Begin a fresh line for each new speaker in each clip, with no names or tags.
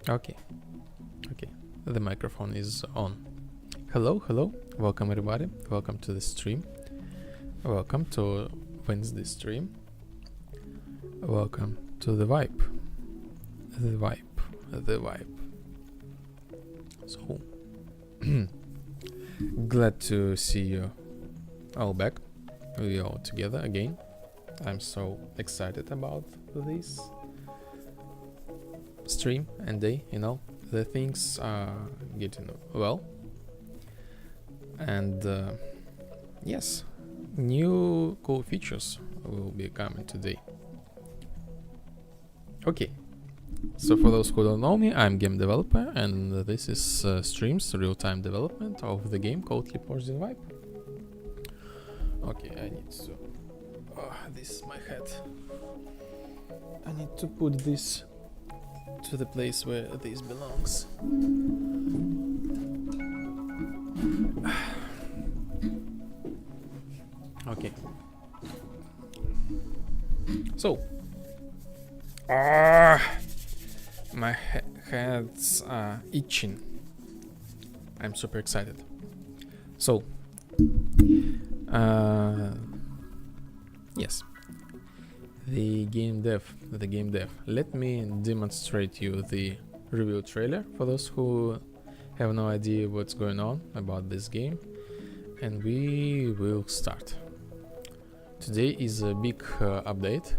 Okay, the microphone is on. Hello, welcome everybody, welcome to the stream, welcome to Wednesday stream, welcome to the vibe. So, glad to see you all back, we all together again. I'm so excited about this stream and day, the things are getting well, and yes, new cool features will be coming today. Okay, so for those who don't know me, I'm game developer, and this is streams real-time development of the game called Lepozhdian Vibe. Okay, I need to this is my head. I need to put this to the place where this belongs. Okay. So, my hands are itching. I'm super excited. So, yes, the game dev. Let me demonstrate you the review trailer for those who have no idea what's going on about this game, and we will start. Today is a big update.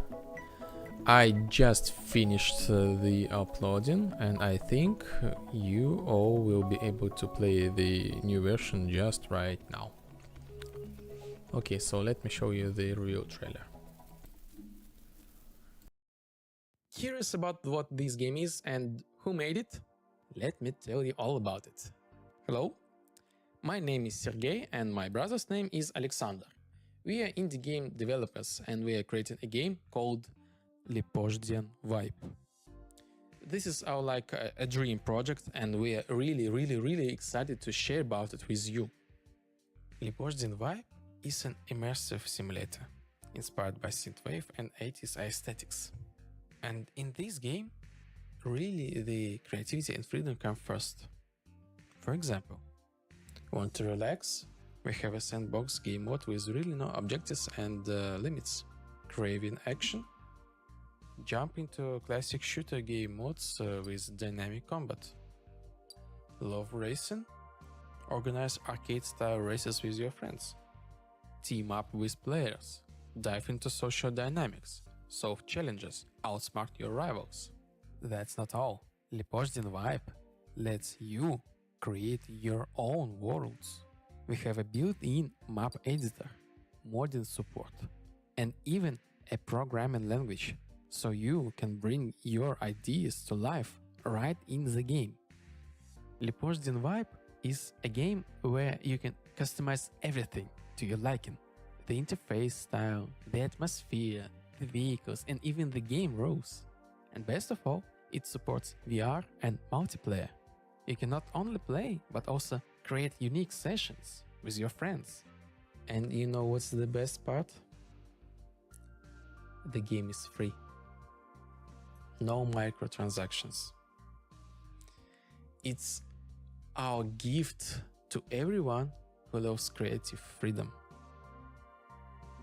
I just finished the uploading, and I think you all will be able to play the new version just right now. Okay, so let me show you the review trailer. Curious about what this game is and who made it? Let me tell you all about it. Hello, my name is Sergey and my brother's name is Alexander. We are indie game developers and we are creating a game called Lepozhdian Vibe. This is our a dream project and we are really excited to share about it with you. Lepozhdian Vibe is an immersive simulator inspired by synthwave and 80s aesthetics. And in this game, really the creativity and freedom come first. For example, want to relax? We have a sandbox game mode with really no objectives and limits. Craving action? Jump into classic shooter game modes with dynamic combat. Love racing? Organize arcade-style races with your friends. Team up with players. Dive into social dynamics. Solve challenges. Outsmart your rivals. That's not all. Lepozhdian Vibe lets you create your own worlds. We have a built-in map editor, modding support, and even a programming language, so you can bring your ideas to life right in the game. Lepozhdian Vibe is a game where you can customize everything to your liking. The interface style, the atmosphere, the vehicles, and even the game rules. And best of all, it supports VR and multiplayer. You can not only play, but also create unique sessions with your friends. And you know what's the best part? The game is free. No microtransactions. It's our gift to everyone who loves creative freedom.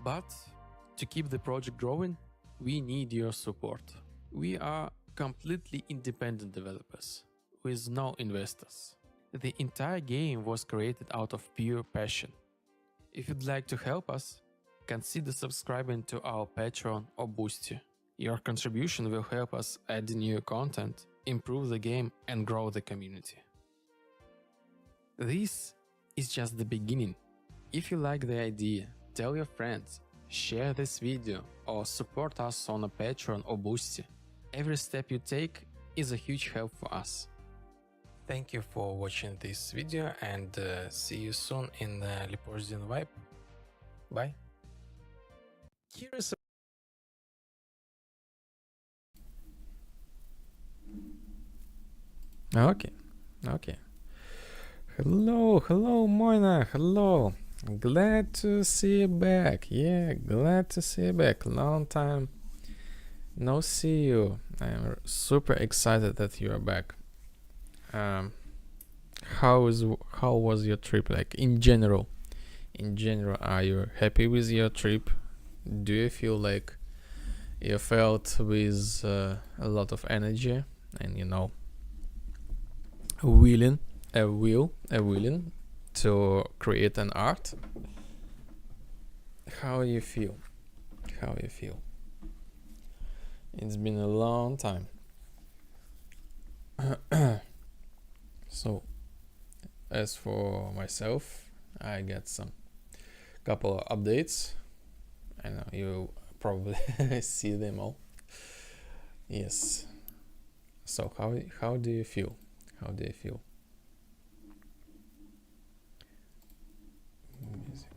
But to keep the project growing, we need your support. We are completely independent developers, with no investors. The entire game was created out of pure passion. If you'd like to help us, consider subscribing to our Patreon or Boosty. Your contribution will help us add new content, improve the game and grow the community. This is just the beginning. If you like the idea, tell your friends, share this video or support us on a Patreon or Boosty. Every step you take is a huge help for us. Thank you for watching this video and see you soon in Lepozhdian Vibe. Bye. Curious. Okay. Hello, Moina. Hello. Glad to see you back. Yeah, glad to see you back. Long time no see you. I'm super excited that you are back. How was your trip? Like in general, are you happy with your trip? Do you feel like you felt with a lot of energy and willing to create an art? How you feel? It's been a long time. So, as for myself, I got some couple of updates. I know you probably see them all. Yes. So how do you feel? Music.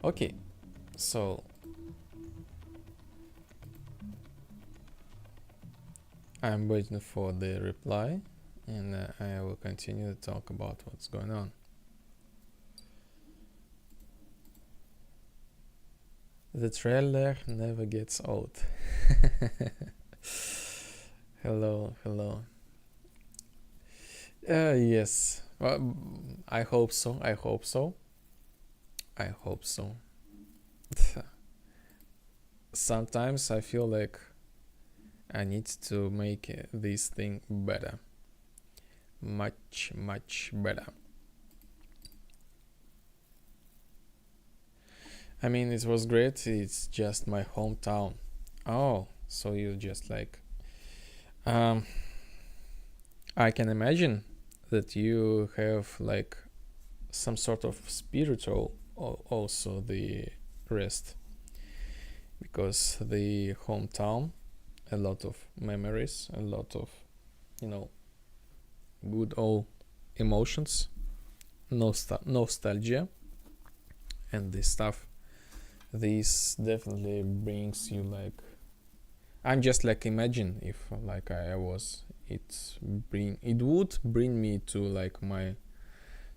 Okay, so I'm waiting for the reply and I will continue to talk about what's going on. The trailer never gets old. Hello. Yes. Well, I hope so. Sometimes I feel like I need to make this thing better. Much better. I mean, it was great. It's just my hometown. Oh, so you just like... I can imagine that you have like some sort of spiritual also the rest, because the hometown, a lot of memories, a lot of, you know, good old emotions, nostalgia, and this stuff. This definitely brings you like... I'm just like imagine if like I was, it would bring me to like my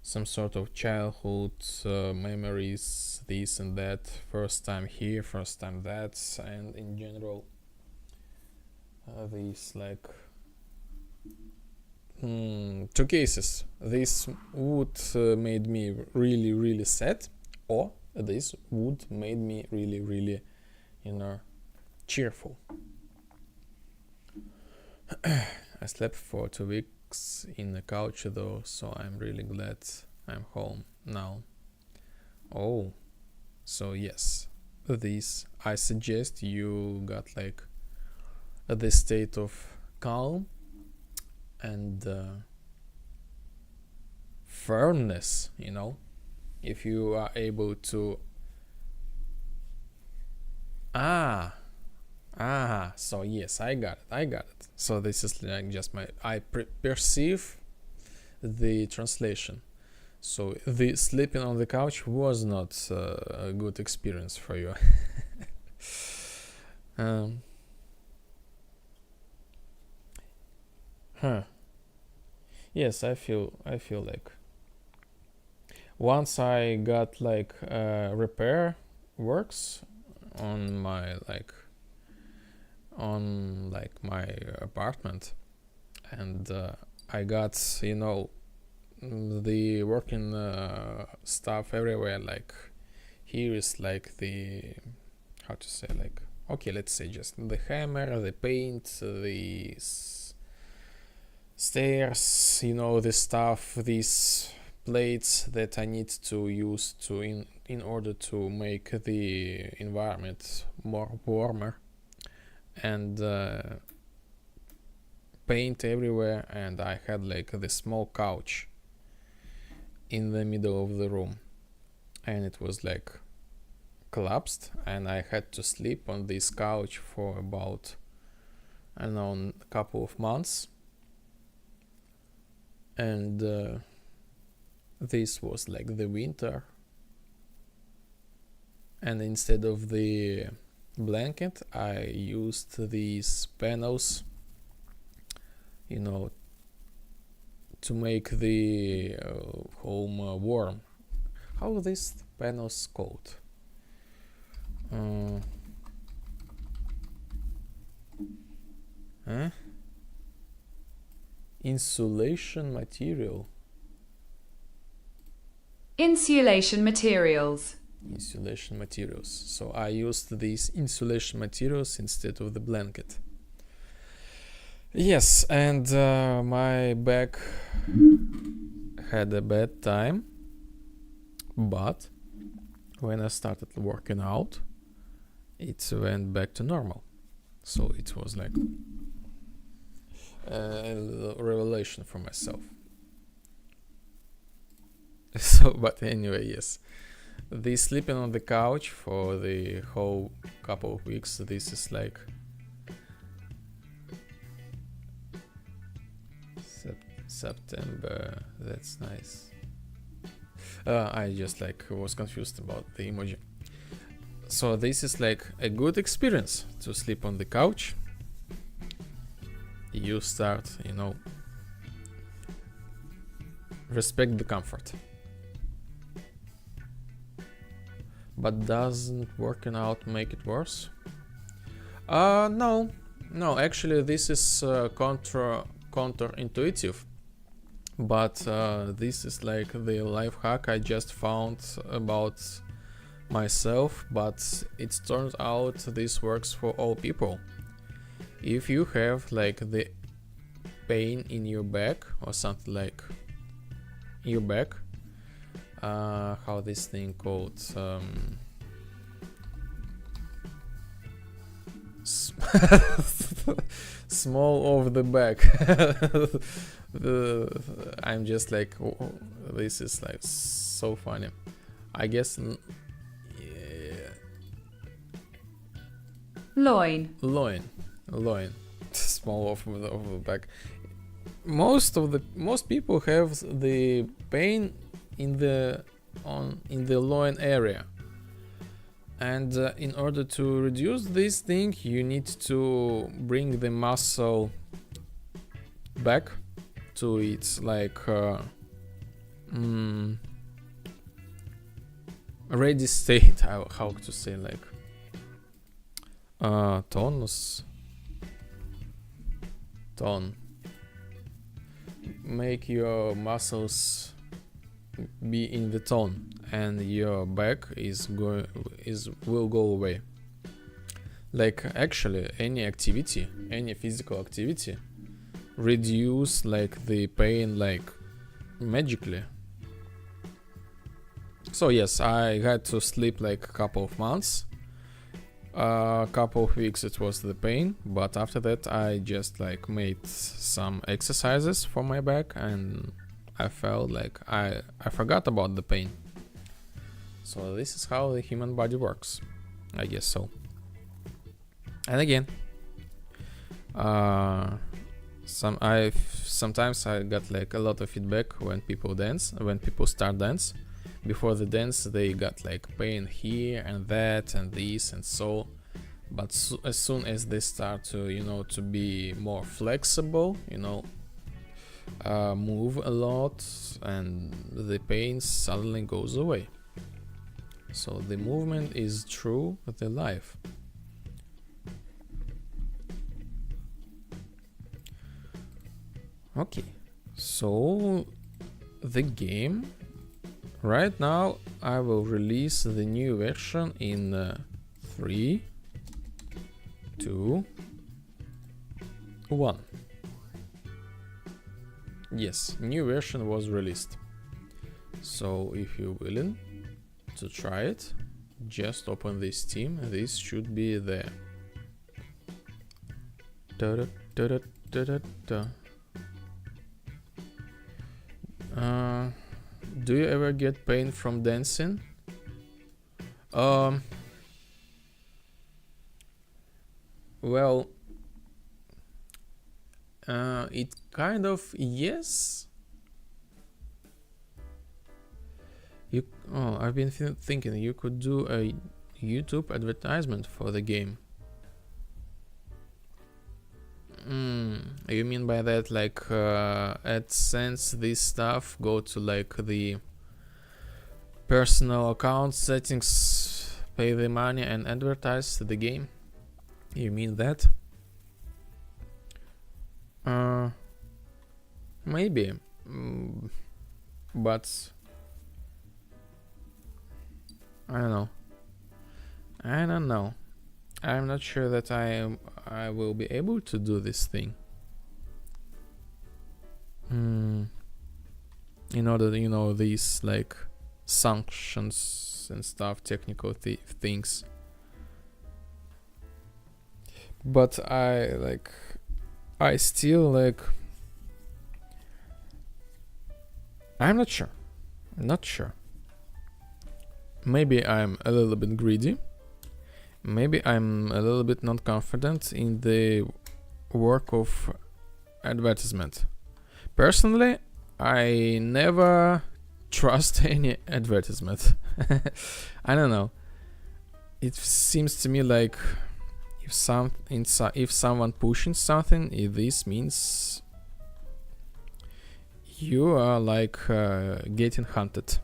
some sort of childhood memories, this and that, first time here, first time that, and in general these like two cases. This would made me really sad, or this would made me really, you know, cheerful. I slept for 2 weeks in the couch though, so I'm really glad I'm home now. Oh, so yes, this I suggest you got like the state of calm and firmness, you know, if you are able to... So yes, I got it. So this is like just my... I perceive the translation. So the sleeping on the couch was not a good experience for you. Yes, I feel like once I got like repair works on my my apartment, and I got, you know, the working stuff everywhere. Like here is like the, how to say, like, okay, let's say just the hammer, the paint, the stairs, you know, the stuff, these plates that I need to use to in order to make the environment more warmer, and paint everywhere. And I had like the small couch in the middle of the room, and it was like collapsed, and I had to sleep on this couch for about, I don't know, a couple of months. And this was like the winter, and instead of the blanket I used these panels, you know, to make the home warm. How are these panels called? Insulation materials. So I used these insulation materials instead of the blanket. Yes, and my back had a bad time, but when I started working out, it went back to normal. So it was like a revelation for myself. So, but anyway, yes, the sleeping on the couch for the whole couple of weeks, this is like September. That's nice. I just like was confused about the emoji. So this is like a good experience to sleep on the couch. You start, you know, respect the comfort. But doesn't working out make it worse? No, actually this is counterintuitive. But this is like the life hack I just found about myself, but it turns out this works for all people. If you have like the pain in your back or something like your back, how this thing called, small of the back. I'm just like, oh, this is like so funny. I guess yeah.
Loin.
Small of the back. Most people have the pain in the loin area, and in order to reduce this thing, you need to bring the muscle back to its like ready state. How to say, like tone. Make your muscles be in the tone, and your back will go away. Like actually any physical activity reduce like the pain like magically. So yes, I had to sleep like a couple of months. A couple of weeks it was the pain, but after that I just like made some exercises for my back, and I felt like I forgot about the pain. So this is how the human body works, I guess so. And again, sometimes I got like a lot of feedback when people start dance. Before the dance they got like pain here and that and this and so, but as soon as they start to to be more flexible, move a lot, and the pain suddenly goes away. So the movement is true with the life. Okay, so the game. Right now I will release the new version in 3, 2, 1. Yes, new version was released. So if you're willing to try it, just open this Steam. This should be there. Do you ever get pain from dancing? Well, it kind of yes. I've been thinking you could do a YouTube advertisement for the game. You mean by that like AdSense, this stuff go to like the personal account settings, pay the money and advertise the game? You mean that? Maybe, but I don't know. I'm not sure that I will be able to do this thing. In order, these like sanctions and stuff, technical things. But I still like. I'm not sure. Maybe I'm a little bit greedy. Maybe I'm a little bit not confident in the work of advertisement. Personally, I never trust any advertisement. I don't know. It seems to me like if someone pushing something, this means you are like getting hunted,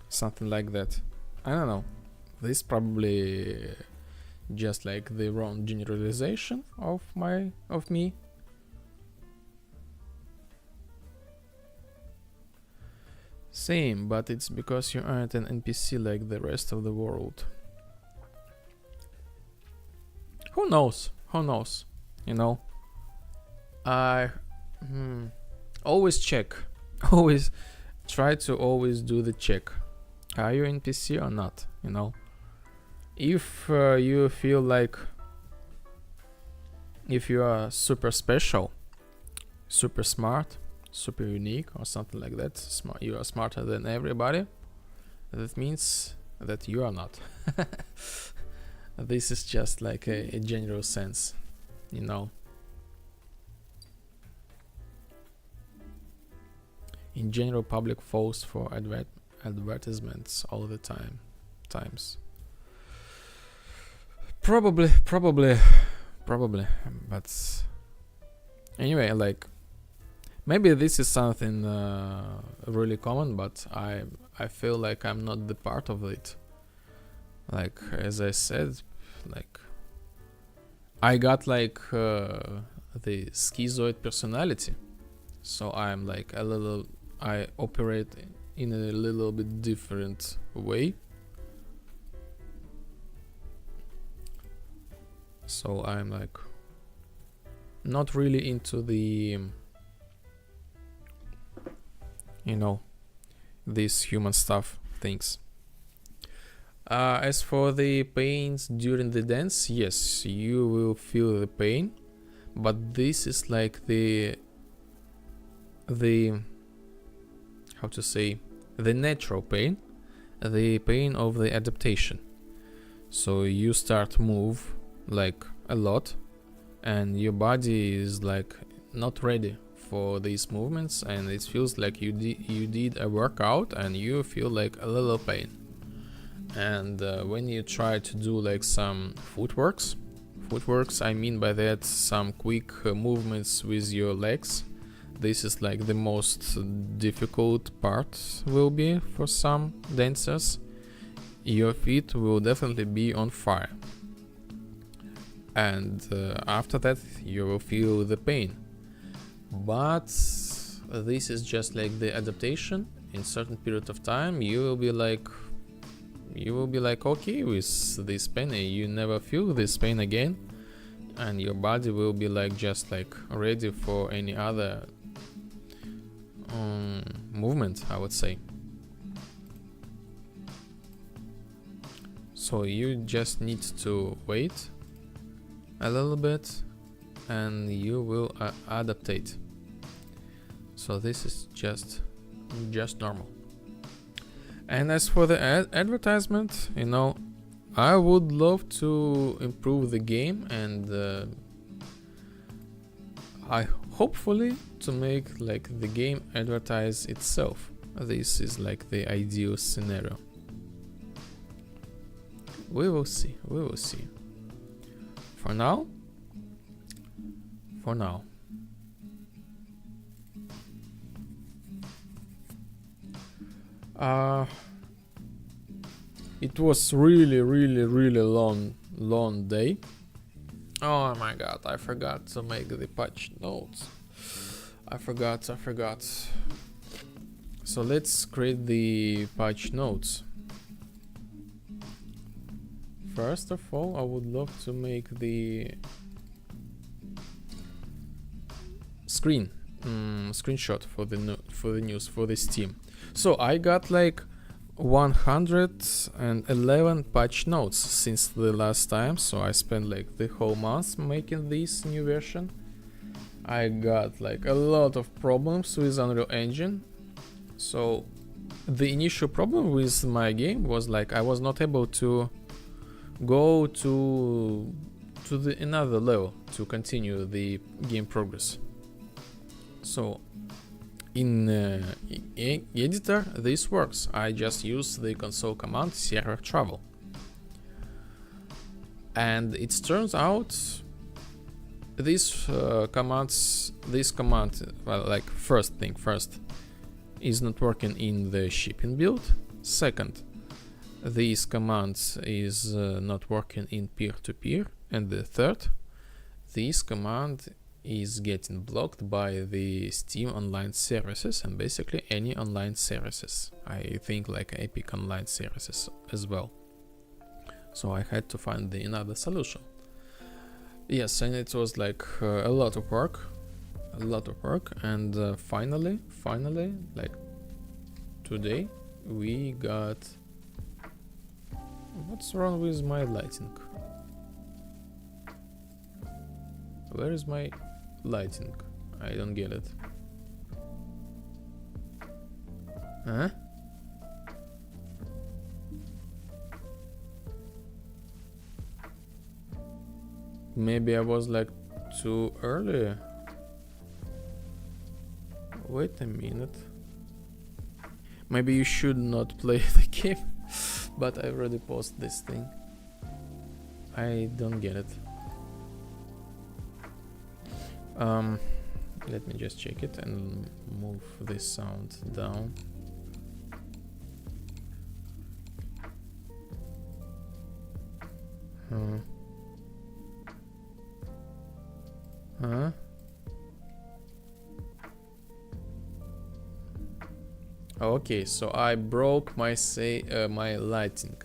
something like that. I don't know. This probably just like the wrong generalization of me. Same, but it's because you aren't an NPC like the rest of the world. Who knows? Who knows? You know? I always check. Always try to always do the check. Are you NPC or not? You know? If you feel like if you are super special, super smart, super unique or something like that, you are smarter than everybody, that means that you are not. This is just like a general sense, you know. In general, public falls for advertisements all the times. Probably, but anyway, like maybe this is something really common, but I feel like I'm not the part of it. Like as I said, like I got like the schizoid personality, so I'm like I operate in a little bit different way. So I'm like not really into the, you know, these human stuff things. As for the pains during the dance, yes, you will feel the pain, but this is like the how to say, the natural pain, the pain of the adaptation. So you start move like a lot, and your body is like not ready for these movements, and it feels like you did a workout and you feel like a little pain. And when you try to do like some footworks, I mean by that some quick movements with your legs. This is like the most difficult part will be for some dancers. Your feet will definitely be on fire, and after that you will feel the pain. But this is just like the adaptation. In certain period of time you will be like okay with this pain, and you never feel this pain again, and your body will be like just like ready for any other movement, I would say. So you just need to wait a little bit and you will adaptate. So this is just normal. And as for the advertisement, you know, I would love to improve the game, and I hopefully to make like the game advertise itself. This is like the ideal scenario. We will see. For now, it was really long day. Oh my god, I forgot to make the patch notes. I forgot. So let's create the patch notes. First of all, I would love to make the screenshot for the news for the Steam. So I got like 111 patch notes since the last time, so I spent like the whole month making this new version. I got like a lot of problems with Unreal Engine. So the initial problem with my game was like I was not able to go to the another level to continue the game progress. So in editor this works. I just use the console command server travel, and it turns out This command, well, like first thing first, is not working in the shipping build. Second, this command is not working in peer-to-peer. And the third, this command is getting blocked by the Steam online services and basically any online services. I think like Epic online services as well. So I had to find another solution. Yes, and it was like a lot of work, and finally, like today, we got. What's wrong with my lighting? Where is my lighting? I don't get it. Huh? Maybe I was like too early. Wait a minute. Maybe you should not play the game, but I already paused this thing. I don't get it. Let me just check it and move this sound down. Huh? Okay, so I broke my my lighting.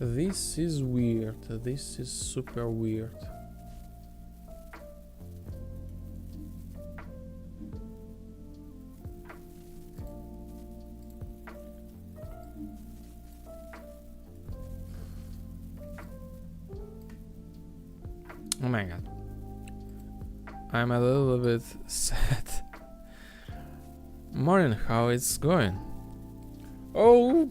This is weird. This is super weird. Oh my god. I'm a little bit sad. Morning, how it's going? Oh,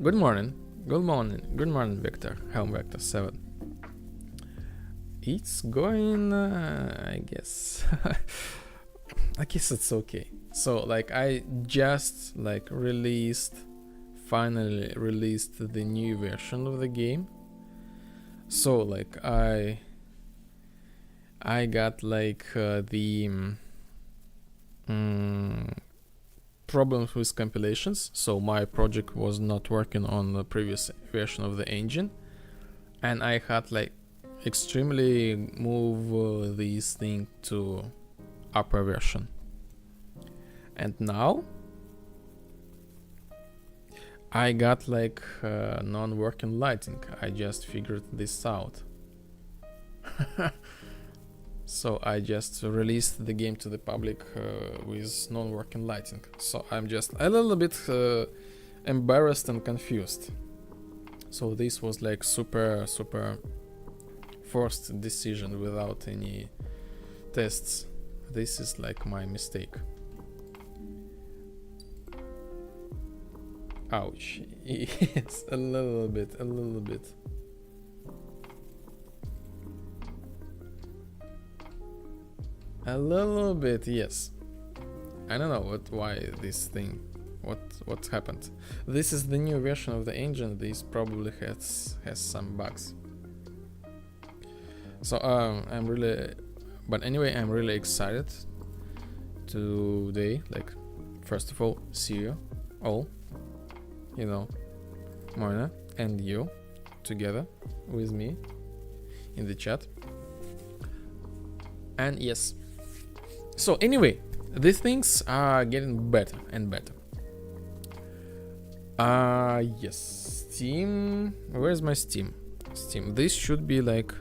good morning. Good morning. Good morning, Victor. Helm Vector 7. It's going, I guess. I guess it's okay. So, like, I just like finally released the new version of the game. So, like, I got like the problems with compilations, so my project was not working on the previous version of the engine, and I had like extremely move this thing to upper version. And now I got like non-working lighting. I just figured this out. So I just released the game to the public with non-working lighting. So I'm just a little bit embarrassed and confused. So this was like super forced decision without any tests. This is like my mistake. Ouch. Yes, a little bit. A little bit, yes. I don't know why this thing, what happened. This is the new version of the engine. This probably has some bugs. So I'm really excited today. Like, first of all, see you all, you know, Moina and you together with me in the chat. And yes. So anyway, these things are getting better and better. Yes, Steam. Where's my Steam? Steam. This should be like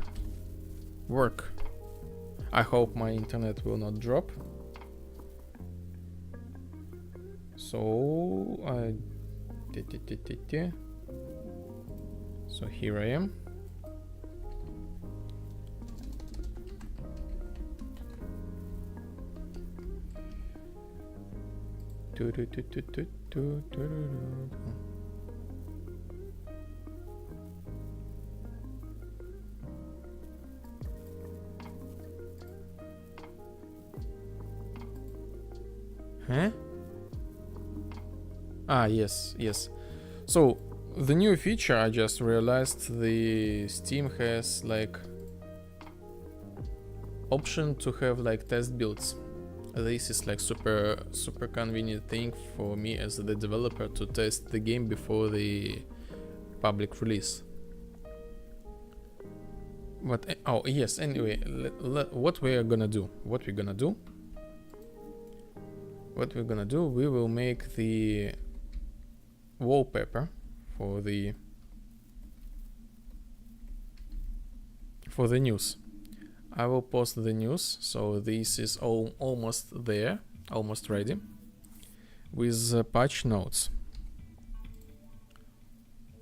work. I hope my internet will not drop. So so here I am. Huh? Ah, yes. So the new feature, I just realized, the Steam has like option to have like test builds. This is like super convenient thing for me as the developer to test the game before the public release. But oh yes, anyway, what we're gonna do, we will make the wallpaper for the news. I will post the news, so this is almost there, almost ready, with patch notes.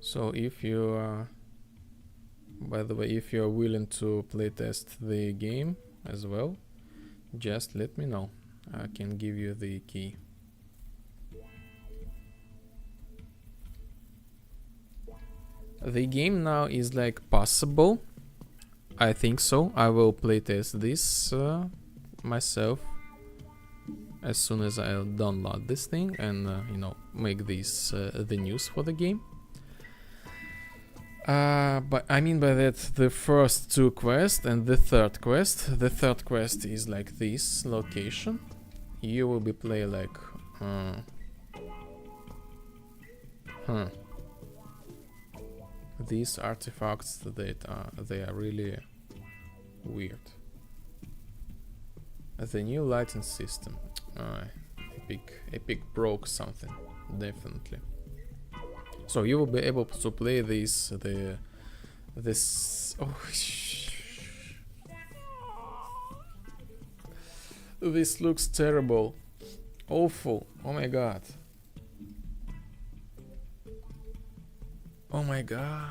So if you are, by the way, if you are willing to playtest the game as well, just let me know. I can give you the key. The game now is like passable. I think so. I will playtest this myself as soon as I'll download this thing and you know, make this the news for the game. But I mean by that the first two quests and the third quest. The third quest is like this location. You will be playing like these artifacts that they are really weird. The new lighting system. Epic broke something, definitely. So you will be able to play this this looks terrible, awful. Oh my god. Oh my god.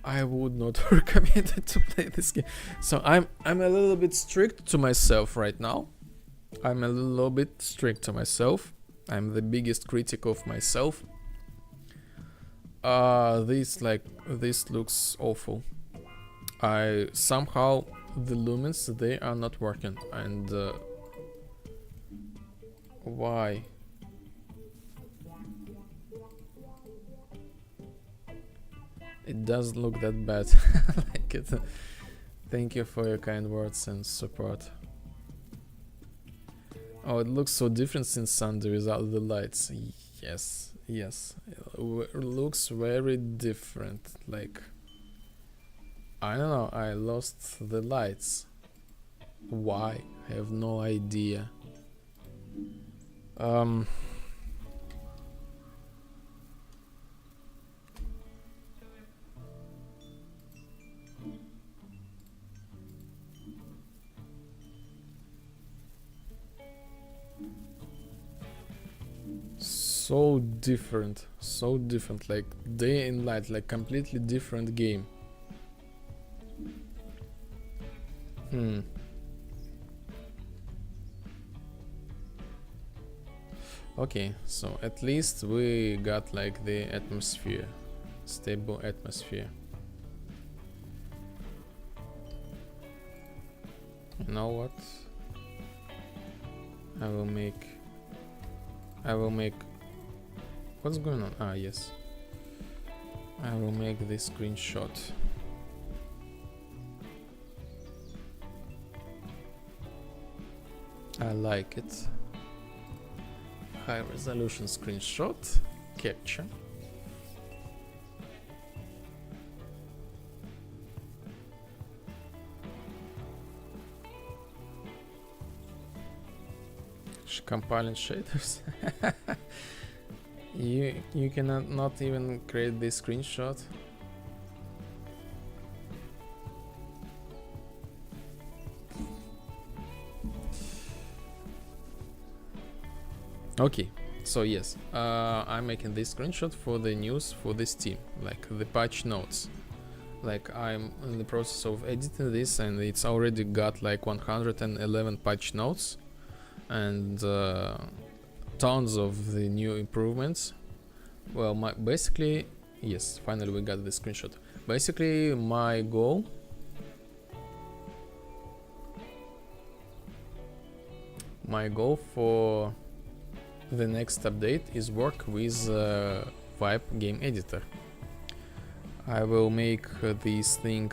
I would not recommend it to play this game. So I'm a little bit strict to myself right now. I'm the biggest critic of myself. This looks awful. Somehow the lumens, they are not working, and why? It doesn't look that bad. Like it. Thank you for your kind words and support. Oh, it looks so different since Sunday without the lights. Yes. It looks very different. Like, I don't know, I lost the lights. Why? I have no idea. So different, like day and night, like completely different game. Okay, so at least we got like the atmosphere, stable atmosphere. You know what? I will make what's going on? Ah, yes. I will make this screenshot. I like it. High resolution screenshot capture. Compiling shaders. You cannot not even create this screenshot. Okay, so yes, I'm making this screenshot for the news for this team, like the patch notes. Like I'm in the process of editing this, and it's already got like 111 patch notes and tons of the new improvements. Well, basically, yes, finally we got the screenshot. Basically, my goal for the next update is work with Vibe game editor. I will make this thing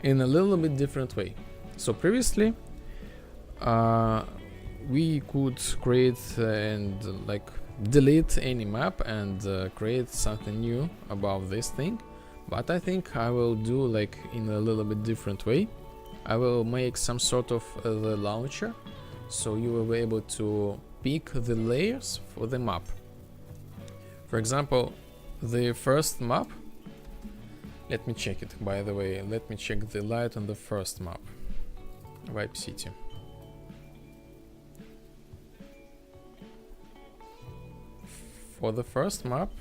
in a little bit different way. So previously we could create and like delete any map and create something new about this thing, but I think I will do like in a little bit different way. I will make some sort of the launcher, so you will be able to pick the layers for the map. For example, the first map, let me check it, by the way, let me check the light on the first map, Vibe City. For the first map,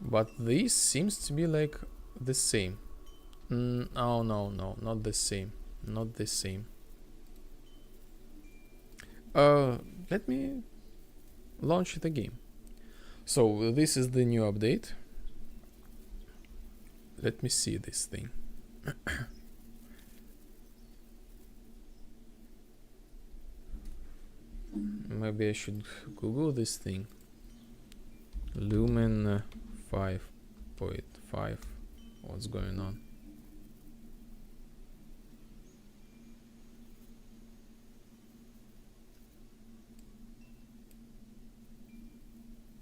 but this seems to be like the same. Oh no, not the same, not the same. Let me launch the game. So this is the new update. Let me see this thing. Maybe I should Google this thing. Lumen 5.5. What's going on?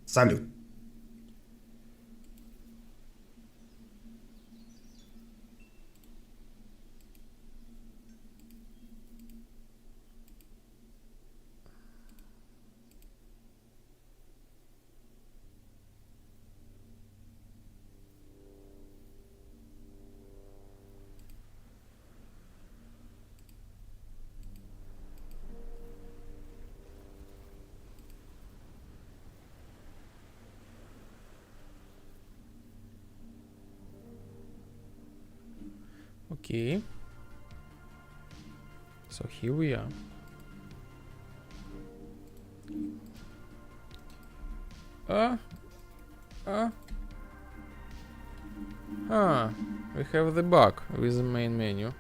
Salut.
Okay. So here we are. We have the bug with the main menu.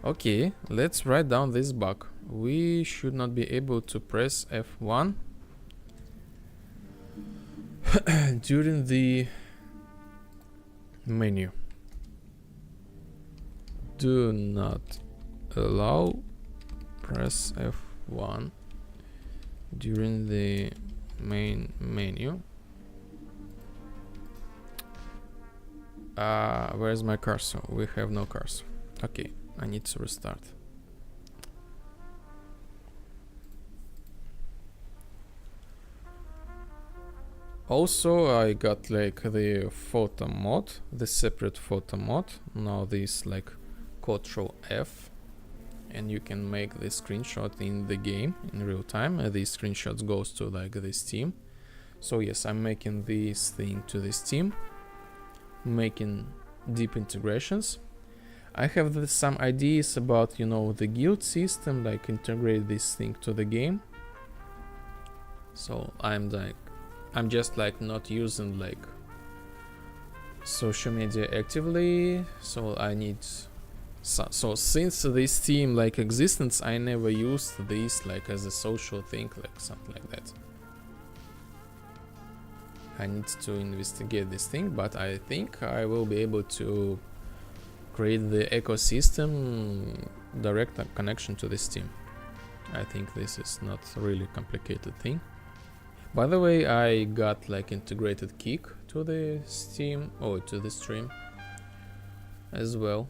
Okay, let's write down this bug. We should not be able to press F1 during the menu. Do not allow press F1 during the main menu. Where's my cursor? We have no cursor. Okay, I need to restart. Also, I got like the photo mode, the separate photo mode. Now this like Ctrl F, and you can make the screenshot in the game in real time. These screenshots goes to like this team. So yes, I'm making this thing to this team, making deep integrations. I have some ideas about, you know, the guild system, like integrate this thing to the game. So I'm just like not using like social media actively, so I need so since this team like existence, I never used this like as a social thing, like something like that. I need to investigate this thing, but I think I will be able to create the ecosystem direct connection to this team. I think this is not really complicated thing. By the way, I got like integrated kick to the Steam or to the stream as well.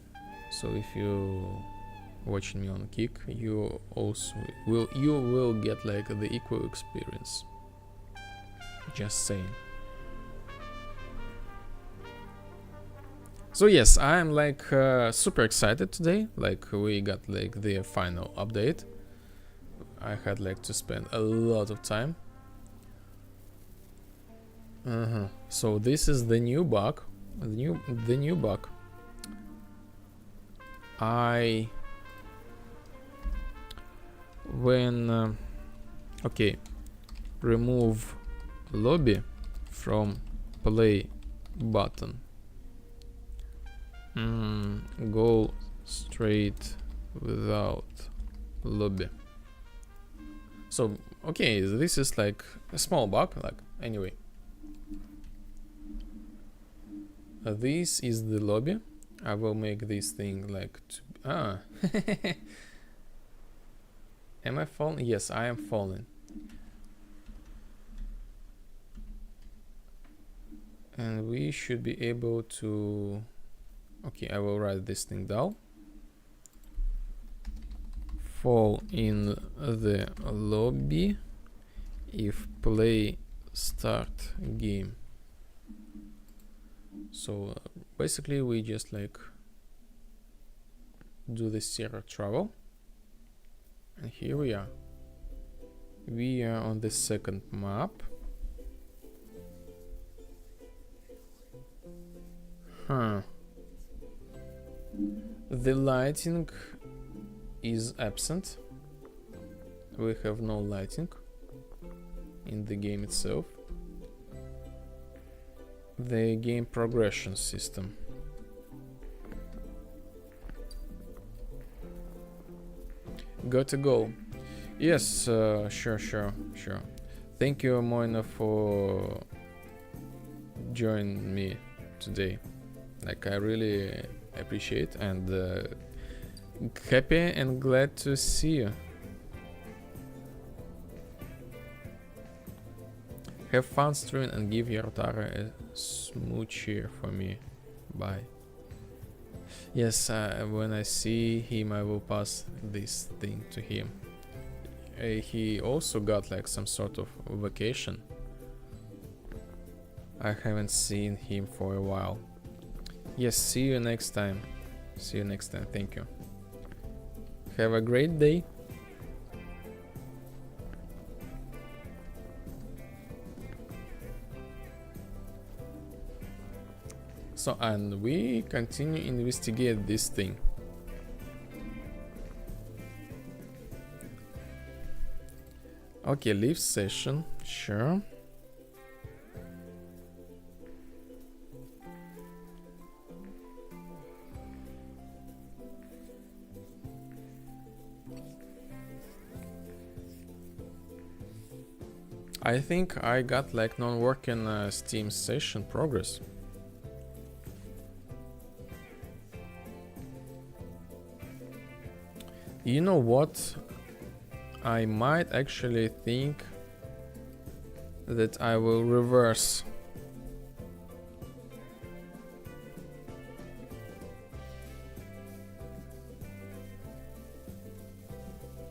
So if you watching me on Kick, you will get like the equal experience. Just saying. So yes, I'm like super excited today. Like we got like the final update. I had like to spend a lot of time. So this is the new bug. The new bug. Okay, remove lobby from play button. Go straight without lobby. So okay, this is like a small bug. Like anyway, this is the lobby. I will make this thing like Am I falling? Yes, I am falling. And we should be able to... Okay, I will write this thing down. Fall in the lobby if play start game. So basically we just like do the zero travel. And here we are. We are on the second map. The lighting is absent. We have no lighting in the game itself. The game progression system. Gotta go. Yes, sure. Thank you, Moina, for joining me today. Like, I really appreciate and happy and glad to see you. Have fun streaming and give Yartara a smoochie for me. Bye. Yes, when I see him, I will pass this thing to him. He also got like some sort of vacation. I haven't seen him for a while. Yes, see you next time. See you next time. Thank you. Have a great day. So, and we continue investigate this thing. Okay, leave session, sure. I think I got like non-working Steam session progress. You know what? I might actually think that I will reverse.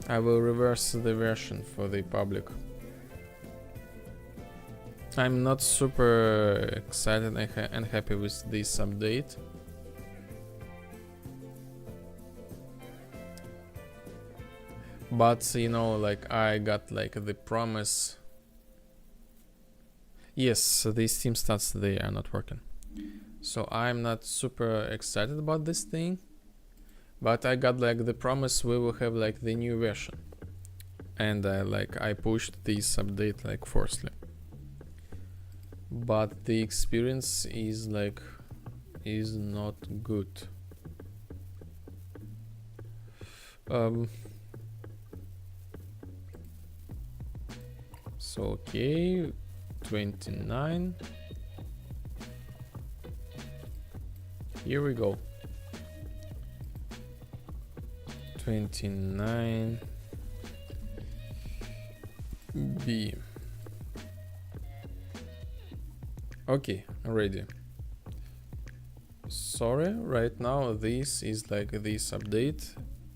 I will reverse the version for the public. I'm not super excited and happy with this update. But you know, like I got like the promise. Yes, the Steam stats, they are not working. So I'm not super excited about this thing. But I got like the promise we will have like the new version. And I pushed this update like forcefully. But the experience is like not good. So okay, 29. Here we go. 29 B. Okay, ready. Sorry, right now this is like this update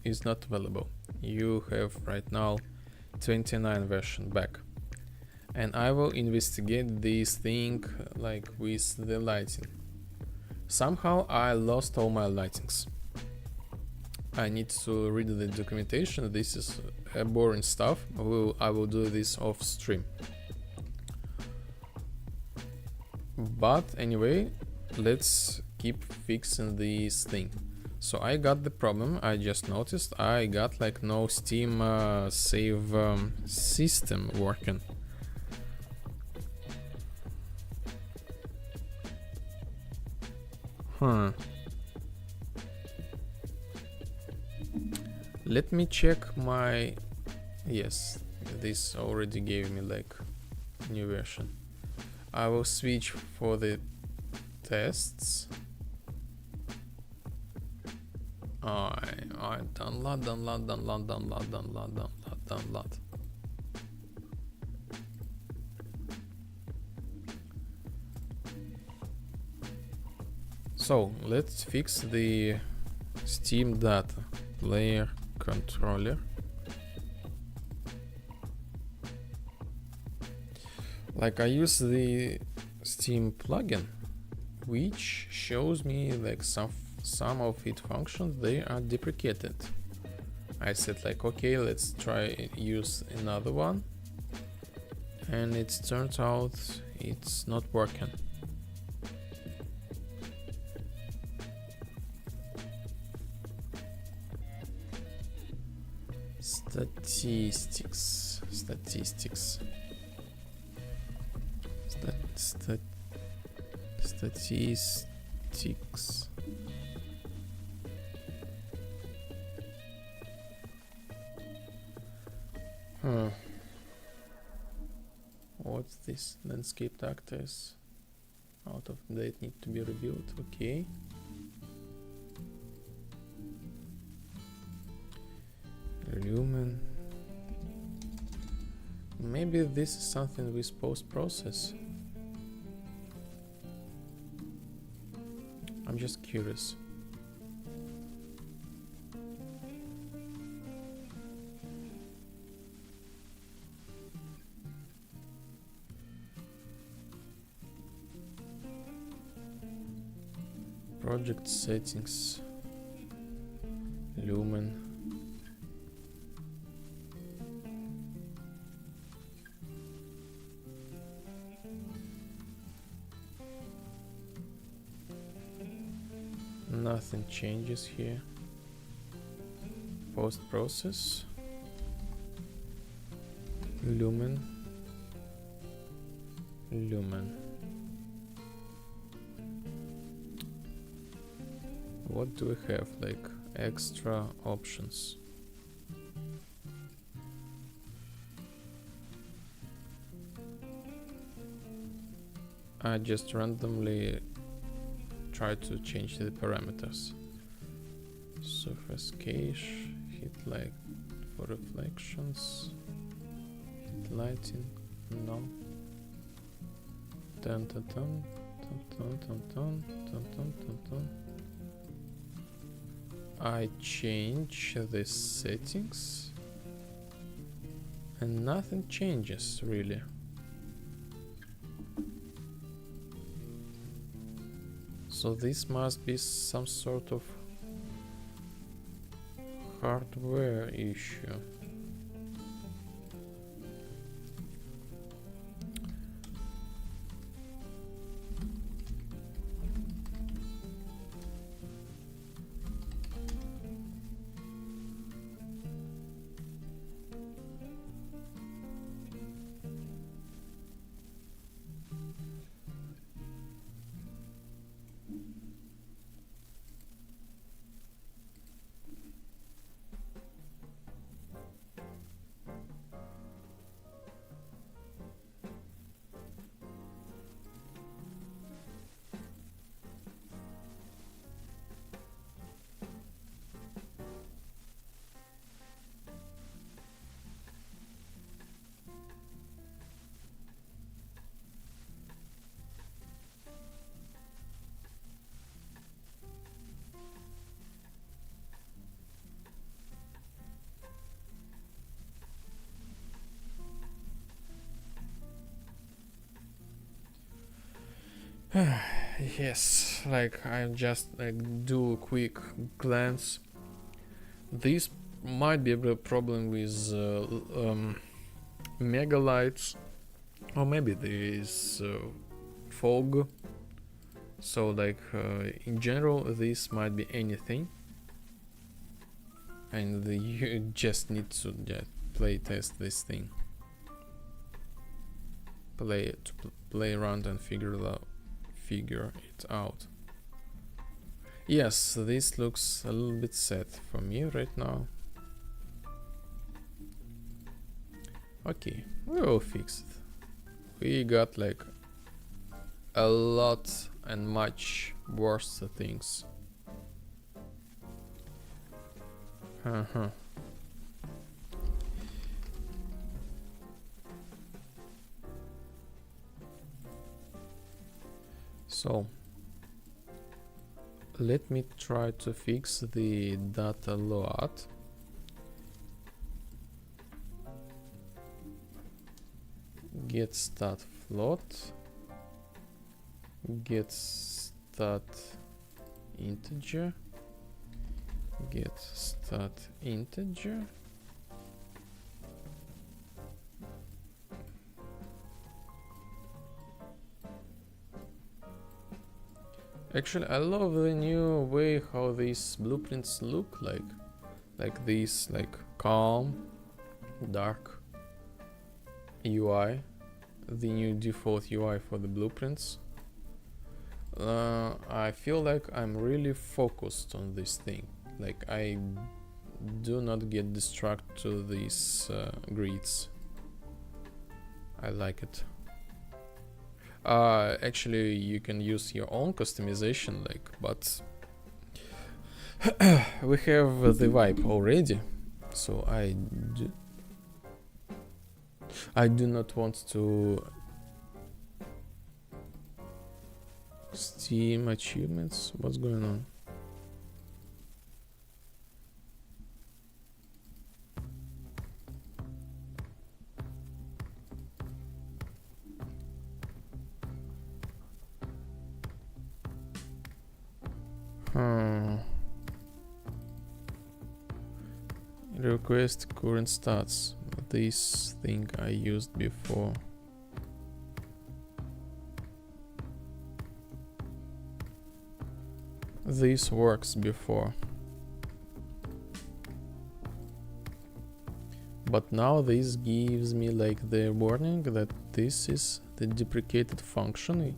is not available. You have right now 29 version back. And I will investigate this thing like with the lighting. Somehow I lost all my lightings. I need to read the documentation. This is boring stuff. I will do this off stream. But anyway, let's keep fixing this thing. So I got the problem. I just noticed I got like no Steam save system working. Let me check my... Yes, this already gave me like new version. I will switch for the tests. I download. So let's fix the Steam data player controller. Like I use the Steam plugin, which shows me like some of its functions, they are deprecated. I said like, okay, let's try use another one, and it turns out it's not working. Statistics. What's this? Landscape actors out of date, need to be rebuilt. Okay. Lumen. Maybe this is something with post-process. I'm just curious. Project settings. Lumen. Nothing changes here. Post-process. Lumen. What do we have? Like extra options. I just randomly try to change the parameters. Surface cache, hit light for reflections, hit lighting, no. Dun dun dun dun dun dun dun dun dun dun. I change the settings and nothing changes really. So this must be some sort of hardware issue.
Yes, like I just like do a quick glance. This might be a problem with megalites, or maybe there is fog. So like in general, this might be anything, and you just need to play test this thing, play around and figure it out. Yes, this looks a little bit sad for me right now. Okay, we will fix it. We got like a lot and much worse things. So let me try to fix the data load. Get stat float, get stat integer, get stat integer. Actually, I love the new way how these blueprints look like this, like calm, dark UI, the new default UI for the blueprints. I feel like I'm really focused on this thing. Like I do not get distracted to these grids. I like it. Actually, you can use your own customization, like, but we have the vibe already, so I do not want to Steam achievements. What's going on? Request current stats. This thing I used before. This works before. But now this gives me like the warning that this is the deprecated function.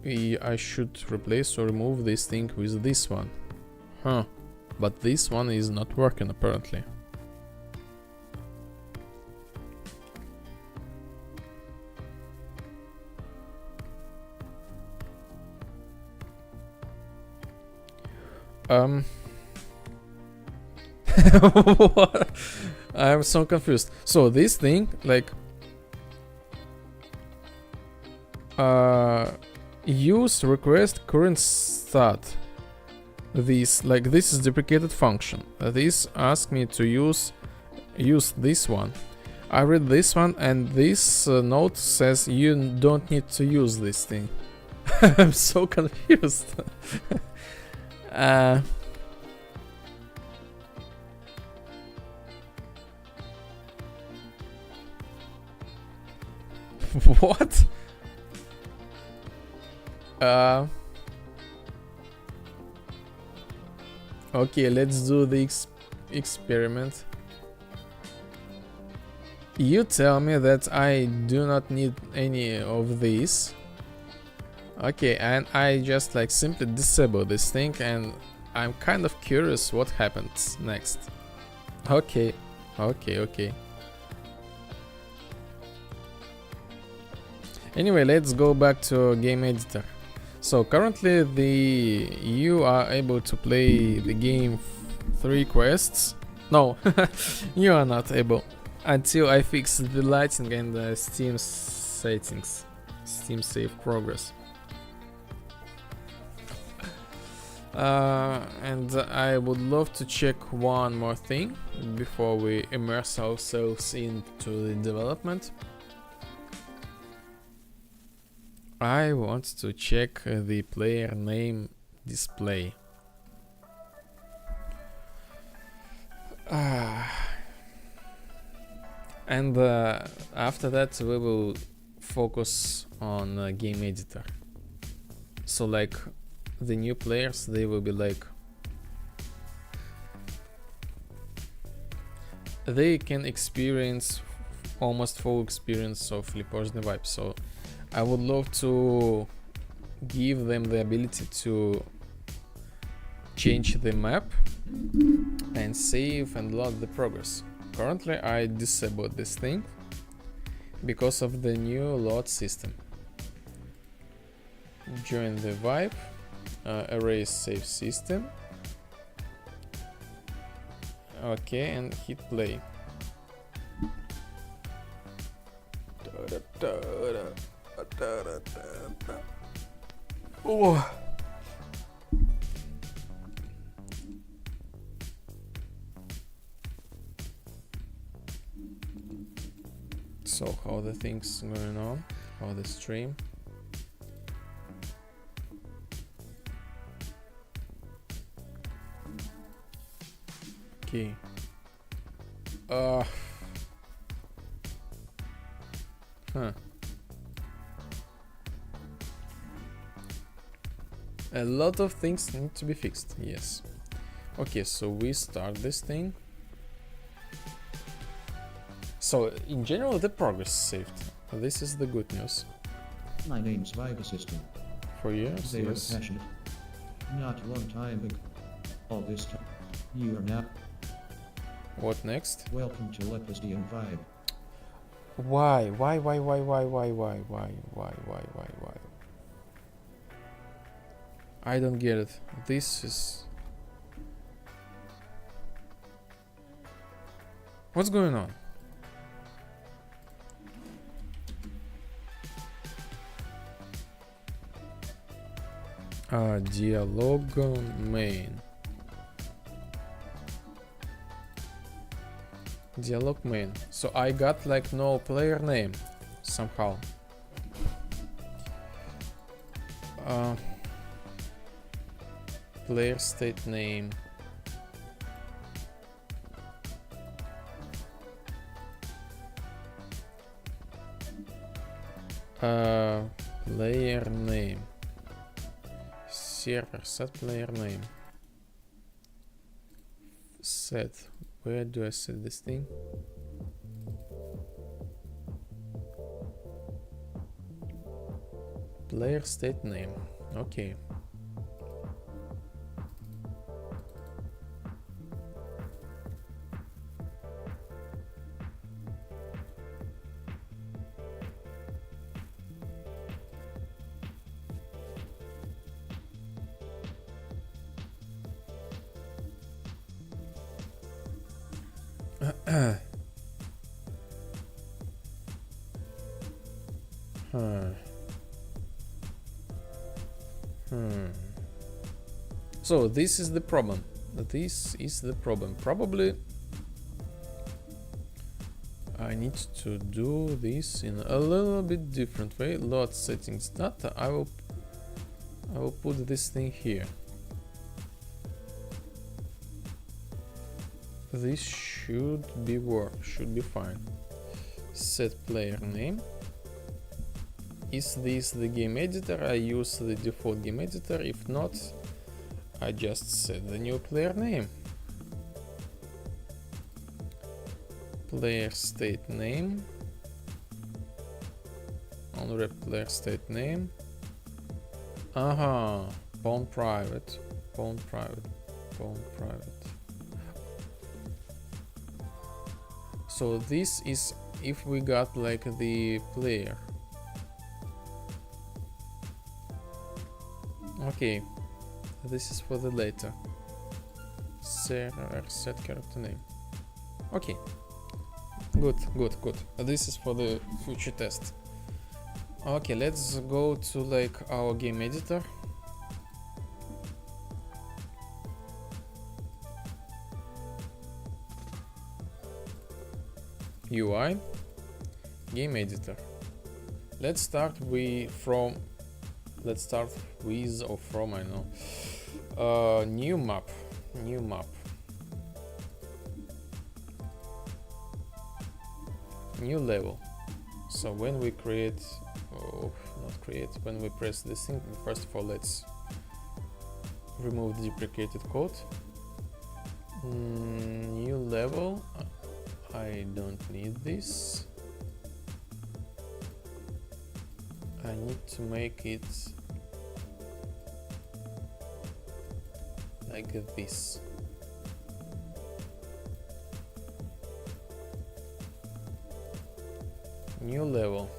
I should replace or remove this thing with this one. But this one is not working apparently. What? I'm so confused. So this thing, like, use request current stat. This is deprecated function. This asks me to use this one. I read this one, and this note says you don't need to use this thing. I'm so confused. What? Okay, let's do the experiment. You tell me that I do not need any of these. Okay, and I just like simply disable this thing, and I'm kind of curious what happens next. Okay. Anyway, let's go back to game editor. So currently you are able to play the game 3 quests. No, you are not able until I fix the lighting and the Steam settings, Steam save progress. And I would love to check one more thing before we immerse ourselves into the development. I want to check the player name display. And after that we will focus on game editor. So like the new players, they will be like, they can experience almost full experience of Lepozhdian vibe. So I would love to give them the ability to change the map and save and load the progress. Currently I disabled this thing because of the new load system. Join the vibe, erase save system. Okay, and hit play. Oh. So how the things going on? How the stream? Okay. A lot of things need to be fixed, yes. Okay, so we start this thing. So, in general, the progress saved. This is the good news.
My name's Vibe Assistant.
For years,
They
yes.
are passionate. Not a long time ago. All this time. You are now.
What next?
Welcome to Lepozhdian Vibe.
Why? I don't get it. This is... What's going on? Dialogue main. Dialogue main. So I got like no player name somehow. Player state name. Player name. Server set player name. Set. Where do I set this thing? Player state name. Okay. So this is the problem. This is the problem. Probably I need to do this in a little bit different way. Load settings data. I will put this thing here. This should be fine. Set player name. Is this the game editor? I use the default game editor. If not, I just set the new player name. Player state name. Unwrap player state name. Pawn private. Pawn private. Pawn private. So this is if we got like the player. Okay. This is for the later. Set character name. Okay. Good. This is for the future test. Okay, let's go to like our game editor. UI. Game editor. Let's start from let's start with or from, I know. New map. New level. So when we create, when we press this thing, first of all, let's remove the deprecated code. New level. I don't need this. I need to make it like this. New level.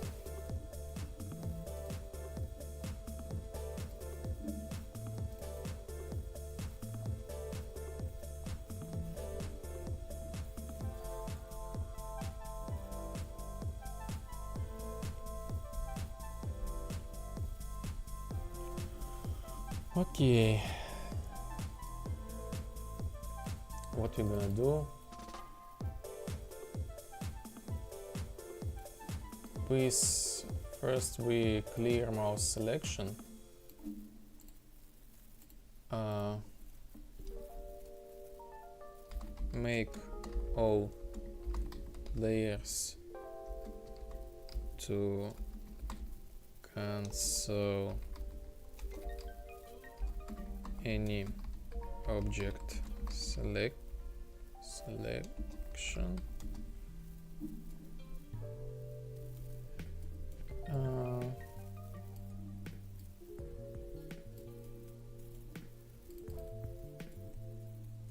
Okay, what we're gonna do? Please, first we clear mouse selection. Make all layers to cancel any object selection.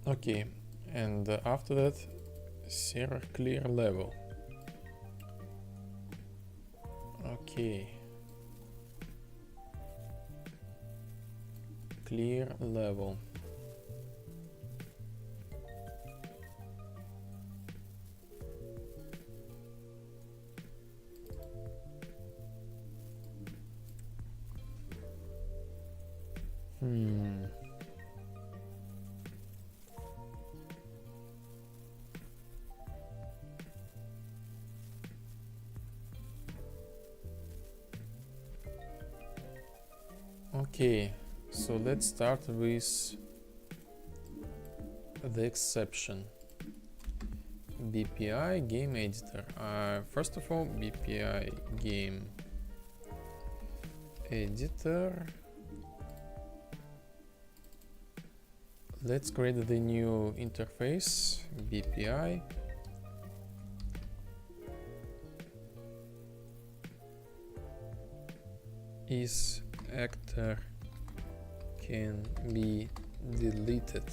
Okay, and after that, server clear level. Okay. Clear level. Okay, so let's start with the exception. BPI game editor. First of all, BPI game editor. Let's create the new interface. BPI. Is actor can be deleted.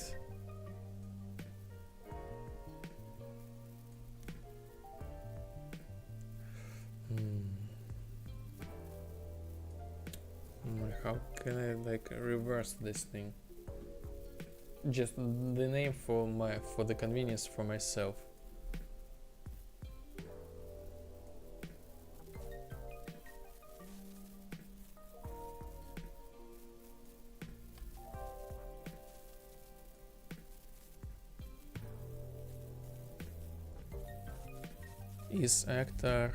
How can I like reverse this thing? Just the name for the convenience for myself. Is actor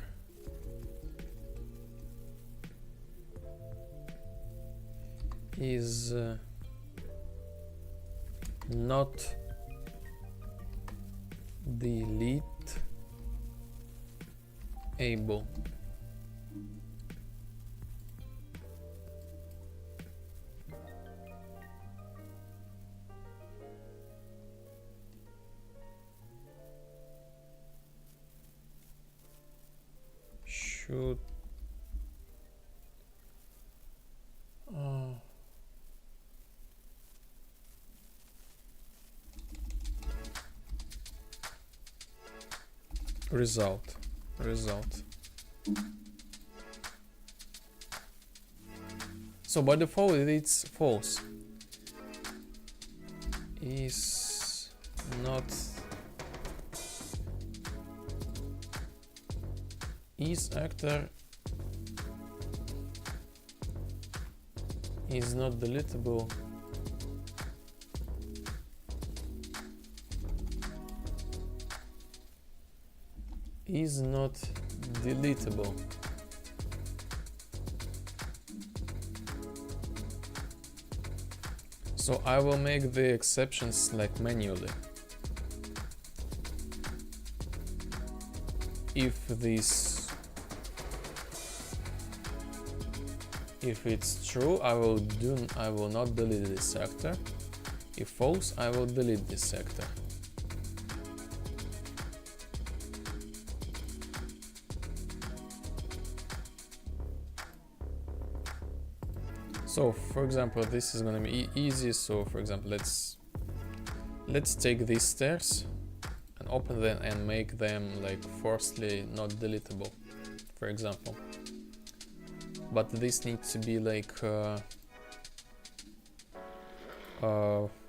is not deleteable. Should result. So by default it's false. Is not is actor is not deletable. Is not deletable. So I will make the exceptions like manually. If it's true, I will not delete this sector. If false, I will delete this sector. So for example, this is gonna be easy. So for example, let's take these stairs and open them and make them like forcibly not deletable, for example. But this needs to be like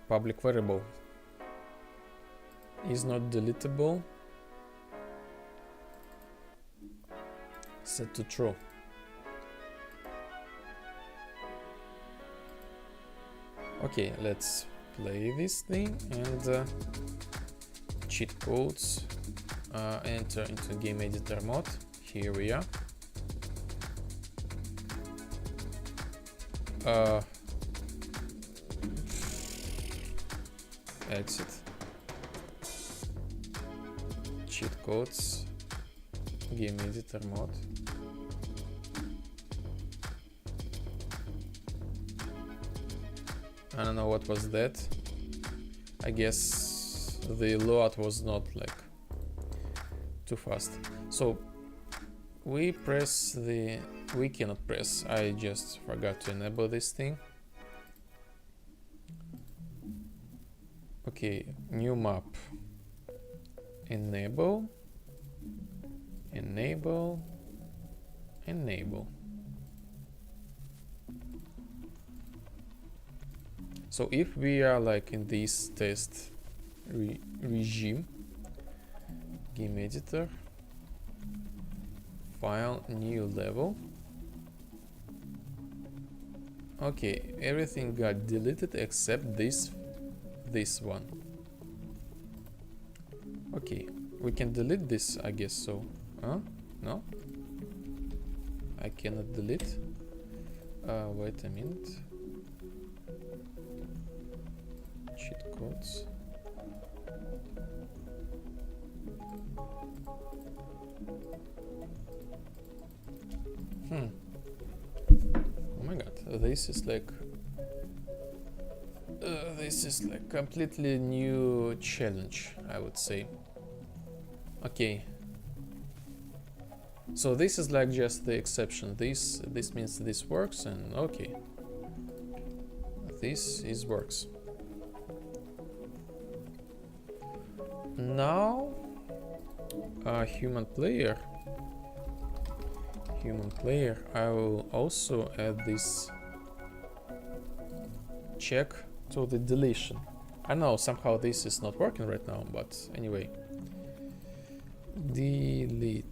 public variable. Is not deletable. Set to true. Okay, let's play this thing and cheat codes. Enter into game editor mode. Here we are. Exit. Cheat codes. Game editor mode. I don't know what was that. I guess the load was not like too fast. So we cannot press. I just forgot to enable this thing. Okay, new map. Enable. So if we are like in this test regime, game editor, file, new level. Okay, everything got deleted except this one. Okay, we can delete this, I guess so. Huh? No? I cannot delete. Wait a minute. Cheat codes. Oh my god, this is like completely new challenge, I would say. Okay. So this is like just the exception. This means this works, and okay. This works. Now human player, I will also add this check to the deletion. I know somehow this is not working right now, but anyway. Delete.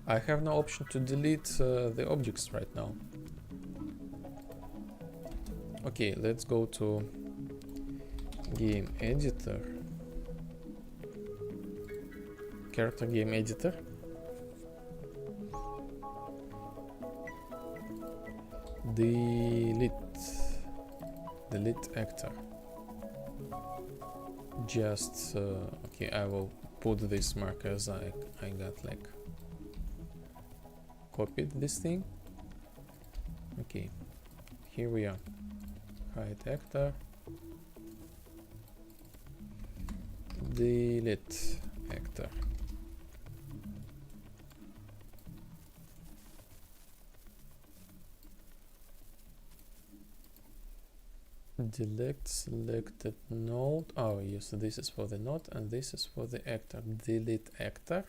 I have no option to delete the objects right now. Okay, let's go to game editor, character game editor. Delete actor. Just okay, I will put this markers. I got like copied this thing. Okay, here we are. Hide actor. Delete actor. Delete selected node. Oh yes, this is for the node and this is for the actor. Delete actor.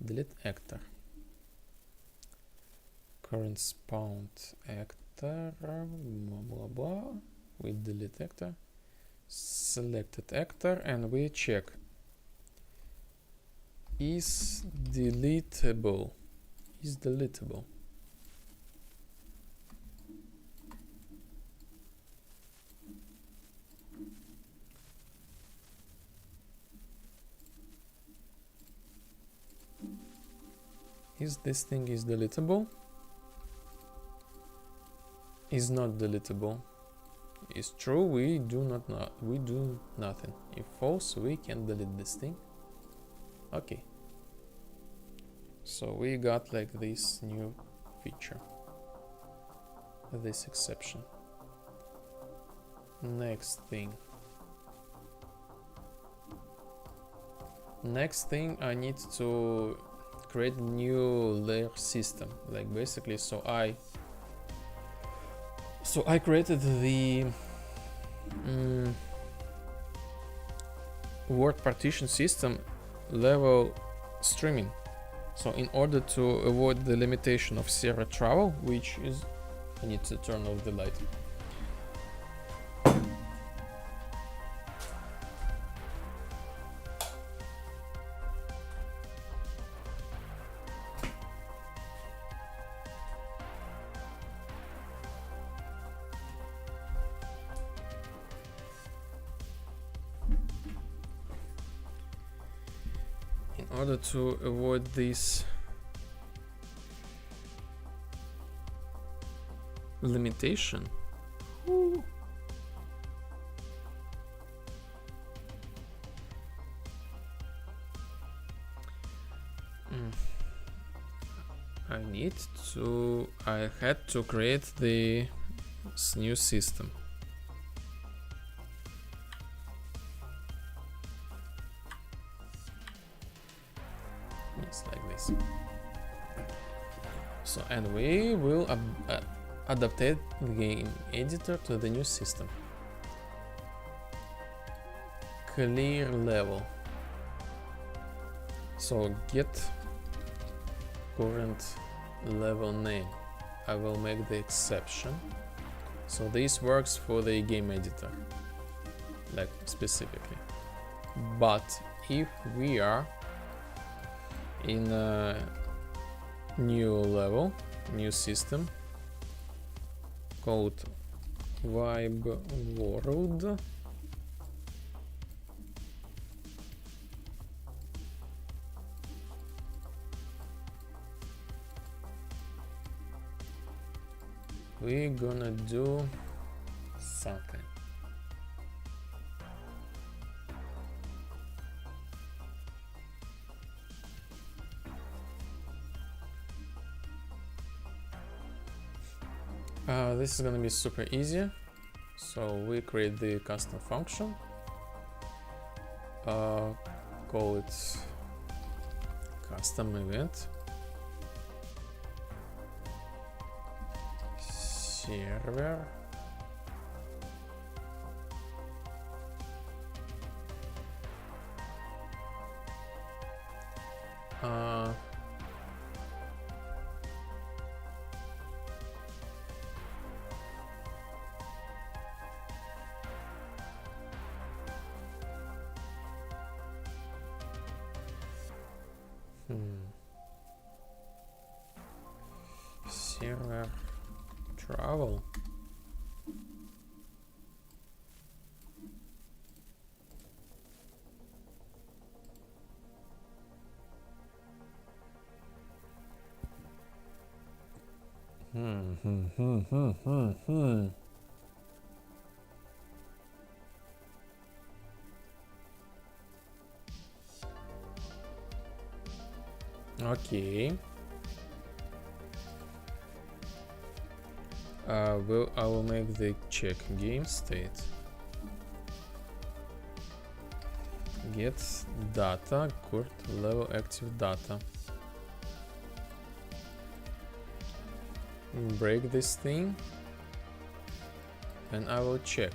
Delete actor. Current spawned actor. Blah blah blah. We delete actor. Selected actor and we check. Is deletable. Is deletable. Is this thing is deletable? Is not deletable. Is true, we do nothing. If false, we can delete this thing. Okay. So we got like this new feature. This exception. Next thing. Next thing, I need to create a new layer system. Like basically, so I created the word partition system level streaming. So in order to avoid the limitation of server travel, which is, I need to turn off the light. In order to avoid this limitation, I had to create the new system. It's like this. So, and we will adapt the game editor to the new system. Clear level. So get current level name. I will make the exception. So this works for the game editor, like specifically. But if we are in a new level, new system called vibe world, we're gonna do something. This is gonna be super easy. So we create the custom function. Call it custom event. Server. Server travel. Okay. I will make the check game state. Get data, current level active data. Break this thing and I will check.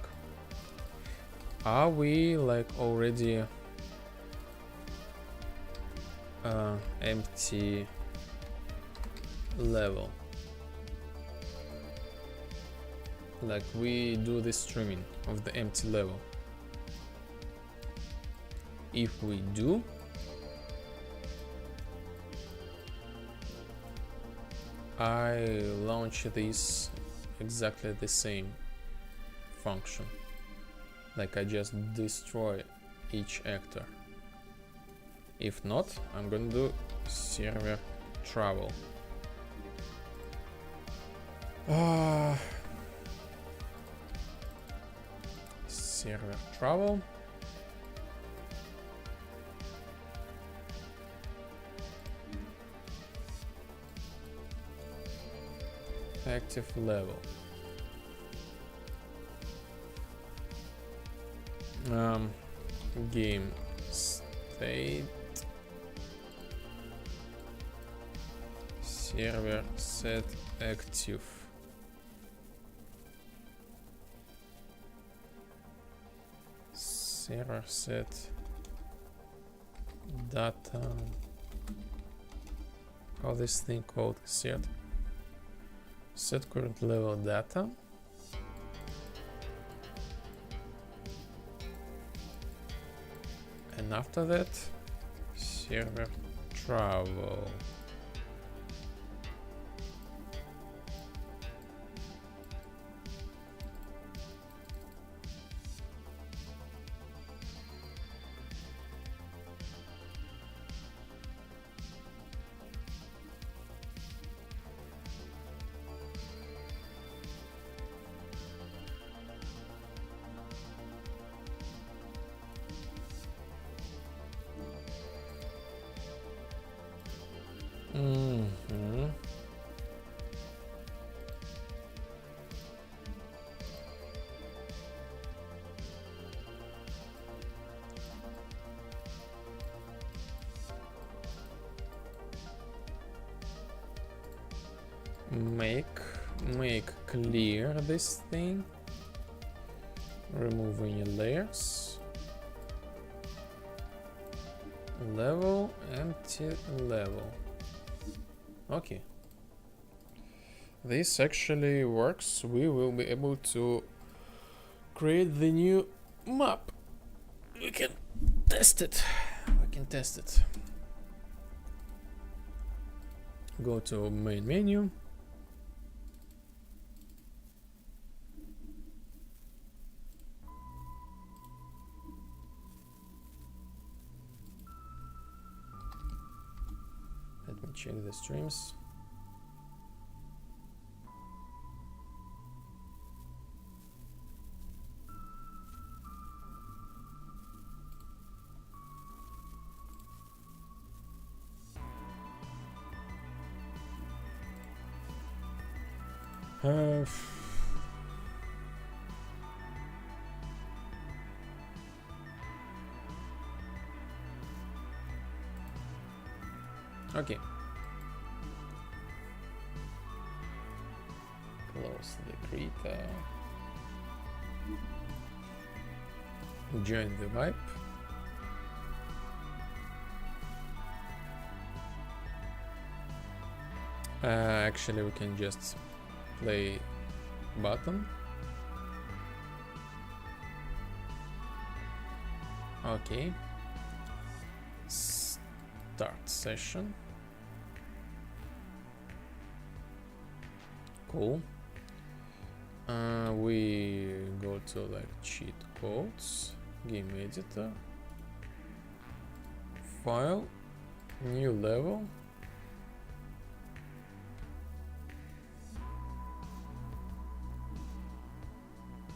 Are we like already empty level? Like we do the streaming of the empty level. If we do, I launch this exactly the same function. Like I just destroy each actor. If not, I'm gonna do server travel. Server travel. Active level. Game state. Server set active. Server set data. How this thing called? Set current level data. And after that, server travel. Make clear this thing. Remove any layers. Level, empty level. Okay. This actually works. We will be able to create the new map. We can test it. Go to main menu. Let me check the streams. Okay. Close the creator. Join the vibe. Actually, we can just play button. Okay. Start session. Cool. We go to like cheat codes, game editor, file, new level.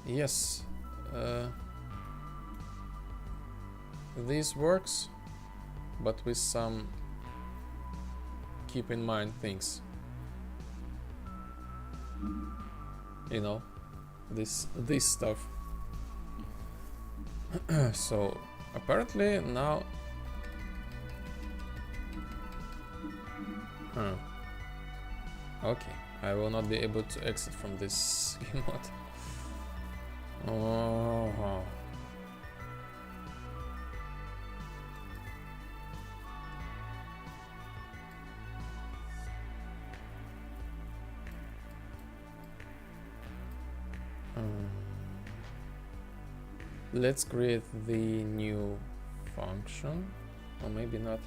Yes, this works, but with some keep in mind things. You know, this stuff. So apparently now okay, I will not be able to exit from this game mode. Oh. Let's create the new function, or maybe not.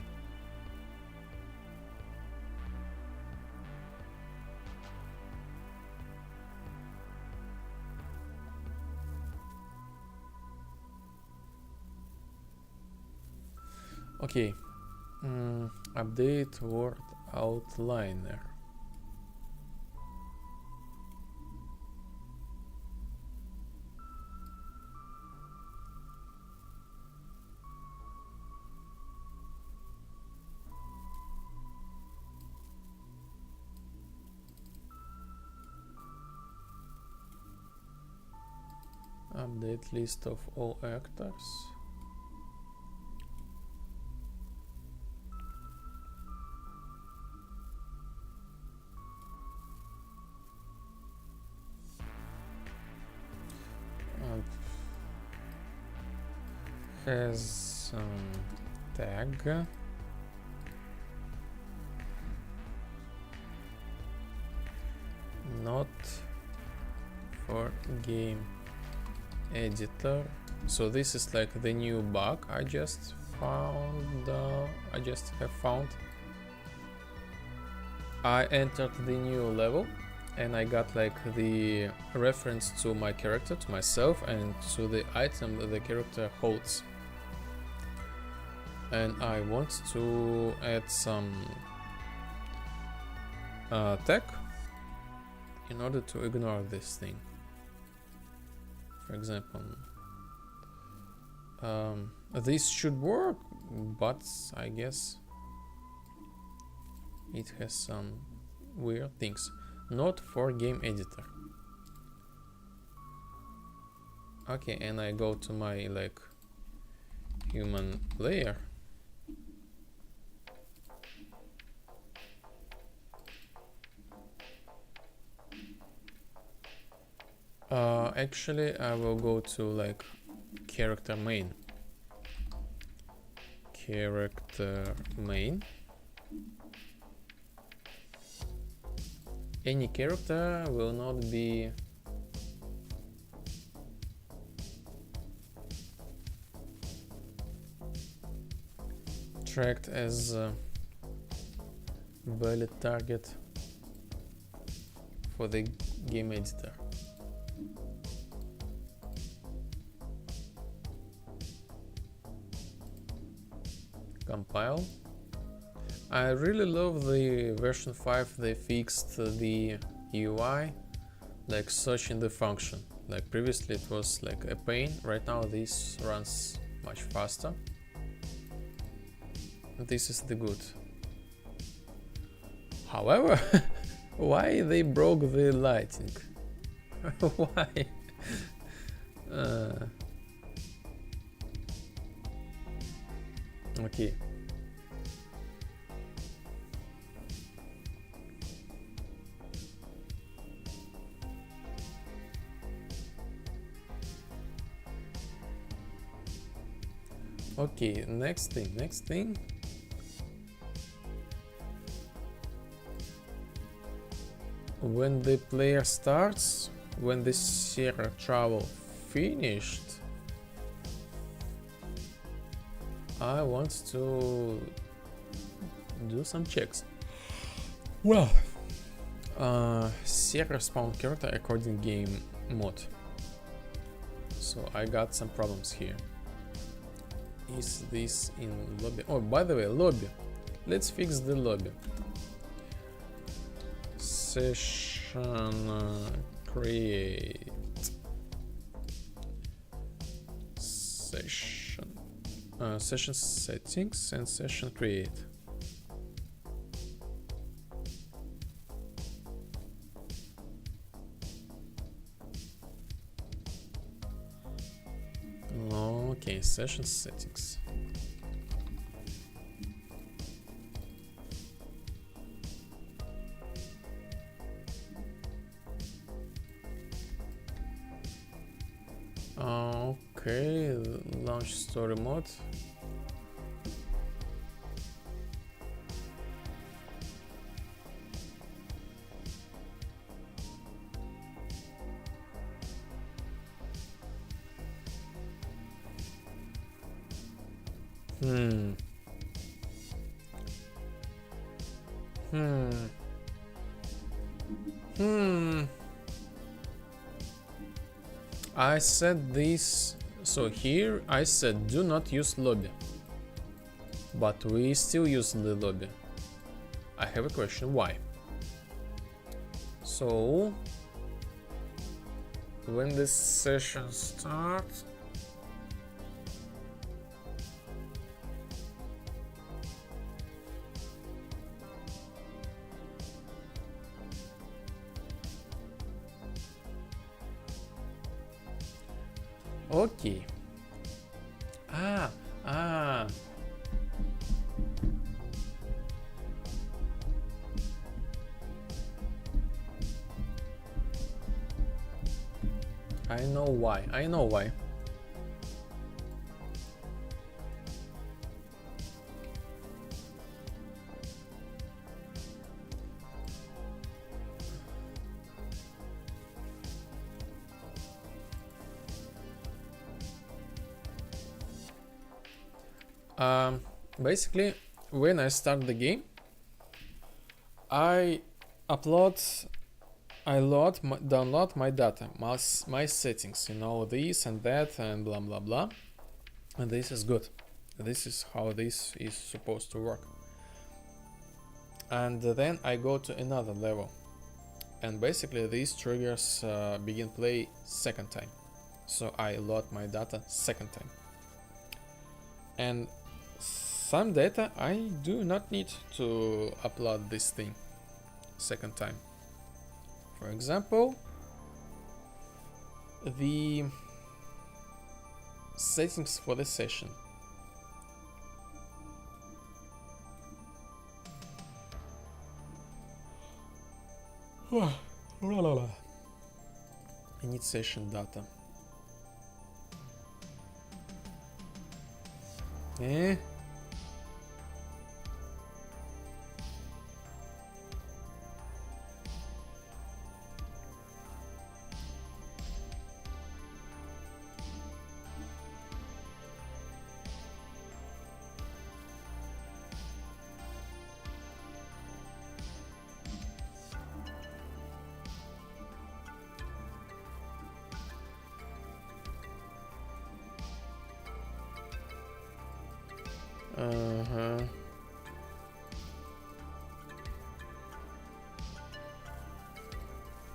Okay, update word outliner. Update list of all actors. Has tag. Not for game editor. So this is like the new bug I just found. I entered the new level and I got like the reference to my character, to myself, and to the item that the character holds. And I want to add some tag in order to ignore this thing. For example, this should work, but I guess it has some weird things. Not for game editor. Okay, and I go to my like human player. Actually, I will go to like character main. Character main. Any character will not be tracked as a valid target for the game editor. Compile. I really love the version 5. They fixed the UI, like searching the function. Like previously it was like a pain. Right now this runs much faster. This is the good. However, why they broke the lighting? Why? Okay. Okay, next thing. When the player starts, when the server travel finished, I want to do some checks. Well, server spawn character according game mode. So I got some problems here. Is this in lobby? Oh, by the way, lobby. Let's fix the lobby. Session create. Session settings and session create. Okay, session settings. Okay, launch story mode. I said this, so here I said do not use lobby, but we still use the lobby. I have a question, why? So, when this session starts, okay. Ah. I know why. Basically, when I start the game, I download my data, my settings, you know, this and that and blah blah blah, and this is good. This is how this is supposed to work. And then I go to another level, and basically these triggers begin play second time. So I load my data second time, and some data I do not need to upload this thing second time. For example, the settings for the session. I need session data.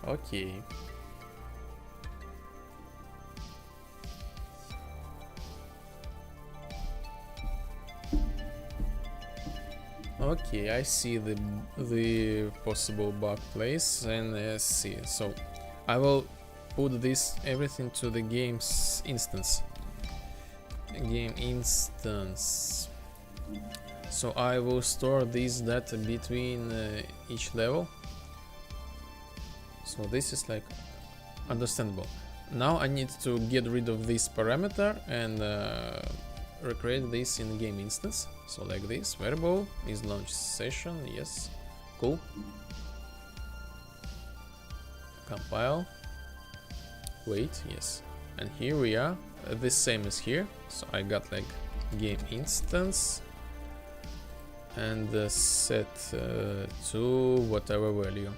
Okay. Okay, I see the possible bug place, and see. So I will put this everything to the game's instance. Game instance. So I will store this data between each level. So this is like understandable. Now I need to get rid of this parameter and recreate this in game instance. So like this, variable is launch session, yes, cool. Compile, wait, yes. And here we are, the same as here. So I got like game instance and set to whatever value.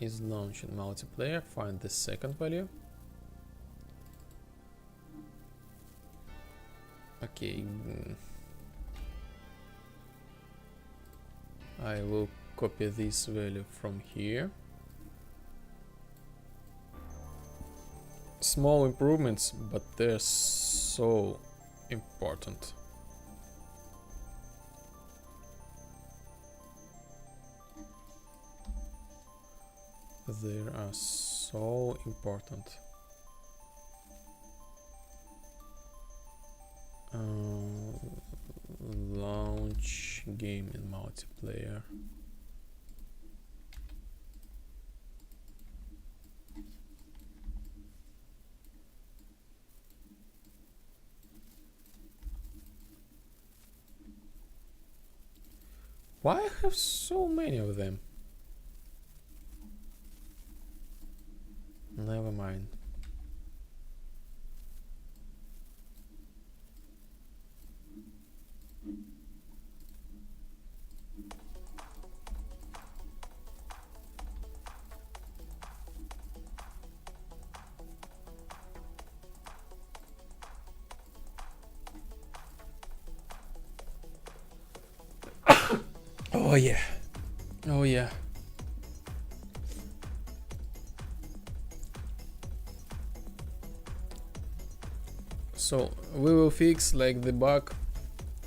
Is launched in multiplayer. Find the second value. Okay. I will copy this value from here. Small improvements, but they're so important. They are so important. Launch game in multiplayer. Why I have so many of them? Never mind. Oh yeah. Oh yeah. So we will fix like the bug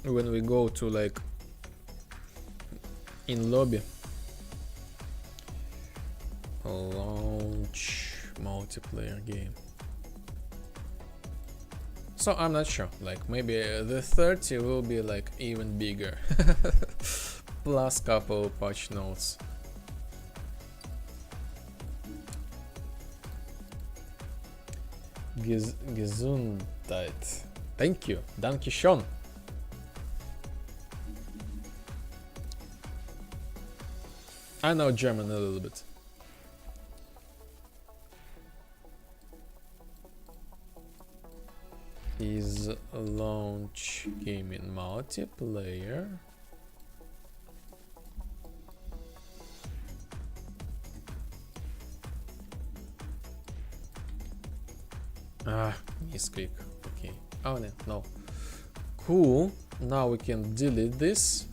when we go to like in lobby. Launch multiplayer game. So I'm not sure, like maybe the 30 will be like even bigger. Plus couple patch notes. Gesundheit. Thank you. Danke schön. I know German a little bit. Is launch game in multiplayer? Ah, misclick. Okay. Oh no, no. Cool. Now we can delete this.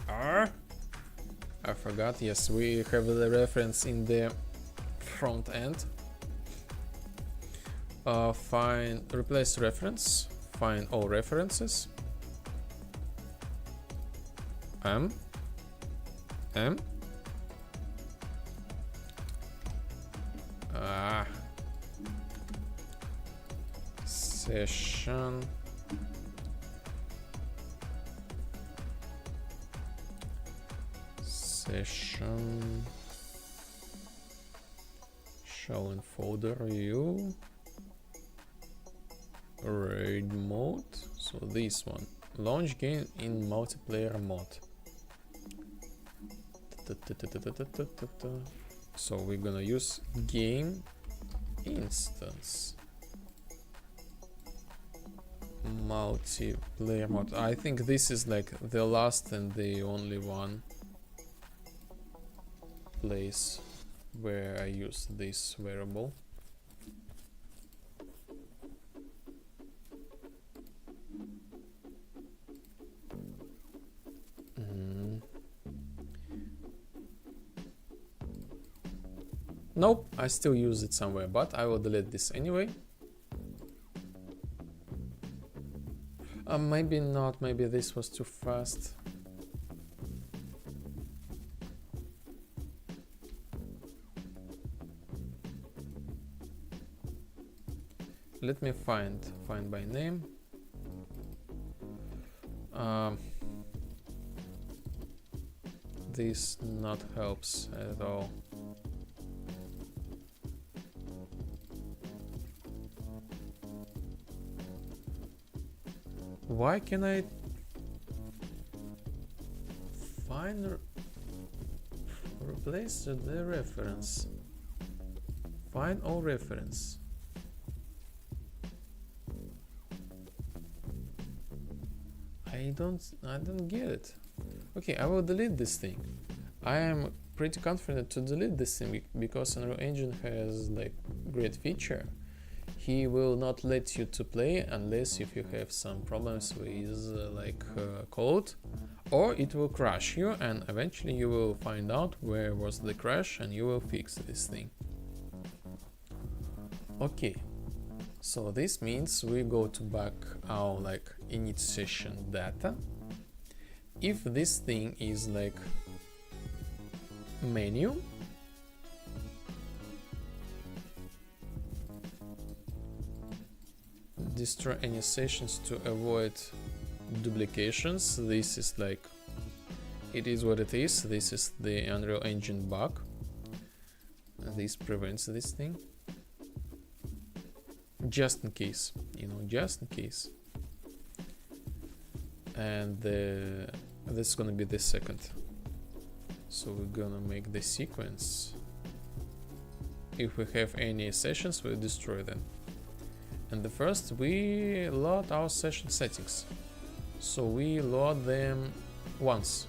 I forgot. Yes, we have the reference in the front end. Find replace reference. Find all references. M. Session. Show in folder view. Raid mode. So this one. Launch game in multiplayer mode. So we're gonna use game instance. Multiplayer mode. I think this is like the last and the only one place where I use this variable. Nope, I still use it somewhere, but I will delete this anyway. Maybe not, maybe this was too fast. Let me find by name. This not helps at all. Why can I find replace the reference? Find all reference. I don't get it. Okay, I will delete this thing. I am pretty confident to delete this thing because Unreal Engine has like great feature. He will not let you to play unless if you have some problems with code, or it will crash you, and eventually you will find out where was the crash and you will fix this thing. Okay, so this means we go to back our like init session data. If this thing is like menu, destroy any sessions to avoid duplications. This is like, it is what it is. This is the Unreal Engine bug. This prevents this thing. Just in case, you know, just in case. And this is gonna be the second. So we're gonna make the sequence. If we have any sessions, we'll destroy them. And the first, we load our session settings. So we load them once.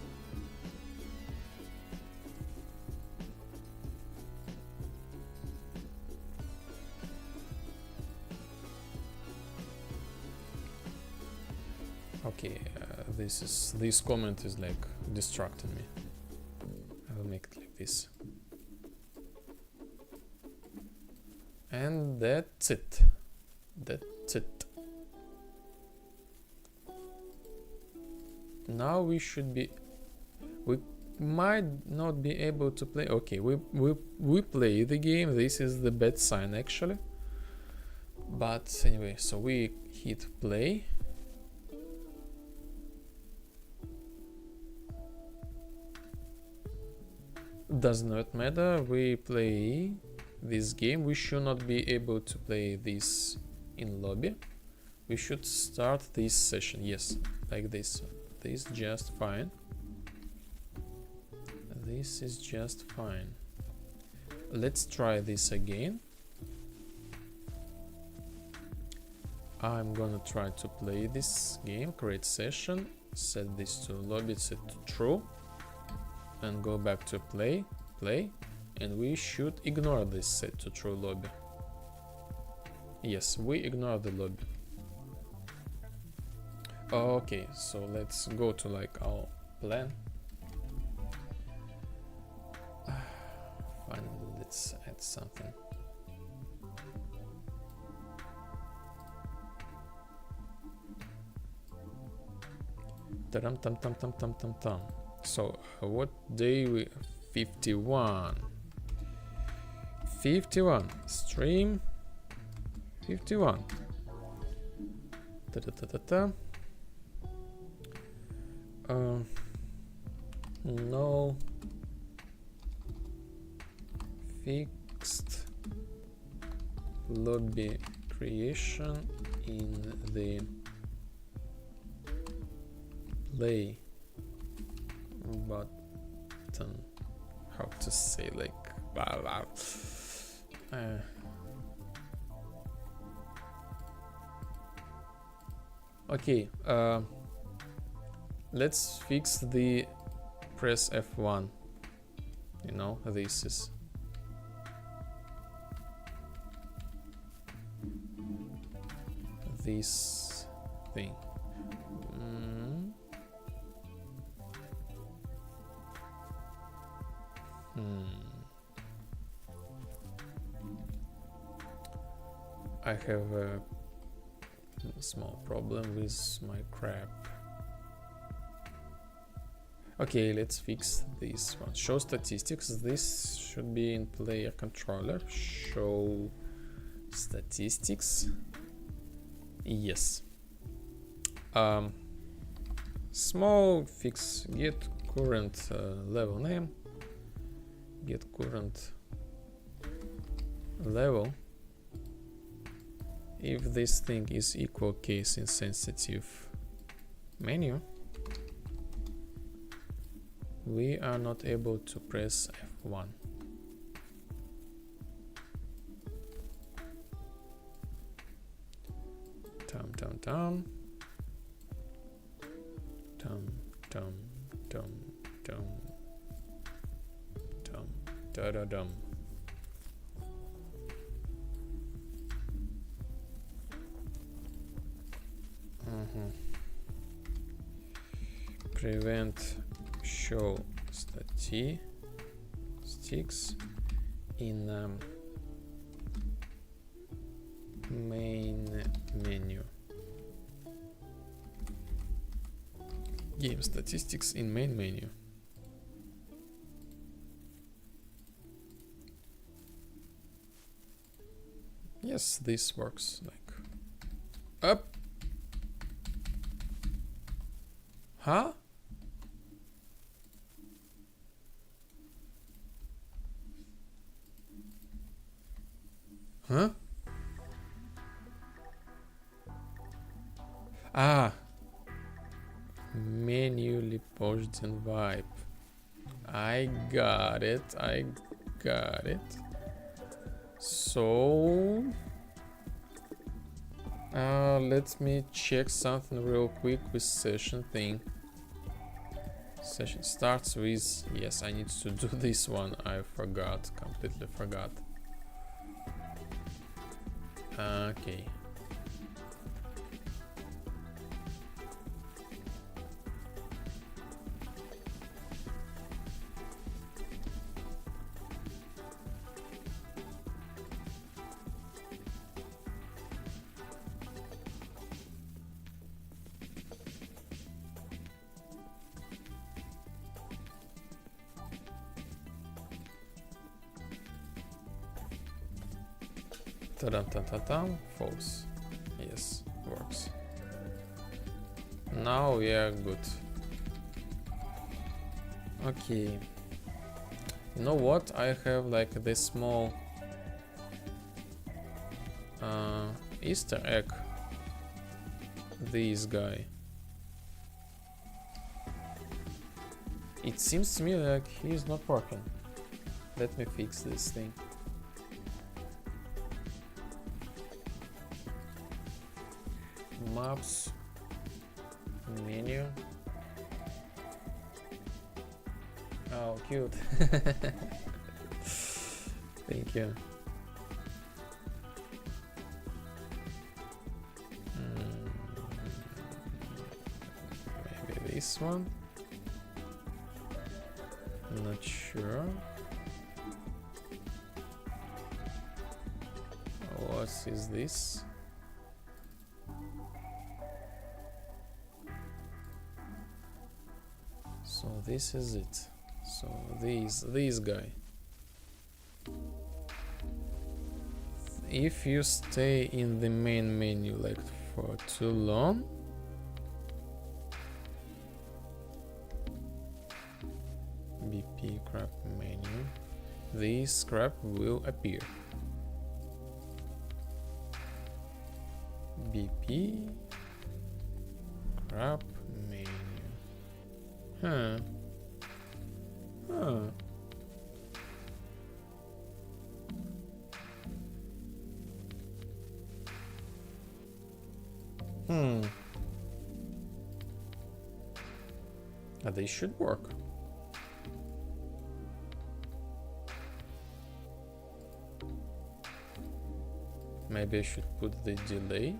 Okay, This comment is like distracting me. I will make it like this. And that's it. That's it. Now we should be... We might not be able to play... Okay, we play the game. This is the bad sign actually. But anyway, so we hit play. Does not matter, we play this game. We should not be able to play this in lobby. We should start this session, yes, like this. This is just fine. This is just fine. Let's try this again. I'm gonna try to play this game, create session, set this to lobby, set to true, and go back to play, and we should ignore this set to true lobby. Yes, we ignore the lobby. Okay, so let's go to like our plan. Finally, let's add something. Tam tam tam tam tam tam tam. So what day we 51 stream 51 no fixed lobby creation in the play button. How to say, like blah, blah. Okay, let's fix the press F1. You know, this is this thing. I have a small problem with my crap. Okay, let's fix this one. Show statistics. This should be in player controller. Show statistics. Yes. Small fix. Get current level name. Get current level. If this thing is equal case insensitive menu, we are not able to press F1. Tom tom tom tom tom tom tom tom da da dum. Prevent show statistics in main menu. Game statistics in main menu. Yes, this works. Like up. Huh? Huh? Ah. Menu Lepozhdian vibe. I got it. So let me check something real quick with session thing. Session starts with, yes, I need to do this one. I forgot, completely forgot. Okay. Ta-dam-tam-tam-tam. False. Yes, works. Now we are good. Okay. You know what? I have like this small Easter egg. This guy. It seems to me like he is not working. Let me fix this thing. Maps, menu. Oh, cute. Thank you. Maybe this one. Not sure. What is this? So this is it. So this guy. If you stay in the main menu like for too long, BP crap menu, this crap will appear. BP crap menu. Huh. They should work. Maybe I should put the delay.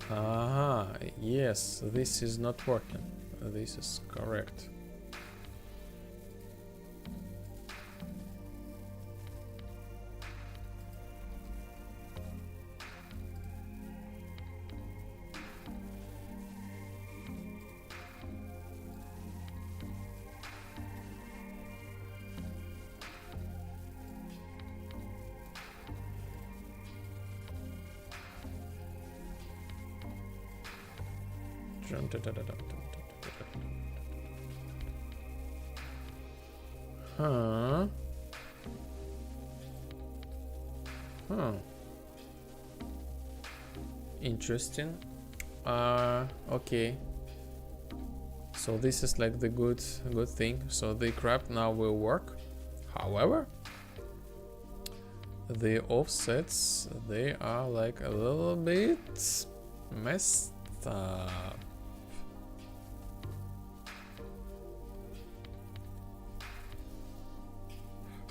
Ah, yes, this is not working. This is correct. Huh. Interesting. Okay. So this is like the good thing. So the crap now will work. However, the offsets, they are like a little bit messed up.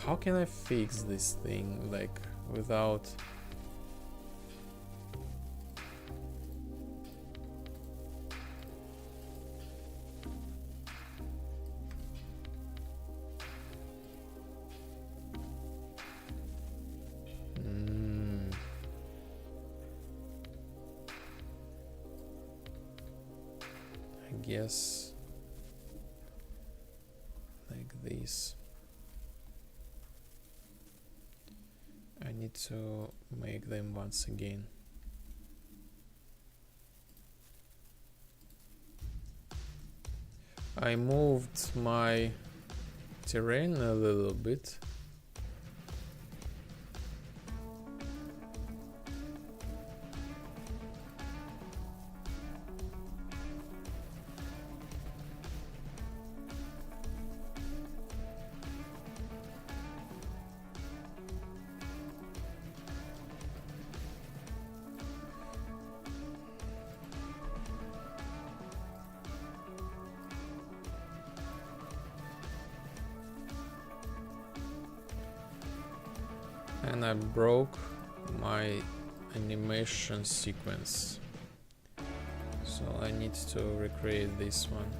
How can I fix this thing like without I guess like this. I need to make them once again. I moved my terrain a little bit. And I broke my animation sequence, so I need to recreate this one.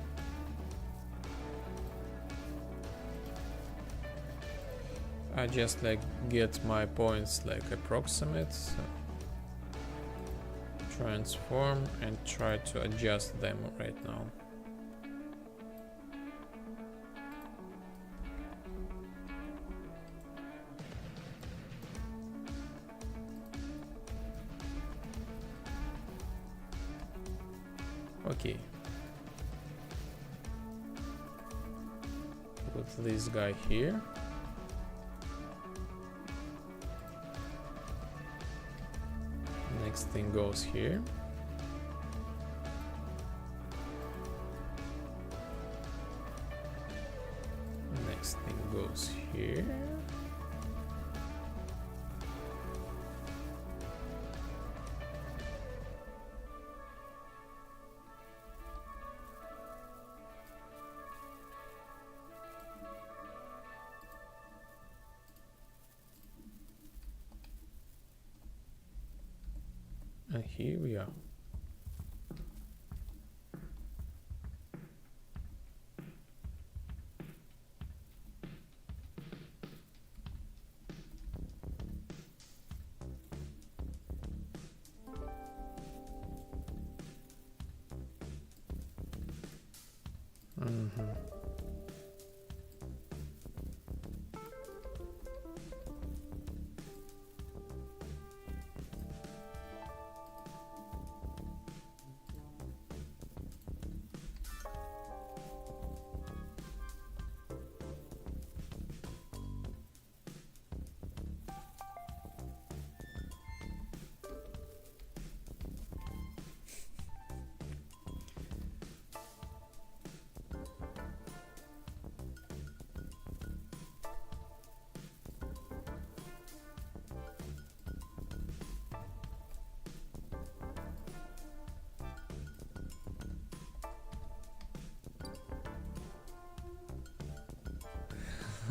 I just like get my points like approximate, transform, and try to adjust them right now. Okay. Put this guy here. Next thing goes here. Next thing goes here. And here we are.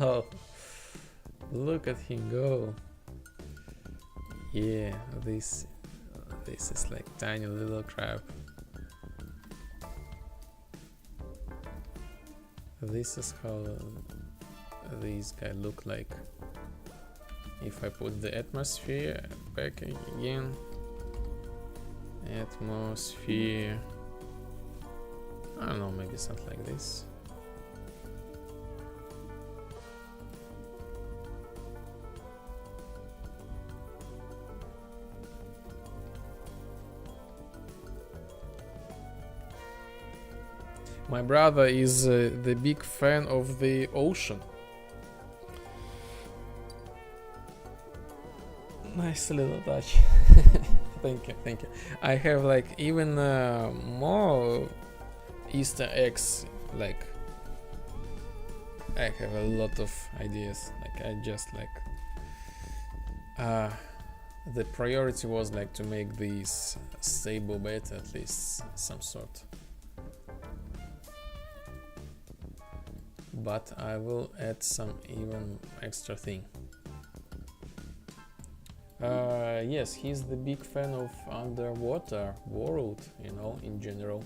Oh, look at him go. Yeah, this is like tiny little crab. This is how these guys look like. If I put the atmosphere back again. Atmosphere. I don't know, maybe something like this. My brother is the big fan of the ocean. Nice little touch. Thank you, thank you. I have like even more Easter eggs. Like I have a lot of ideas. Like I just like the priority was like to make these stable beta at least some sort. But I will add some even extra thing. Yes, he's the big fan of underwater world, you know, in general.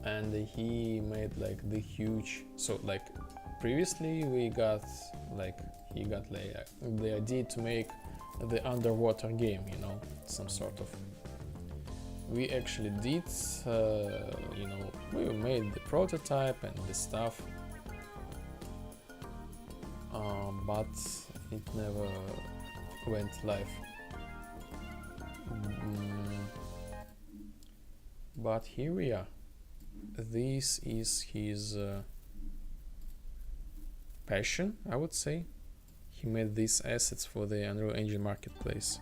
And he made like the huge, so like previously we got like, he got like the idea to make the underwater game, you know, some sort of. We actually did, you know, we made the prototype and the stuff, but it never went live. But here we are. This is his passion, I would say. He made these assets for the Unreal Engine marketplace.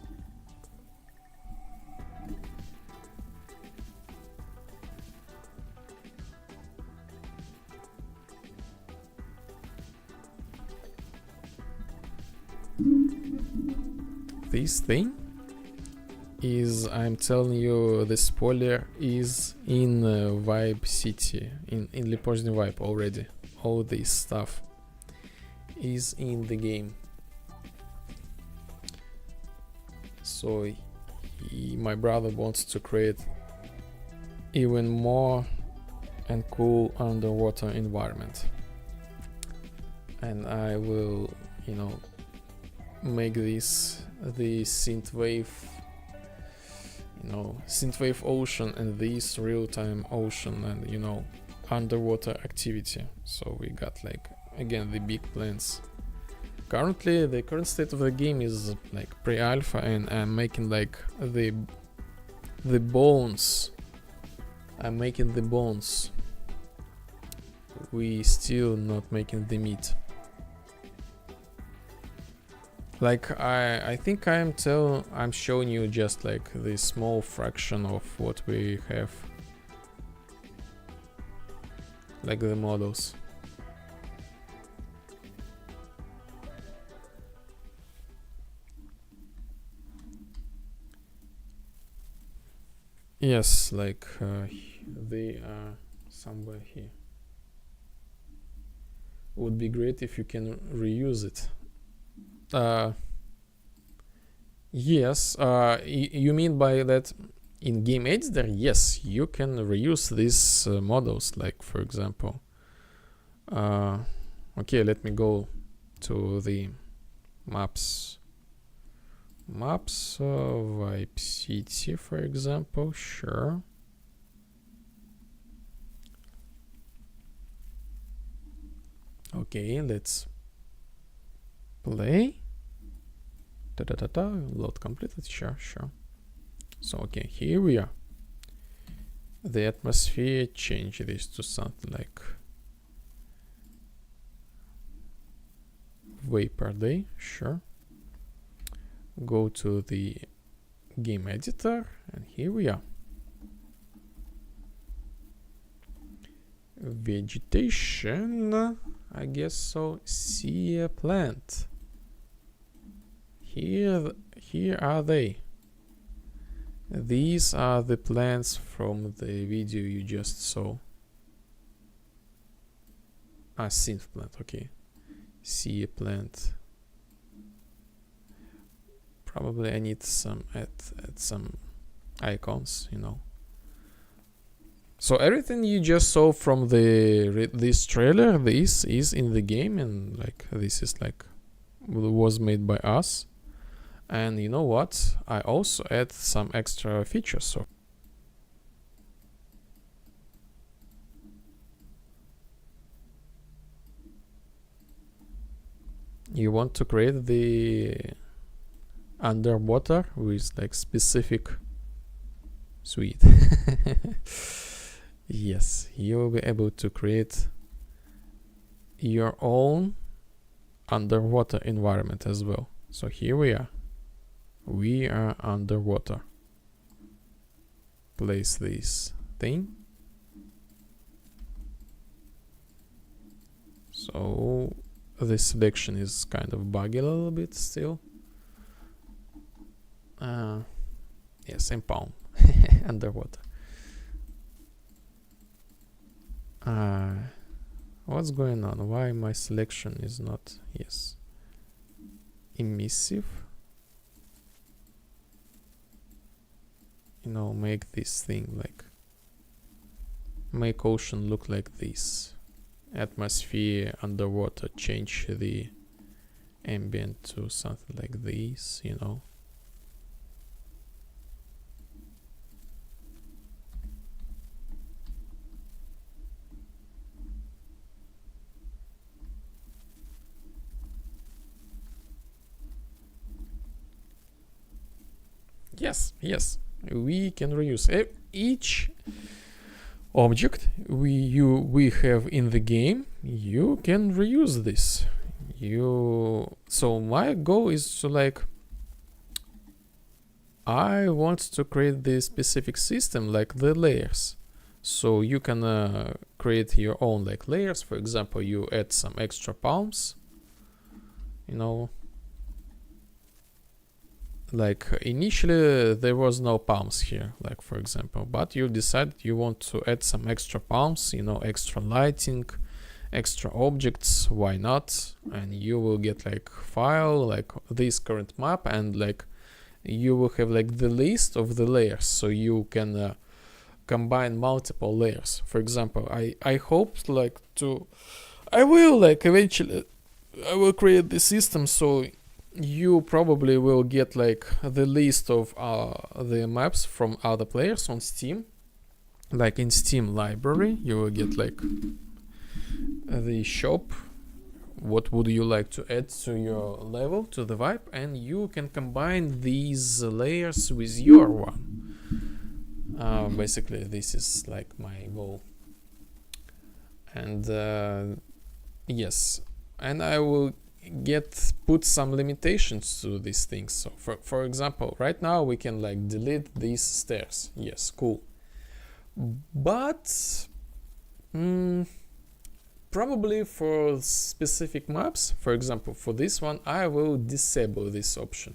This thing is, I'm telling you, the spoiler is in Vibe City, in Lepozhdian Vibe already. All this stuff is in the game. So my brother wants to create even more and cool underwater environment. and I will, you know, make this the synthwave, you know, synthwave ocean and this real-time ocean and, you know, underwater activity. So we got like again the big plans. Currently the current state of the game is like pre-alpha, and I'm making like the bones. I'm making the bones. We still not making the meat. Like I think I'm showing you just like the small fraction of what we have, like the models. Yes, like they are somewhere here. Would be great if you can reuse it. Yes, you mean by that in game editor? Yes, you can reuse these models, like for example, okay, let me go to the maps Vibe City, for example. Sure. Okay, let's play. Load completed. Sure. So okay, here we are. The atmosphere, change this to something like vapor day. Sure. Go to the game editor, and here we are. Vegetation, I guess so. See a plant. Here are they. These are the plants from the video you just saw. Synth plant, okay. See a plant. Probably I need some add some icons, you know. So everything you just saw from this trailer, this is in the game, and like this is like was made by us. And you know what? I also add some extra features. So you want to create the underwater with like specific sweet. Yes, you will be able to create your own underwater environment as well. So here we are. We are underwater. Place this thing. So the selection is kind of buggy a little bit still. Yes, in palm. Underwater. What's going on? Why my selection is not, yes, emissive? You know, make this thing like, make ocean look like this. Atmosphere, underwater, change the ambient to something like this, you know. Yes, we can reuse each object we have in the game. You can reuse this. So my goal is to like, I want to create this specific system like the layers. So you can create your own like layers. For example, you add some extra palms, you know. Like initially there was no palms here, like for example, but you decide you want to add some extra palms, you know, extra lighting, extra objects, why not? And you will get like file like this current map, and like you will have like the list of the layers, so you can combine multiple layers. For example, I hope like I will like eventually will create the system, so you probably will get like the list of the maps from other players on Steam. Like in Steam library, you will get like the shop. What would you like to add to your level, to the vibe, and you can combine these layers with your one. Basically, this is like my goal. And yes, and I will put some limitations to these things. So for example, right now we can like delete these stairs. Yes, cool. But probably for specific maps, for example, for this one, I will disable this option.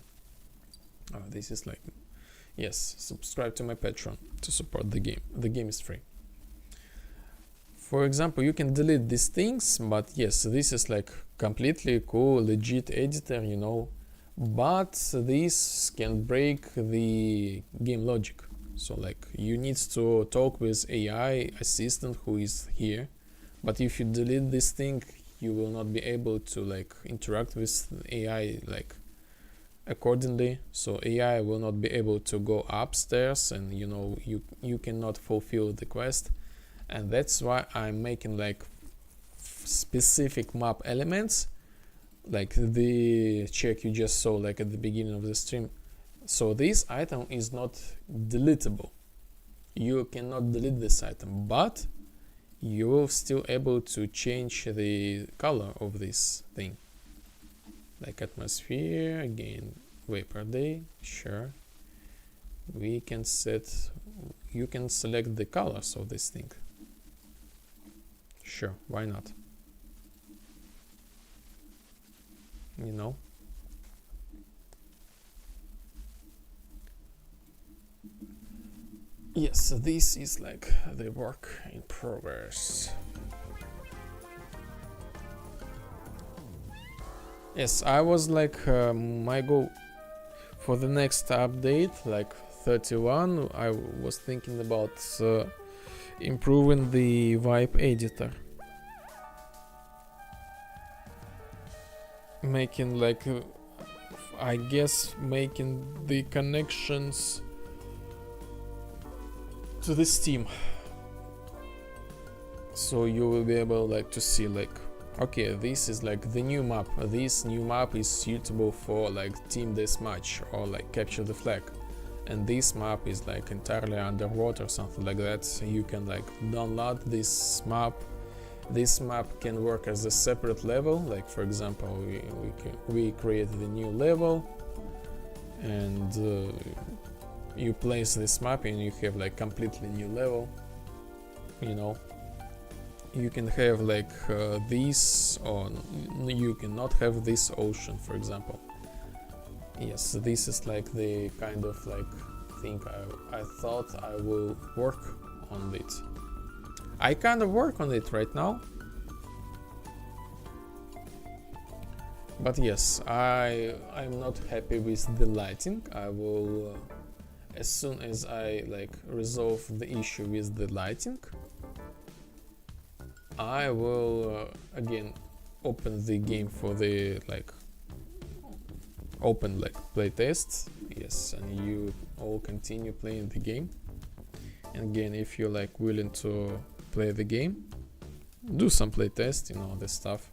This is like, yes, subscribe to my Patreon to support the game. The game is free. For example, you can delete these things, but yes, this is like completely cool, legit editor, you know, but this can break the game logic. So like you need to talk with AI assistant who is here, but if you delete this thing, you will not be able to like interact with AI like accordingly. So AI will not be able to go upstairs, and you know, you cannot fulfill the quest. And that's why I'm making like specific map elements, like the check you just saw like at the beginning of the stream. So this item is not deletable. You cannot delete this item, but you will still able to change the color of this thing. Like atmosphere, again, vapor day, sure. We can set, you can select the colors of this thing. Sure, why not? You know? Yes, this is like the work in progress. Yes, I was like, my goal for the next update, like 31, I was thinking about improving the vibe editor. Making like, I guess, making the connections to the Steam, so you will be able like to see like, okay, this is like the new map. This new map is suitable for like team deathmatch or like capture the flag, and this map is like entirely underwater, something like that. So you can like download this map. This map can work as a separate level. Like for example, we create the new level, and you place this map and you have like completely new level, you know. You can have like this, or you cannot have this ocean, for example. Yes, this is like the kind of like thing I thought I will work on it. I kind of work on it right now. But yes, I'm not happy with the lighting. I will as soon as I like resolve the issue with the lighting, I will again open the game for the like open like playtests. Yes, and you all continue playing the game. And again, if you're like willing to play the game, do some playtest, you know, this stuff,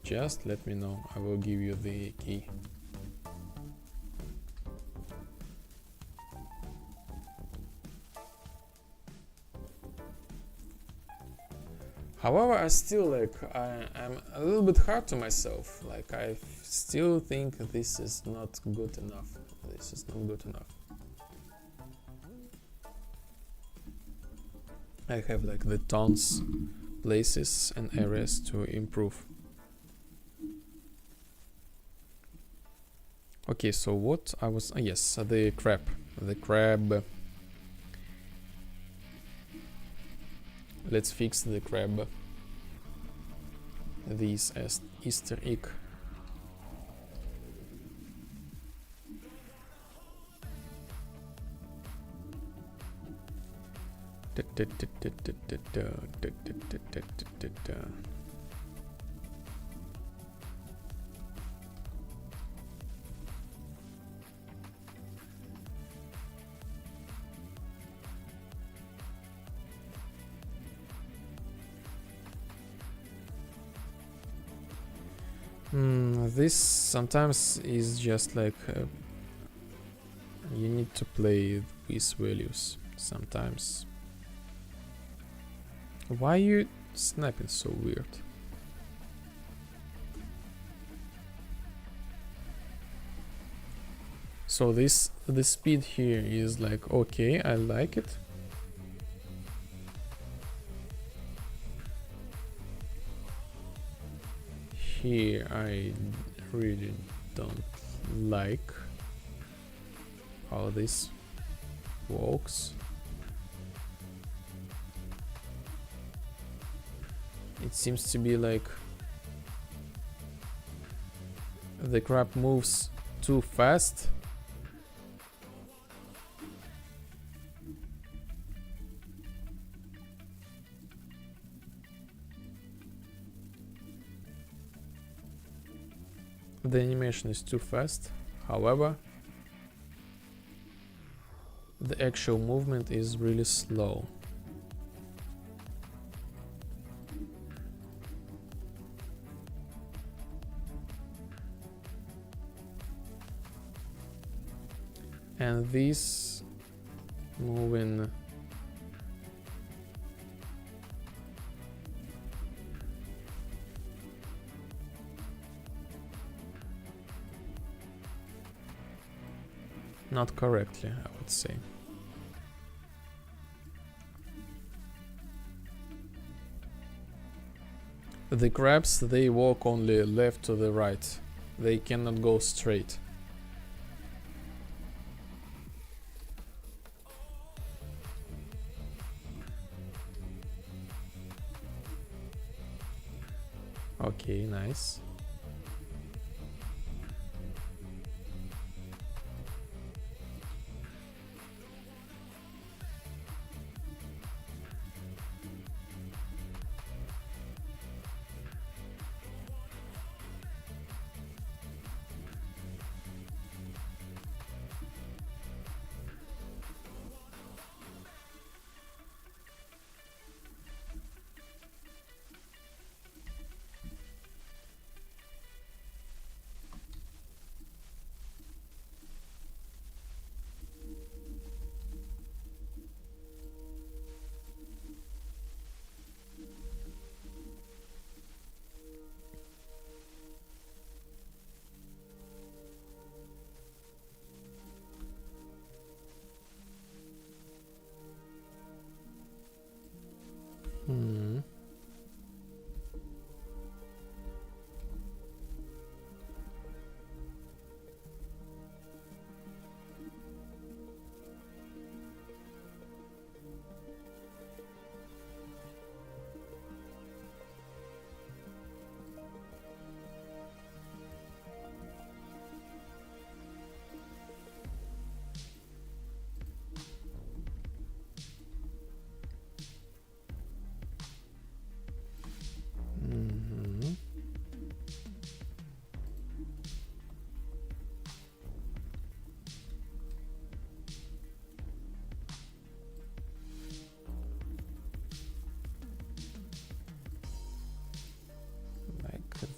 just let me know. I will give you the key. However, I still like, I'm a little bit hard to myself. Like I still think this is not good enough. This is not good enough. I have like the tons, places and areas to improve. Okay, so what I was, yes, the crab. Let's fix the crab. This as Easter egg. This sometimes is just like you need to play with values sometimes. Why you snapping so weird? So the speed here is like okay, I like it. Here I really don't like how this works. It seems to be like the crab moves too fast. The animation is too fast, however, the actual movement is really slow. And this moving not correctly, I would say. The crabs, they walk only left to the right. They cannot go straight. Okay, nice.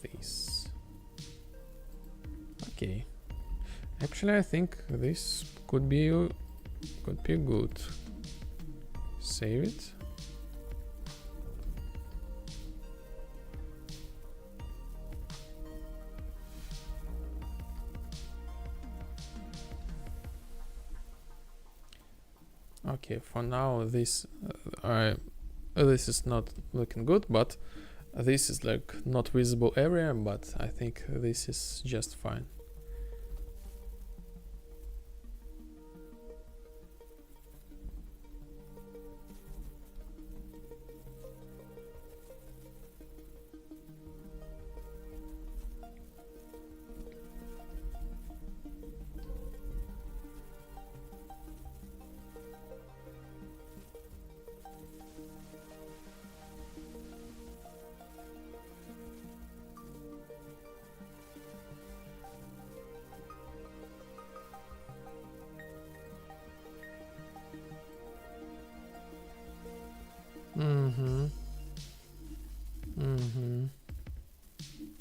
This. Okay. Actually, I think this could be good. Save it. Okay, for now this is not looking good, but this is like not visible area, but I think this is just fine.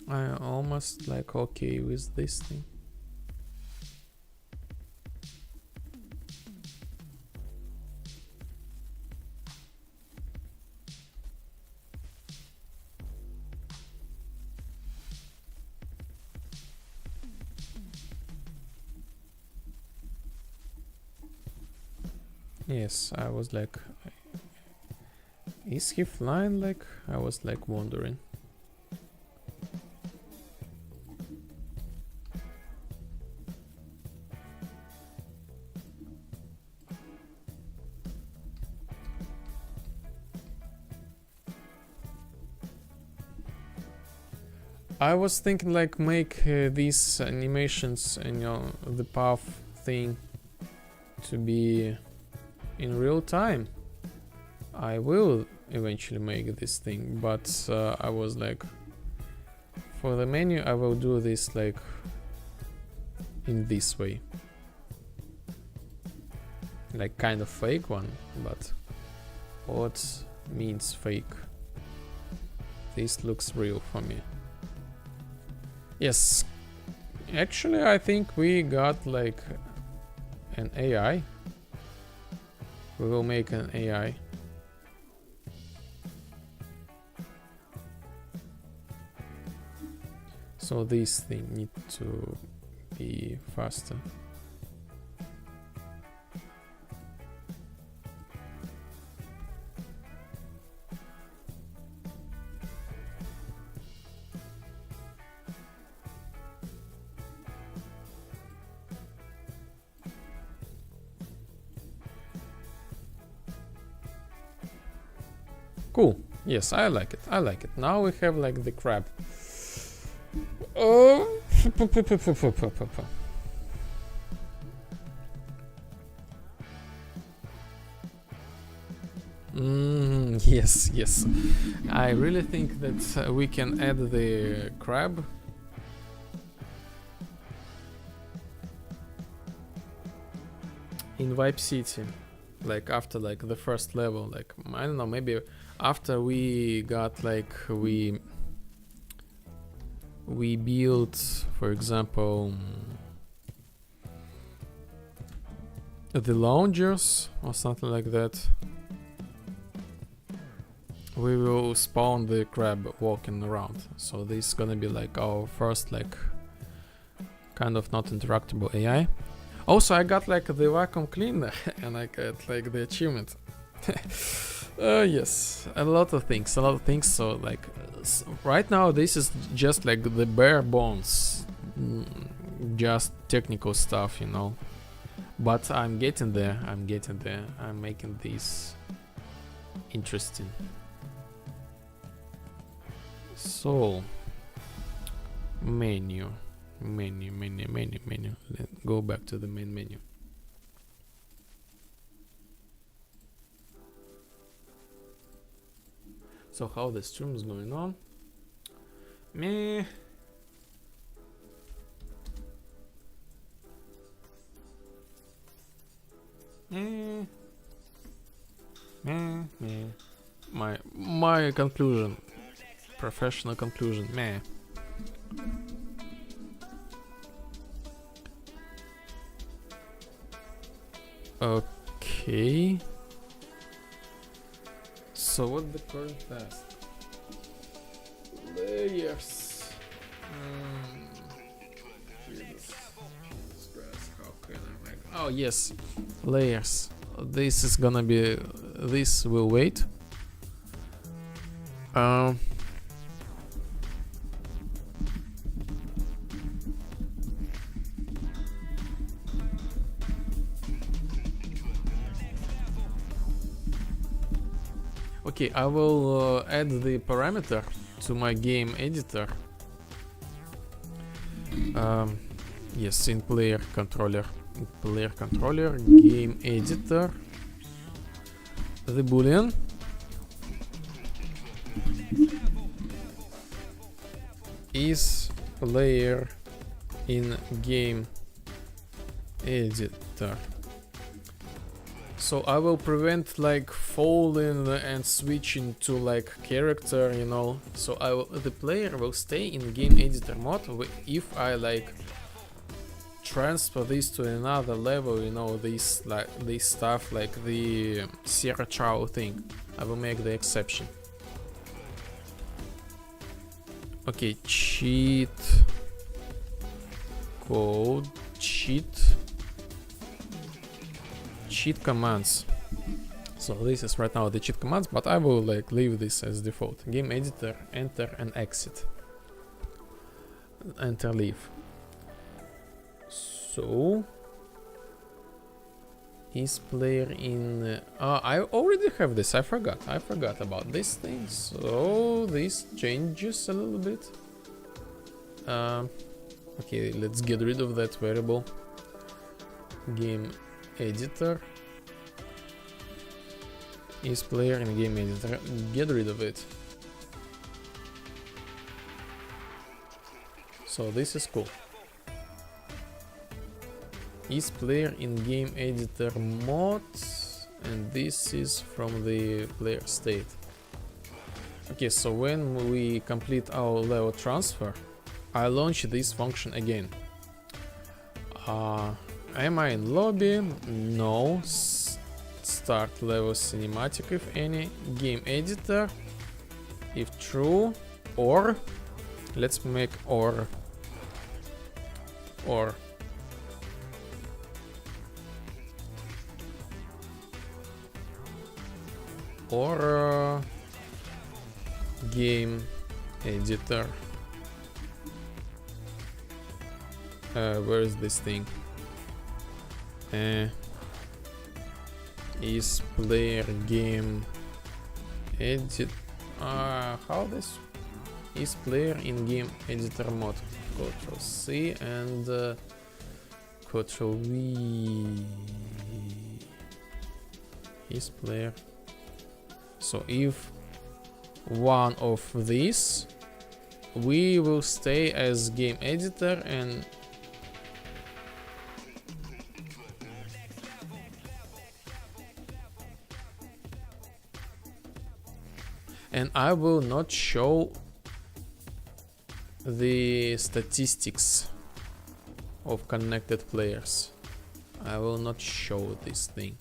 I almost like okay with this thing. Yes, I was like, is he flying? Like, I was like wondering. I was thinking like make these animations and the path thing to be in real time. I will eventually make this thing, but I was like, for the menu I will do this like in this way, like kind of fake one, but what means fake? This looks real for me. Yes, actually I think we got like an AI. We will make an AI. So this thing need to be faster. Cool. Yes, I like it. I like it. Now we have like the crab. Oh. Yes, yes. I really think that we can add the crab. In Vibe City. Like after like the first level. Like, I don't know, maybe after we got like we built, for example, the loungers or something like that, we will spawn the crab walking around. So this is gonna be like our first like kind of not interactable AI. Also, I got like the vacuum cleaner and I got like the achievement. Yes, a lot of things. So like right now this is just like the bare bones, just technical stuff, you know. But I'm getting there. I'm making this interesting. So menu. Let's go back to the main menu. So how the stream is going on? Meh. My conclusion, professional conclusion, meh. Okay. So what the current task? Layers. Jesus Christ, how can I make? Oh yes, layers. This is gonna be. This will wait. Okay, I will add the parameter to my game editor. Yes, in player controller. Game editor. The boolean. Is player in game editor. So I will prevent like falling and switching to like character, you know. So the player will stay in game editor mode if I like transfer this to another level, you know, this stuff like the Sierra Chow thing. I will make the exception. Okay, cheat code, cheat commands. So this is right now the cheat commands, but I will like leave this as default. Game editor, enter and exit. Enter, leave. So is player in I already have this. I forgot about this thing. So this changes a little bit. Okay, let's get rid of that variable. Game editor is player in game editor. Get rid of it. So this is cool. Is player in game editor mode, and this is from the player state. Okay, so when we complete our level transfer, I launch this function again. Am I in lobby? No. Start level cinematic if any. Game editor if true, or let's make or game editor. Where is this thing? Is player game edit? How this? Is player in game editor mode? Ctrl C and Ctrl V. Is player. So if one of these, we will stay as game editor and I will not show the statistics of connected players. I will not show this thing.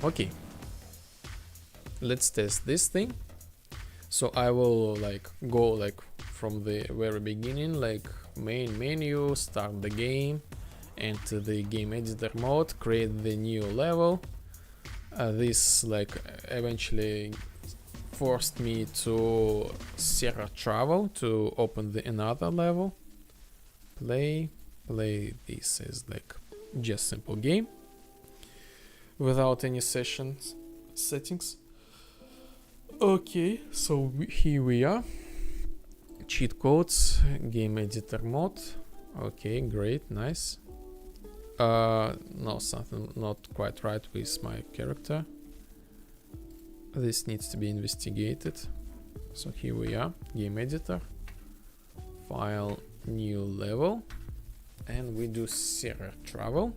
Okay, let's test this thing. So I will like go like from the very beginning, like main menu, start the game, enter the game editor mode, create the new level. This like eventually forced me to Sierra Travel to open another level. Play. This is like just simple game without any settings. Okay, so here we are. Cheat codes, game editor mode. Okay, great, nice. No, something not quite right with my character. This needs to be investigated. So here we are, game editor, file, new level, and we do Sierra Travel.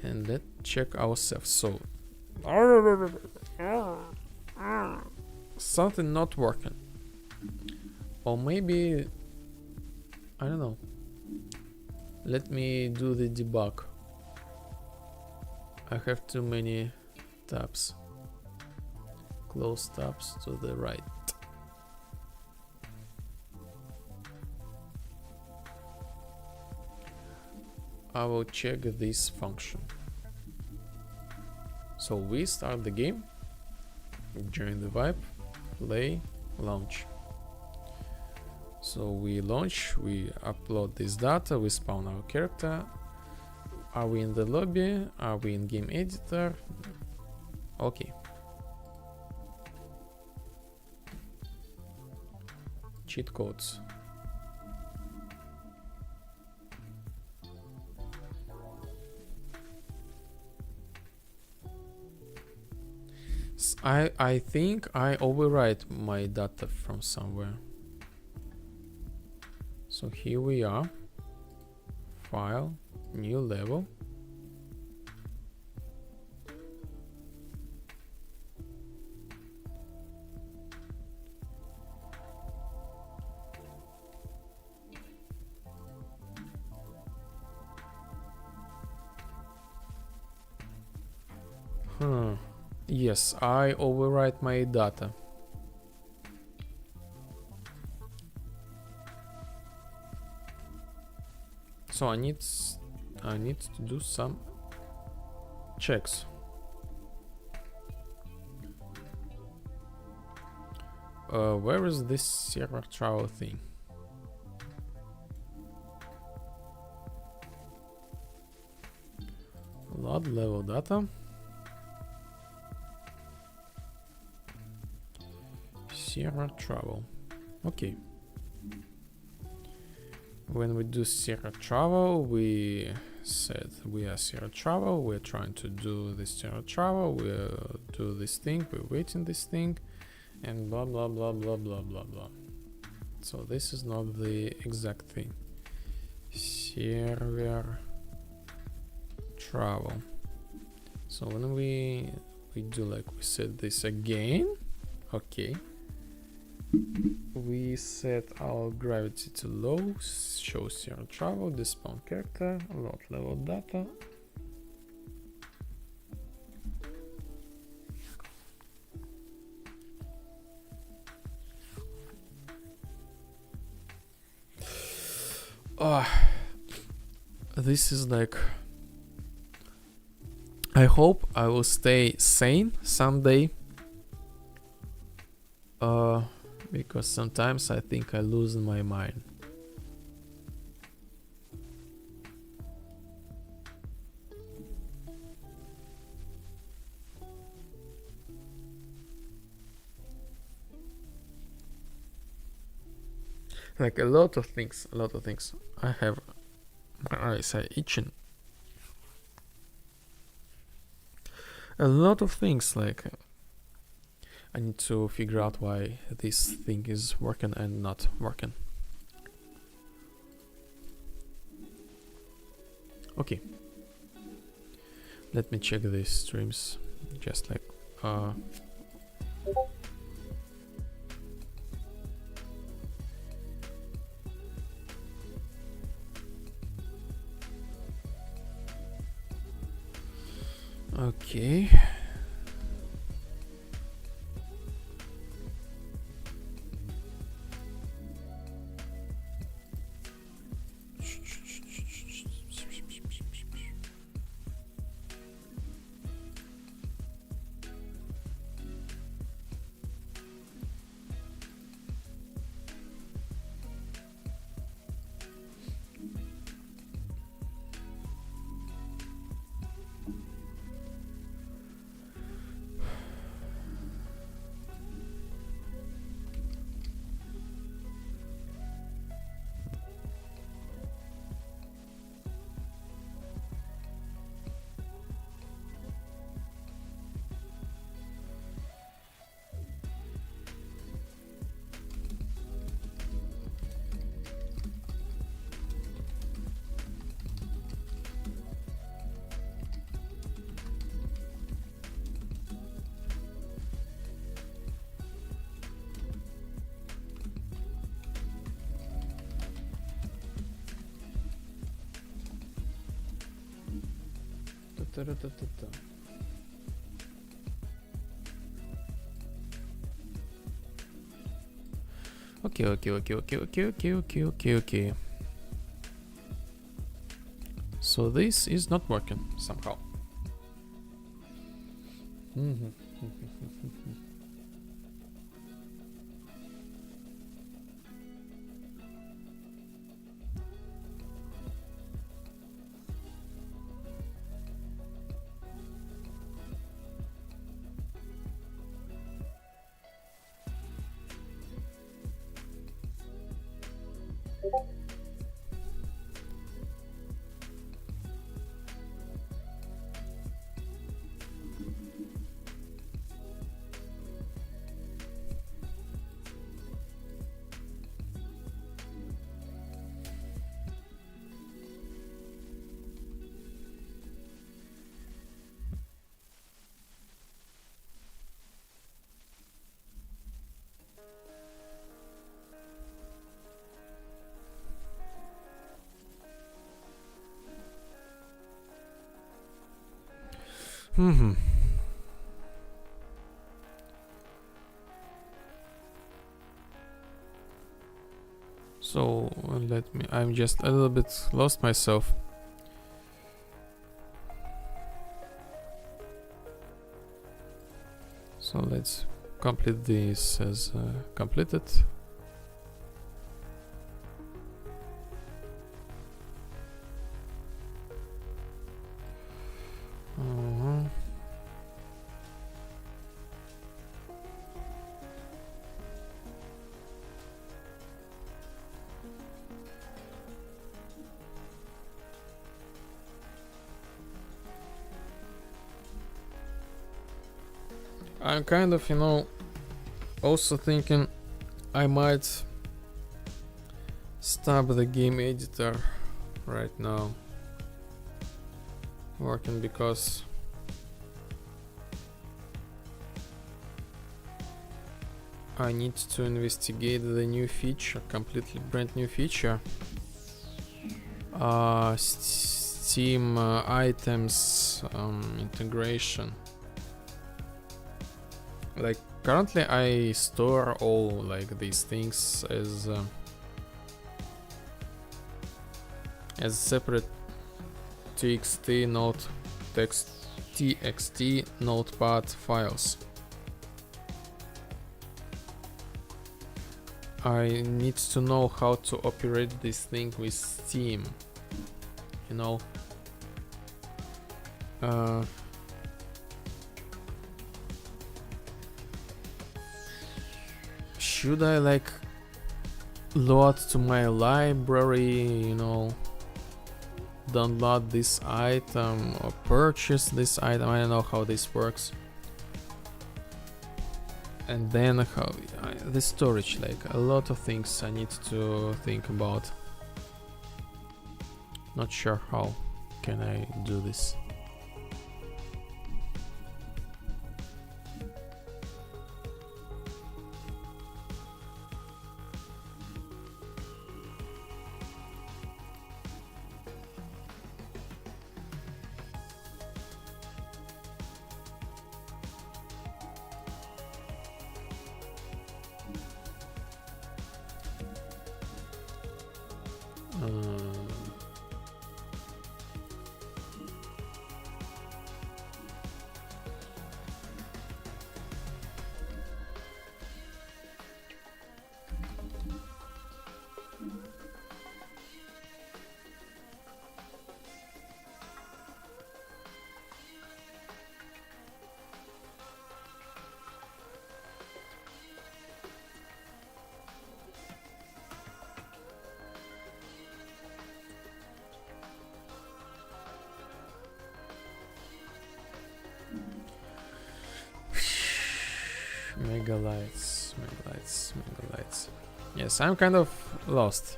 And let's check ourselves. So something not working, or maybe I don't know. Let me do the debug. I have too many tabs. Close tabs to the right. I will check this function. So we start the game, join the vibe, play, launch. So we launch, we upload this data, we spawn our character. Are we in the lobby? Are we in game editor? Okay. Cheat codes. I think I overwrite my data from somewhere. So here we are, file, New level. Yes, I overwrite my data. So I need to do some checks. Where is this server travel thing? Load level data. Server travel. Okay. When we do server travel, we said we are server travel. We're trying to do this server travel. We'll do this thing. We're waiting this thing, and blah blah blah blah blah blah blah. So this is not the exact thing. Server travel. So when we do like we said this again, okay. We set our gravity to low, show server travel, despawn character, load level data. This is like, I hope I will stay sane someday. Because sometimes I think I lose my mind. Like a lot of things. I have my eyes are itching. A lot of things, like I need to figure out why this thing is working and not working. Okay. Let me check these streams. Just like okay. Okay. So this is not working somehow. Hmm. So I'm just a little bit lost myself. So let's complete this as completed. I'm kind of, also thinking I might stop the game editor right now working, because I need to investigate the new feature, completely brand new feature. Steam items integration. Like currently I store all like these things as separate txt notepad files. I need to know how to operate this thing with Steam, should I like load to my library, download this item or purchase this item? I don't know how this works. And then how the storage, like a lot of things I need to think about. Not sure how can I do this. Megalights. Yes, I'm kind of lost.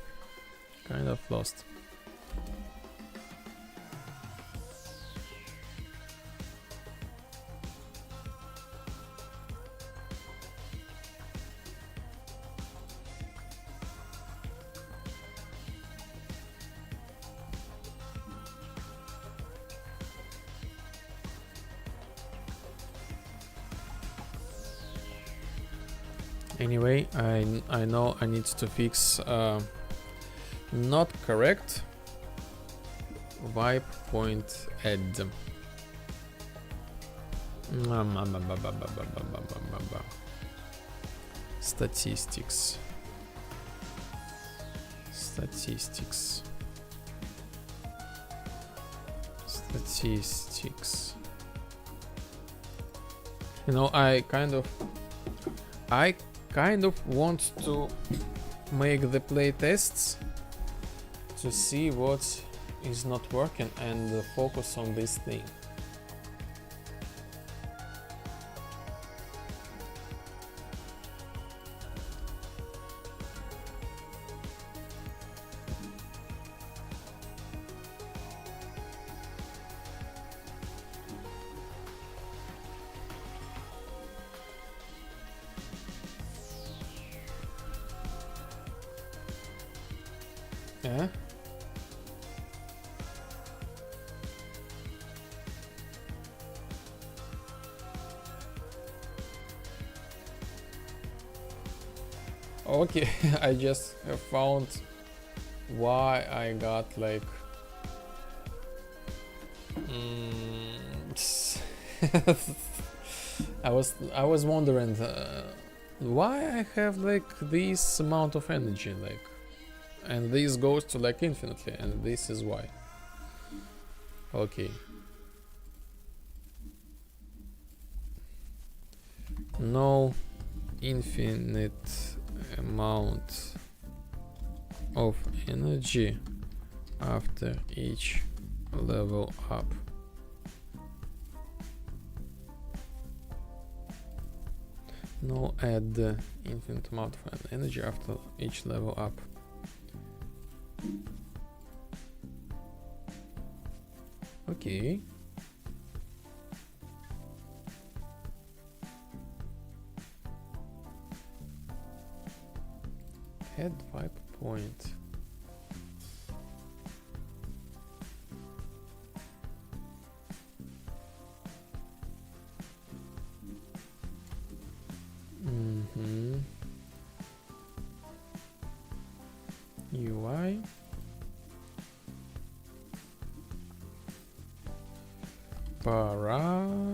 Anyway, I know I need to fix not correct wipe point add. Statistics. I kind of want to make the play tests to see what is not working and focus on this thing. Yeah. Okay, I just have found why I got like I was wondering why I have like this amount of energy, like, and this goes to like infinitely, and this is why. Okay. No infinite amount of energy after each level up. No add the infinite amount of energy after each level up. Okay. Head vibe point. UI. Parameter.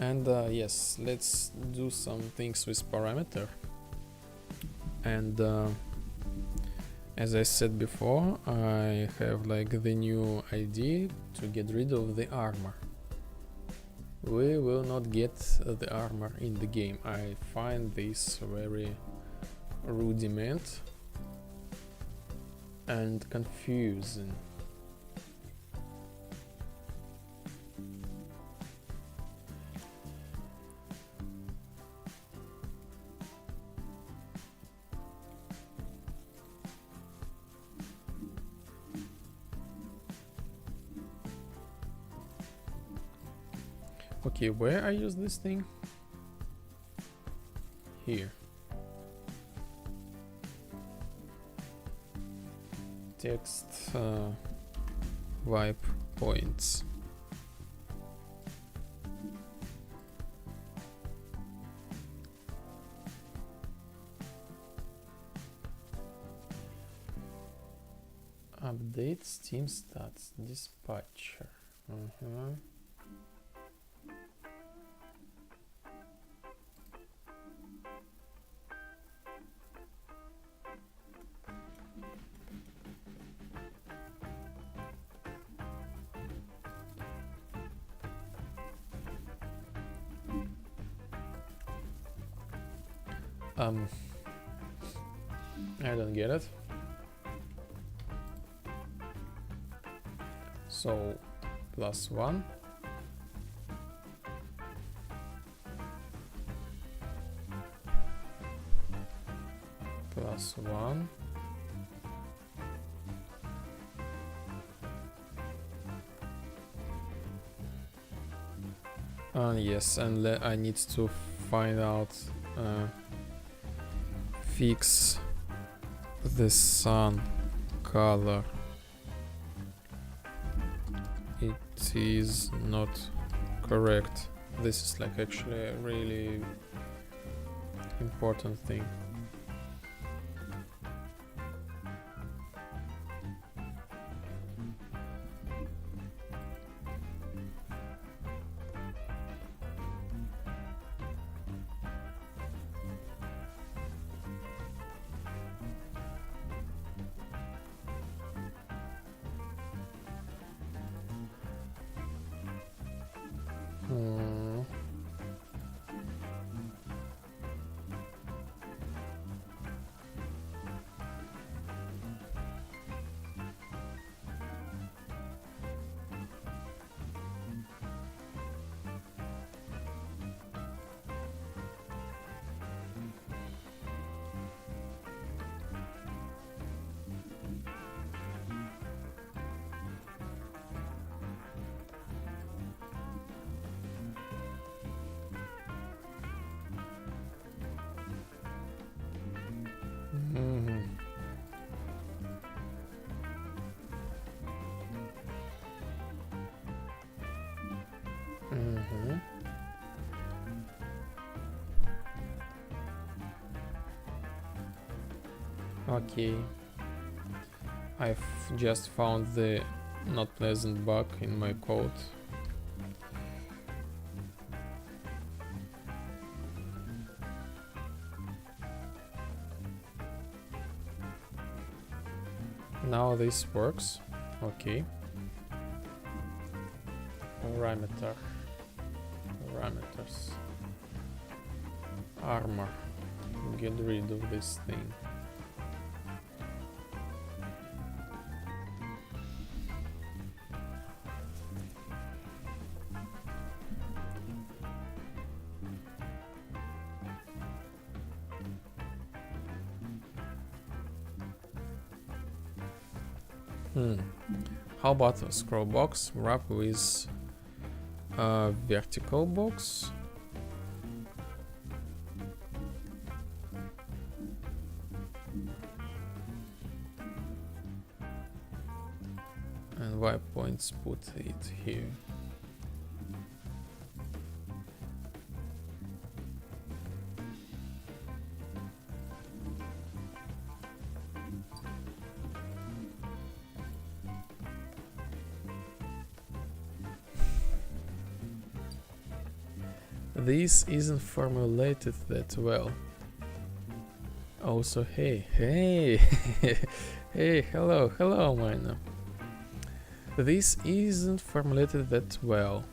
And yes, let's do some things with parameter. And as I said before, I have like the new idea to get rid of the armor. We will not get the armor in the game. I find this very rudiment and confusing. Okay, where I use this thing? Here. Text wipe points. Update Steam stats dispatcher. I don't get it. So +1. +1. Yes, and I need to find out fix the sun color. It is not correct. This is like actually a really important thing. Okay. I've just found the not pleasant bug in my code. Now this works. Okay. Parameters. Armor. Get rid of this thing. How about a scroll box wrap with a vertical box? And waypoints, put it here. This isn't formulated that well. Also, hey, hey, hello, miner. This isn't formulated that well.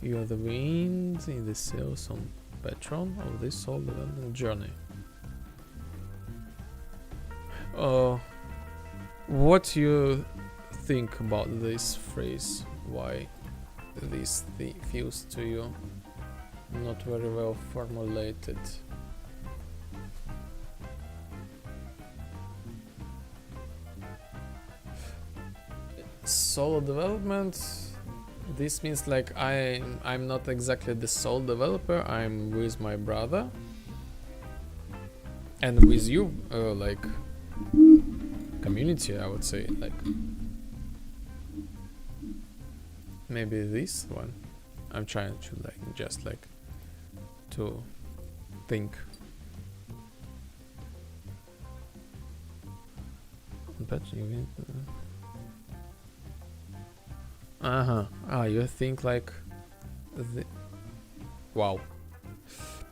You are the wind in the sails on patron of this soul development journey. What you think about this phrase? Why this feels to you not very well formulated? Solo development, this means like I'm not exactly the sole developer. I'm with my brother and with you, like community, I would say. Like maybe this one. I'm trying to like just like to think. But you you think like the wow,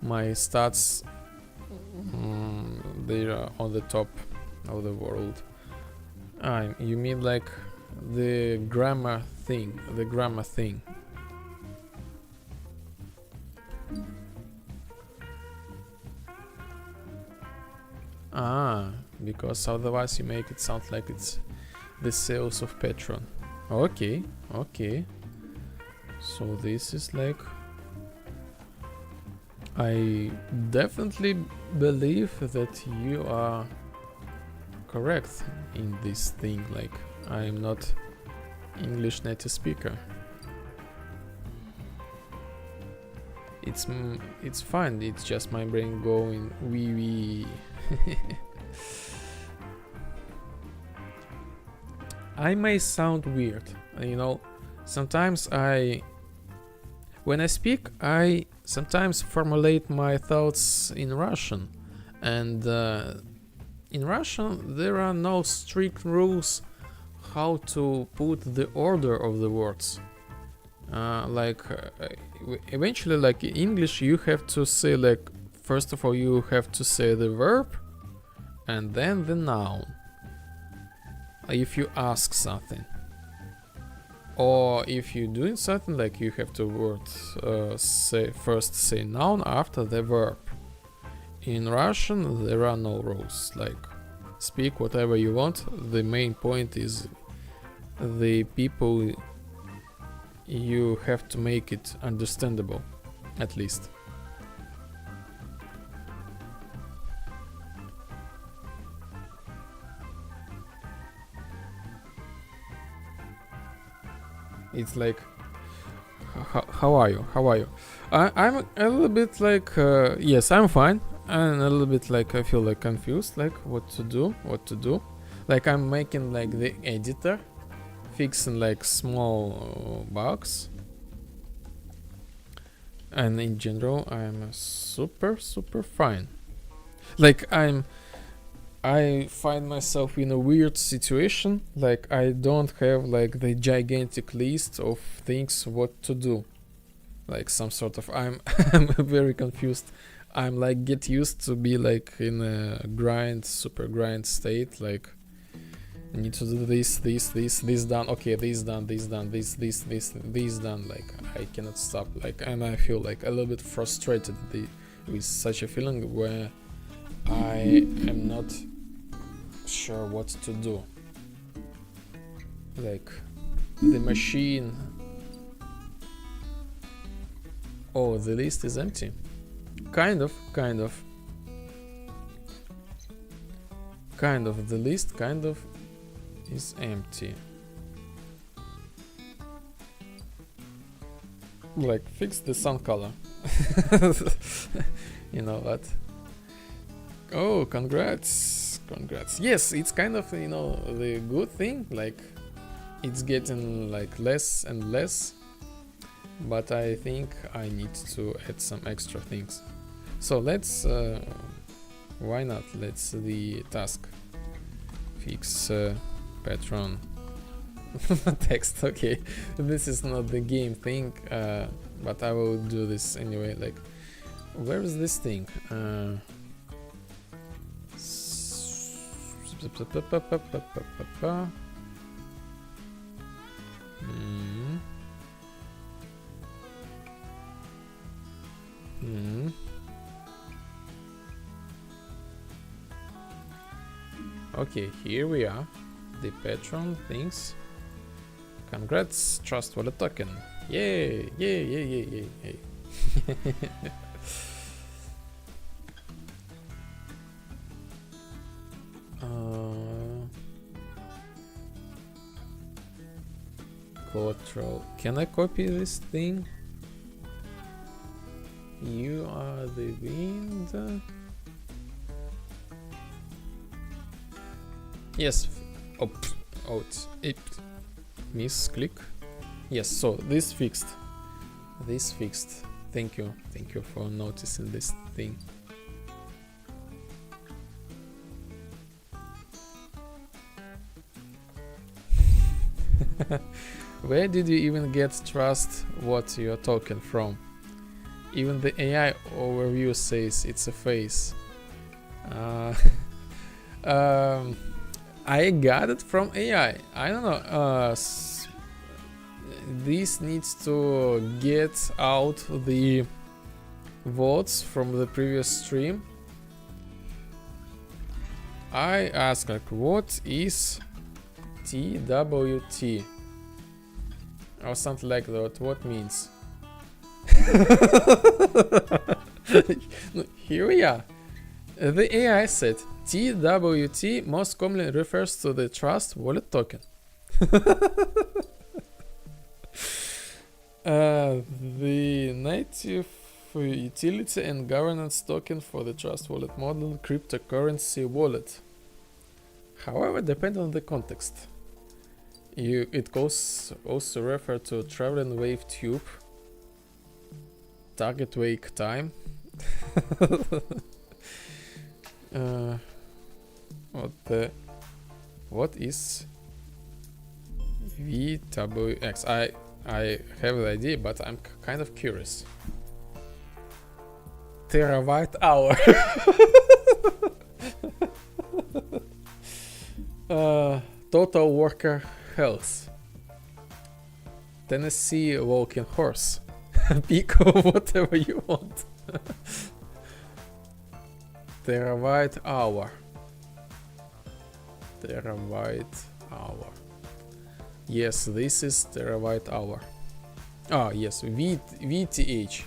my stats they are on the top of the world. You mean like the grammar thing, because otherwise you make it sound like it's the sales of Patron. Okay. So this is like, I definitely believe that you are correct in this thing. Like, I am not English native speaker. It's fine. It's just my brain going wee. I may sound weird, you know. Sometimes when I speak, I sometimes formulate my thoughts in Russian, and in Russian there are no strict rules how to put the order of the words. Eventually, like in English, you have to say, like, first of all, you have to say the verb and then the noun if you ask something, or if you're doing something, like you have to say noun after the verb. In Russian there are no rules, like speak whatever you want. The main point is the people, you have to make it understandable, at least. It's like, how are you? I'm a little bit like, yes, I'm fine. And a little bit like, I feel like confused, like what to do. Like I'm making like the editor, fixing like small bugs. And in general, I'm super fine. Like I find myself in a weird situation, like I don't have like the gigantic list of things what to do. Like some sort of I'm very confused. I'm like get used to be like in a super grind state, like I need to do this done, okay, this done, this done, like I cannot stop, like, and I feel like a little bit frustrated with such a feeling where I am not sure what to do. Like the machine. Oh, the list is empty. Kind of. The list kind of is empty. Like, fix the sun color. You know what? Oh, congrats. Yes, it's kind of, you know, the good thing. Like, it's getting like less and less. But I think I need to add some extra things. So let's, why not? Let's the task. Fix patron text. Okay, this is not the game thing, but I will do this anyway. Like, where is this thing? Okay, here we are. The patron things. Congrats, trust wallet token. Yay. Collateral. Can I copy this thing? You are the wind. Yes. It misclick. Yes. So this fixed. Thank you for noticing this thing. Where did you even get trust what you're talking from? Even the AI overview says it's a face. I got it from AI. I don't know. This needs to get out the votes from the previous stream. I asked like, what is TWT? Or something like that. What means? Here we are. The AI said TWT most commonly refers to the trust wallet token. The native utility and governance token for the trust wallet model cryptocurrency wallet. However, depending on the context, it goes also refer to traveling wave tube, target wake time. What is VWX? I have the idea, but I'm kind of curious. Terabyte hour. Total worker health. Tennessee walking horse. Pick whatever you want. Terabyte hour. Yes, this is terabyte hour. Ah, yes, VTH.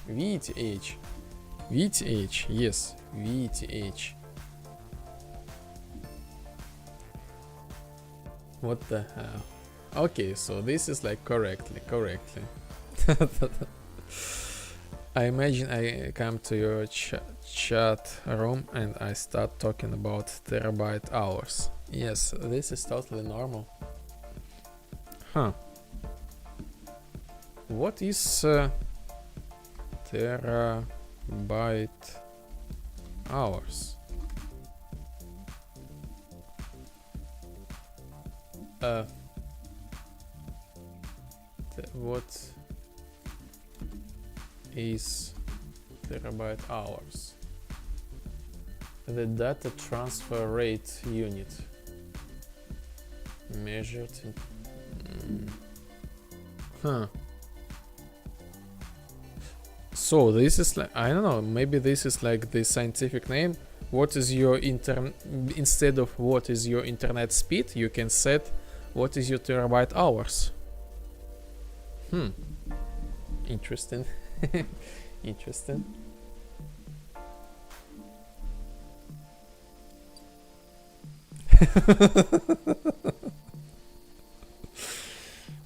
Yes, VTH. What the hell? Okay, so this is like correctly. I imagine I come to your chat room and I start talking about terabyte hours. Yes, this is totally normal. Huh. What is terabyte hours? what is terabyte hours? The data transfer rate unit measured in So this is like, I don't know, maybe this is like the scientific name. What is your instead of what is your internet speed, you can set what is your terabyte hours. Interesting. Interesting.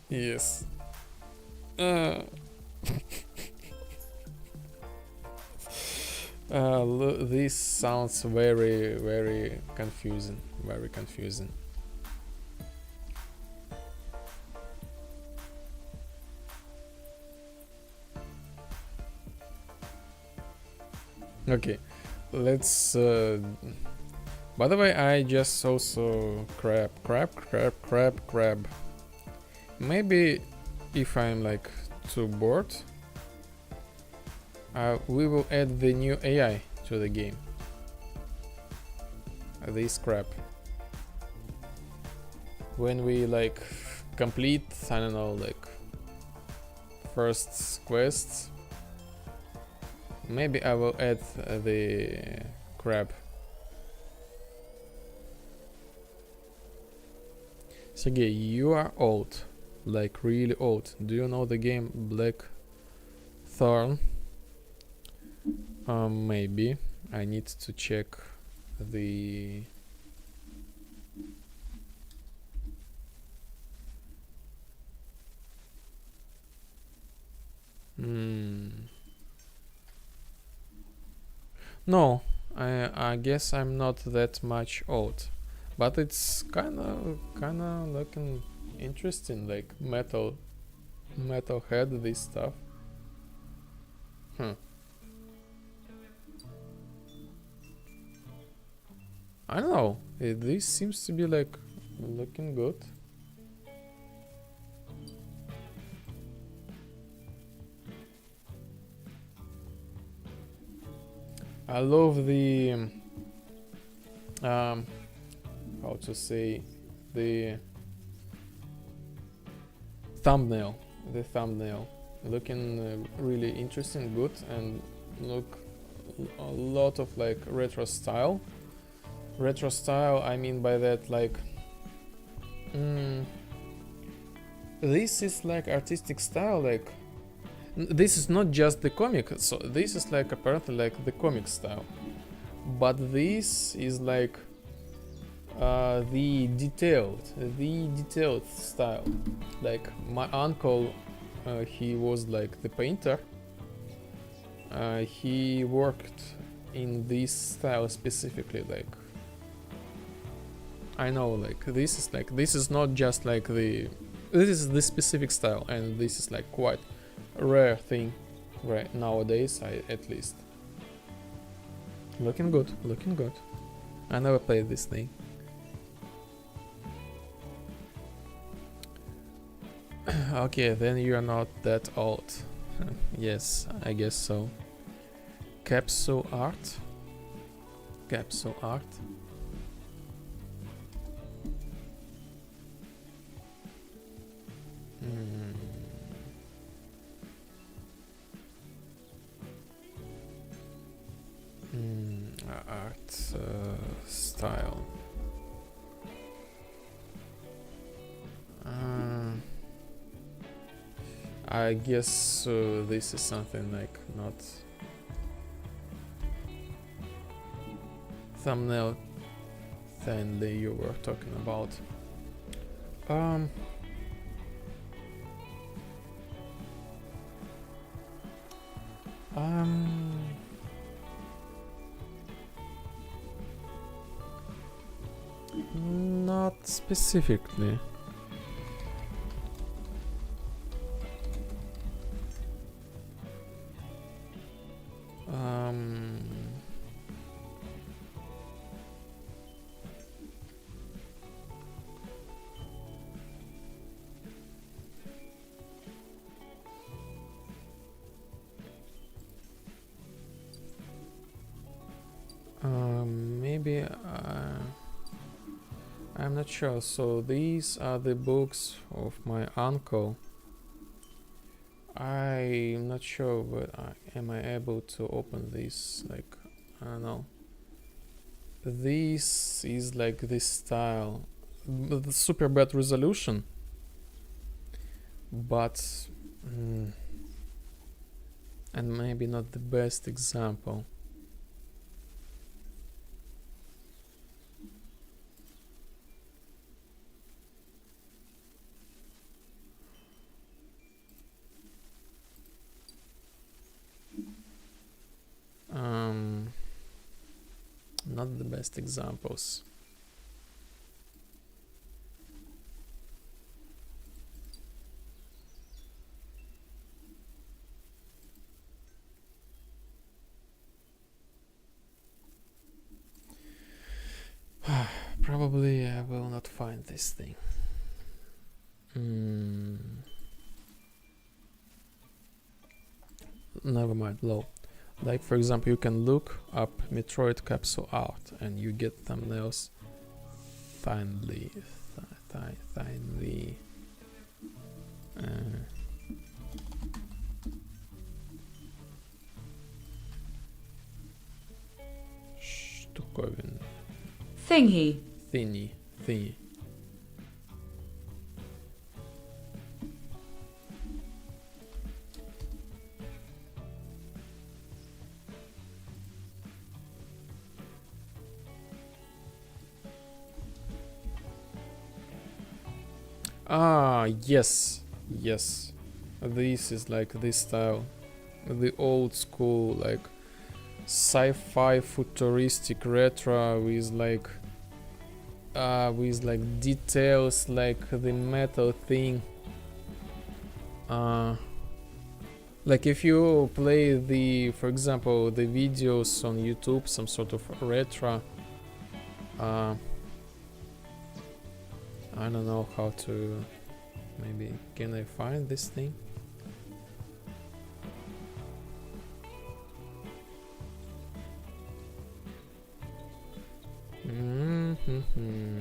Yes. This sounds very, very confusing. Very confusing. Okay, let's. By the way, I just also crab. Maybe if I'm like too bored, we will add the new AI to the game. This crap. When we like complete, I don't know, like first quest, maybe I will add the crab. Sergey, you are old, like really old. Do you know the game Blackthorn? Maybe I need to check the No, I guess I'm not that much old, but it's kinda looking interesting, like metal head, this stuff. I don't know. This seems to be like looking good. I love the how to say, the thumbnail. The thumbnail looking really interesting, good, and look a lot of like retro style. Retro style, I mean by that like this is like artistic style, like this is not just the comic, so this is like apparently like the comic style, but this is like the detailed style. Like my uncle, he was like the painter, he worked in this style specifically. Like I know, like this is not just like this is the specific style, and this is like quite a rare thing right nowadays, at least. Looking good. I never played this thing. Okay, then you are not that old. Yes, I guess so. Capsule art. Art style. I guess this is something like not thumbnail thing that you were talking about. Not specifically. maybe I'm not sure. So these are the books of my uncle. I'm not sure, but am I able to open this? Like, I don't know. This is like this style, the super bad resolution, but and maybe not the best example. Not the best examples. Probably I will not find this thing. Never mind, low. Like, for example, you can look up Metroid capsule art and you get thumbnails finally. Штуковин.
Thingy.
Thingy. Ah, yes. This is like this style, the old school, like sci-fi futuristic retro with like details like the metal thing. Like if you play the, for example, the videos on YouTube, some sort of retro, I don't know how to, maybe, can I find this thing?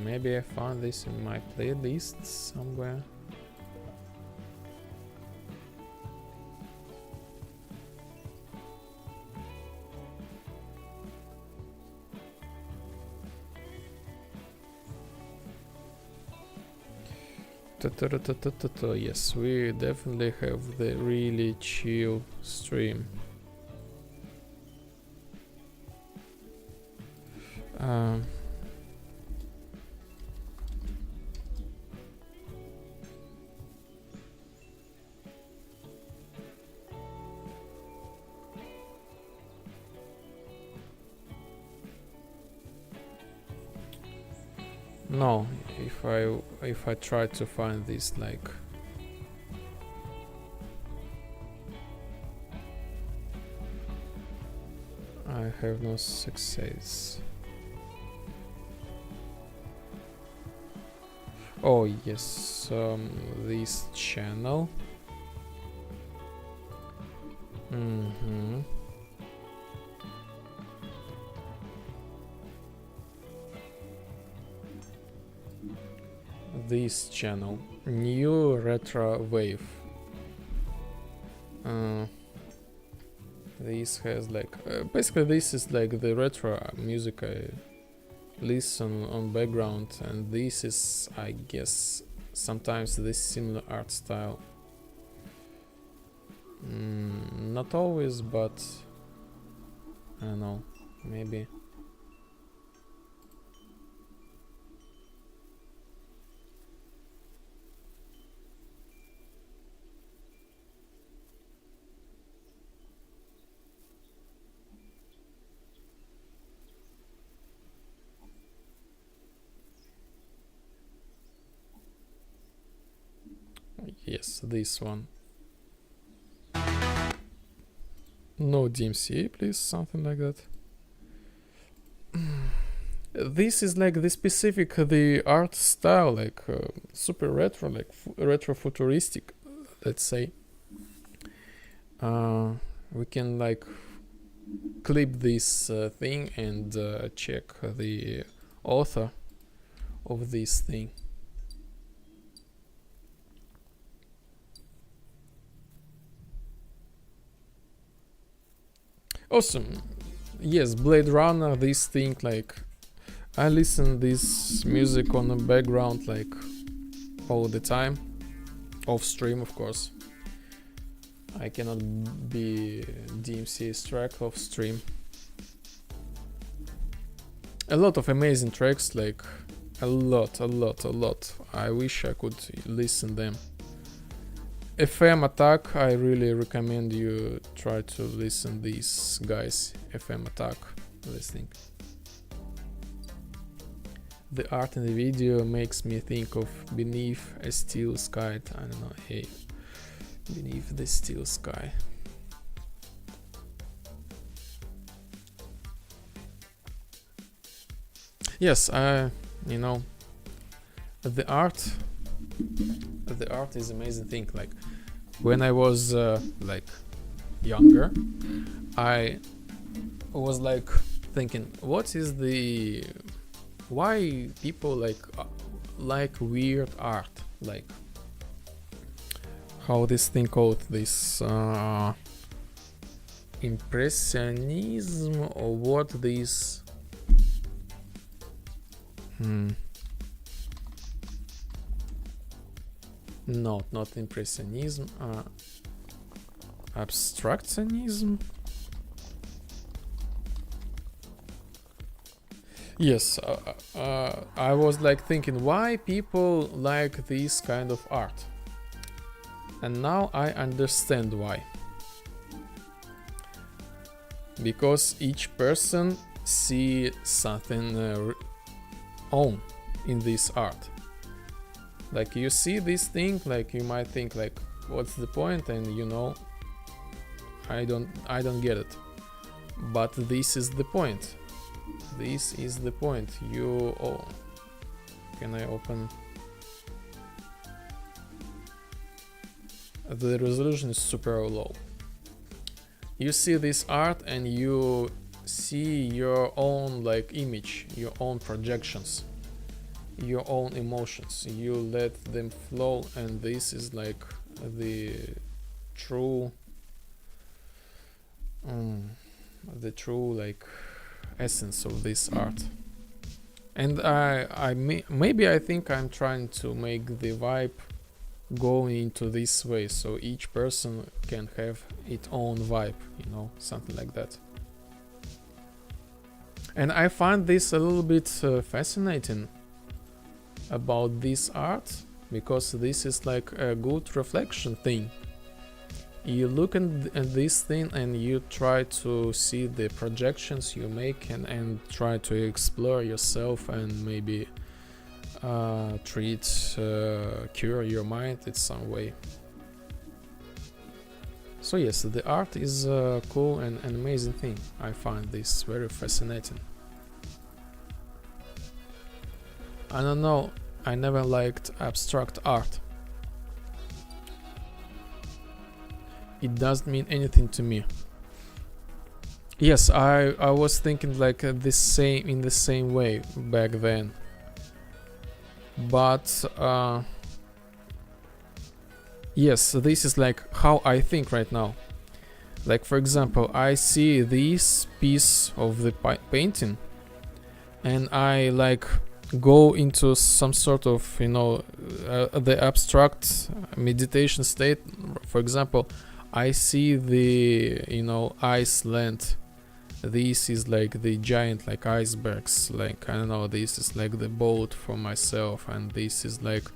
Maybe I found this in my playlist somewhere. Yes, we definitely have the really chill stream. No, if I try to find this, like, I have no success. Oh yes, this channel. This channel, new retro wave. This has like basically this is like the retro music I listen on background, and this is, I guess, sometimes this similar art style. Not always, but I don't know, maybe. Yes, this one. No DMCA, please, something like that. This is like the specific, the art style, like super retro, like retro futuristic, let's say. We can like clip this thing and check the author of this thing. Awesome. Yes, Blade Runner, this thing, like I listen this music on the background like all the time, off stream of course. I cannot be DMCA's track off stream. A lot of amazing tracks, like a lot. I wish I could listen them. FM Attack, I really recommend you try to listen these guys. FM Attack, listening. The art in the video makes me think of Beneath a Steel Sky. I don't know, hey, Beneath the Steel Sky. Yes, you know, the art is amazing thing. Like when I was like younger, I was like thinking, what is the why people like weird art, like how this thing called, this impressionism, or what this no, not impressionism, abstractionism. Yes, I was like thinking why people like this kind of art, and now I understand why. Because each person see something own in this art. Like you see this thing, like you might think like, what's the point? And you know, I don't get it. But this is the point. This is the point. You can I open? The resolution is super low. You see this art and you see your own like image, your own projections, your own emotions. You let them flow, and this is like the true like essence of this art. And maybe I think I'm trying to make the vibe go into this way, so each person can have its own vibe, you know, something like that. And I find this a little bit fascinating about this art, because this is like a good reflection thing. You look at this thing and you try to see the projections you make, and try to explore yourself, and maybe cure your mind in some way. So yes, the art is a cool and an amazing thing. I find this very fascinating. I don't know, I never liked abstract art. It doesn't mean anything to me. Yes, I was thinking like in the same way back then. But yes, this is like how I think right now. Like for example, I see this piece of the painting, and I like go into some sort of, you know, the abstract meditation state. For example, I see the, you know, Iceland. This is like the giant like icebergs, like I don't know, this is like the boat for myself, and this is like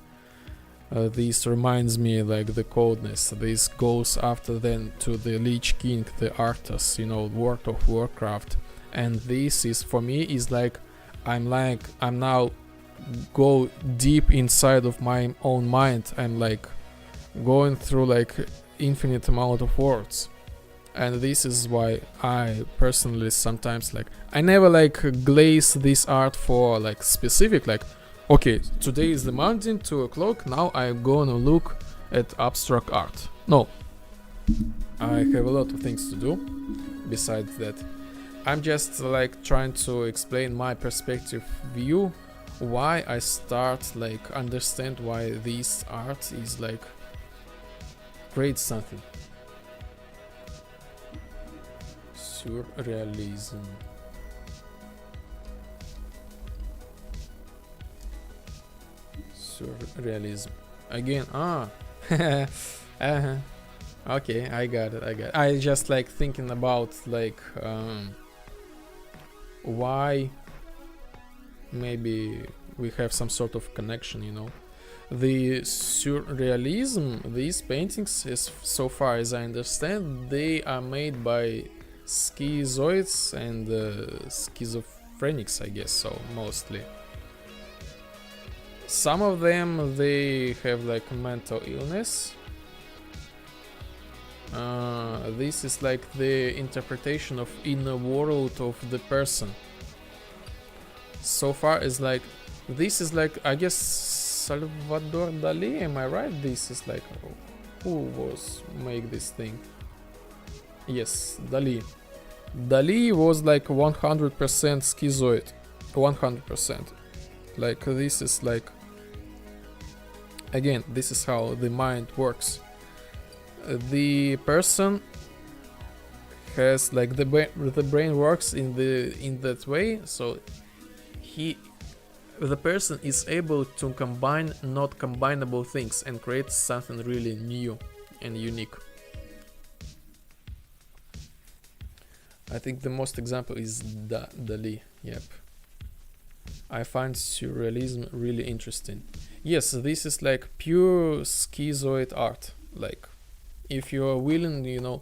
this reminds me like the coldness. This goes after then to the Lich King, the Arthas, you know, World of Warcraft. And this is for me is like I'm now go deep inside of my own mind. I'm like going through like infinite amount of words. And this is why I personally sometimes like, I never like glaze this art for like specific, like, okay, today is the mountain, 2 o'clock, now I'm gonna look at abstract art. No, I have a lot of things to do besides that. I'm just like trying to explain my perspective view, why I start like understand why this art is like create something. Surrealism. Surrealism. Again, uh-huh. Okay, I got it. I just like thinking about like why maybe we have some sort of connection, you know. The surrealism, these paintings, as so far as I understand, they are made by schizoids and schizophrenics, I guess so, mostly. Some of them, they have like mental illness. This is like the interpretation of inner world of the person. So far as like, this is like, I guess, Salvador Dali, am I right? This is like, who was make this thing? Yes, Dali. Dali was like 100% schizoid. 100%. Like, this is like, again, this is how the mind works. The person has like the brain works in that way, so the person is able to combine not combinable things and create something really new and unique. I think the most example is Dali. Yep. I find surrealism really interesting. Yes, this is like pure schizoid art. Like, if you are willing, you know,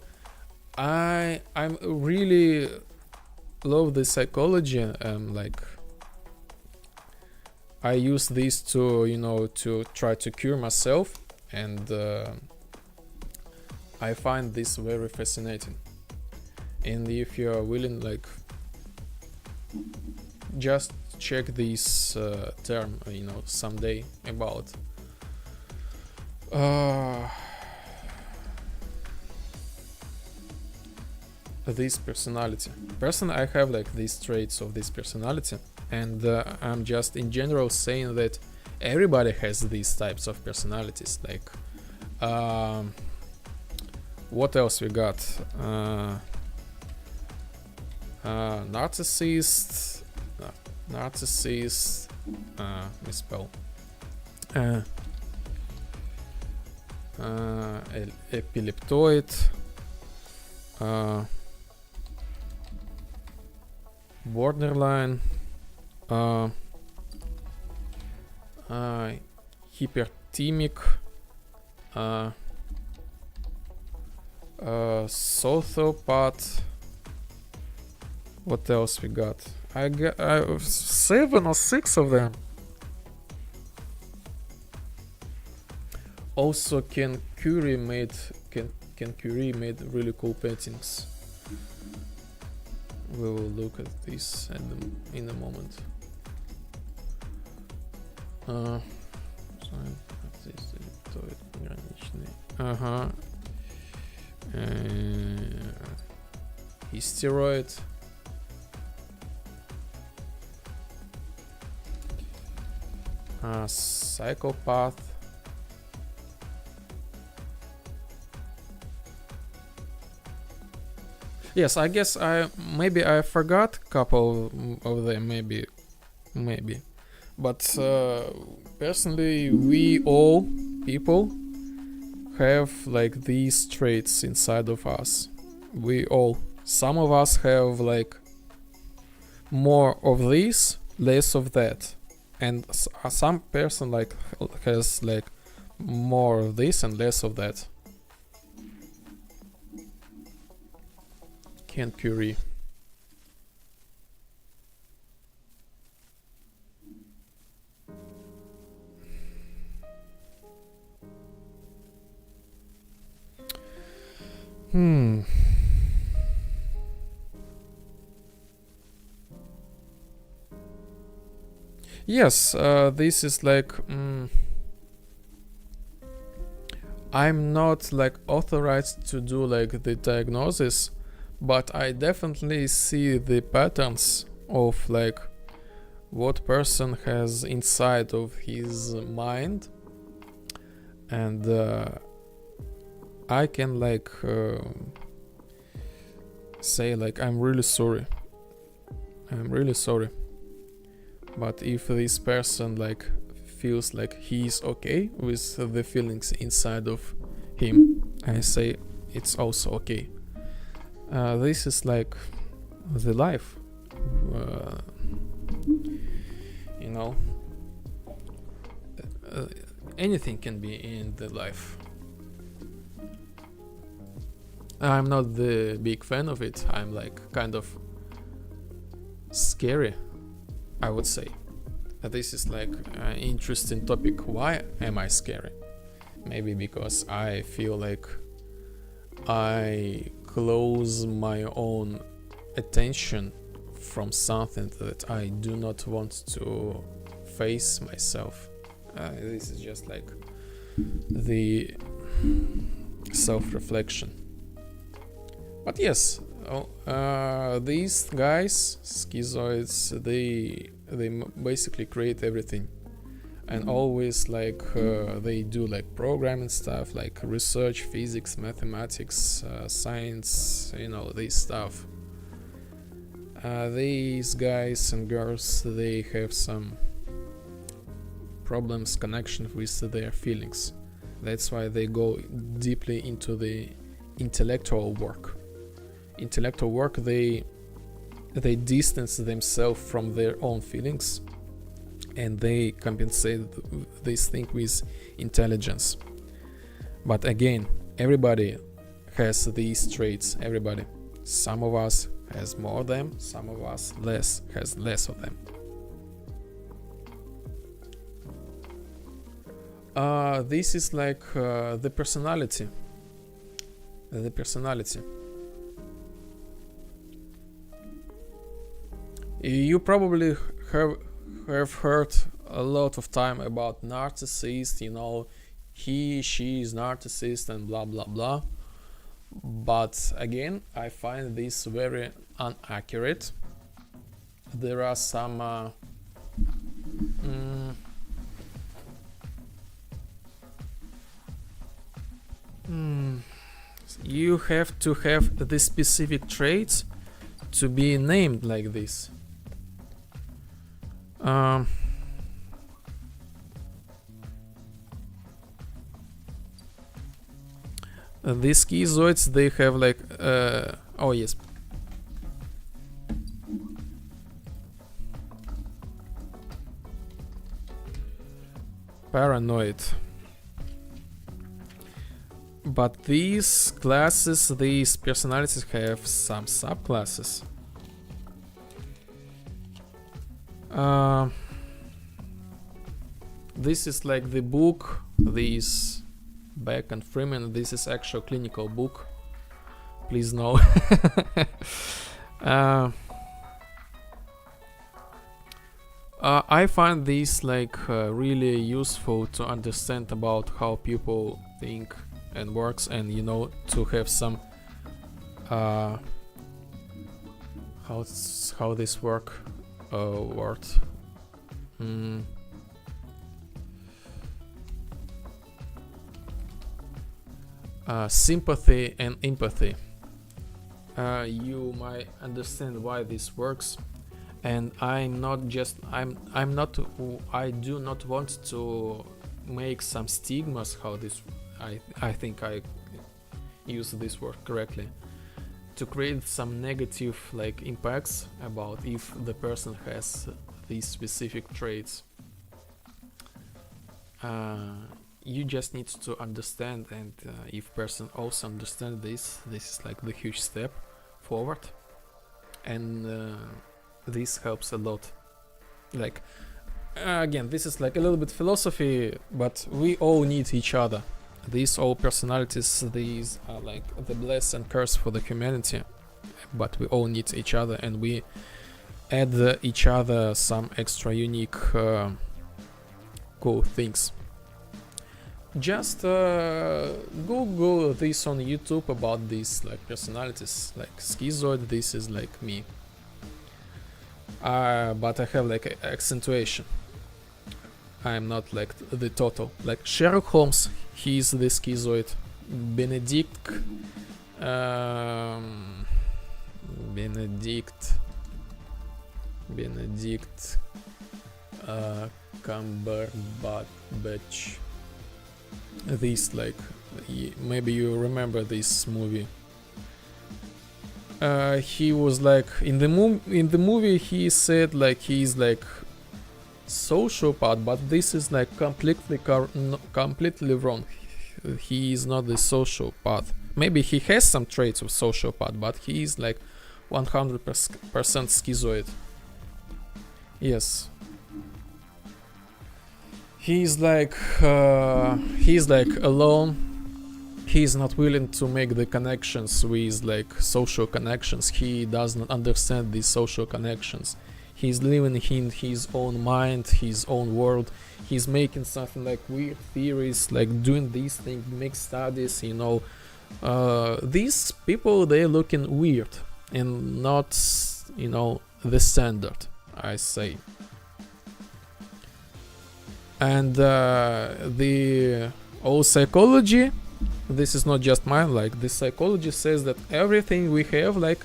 I'm really love the psychology. Like, I use this to, you know, to try to cure myself, and I find this very fascinating. And if you are willing, like, just check this term, you know, someday about this personality. Personally, I have like these traits of this personality, and I'm just in general saying that everybody has these types of personalities. Like, what else we got? Narcissist, misspell. Epileptoid. Borderline, hyperthymic, sociopath. What else we got? I got 7 or 6 of them. Also, Ken Curie made really cool paintings. We will look at this in a moment. Hysteroid. Psychopath. Yes, I guess I forgot a couple of them, maybe, but personally, we all people have like these traits inside of us. Some of us have like more of this, less of that, and some person like has like more of this and less of that. Ken Curie. Yes, this is like I'm not like authorized to do like the diagnosis, but I definitely see the patterns of like what person has inside of his mind, and I can like say like I'm really sorry, but if this person like feels like he's okay with the feelings inside of him, I say it's also okay. This is like the life, you know. Anything can be in the life. I'm not the big fan of it. I'm like kind of scary, I would say. This is like an interesting topic. Why am I scary? Maybe because I feel like I close my own attention from something that I do not want to face myself. This is just like the self-reflection. But yes, these guys, Schizoids, they basically create everything, and always like they do like programming stuff, like research, physics, mathematics, science, you know, this stuff. These guys and girls, they have some problems, connection with their feelings. That's why they go deeply into the intellectual work. They distance themselves from their own feelings, and they compensate this thing with intelligence. But again, everybody has these traits. Everybody. Some of us has more of them, some of us has less of them. This is like the personality. You probably have heard a lot of time about narcissists, you know, he, she is narcissist and blah blah blah. But again, I find this very inaccurate. There are some you have to have the specific traits to be named like this. These schizoids, they have like oh yes, paranoid. But these classes, these personalities have some subclasses. This is like the book, this Beck and Freeman, this is actual clinical book, please know. I find this like really useful to understand about how people think and works, and you know, to have some how this work word sympathy and empathy. You might understand why this works, and I do not want to make some stigmas how this. I think I use this word correctly, to create some negative like impacts about if the person has these specific traits. You just need to understand, and if person also understands this is like the huge step forward, and this helps a lot. Like again, this is like a little bit philosophy, but we all need each other. These all personalities, these are like the bless and curse for the humanity, but we all need each other, and we add each other some extra unique cool things. just Google this on YouTube about these like personalities, like schizoid. This is like me, but I have like accentuation. I'm not like the total. Like Sherlock Holmes, he's the schizoid. Benedict Cumberbatch. This like maybe you remember this movie. He was like in the movie he said like he's like sociopath, but this is like completely wrong. He is not the sociopath. Maybe he has some traits of sociopath, but he is like 100% schizoid. Yes. He's like alone. He's not willing to make the connections with like social connections. He does not understand these social connections. He's living in his own mind, his own world. He's making something like weird theories, like doing these things, make studies, you know. These people, they're looking weird and not, you know, the standard, I say. And the old psychology, this is not just mine, like the psychology says that everything we have, like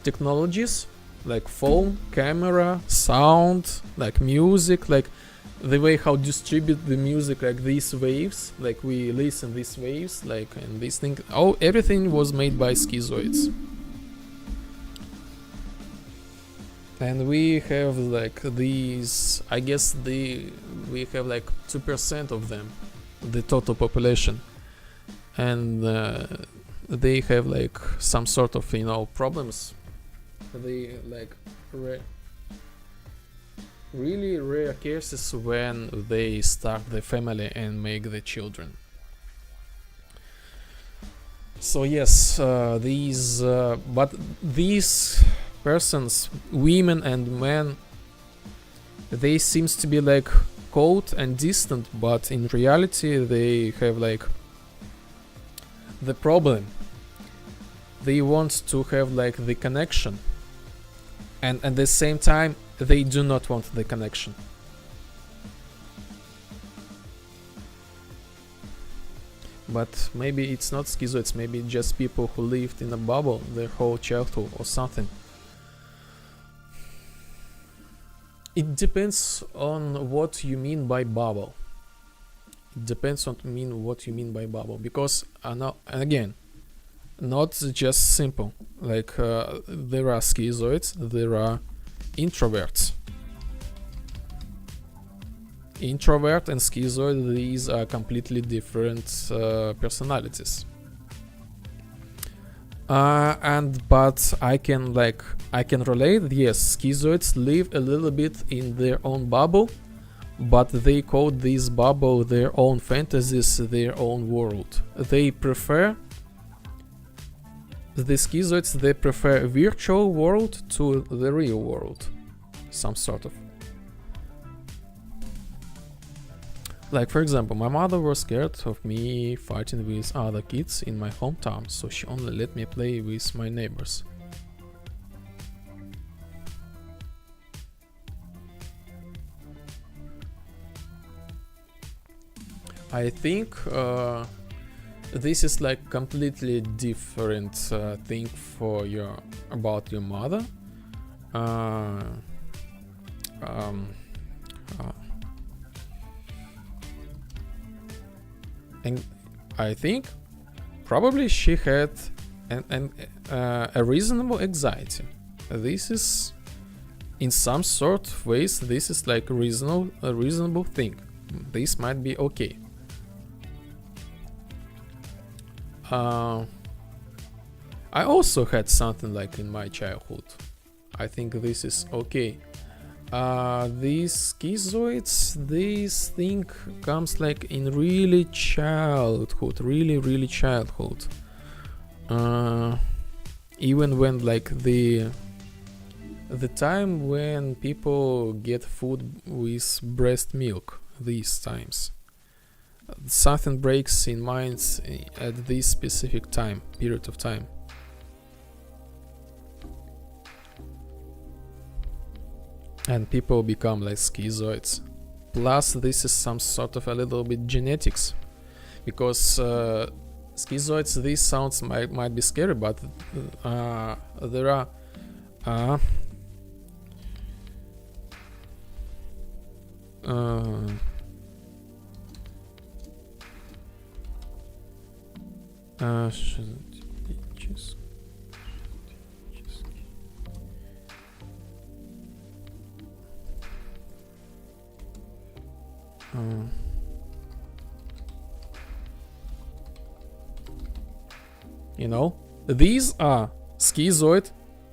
technologies, like phone, camera, sound, like music, like the way how distribute the music, like these waves, like we listen these waves, like and these things, everything was made by schizoids. And we have like these, I guess we have like 2% of them, the total population, and they have like some sort of, you know, problems. They like really rare cases when they start the family and make the children. So yes, but these persons, women and men, they seems to be like cold and distant, but in reality they have like the problem. They want to have like the connection, and at the same time they do not want the connection. But maybe it's not schizoids, maybe just people who lived in a bubble their whole childhood or something. It depends on what you mean by bubble. It depends on what you mean by bubble, because and again, not just simple. Like there are schizoids, there are introverts. Introvert and schizoid, these are completely different personalities. But I can relate. Yes, schizoids live a little bit in their own bubble, but they call this bubble their own fantasies, their own world. They prefer the schizoids. They prefer virtual world to the real world, some sort of. Like for example, my mother was scared of me fighting with other kids in my hometown, so she only let me play with my neighbors. I think this is like completely different thing for about your mother. And I think probably she had a reasonable anxiety. This is, in some sort of ways, this is like a reasonable thing. This might be okay. I also had something like in my childhood. I think this is okay. These schizoids, this thing comes like in really childhood, really childhood. Even when like the time when people get food with breast milk, these times. something breaks in minds at this specific period of time. And people become like schizoids. Plus, this is some sort of a little bit genetics, because schizoids, these sounds might be scary, but there are you know, these are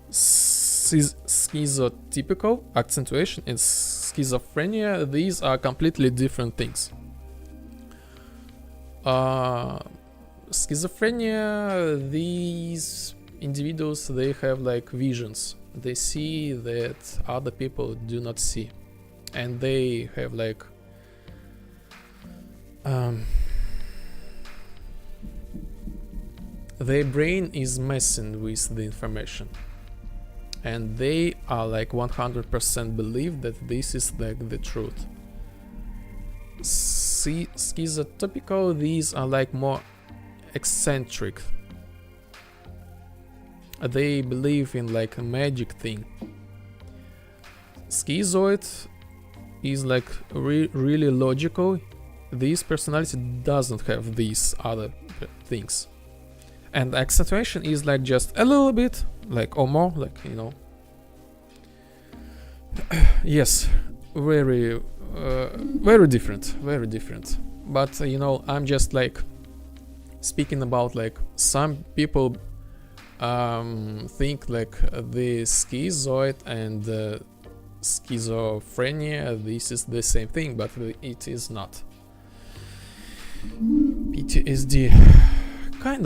schizotypical accentuation and schizophrenia. These are completely different things. Schizophrenia, these individuals, they have like visions. They see that other people do not see, and they have like their brain is messing with the information, and they are like 100% believe that this is like the truth. Schizotypical, these are like more eccentric. They believe in like a magic thing. Schizoid is like really logical. This personality doesn't have these other things. And accentuation is like just a little bit, like, or more, like, you know. Yes, very different, very different. But you know, I'm just like speaking about like some people think like the schizoid and schizophrenia, this is the same thing, but it is not. PTSD, kind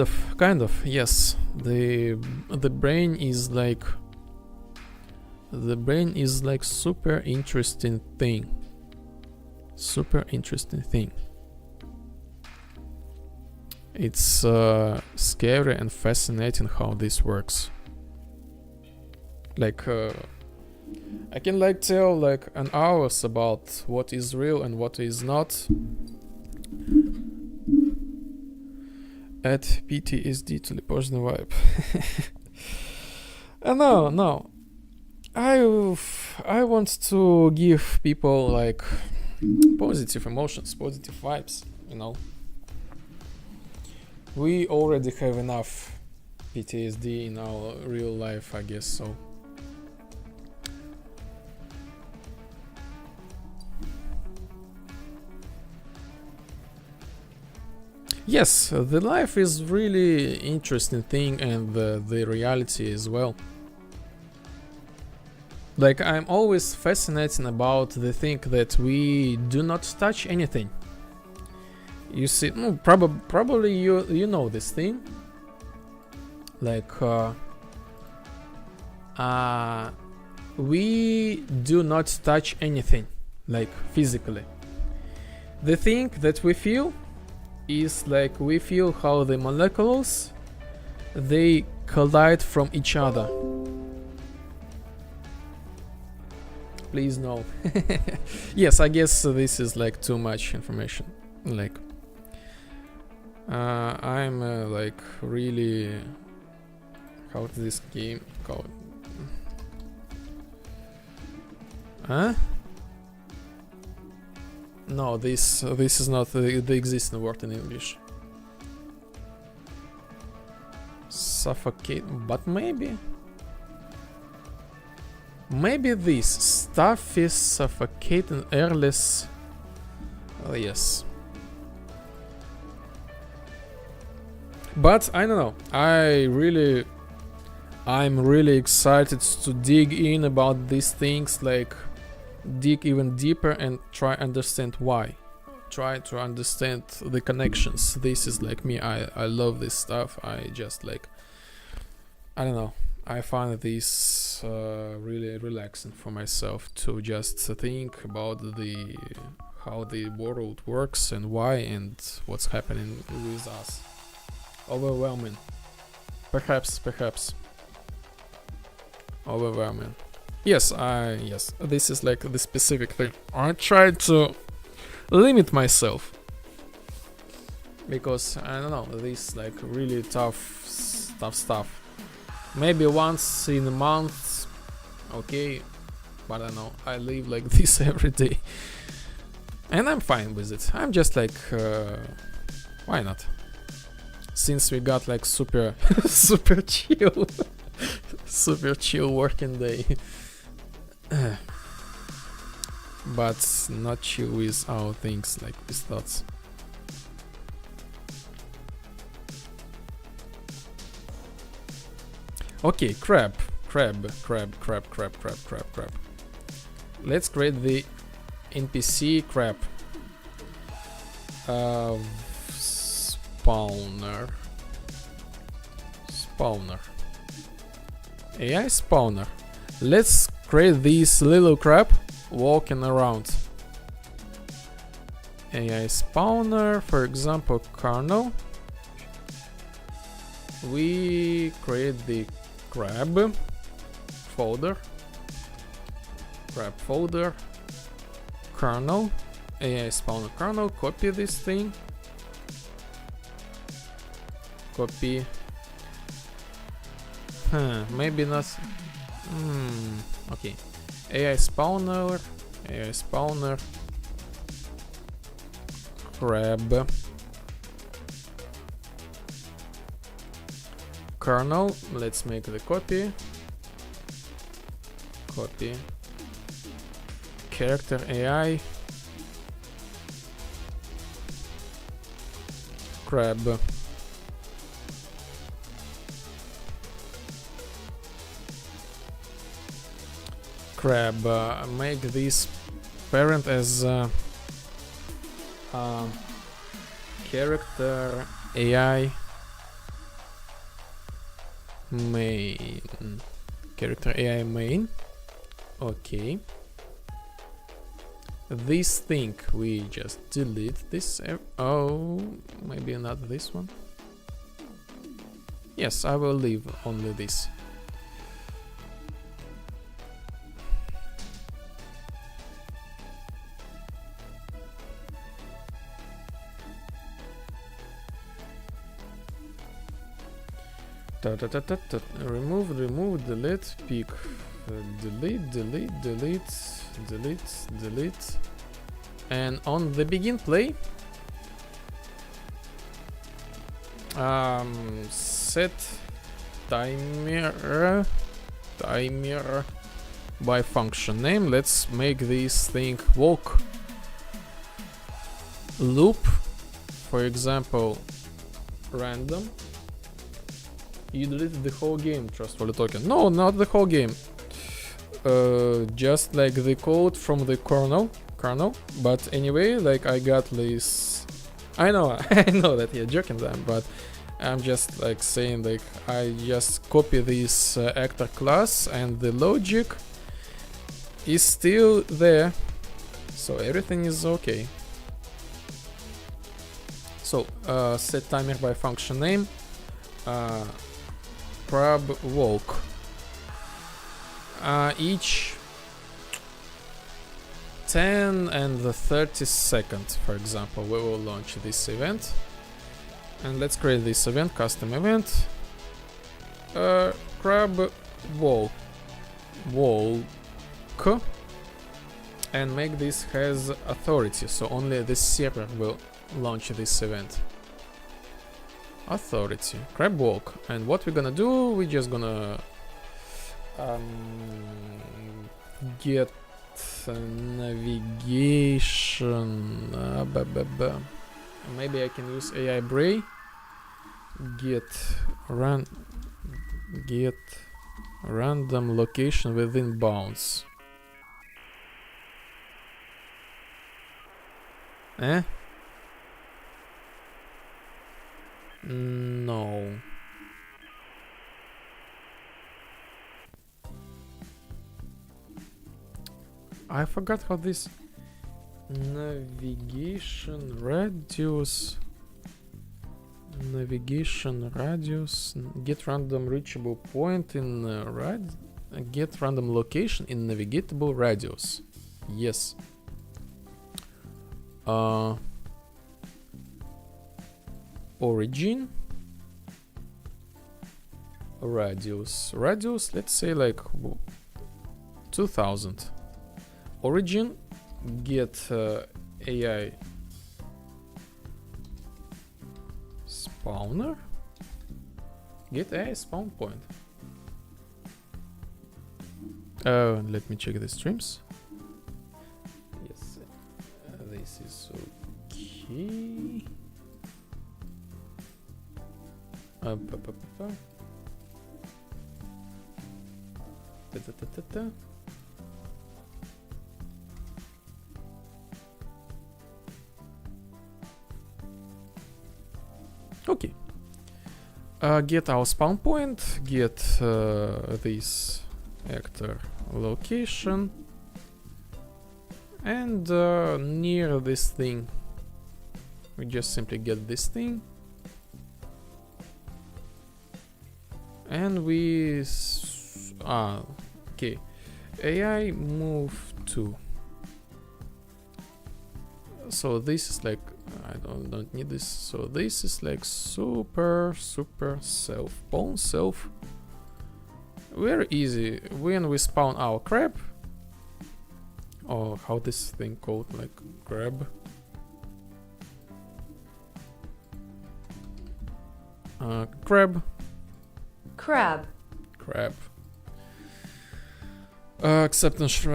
of, yes. The brain is like super interesting thing. It's scary and fascinating how this works. Like I can like tell like an hours about what is real and what is not. Add PTSD to Lepozhdian vibe. No. I want to give people like positive emotions, positive vibes, you know. We already have enough PTSD in our real life, I guess so. Yes, the life is really interesting thing, and the reality as well. Like, I'm always fascinated about the thing that we do not touch anything. You see, no, probably you know this thing. Like, we do not touch anything, like physically. The thing that we feel is like we feel how the molecules, they collide from each other. Please no. Yes, I guess this is like too much information. Like, I'm like really, how is this game called? Huh? No, this is not the existing word in English. Suffocate, but maybe this stuff is suffocating, airless. Oh, yes. But I don't know. I'm really excited to dig in about these things, like dig even deeper and try understand why. Try to understand the connections. This is like me. I love this stuff. I just like, I don't know. I find this really relaxing for myself to just think about the how the world works and why and what's happening with us. Overwhelming. Perhaps. Overwhelming. Yes, this is like the specific thing. I try to limit myself. Because, I don't know, this like really tough stuff. Maybe once in a month, okay, but I don't know, I live like this every day. And I'm fine with it. I'm just like, why not? Since we got like super chill, super chill working day. But not chill with our things, like with thoughts. Okay, crab. Let's create the NPC crab. Spawner. AI spawner. Let's create this little crab walking around. AI spawner, for example, Karl. We create the crab folder, Karl, AI spawner Karl, copy this thing, copy, maybe not, okay, AI spawner, crab, Karl, let's make the copy, character AI, crab, make this parent as character AI main. Okay. This thing we just delete this. Oh, maybe not this one. Yes, I will leave only this. Remove, delete, pick, delete, and on the begin play, set timer by function name. Let's make this thing walk. Loop, for example, random. You deleted the whole game, trustworthy token. No, not the whole game. Just like the code from the kernel. But anyway, like I got this. I know that you're joking them, but I'm just like saying like I just copy this actor class and the logic is still there, so everything is okay. So set timer by function name. Crab walk. Each 10 and the 30 seconds, for example, we will launch this event. And let's create this event, custom event. Crab walk. And make this has authority, so only the server will launch this event. Authority, crab walk. And what we're gonna do, we're just gonna get navigation. Maybe I can use AI Bray. Get random location within bounds. No. I forgot how this. Navigation radius. Navigation radius. Get random reachable point in get random location in navigatable radius. Yes. Origin. Radius. Radius, let's say like 2000. Origin. Get AI spawner. Get AI spawn point. Let me check the streams. Yes, this is okay. Okay. Get our spawn point. Get this actor location. And near this thing, we just simply get this thing. And we... okay. AI move to... So this is like... I don't need this. So this is like super self. Spawn self. Very easy. When we spawn our crab. Or how this thing called, like crab. Crab.
Crab.
Crab. Acceptance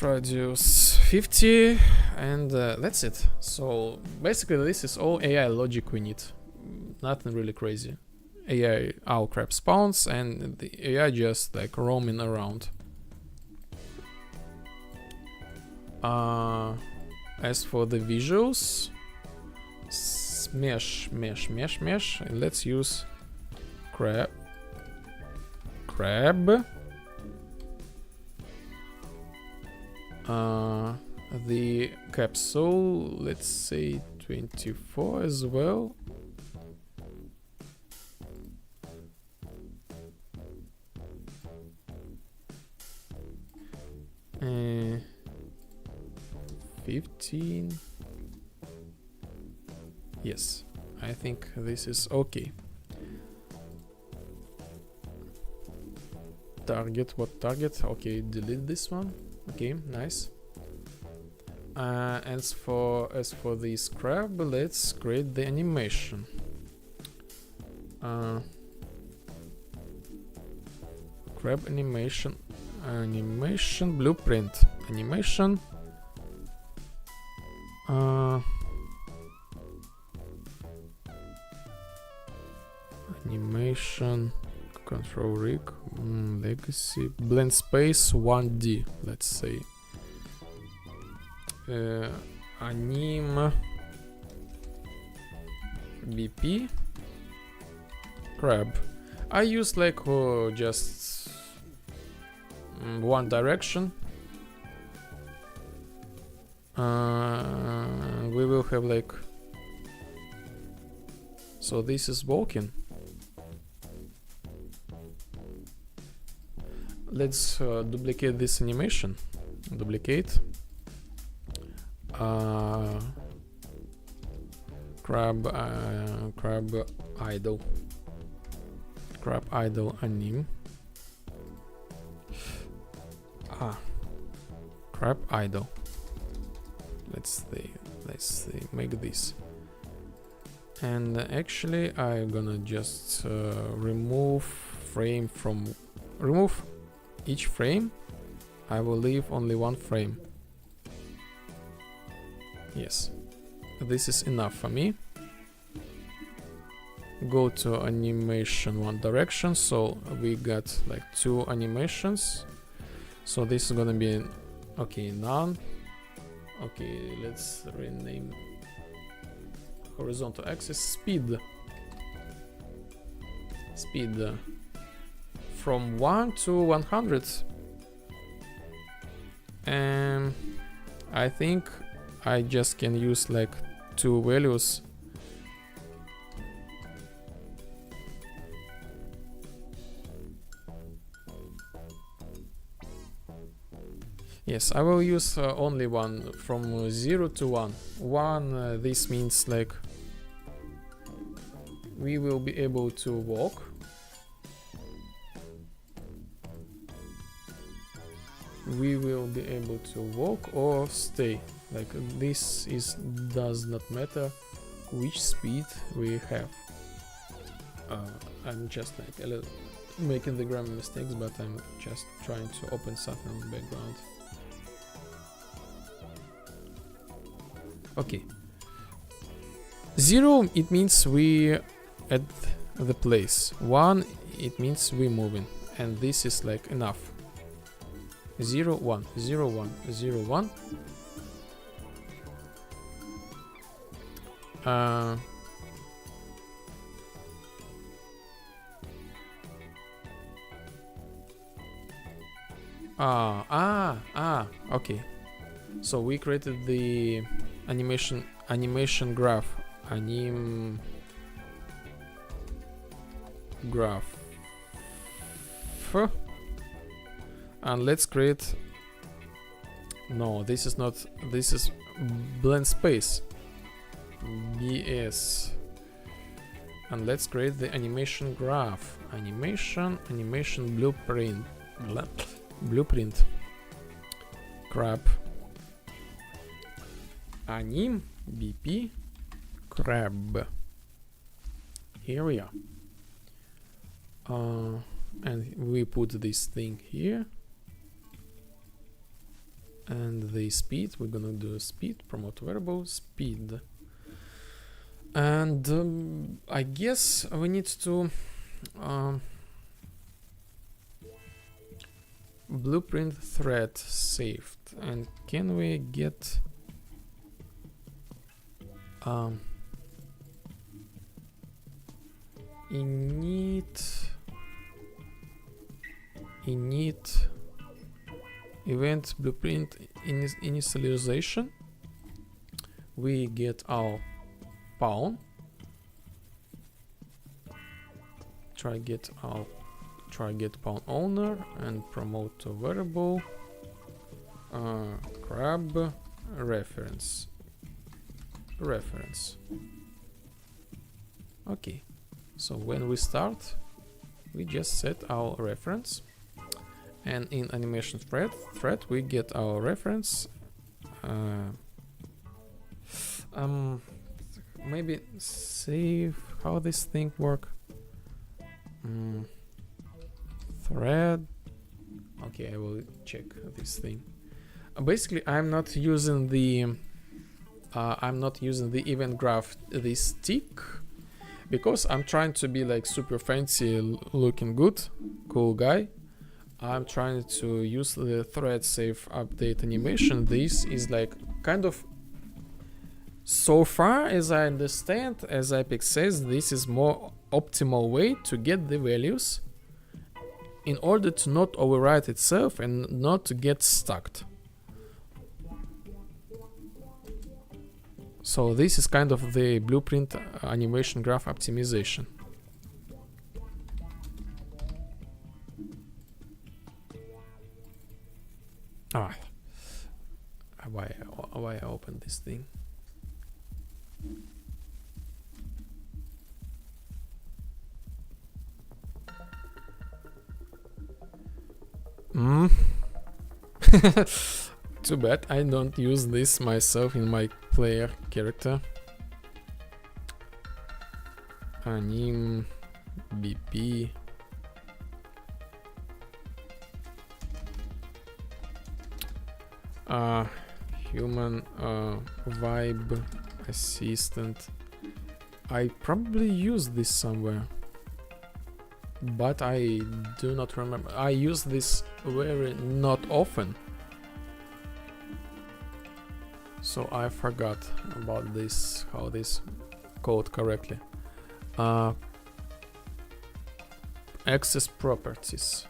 radius 50, and that's it. So basically this is all AI logic we need. Nothing really crazy. AI, our crab spawns, and the AI just like roaming around. As for the visuals, mesh. Let's use crab. The capsule, let's say 24 as well. Uh, 15. Yes, I think this is okay. Target, what target? Okay, delete this one. Okay, nice. As for this crab, let's create the animation. Crab animation blueprint animation. Animation control rig legacy blend space 1D, let's say. Anim BP crab. I use like just one direction. We will have like, so this is walking. Let's duplicate this animation. Duplicate. Crab idle. Crab idle anim. Crab idle. Let's see, make this. And actually I'm gonna just remove each frame. I will leave only one frame. Yes, this is enough for me. Go to animation one direction, so we got like two animations. So this is gonna be okay, none. Okay, let's rename horizontal axis speed from 1 to 100. And I think I just can use like 2 values. Yes, I will use only one from 0 to 1. 1, this means like we will be able to walk. We will be able to walk or stay. Like this does not matter which speed we have. I'm just like a little making the grammar mistakes, but I'm just trying to open something in the background. Okay. 0, it means we at the place. 1, it means we moving, and this is like enough. 0 1 0 1 0 1. Okay. So we created the animation graph. Graph. And let's create. No, this is not. This is blend space. BS. And let's create the animation graph. Animation blueprint. Blueprint. Crap. Anim BP crab. Here we are. And we put this thing here. And the speed, we're gonna do speed, promote variable, speed. And I guess we need to blueprint thread saved. And can we get init event blueprint initialization. We get our pawn. Try get pawn owner and promote to variable crab reference. Okay, so when we start, we just set our reference, and in animation thread we get our reference. Maybe save how this thing work. Thread. Okay, I will check this thing. Basically, I'm not using the event graph, this tick, because I'm trying to be like super fancy looking good, cool guy. I'm trying to use the thread save update animation. This is like kind of, so far as I understand, as Apex says, this is more optimal way to get the values in order to not overwrite itself and not to get stuck. So this is kind of the blueprint animation graph optimization. Why I opened this thing? Too bad I don't use this myself in my player character. Anim BP human vibe assistant. I probably used this somewhere, but I do not remember. I use this very not often, so I forgot about this, how this code correctly. Access properties.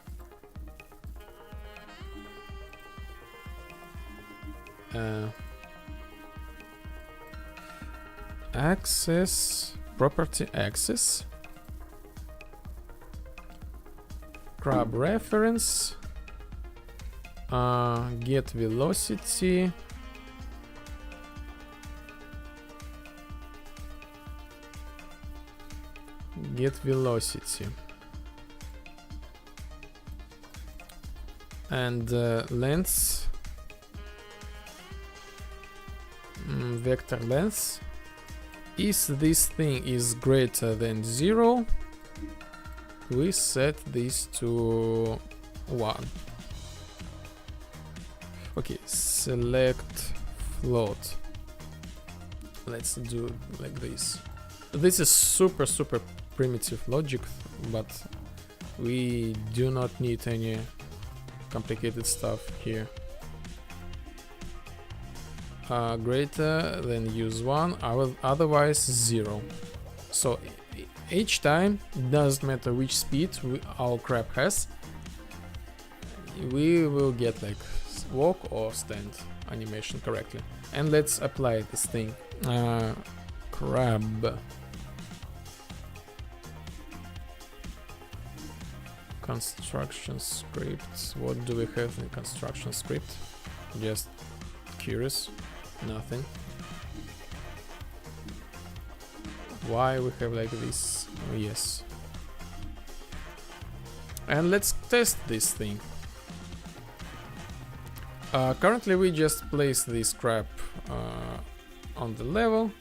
access, property access, crab reference, get velocity, and length, vector length. If this thing is greater than 0, we set this to 1. Okay, select float. Let's do like this. This is super primitive logic, but we do not need any complicated stuff here. Greater than use 1, otherwise 0. So each time, doesn't matter which speed our crab has, we will get like walk or stand animation correctly. And let's apply this thing. Crab construction script. What do we have in construction script? Just curious. Nothing. Why we have like this? Oh, yes. And let's test this thing. Currently we just place this crab on the level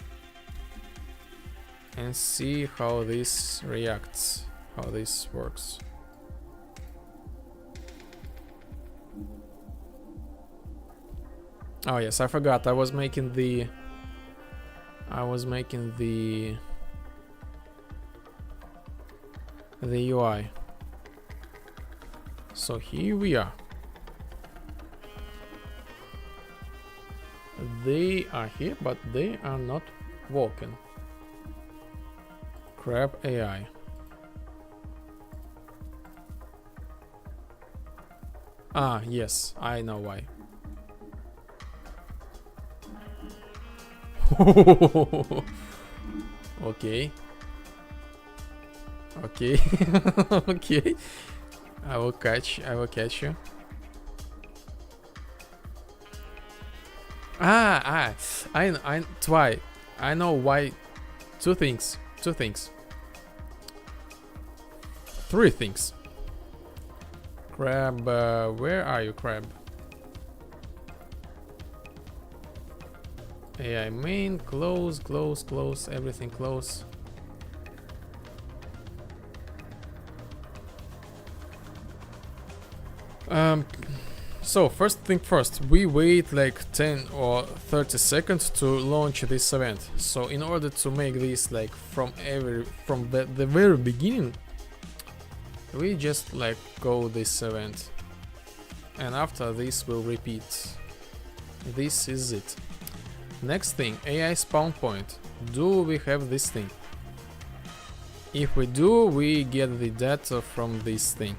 and see how this reacts, how this works. Oh yes, I forgot. I was making the UI. So here we are. They are here, but they are not walking. Crab AI. Ah, yes, I know why. Okay. Okay. Okay. I will catch you. I know why. Two things. Three things. Crab, where are you, crab? AI main, close, everything close. So first thing first, we wait like 10 or 30 seconds to launch this event. So in order to make this like from the very beginning, we just like go this event, and after this we'll repeat. This is it. Next thing, AI spawn point. Do we have this thing? If we do, we get the data from this thing.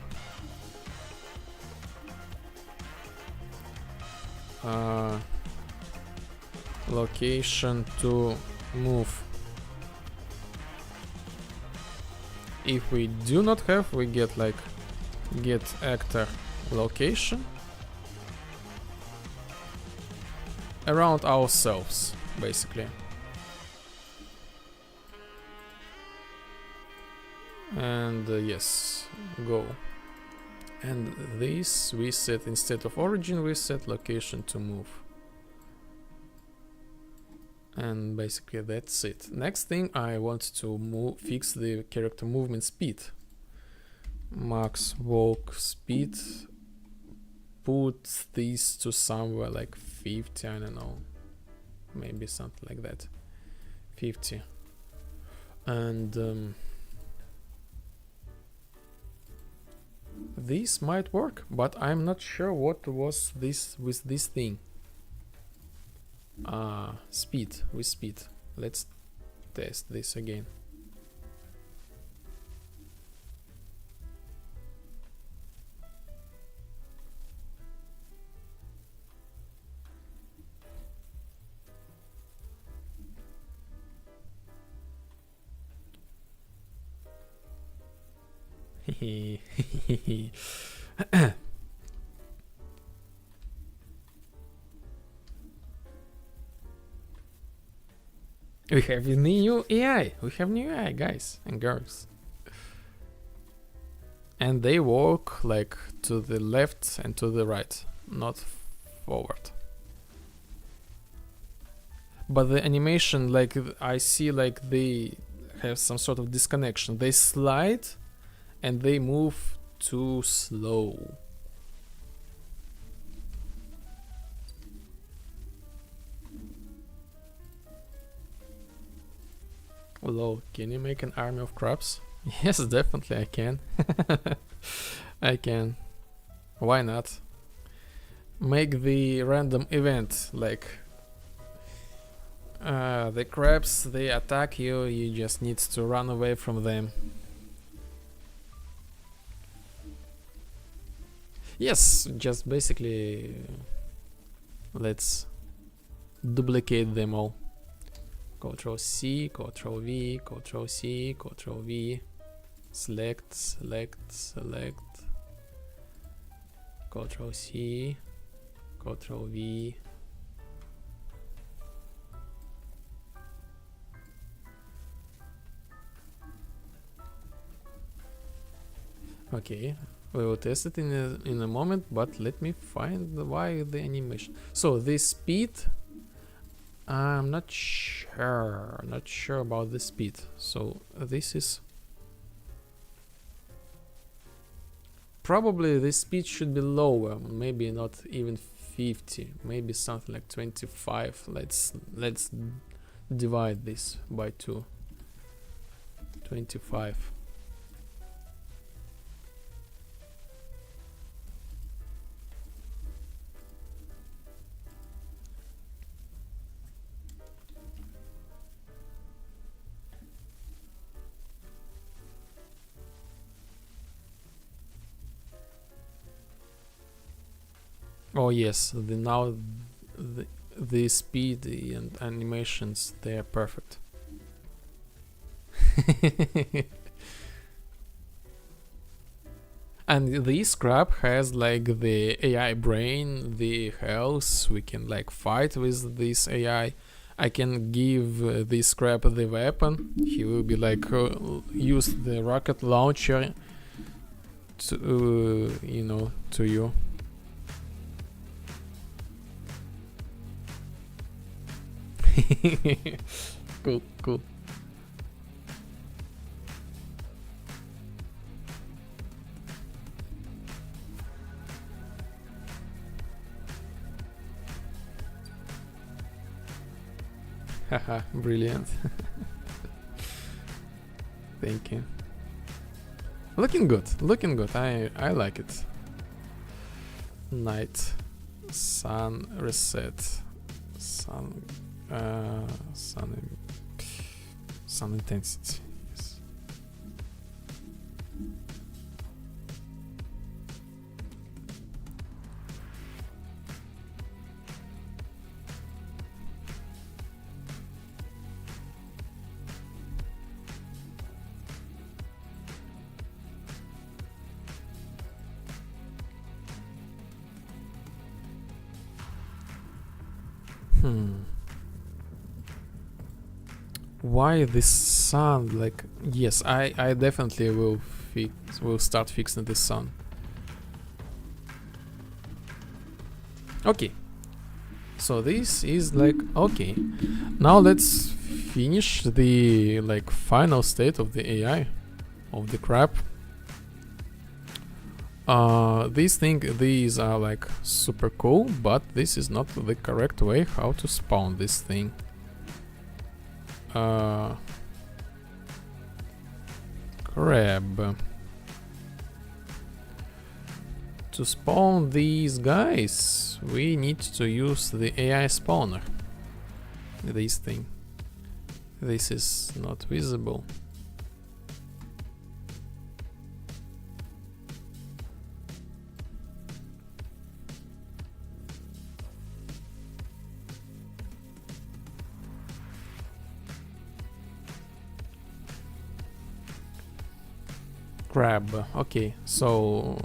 Location to move. If we do not have, we get like get actor location around ourselves, basically. And yes, go. And this we set, instead of origin, we set location to move. And basically that's it. Next thing, I want to fix the character movement speed. Max walk speed. Put these to somewhere like 50, I don't know. Maybe something like that. 50. And this might work, but I'm not sure what was this with this thing. Speed, with speed. Let's test this again. We have a new AI. We have new AI, guys and girls. And they walk like to the left and to the right, not forward. But the animation, like I see, like they have some sort of disconnection. They slide and they move too slow. Hello, can you make an army of crabs? Yes, definitely I can. I can. Why not? Make the random event like the crabs, they attack you, you just need to run away from them. Yes, just basically let's duplicate them all. Ctrl C, Ctrl V, Ctrl C, Ctrl V, select, select, select, Ctrl C, Ctrl V. Okay, we will test it in a moment, but let me find why the animation. So this speed, I'm not sure about the speed. So this is probably the speed should be lower, maybe not even 50, maybe something like 25. Let's divide this by 2. 25. Oh yes, the speed and animations, they are perfect. And this crab has like the AI brain, the health, we can like fight with this AI. I can give this crab the weapon, he will be like use the rocket launcher to to you. Cool, cool. Haha, brilliant. Thank you. Looking good, looking good. I like it. Night, sun, reset, sun intensity. Yes. Why this sound like? Yes, I definitely will start fixing this sound. Okay, so this is like okay. Now let's finish the like final state of the AI of the crab. These are like super cool, but this is not the correct way how to spawn this thing. Crab. To spawn these guys, we need to use the AI spawner. This thing. This is not visible. crab. Okay, so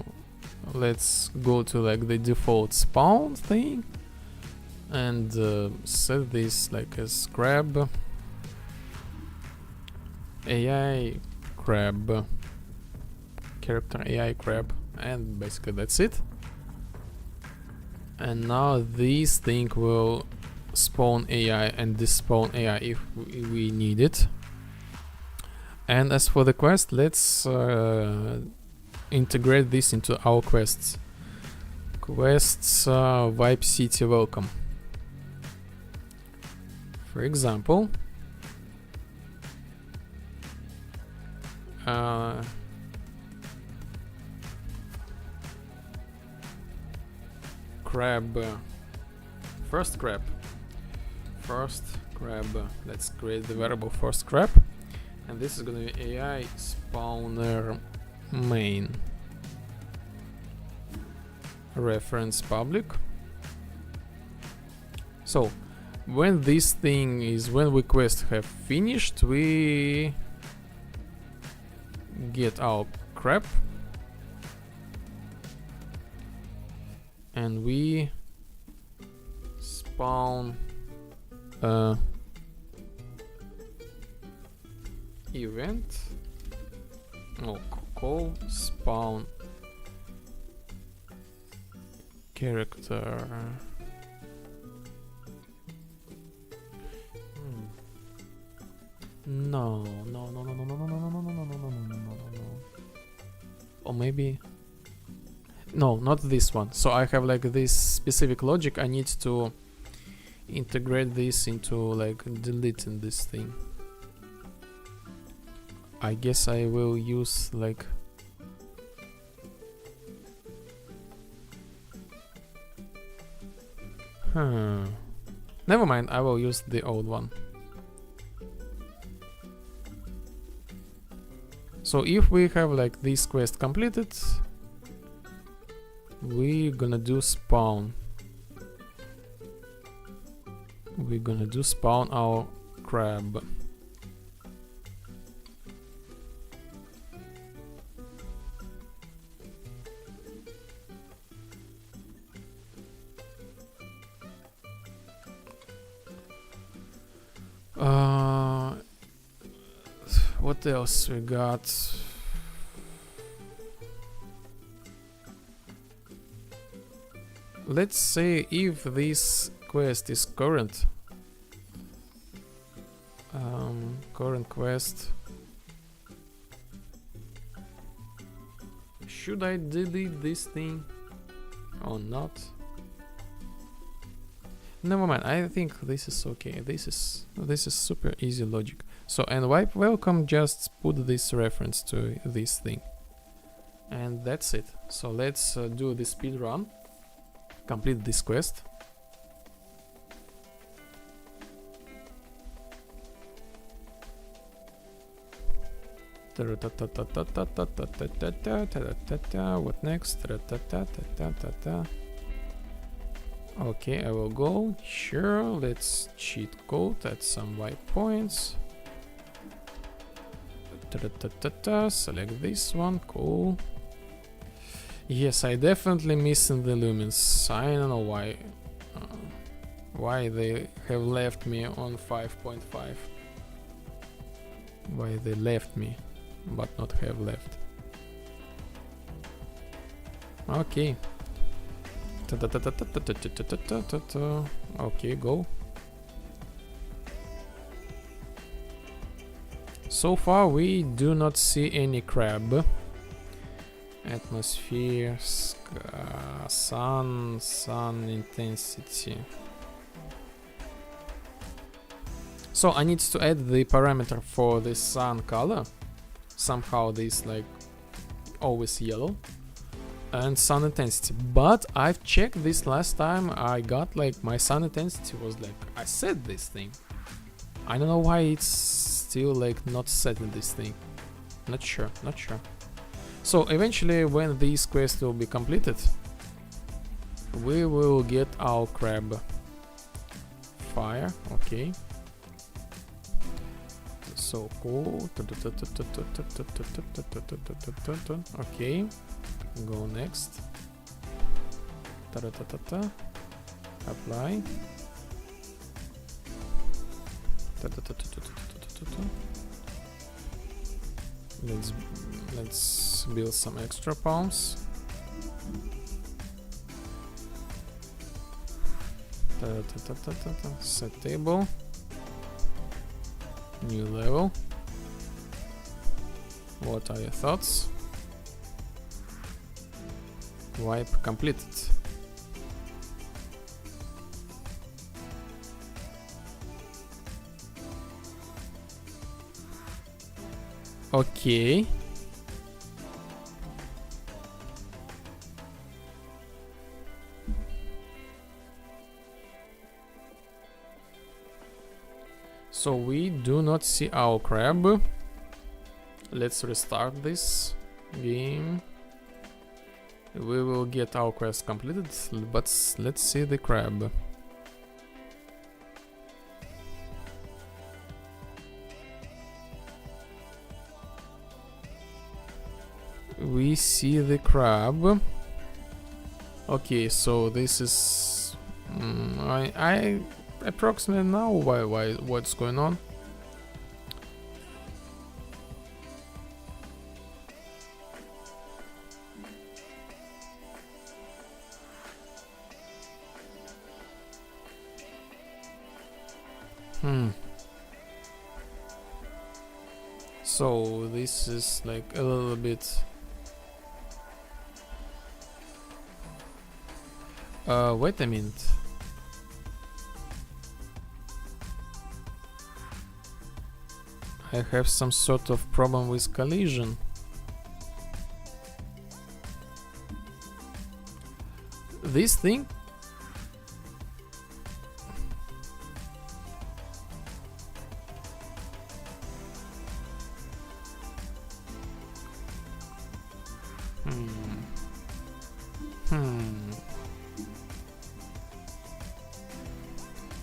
let's go to like the default spawn thing and set this like as crab, AI crab, character AI crab, and basically that's it. And now this thing will spawn AI and despawn AI if we need it. And as for the quest, let's integrate this into our quests. Quests, Vibe City welcome. For example, crab, first crab, let's create the variable first crab, and this is gonna be AI spawner main reference public. So when this thing is, when we quest have finished, we get our crab and we spawn event, no, call spawn character. No. Or maybe no, not this one. So I have like this specific logic. I need to integrate this into like deleting this thing. I guess I will use like never mind, I will use the old one. So if we have like this quest completed, we're gonna do spawn. We're gonna do spawn our crab. What else we got? Let's say if this quest is current. Current quest. Should I delete this thing or not? Never mind. I think this is okay. This is super easy logic. So, and wipe welcome, just put this reference to this thing, and that's it. So let's do the speed run, complete this quest. What next? Okay, I will go. Sure, let's cheat code at some white points. Select this one. Cool. Yes, I definitely missing the lumens. I don't know why they have left me on 5.5. Why they left me but not have left. Okay. Okay, go. So far we do not see any crab. Atmosphere, sun intensity. So I need to add the parameter for the sun color. Somehow this like always yellow. And sun intensity, but I've checked this last time. I got like my sun intensity was like, I set this thing. I don't know why it's still like not set in this thing. Not sure. So eventually when this quest will be completed, we will get our crab. Fire, okay. So cool. Okay, go next. Apply. Let's build some extra palms. Set table. New level. What are your thoughts? Wipe completed. Okay. So we do not see our crab. Let's restart this game. We will get our quest completed, but let's see the crab. We see the crab. Okay, so this is I approximately know what's going on. So this is like a little bit wait a minute. I have some sort of problem with collision. This thing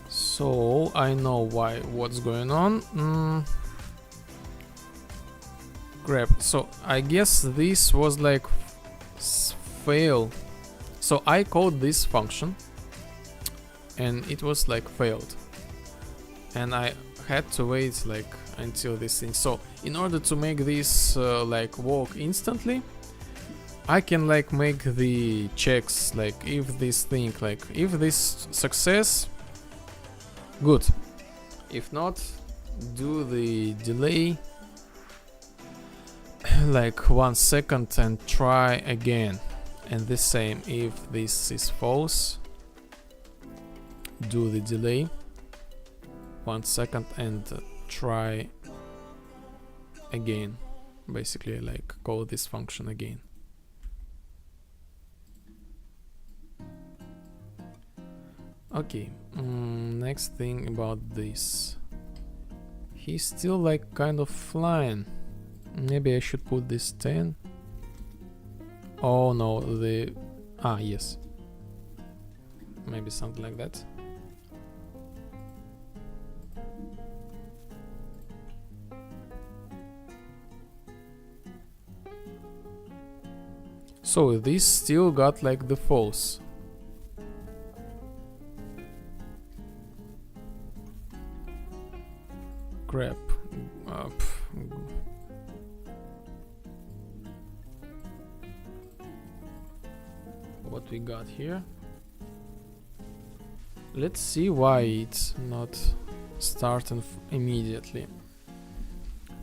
So I know what's going on. Grab. So I guess this was like fail. So I called this function and it was like failed. And I had to wait like until this thing. So in order to make this like work instantly, I can like make the checks like if this thing like if this success, good. If not, do the delay like 1 second and try again. And the same if this is false, do the delay 1 second and try again. Basically like call this function again. Okay, next thing about this. He's still like kind of flying. Maybe I should put this 10. Oh no, yes. Maybe something like that. So this still got like the false. Crap. What we got here? Let's see why it's not starting immediately.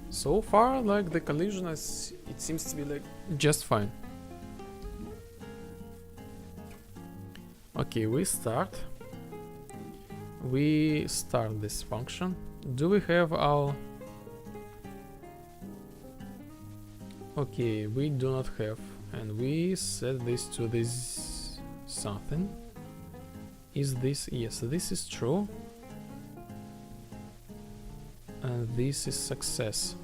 So far, like the collision it seems to be like just fine. Okay, we start this function. Do we have our... Okay, we do not have, and we set this to this something. Is this... Yes, this is true. And this is success.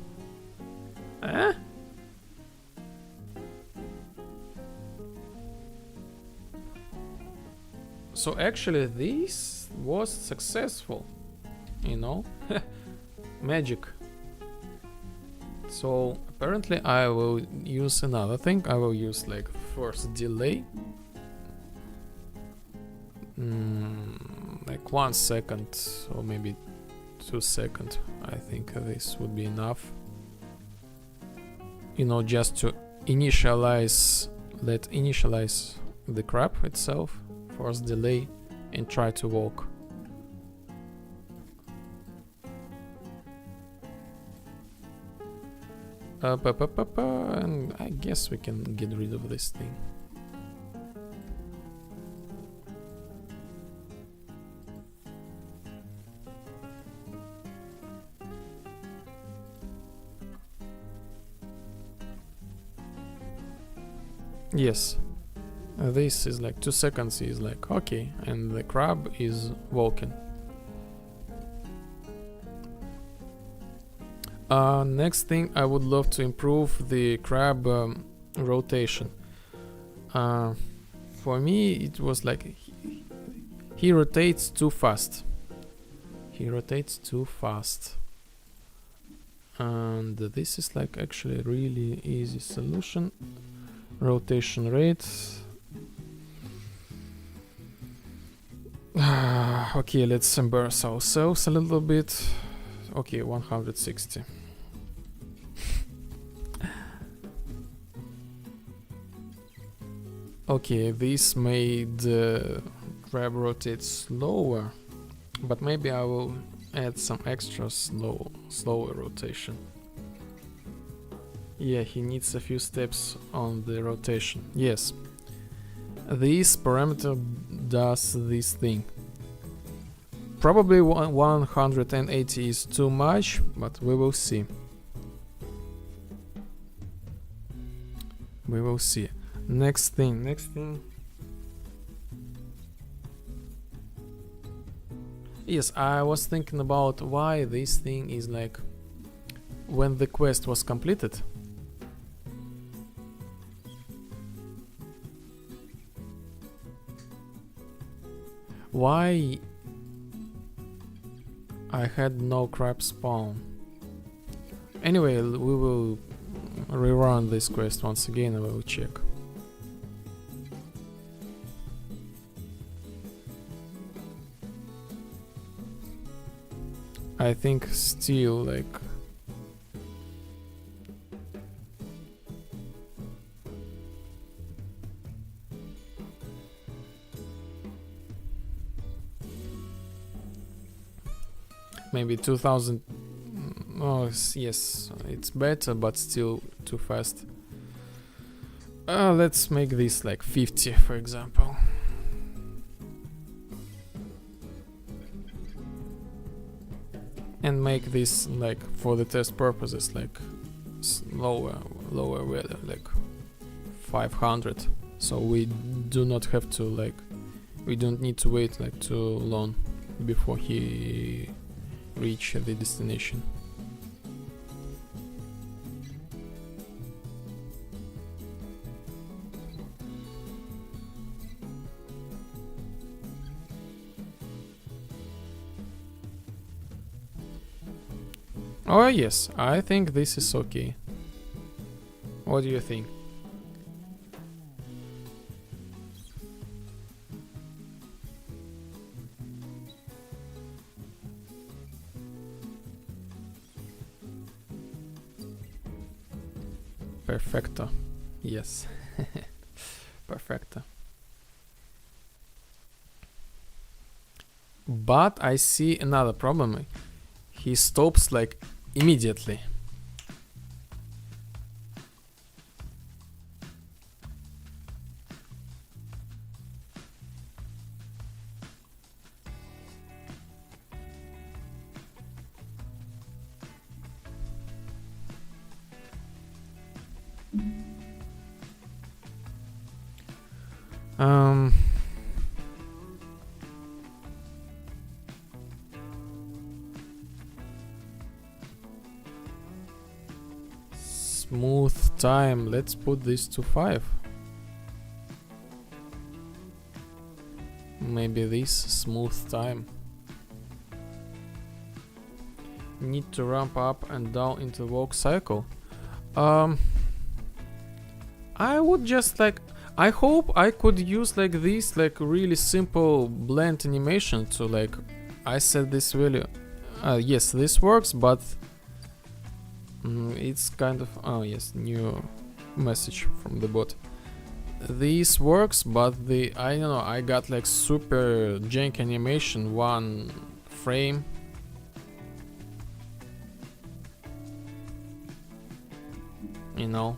Eh? So actually this was successful, you know. Magic. So apparently I will use another thing. I will use like first delay. Like 1 second or maybe 2 seconds. I think this would be enough. You know, just to initialize the crab itself. First delay and try to walk. And I guess we can get rid of this thing. Yes, this is like 2 seconds is like okay, and the crab is walking. Next thing, I would love to improve the crab rotation. For me, it was like he rotates too fast. He rotates too fast. And this is like actually a really easy solution. Rotation rate. Okay, let's embarrass ourselves a little bit. Okay, 160. Okay, this made crab rotate slower, but maybe I will add some extra slower rotation. Yeah, he needs a few steps on the rotation. Yes, this parameter does this thing. Probably 180 is too much, but we will see. We will see. Next thing. Yes, I was thinking about why this thing is like when the quest was completed. Why I had no crab spawn. Anyway, we will rerun this quest once again and we will check. I think still like maybe 2000. Oh yes, it's better, but still too fast. Let's make this like 50, for example. And make this like for the test purposes like lower value, like 500. So we do not have to like, we don't need to wait like too long before he reach the destination. Oh yes, I think this is okay. What do you think? Perfecto. Yes. Perfecto. But I see another problem. He stops like immediately. Smooth time, let's put this to 5. Maybe this smooth time. Need to ramp up and down into walk cycle. I would just like, I hope I could use like this like really simple blend animation to like, I set this value. Yes, this works, but it's kind of, oh yes, new message from the bot. This works, but I don't know, I got like super jank animation, one frame. You know,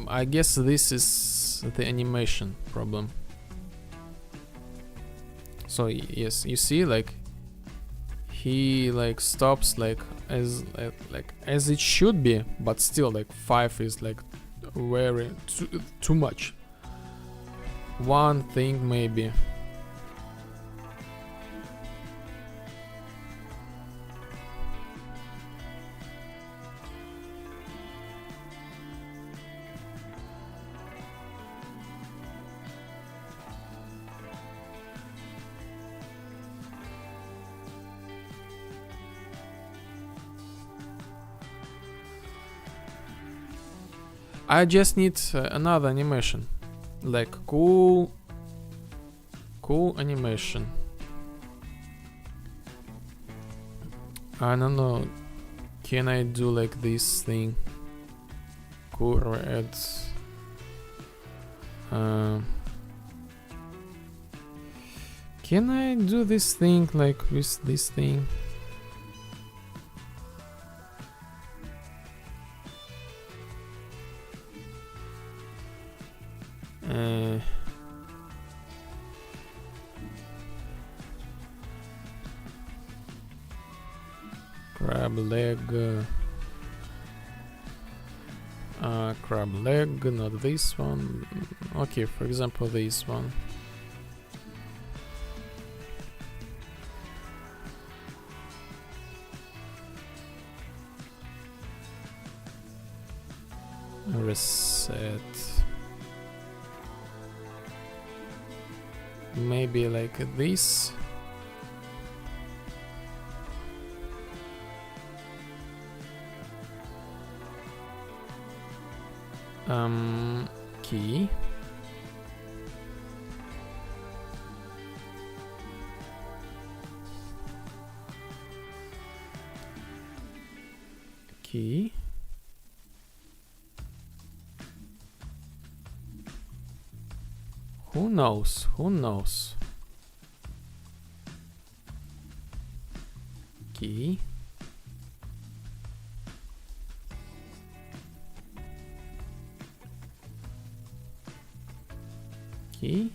I guess this is the animation problem. So yes, you see, like he like stops like as it should be, but still like 5 is like very too much. One thing maybe. I just need another animation, like cool animation. I don't know, can I do like this thing? Cool red. Can I do this thing like with this thing? Crab leg, not this one. Okay, for example, this one. Reset. Maybe like this. Key. Key. Who knows? Who knows? Key. Key.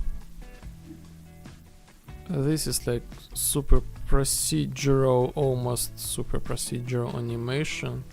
This is like super procedural, almost super procedural animation.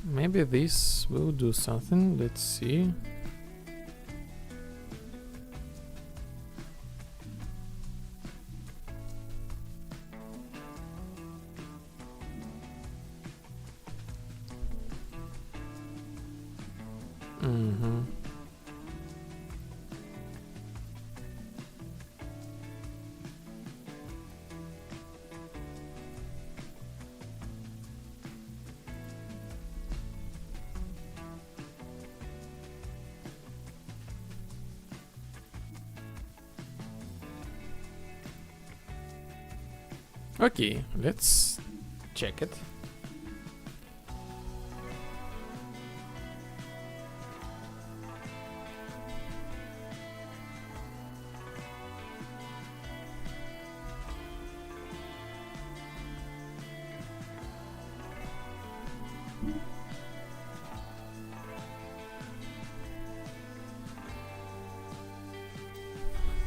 Maybe this will do something. Let's see. Okay, let's check it.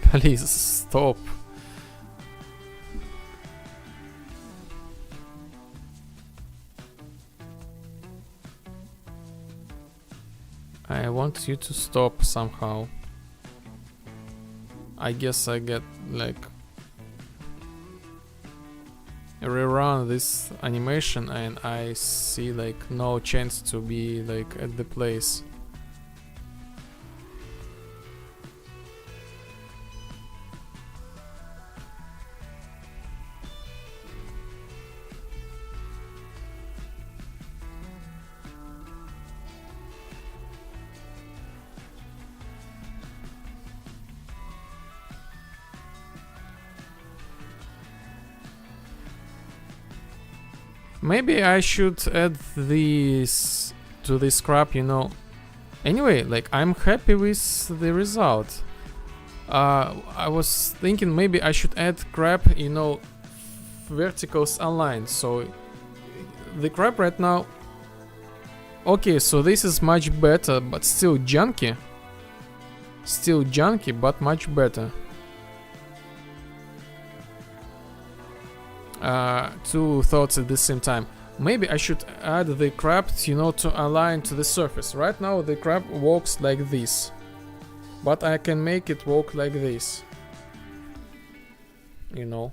Please stop. want you to stop somehow. I guess I get like rerun this animation and I see like no chance to be like at the place. Maybe I should add this to this crap, you know. Anyway, like I'm happy with the result. I was thinking maybe I should add crap, you know, verticals aligned. So the crap right now. Okay, so this is much better, but still junky. Still junky, but much better. Two thoughts at the same time. Maybe I should add the crab, you know, to align to the surface. Right now the crab walks like this, but I can make it walk like this, you know.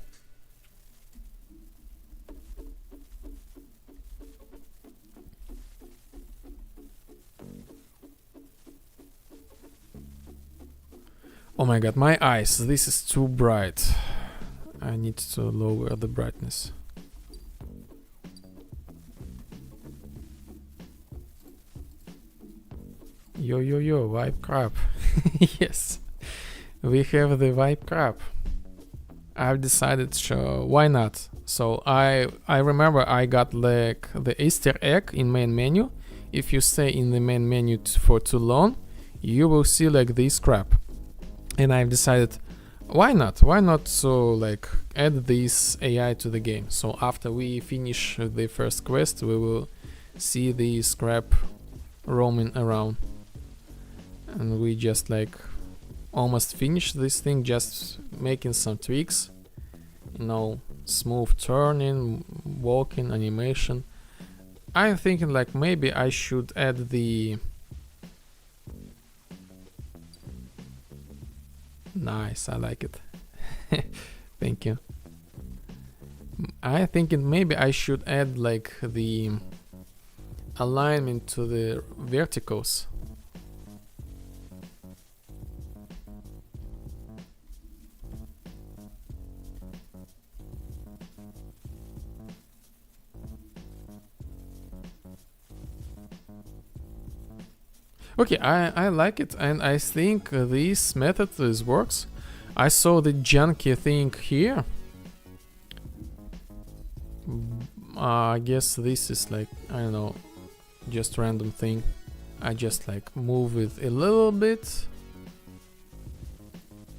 Oh my god, my eyes, this is too bright. I need to lower the brightness. Yo, vibe crap. Yes, we have the vibe crap. I've decided, why not? So I remember I got like the Easter egg in main menu. If you stay in the main menu for too long, you will see like this crap. And I've decided, why not? Why not so like add this AI to the game? So after we finish the first quest, we will see this crap roaming around. And we just like almost finished this thing, just making some tweaks, you know, smooth turning, walking, animation. I'm thinking like maybe I should add the... Nice, I like it. Thank you. I think maybe I should add like the alignment to the verticals. Okay, I like it, and I think this method works. I saw the junky thing here. I guess this is like, I don't know, just random thing. I just like move it a little bit.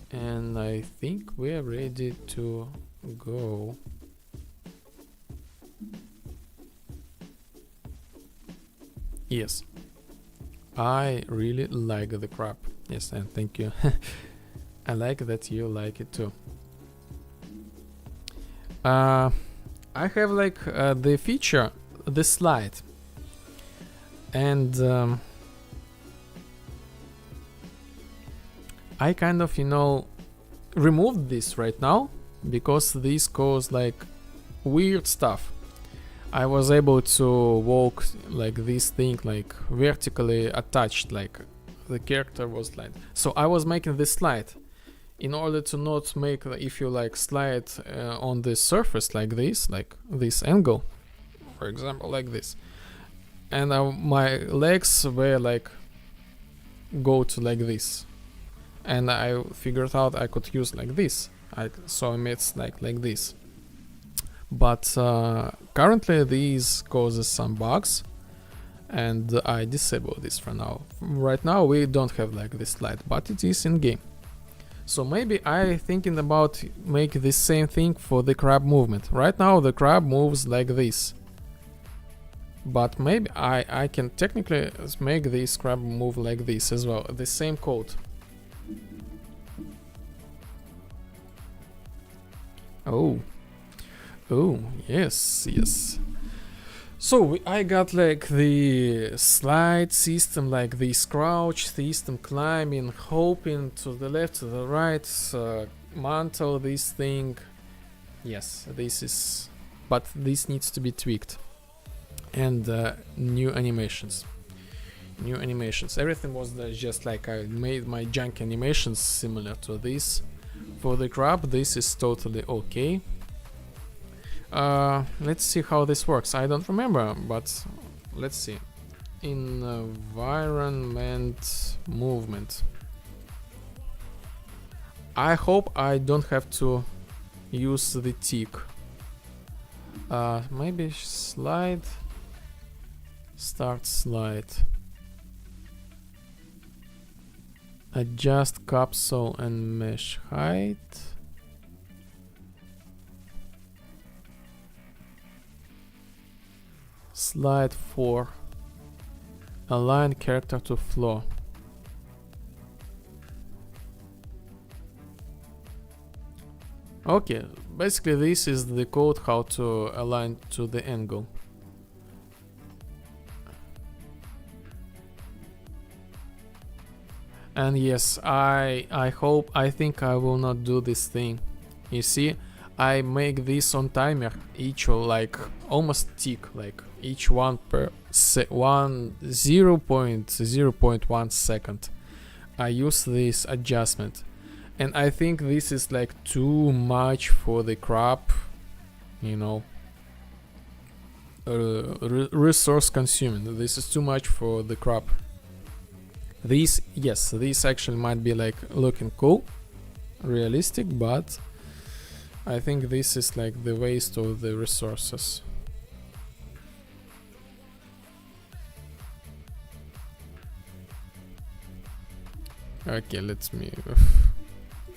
And I think we are ready to go. Yes. I really like the crap. Yes, and thank you. I like that you like it too. I have like the feature, the slide, and I kind of, you know, removed this right now because this caused like weird stuff. I was able to walk like this thing, like vertically attached, like the character was like. So I was making this slide in order to not make, if you like slide on the surface like this angle, for example, like this. And my legs were like go to like this. And I figured out I could use like this. So I made like this. But currently these causes some bugs, and I disable this for now. Right now we don't have like this slide, but it is in game. So maybe I thinking about make the same thing for the crab movement. Right now the crab moves like this, but maybe I can technically make this crab move like this as well. The same code. Oh, yes. So I got like the slide system, like this crouch system, climbing, hopping to the left, to the right, mantle this thing. Yes, this is, but this needs to be tweaked. And new animations. New animations. Everything was just like I made my junk animations similar to this. For the crab, this is totally okay. Let's see how this works. I don't remember, but let's see. Environment movement. I hope I don't have to use the tick. Maybe slide. Start slide. Adjust capsule and mesh height. Slide 4. Align character to floor. Okay, basically this is the code how to align to the angle. And yes, I think I will not do this thing. You see, I make this on timer, each like almost tick, like each one per 0.1 second. I use this adjustment, and I think this is like too much for the crop, you know, resource consuming. This is too much for the crop. This, yes, this actually might be like looking cool, realistic, but I think this is like the waste of the resources. Okay, let me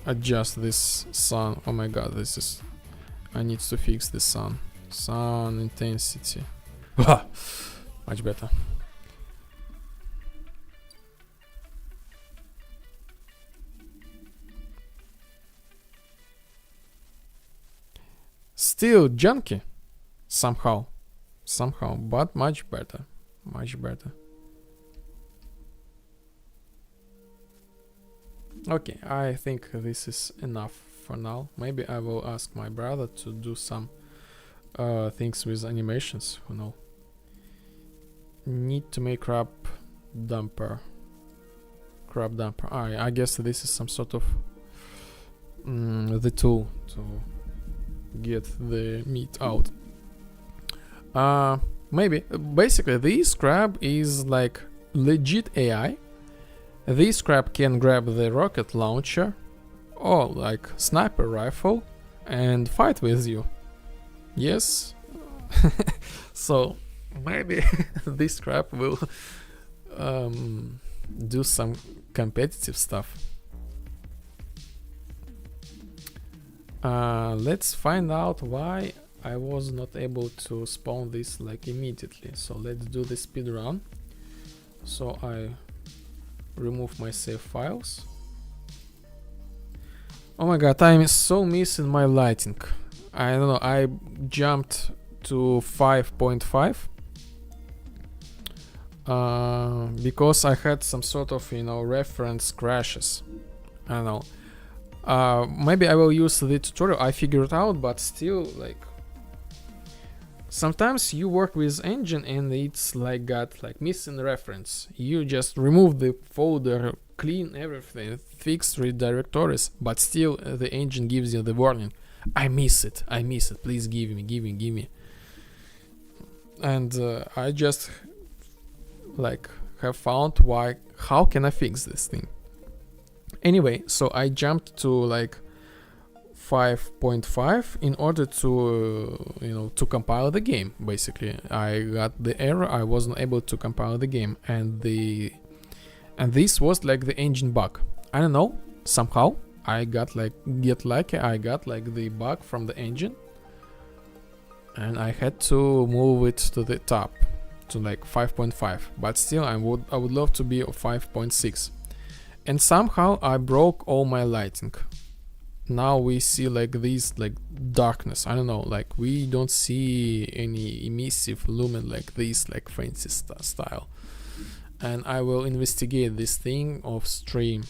adjust this sun. Oh my god, this is, I need to fix the sun intensity. Much better. Still junky somehow, but much better. Okay, I think this is enough for now. Maybe I will ask my brother to do some things with animations. Who know? Need to make crab dumper. I guess this is some sort of the tool to get the meat out. Maybe basically this crab is like legit AI. This crab can grab the rocket launcher or like sniper rifle and fight with you. Yes. So maybe this crab will do some competitive stuff. Let's find out why I was not able to spawn this like immediately. So let's do the speed run. So I remove my save files. Oh my god, I'm so missing my lighting. I don't know, I jumped to 5.5 because I had some sort of, you know, reference crashes. I don't know. Maybe I will use the tutorial. I figured it out, but still, like, sometimes you work with engine and it's like got like missing reference. You just remove the folder, clean everything, fix redirectories, but still the engine gives you the warning. I miss it. Please give me. And I just like have found how can I fix this thing. Anyway, so I jumped to like 5.5 in order to, you know, to compile the game. Basically, I got the error. I wasn't able to compile the game, and this was like the engine bug. I don't know. Somehow I got like lucky. I got like the bug from the engine, and I had to move it to the top to like 5.5. But still, I would love to be 5.6. And somehow I broke all my lighting. now we see like this like darkness. I don't know, like we don't see any emissive lumen like this, like fancy style. And I will investigate this thing off stream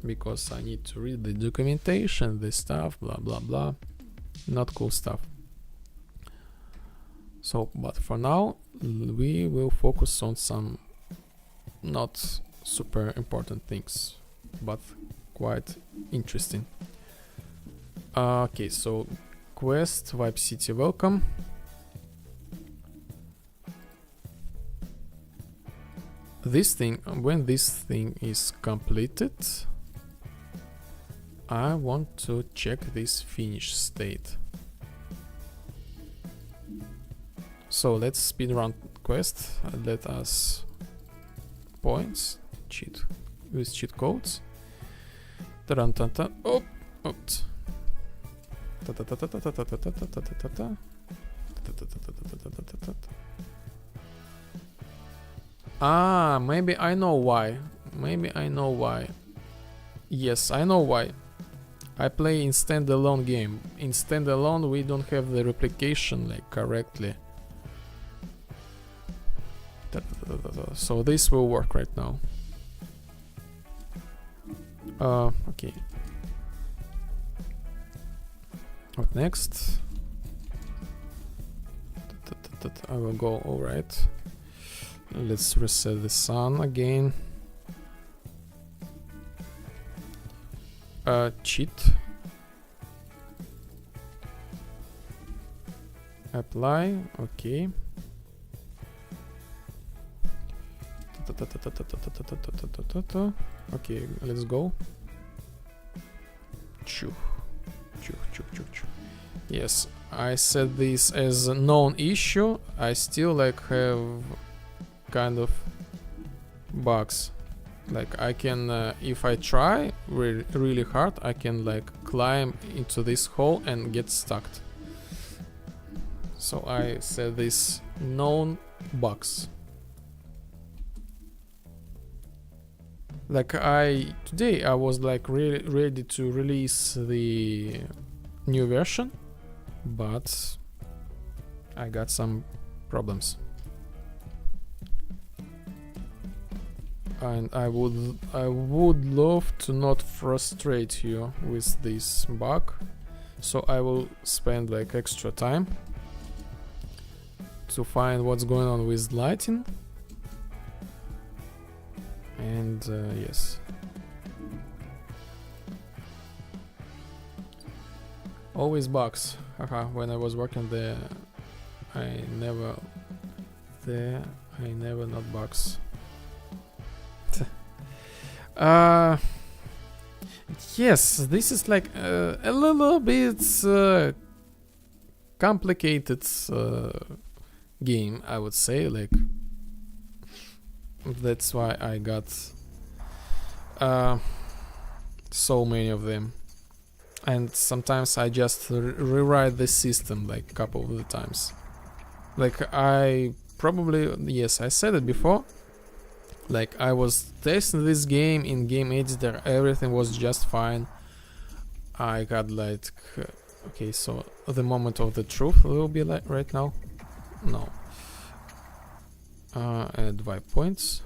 because I need to read the documentation, this stuff, blah blah blah. Not cool stuff. So, but for now we will focus on some not super important things, but quite interesting. Okay, so quest, Vibe City, welcome. This thing, when this thing is completed, I want to check this finish state. So let's speedrun quest. Let us points, cheat with cheat codes. Ta-ta-ta-ta. Oh, oops. Ah, maybe I know why. Maybe I know why. Yes, I know why. I play in standalone game. In standalone we don't have the replication like correctly. So this will work right now. Okay. What next? I will go alright. Let's reset the sun again. Cheat. Apply. Okay. Okay, let's go. Yes, I set this as a known issue. I still like have kind of bugs. Like I can, if I try really hard, I can like climb into this hole and get stuck. So I set this known bugs. Like today I was like really ready to release the new version, but I got some problems. And I would love to not frustrate you with this bug, so I will spend like extra time to find what's going on with lighting. And yes, always bugs. Haha, when I was working there, I never not bugs. Yes, this is like a little bit complicated game, I would say. Like that's why I got so many of them, and sometimes I just rewrite the system like a couple of the times. Like I probably, yes, I said it before. Like I was testing this game in game editor, everything was just fine. I got like, okay, so the moment of the truth will be like right now. No. Add vibe points.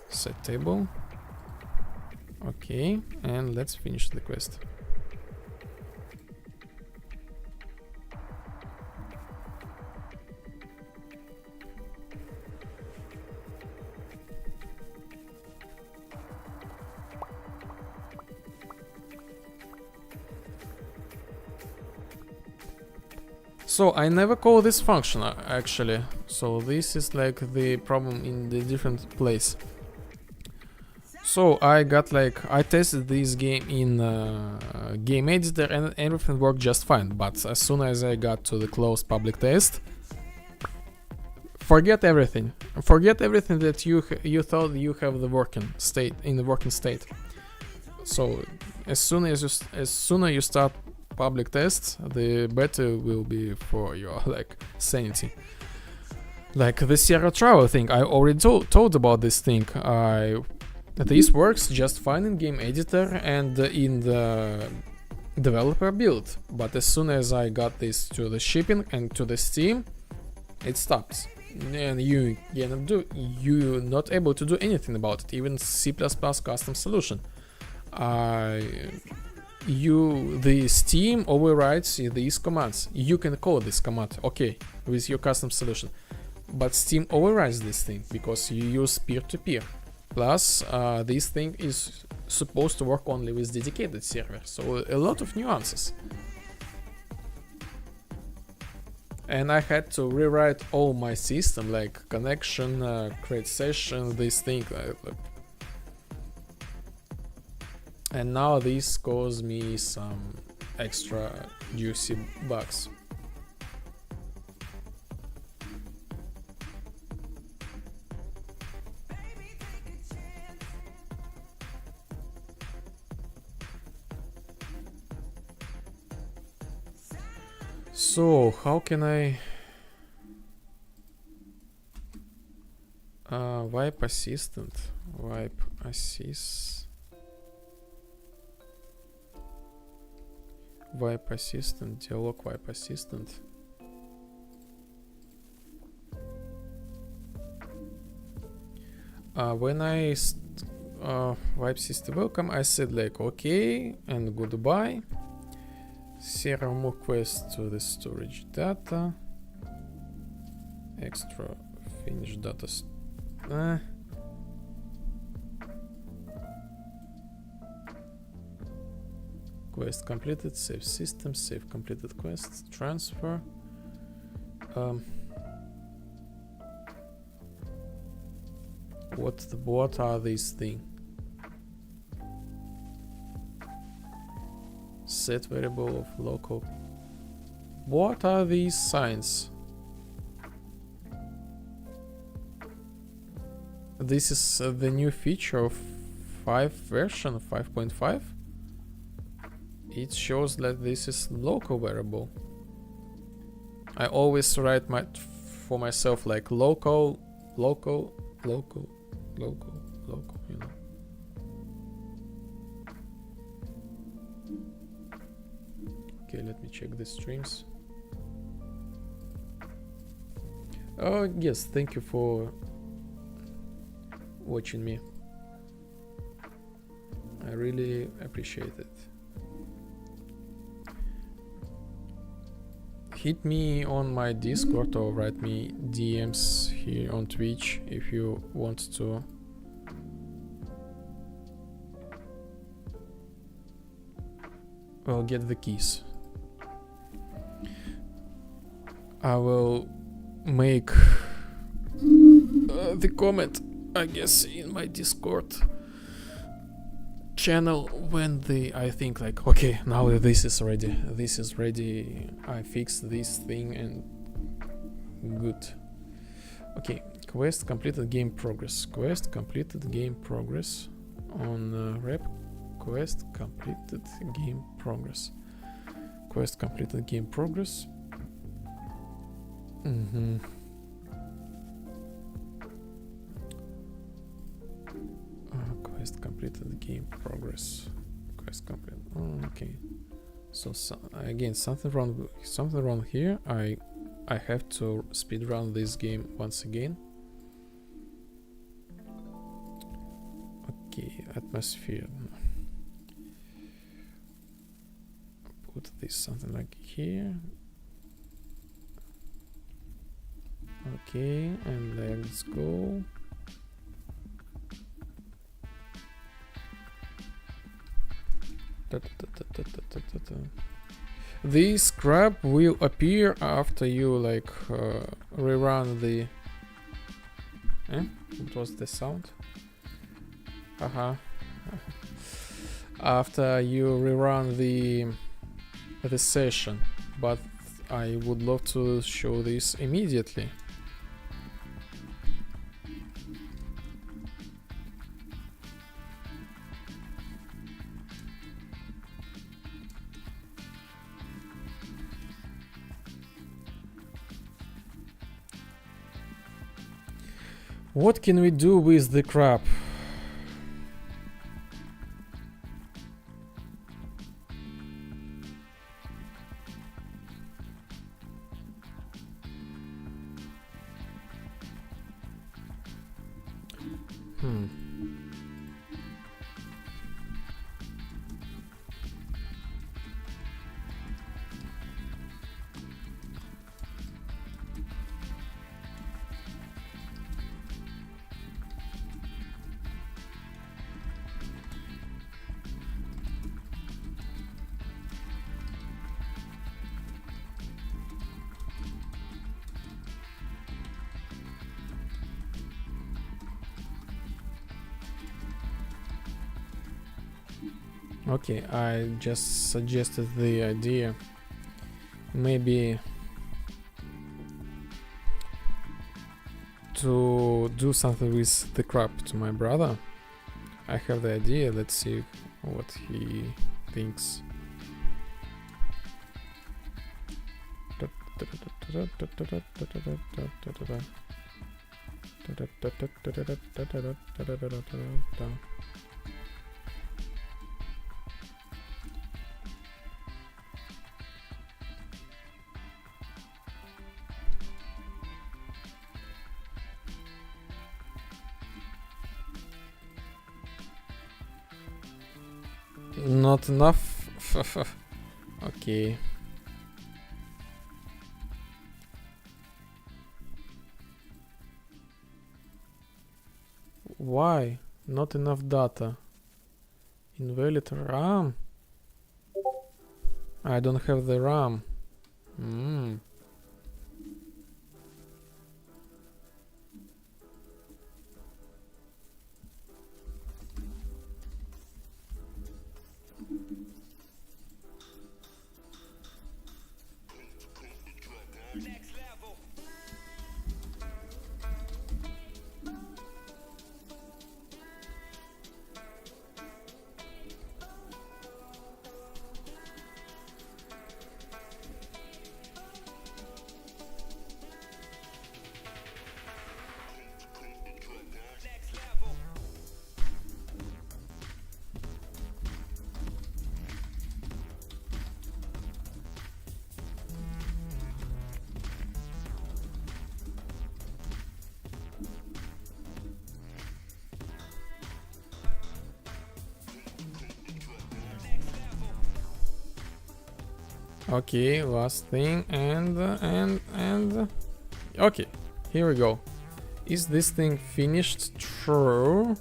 Set table. Okay, and let's finish the quest. So I never call this function actually, so this is like the problem in the different place. So I got like, I tested this game in game editor and everything worked just fine, but as soon as I got to the closed public test, forget everything that you thought you have the working state in the working state. So as sooner you start public tests, the better will be for your like sanity. Like the Sierra Travel thing, I already told about this thing. I This works just fine in game editor and in the developer build, but as soon as I got this to the shipping and to the Steam, it stops. And you're not able to do anything about it, even C++ custom solution. The Steam overrides these commands. You can call this command, okay, with your custom solution, but Steam overrides this thing because you use peer-to-peer. Plus, this thing is supposed to work only with dedicated server, so a lot of nuances. And I had to rewrite all my system, like connection, create session, this thing. And now this caused me some extra juicy bugs. So how can I wipe assistant, wipe assist, wipe assistant, dialog wipe assistant. When I wipe system welcome, I said like okay and goodbye. Server move quest to the storage data. Extra finish data. Quest completed. Save system. Save completed quests. Transfer. What are these things? Set variable of local. What are these signs? This is the new feature of 5 version 5.5. It shows that this is local variable. I always write for myself like local, you know. Okay, let me check the streams. Oh, yes, thank you for watching me. I really appreciate it. Hit me on my Discord or write me DMs here on Twitch if you want to. Well, get the keys. I will make the comment, I guess, in my Discord channel when I think like, okay, now this is ready, I fixed this thing and good. Okay, quest completed, game progress. Quest completed, game progress on rep. Quest completed, game progress. Quest completed, game progress. Quest completed, game progress. Quest complete. Oh, okay. So again, something wrong here. I have to speedrun this game once again. Okay, atmosphere. Put this something like here. Okay, and let's go. This crab will appear after you like rerun the. What was the sound? After you rerun the session, but I would love to show this immediately. What can we do with the crab? Hmm. Okay, I just suggested the idea. Maybe to do something with the crab to my brother. I have the idea. Let's see what he thinks. Not enough. Okay. Why? Not enough data. Invalid RAM. I don't have the RAM. Hmm. Okay, last thing, and okay, here we go. Is this thing finished? True.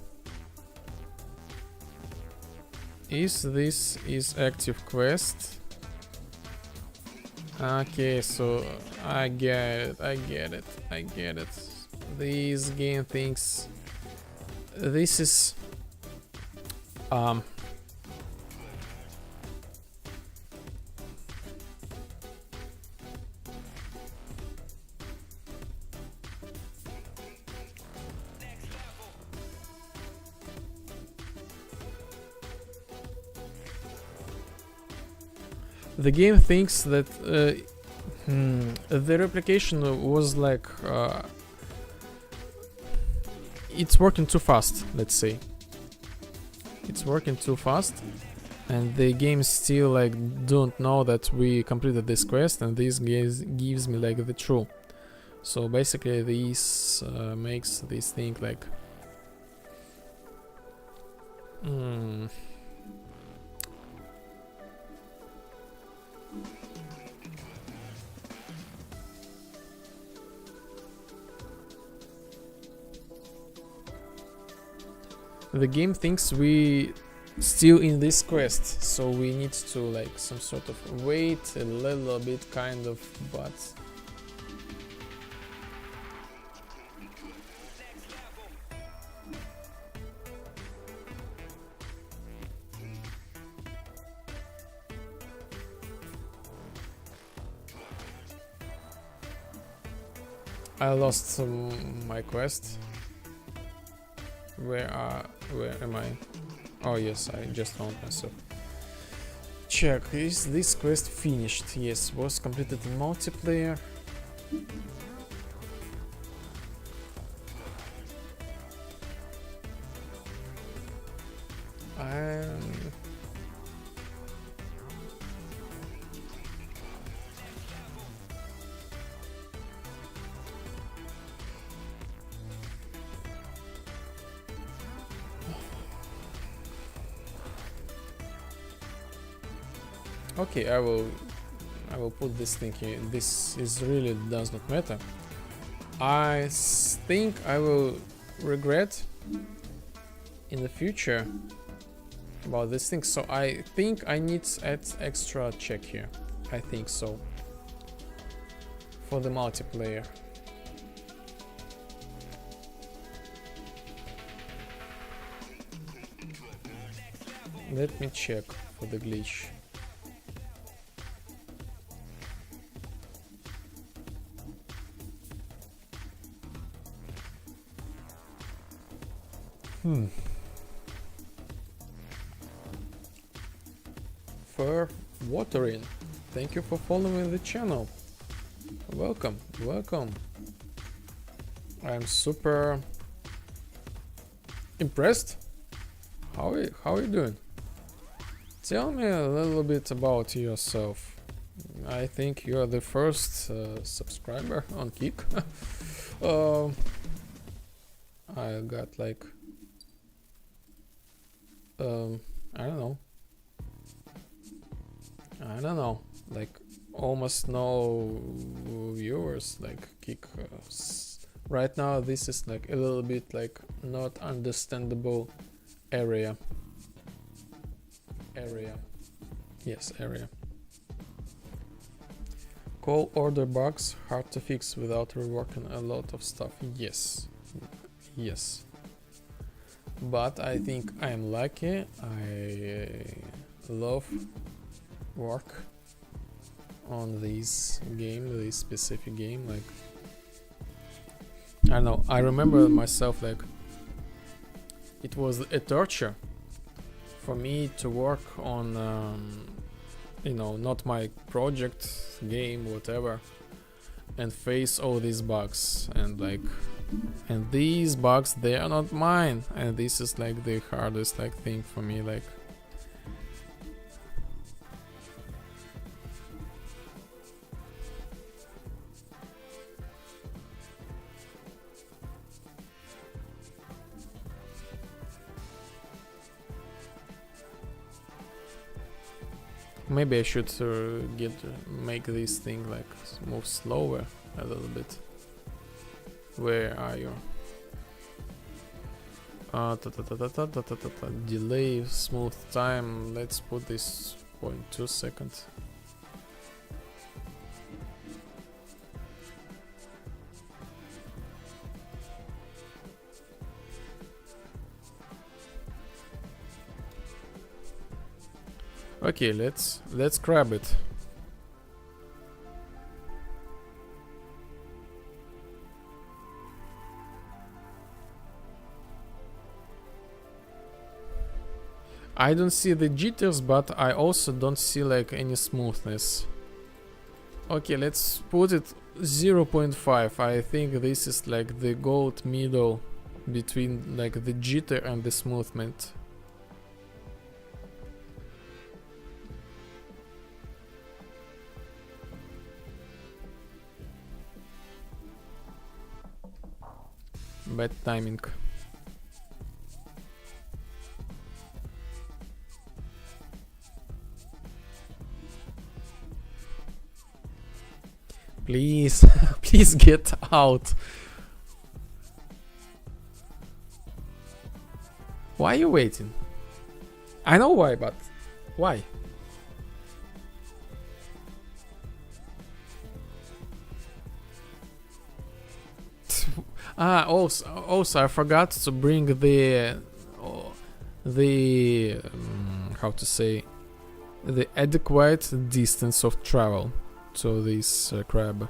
Is this active quest? Okay, so I get it. This game thinks this is the game thinks that the replication was like it's working too fast, let's say. It's working too fast, and the game still like don't know that we completed this quest, and this gives me like the true. So basically this makes this thing like the game thinks we still in this quest, so we need to like some sort of wait a little bit kind of, but I lost my quest. Where am I? Oh yes, I just found myself. Check, is this quest finished? Yes, was completed in multiplayer. And Okay, I will put this thing here. This is really does not matter. I think I will regret in the future about this thing, so I think I need to add extra check here. I think so. For the multiplayer. Let me check for the glitch. For watering, thank you for following the channel. Welcome, welcome. I'm super impressed. How are you doing? Tell me a little bit about yourself. I think you are the first subscriber on Kick. I got like I don't know, like almost no viewers. Like Kick right now, this is like a little bit like not understandable area. Yes, area. Call order bugs hard to fix without reworking a lot of stuff. Yes. But I think I'm lucky. I love work on this game, this specific game. Like, I don't know, I remember myself like it was a torture for me to work on you know, not my project, game, whatever, and face all these bugs, and like, and these bugs, they are not mine, and this is like the hardest like thing for me. Like, maybe I should make this thing like move slower a little bit. Where are you? Delay, smooth time. Let's put this 0.2 seconds. Okay, let's grab it. I don't see the jitters, but I also don't see like any smoothness. Okay, let's put it 0.5. I think this is like the gold middle between like the jitter and the smoothment. Bad timing. Please, please get out. Why are you waiting? I know why, but why? Also I forgot to bring the how to say, the adequate distance of travel to this crab.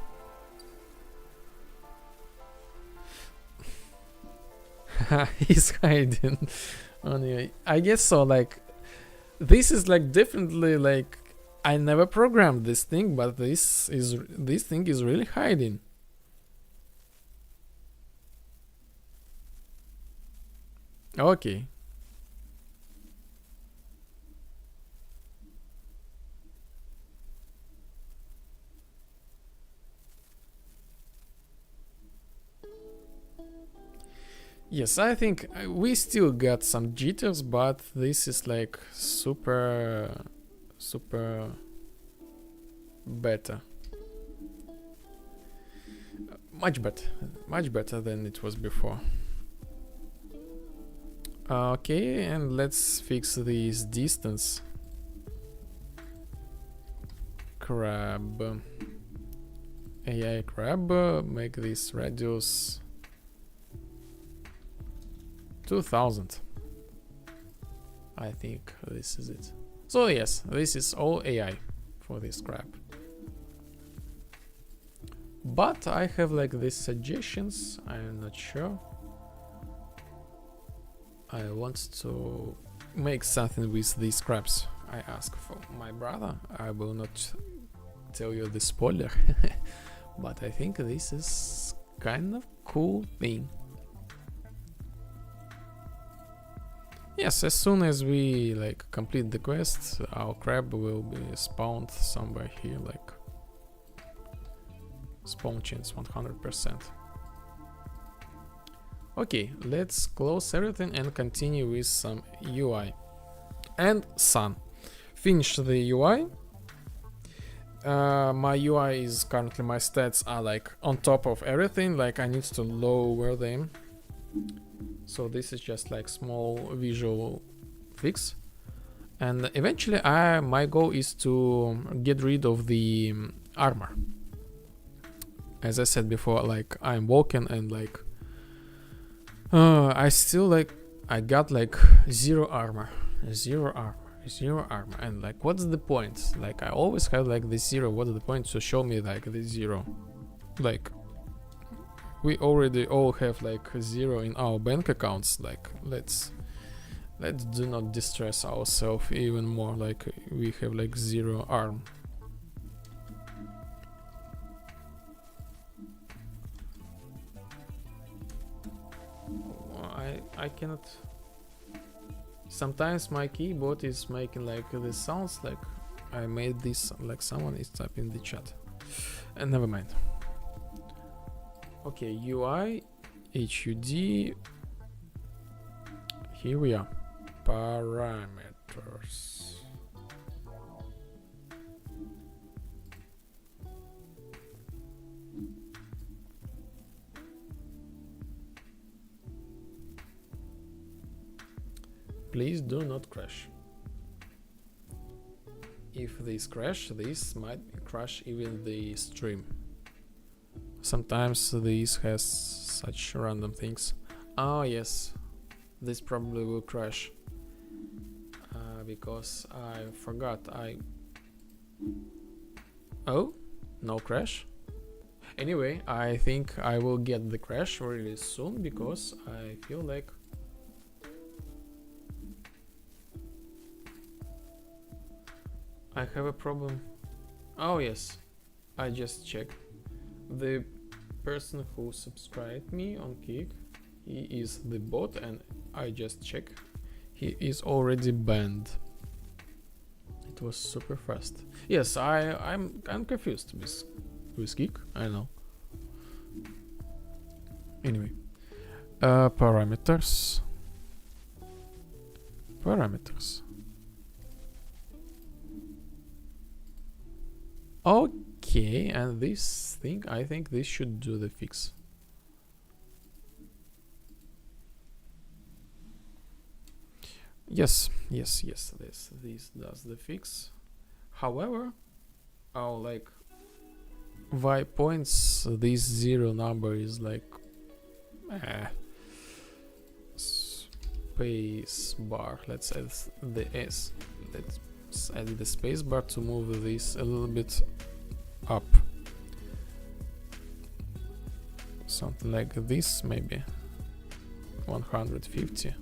He's hiding on you. I guess so. Like, this is like definitely like, I never programmed this thing, but this thing is really hiding. Okay. Yes, I think we still got some jitters, but this is like super better. Much better than it was before. Okay, and let's fix this distance. Crab. AI crab, make this radius 2000. I think this is it. So yes, this is all AI for this crab. But I have like these suggestions, I'm not sure. I want to make something with these crabs. I ask for my brother. I will not tell you the spoiler. But I think this is kind of cool thing. Yes, as soon as we like complete the quest, our crab will be spawned somewhere here, like spawn chance 100%. Okay, let's close everything and continue with some UI. And sun. Finish the UI. My UI is currently, my stats are like on top of everything, like I need to lower them. So this is just like small visual fix. And eventually my goal is to get rid of the armor. As I said before, like I'm walking and like I still like, I got like zero armor, and like what's the point? Like I always have like this zero. What's the point to show me like this zero? Like we already all have like zero in our bank accounts. Like let's do not distress ourselves even more. Like we have like zero arm. I cannot. Sometimes my keyboard is making like the sounds like I made this, like someone is typing in the chat. And never mind. Okay, UI, HUD. Here we are. Parameters. Please do not crash. If this crash, this might crash even the stream. Sometimes this has such random things. Oh yes, this probably will crash. Because I forgot Oh, no crash. Anyway, I think I will get the crash really soon because I feel like I have a problem. Oh yes, I just checked. The person who subscribed me on Kick, he is the bot, and I just checked. He is already banned. It was super fast. Yes, I'm confused with Kick. I know. Anyway, parameters. Okay, and this thing, I think this should do the fix. Yes, this does the fix. However, our like Y points, this zero number is like space bar. Let's add the S. Let's add the space bar to move this a little bit up. Something like this, maybe 150.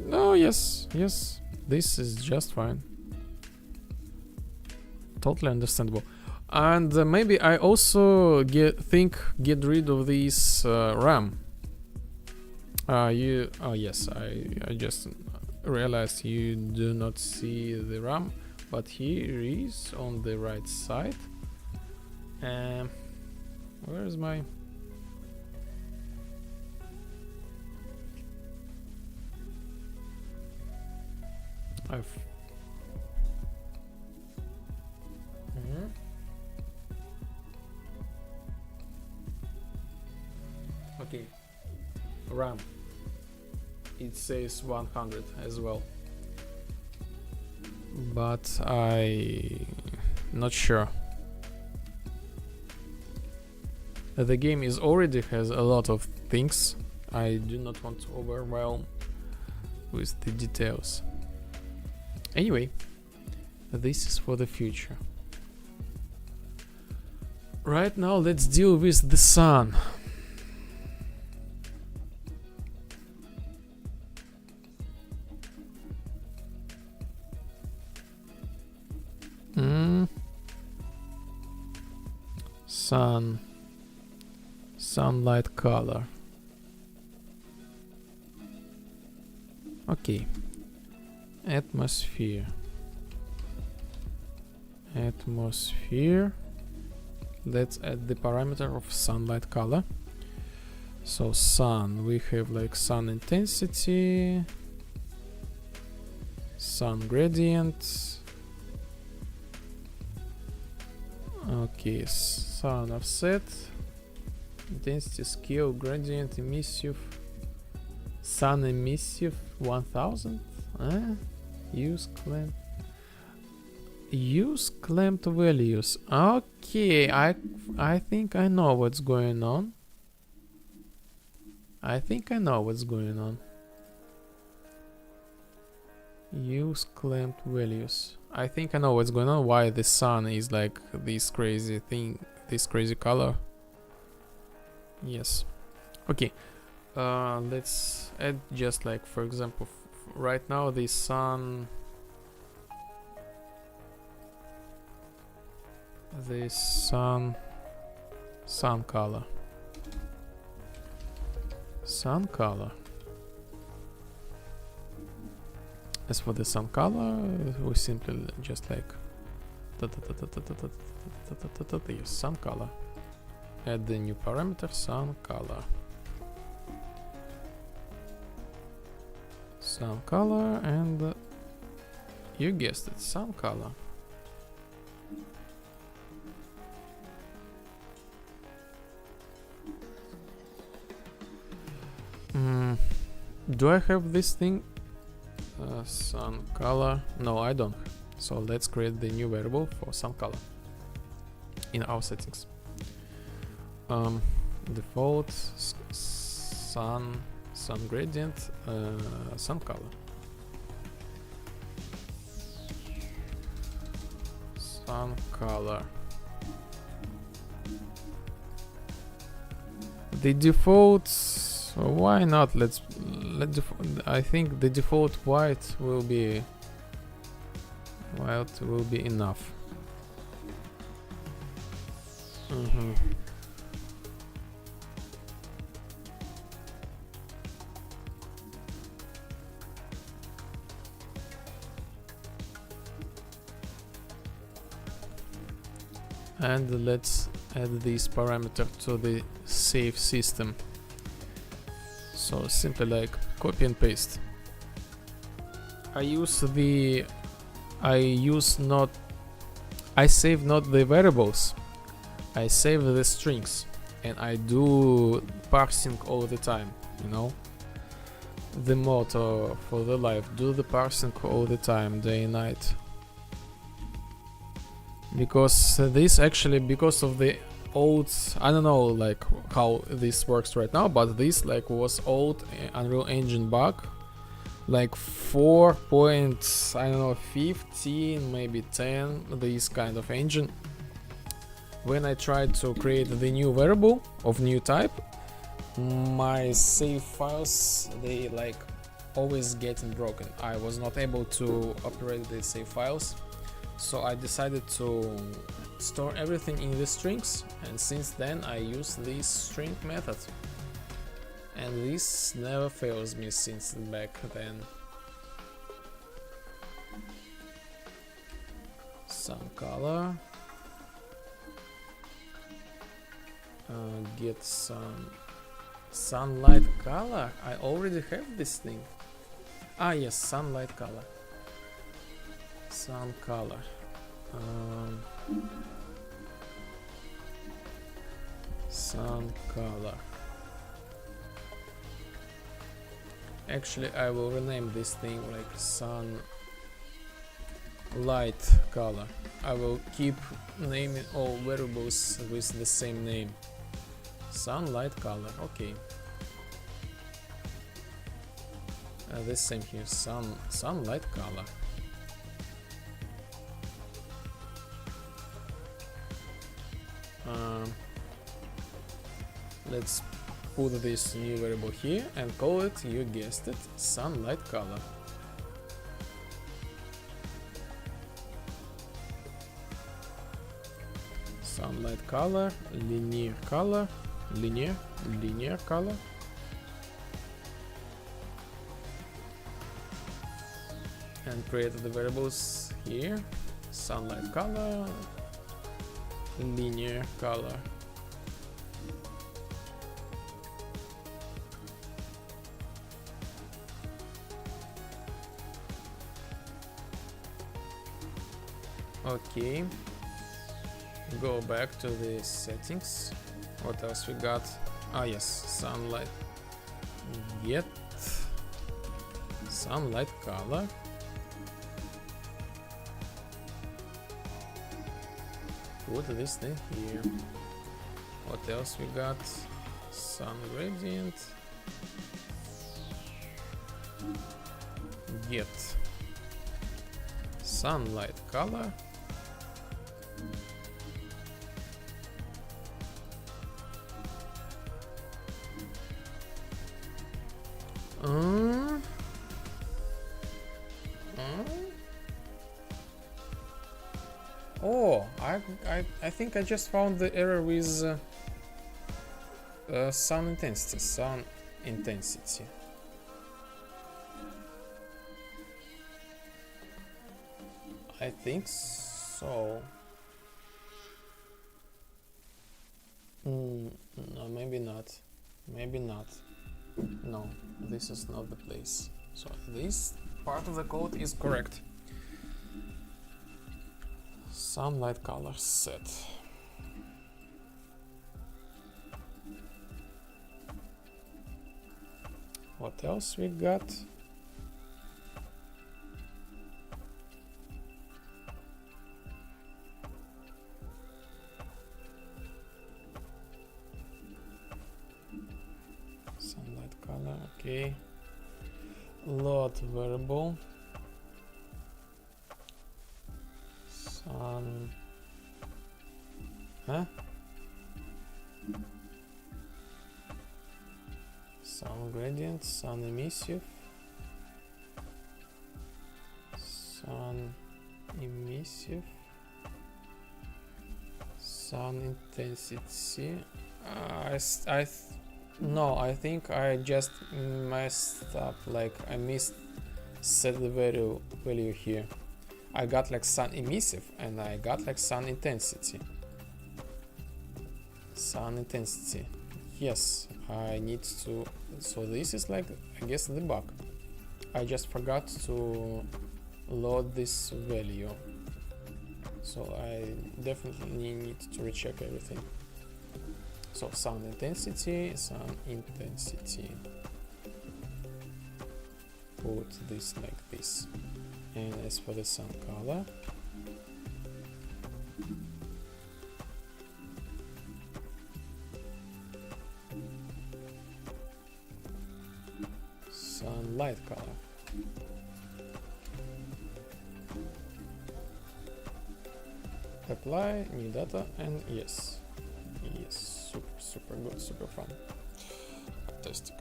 No, yes, this is just fine. Totally understandable. And maybe I also get rid of this RAM. Oh yes, I just realized you do not see the RAM, but here is on the right side. Where is my? I've Mhm. Okay, RAM. It says 100 as well, but I not sure. The game is already has a lot of things. I do not want to overwhelm with the details. Anyway, this is for the future. Right now, let's deal with the sun. Sunlight color. Okay. Atmosphere. Let's add the parameter of sunlight color. So sun, we have like sun intensity, sun gradient. Okay, sun offset, intensity scale, gradient, emissive, sun emissive 1000. Use clamped values. Okay, I think I know what's going on. Use clamped values. I think I know what's going on. Why the sun is like this crazy thing, this crazy color. Yes. Okay. Let's add just like, for example, right now the sun. The sun color. As for the sun color, we simply just like use sun color. Add the new parameter sun color. Sun color, and you guessed it, sun color. Do I have this thing? Sun color. No, I don't. So let's create the new variable for sun color in our settings. Default sun gradient, sun color. Sun color. The default. Why not? I think the default white will be enough. And let's add this parameter to the save system. So simply like copy and paste. I save not the variables, I save the strings, and I do parsing all the time, you know. The motto for the life, do the parsing all the time, day and night. Because this actually, because of the old, I don't know like how this works right now, but this like was old Unreal Engine bug, like 4.15 maybe 10, this kind of engine. When I tried to create the new variable of new type, my save files, they like always getting broken. I was not able to operate the save files, so I decided to store everything in the strings, and since then I use this string method, and this never fails me since back then. Sun color, get some sunlight color. I already have this thing. Ah yes, sunlight color. Sun color. Sun color. Actually, I will rename this thing like sun light color. I will keep naming all variables with the same name. Sunlight color. Okay. The same here. Sunlight color. Let's put this new variable here and call it, you guessed it, sunlight color. Sunlight color, linear color, linear color. And create the variables here. Sunlight color, linear color. Okay, go back to the settings. What else we got? Ah yes, sunlight. Get sunlight color. Put this thing here. What else we got? Sun gradient. Get sunlight color. Oh, I think I just found the error with sun intensity. I think so. No, maybe not. Maybe not. No, this is not the place. So this part of the code is correct. Sunlight color set. What else we got? Sunlight color, okay. Load variable. Sun. Huh? Sun gradient, sun emissive. Sun emissive. Sun intensity. No, I think I just messed up. Like I missed set the value here. I got like sun emissive and I got like sun intensity. Sun intensity. Yes, I need to. So this is like, I guess, the bug. I just forgot to load this value. So I definitely need to recheck everything. So sun intensity. Put this like this. And as for the sun color, sunlight color. Apply new data and yes, super good, super fun, fantastic.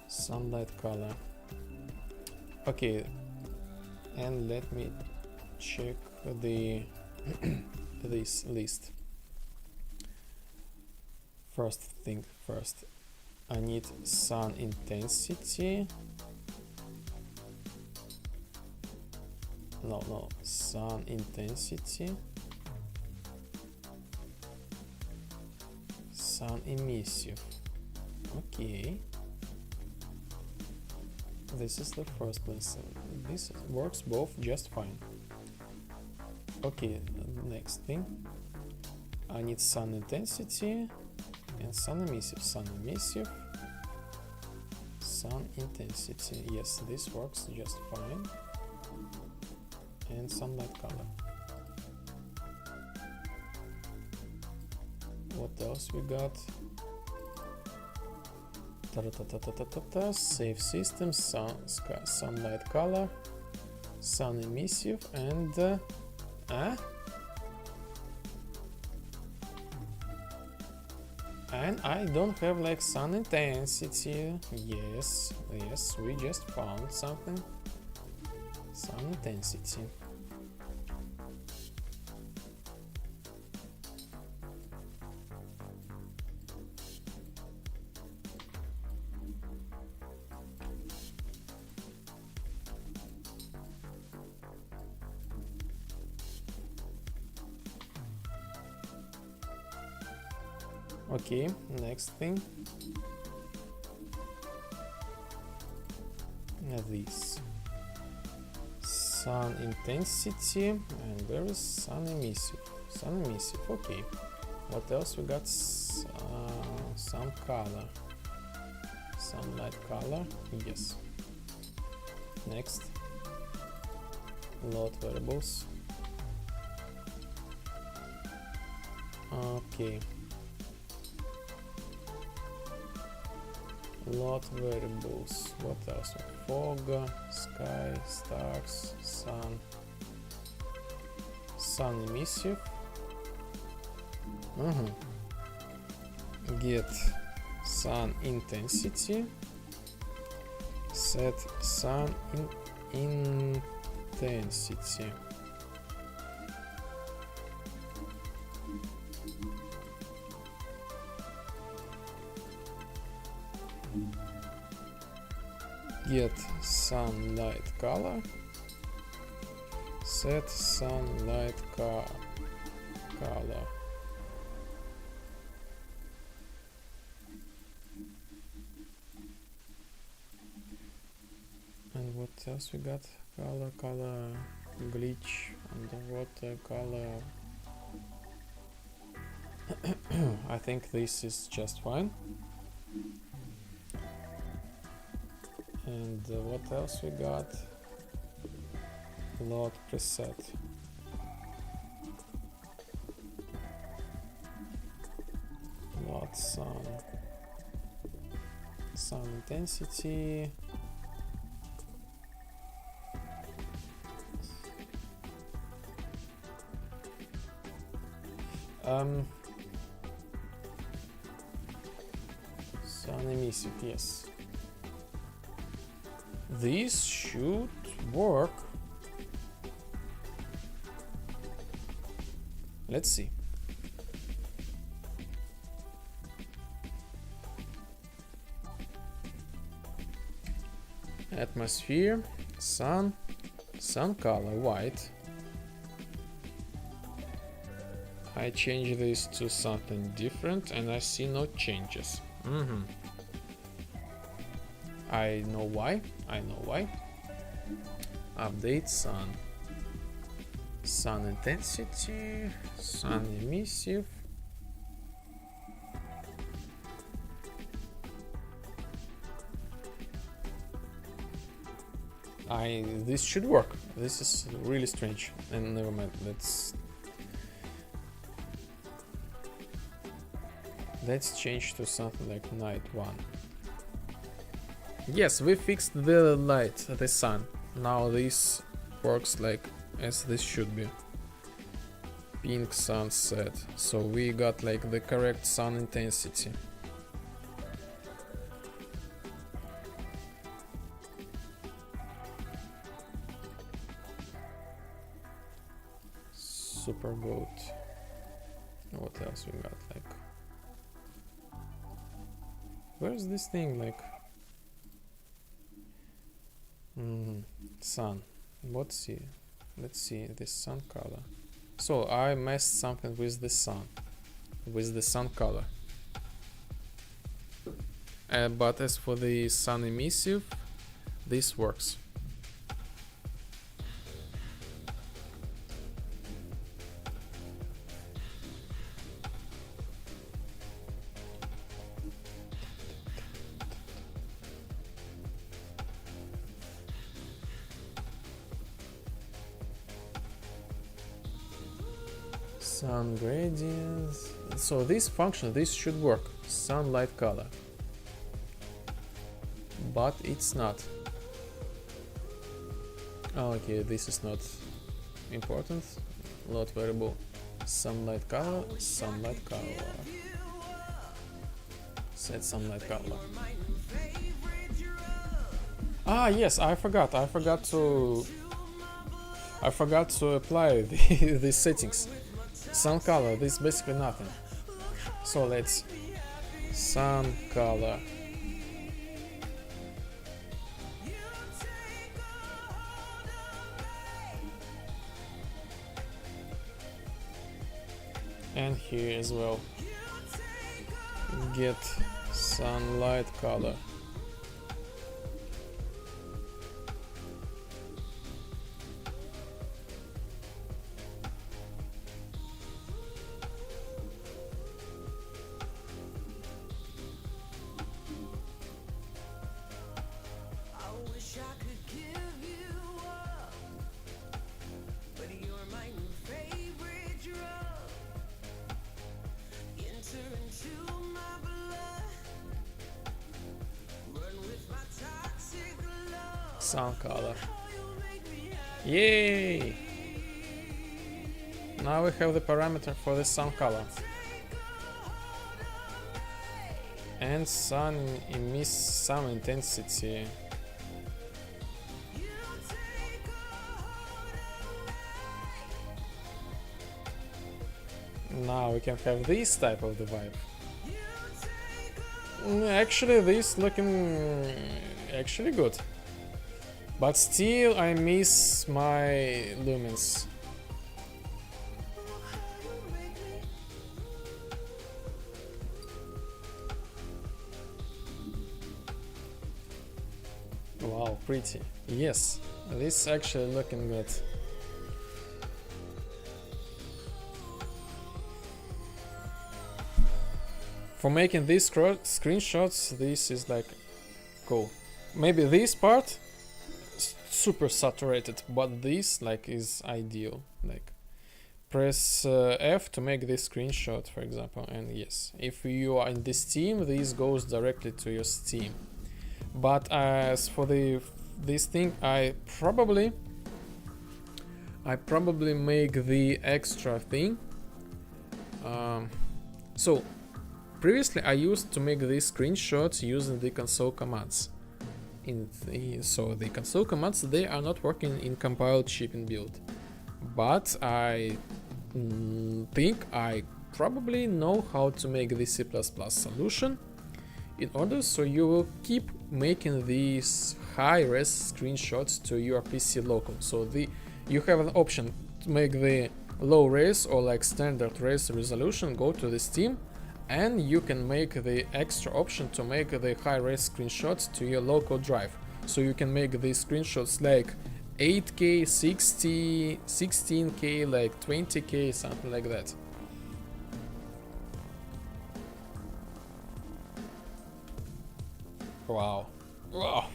Sunlight color. Okay, and let me check the this list. First thing first, I need sun intensity. No, sun intensity. Sun emissive. Okay. This is the first lesson. This works both just fine. Okay, next thing. I need sun intensity and sun emissive. Sun emissive, sun intensity. Yes, this works just fine. And sunlight color. What else we got? Save system, sunlight color, sun emissive, and and I don't have like sun intensity. Yes, we just found something. Sun intensity. Okay, next thing. This sun intensity, and there is sun emissive. Sun emissive. Okay. What else we got? Sun color. Sunlight color. Yes. Next. Load variables. Okay. Lot variables. What else? Fog, sky, stars, sun. Sun emissive. Get sun intensity. Set sun intensity. Get sunlight color. Set sunlight color. And what else we got? Color, glitch, underwater color. I think this is just fine. And what else we got? Load preset. Load sun intensity. Sun emissive, yes. This should work. Let's see. Atmosphere, sun color, white. I change this to something different and I see no changes. I know why. Update sun. Sun intensity, sun emissive. This should work. This is really strange. And never mind. Let's change to something like night 1. Yes, we fixed the light, the sun. Now this works like as this should be. Pink sunset. So we got like the correct sun intensity. Super goat. What else we got? Like, where's this thing? Like, sun. Let's see this sun color. So I messed something with the sun color. But as for the sun emissive, this works. Sun gradients. So this function, this should work. Sunlight color. But it's not. Okay, this is not important. Load variable. Sunlight color. Sunlight color. Set sunlight color. Ah, yes, I forgot to apply these settings. Sun color, this is basically nothing. So let's sun color. And here as well. Get sunlight color. Sun color. Yay! Now we have the parameter for the sun color. And sun emits some intensity. Now we can have this type of the vibe. Actually, this looking actually good. But still, I miss my lumens. Wow, pretty. Yes, this is actually looking good. For making these screenshots, this is like cool. Maybe this part super saturated, but this like is ideal. Like press F to make this screenshot, for example, and yes, if you are in the Steam, this goes directly to your Steam. But as for this thing, I probably make the extra thing. So previously I used to make these screenshots using the console commands. So the console commands, they are not working in compiled shipping build, but I think I probably know how to make the C++ solution in order so you will keep making these high-res screenshots to your PC local. So you have an option to make the low-res or like standard res resolution go to the Steam, and you can make the extra option to make the high-res screenshots to your local drive. So you can make these screenshots like 8K, 60, 16K, like 20K, something like that. Wow. Wow.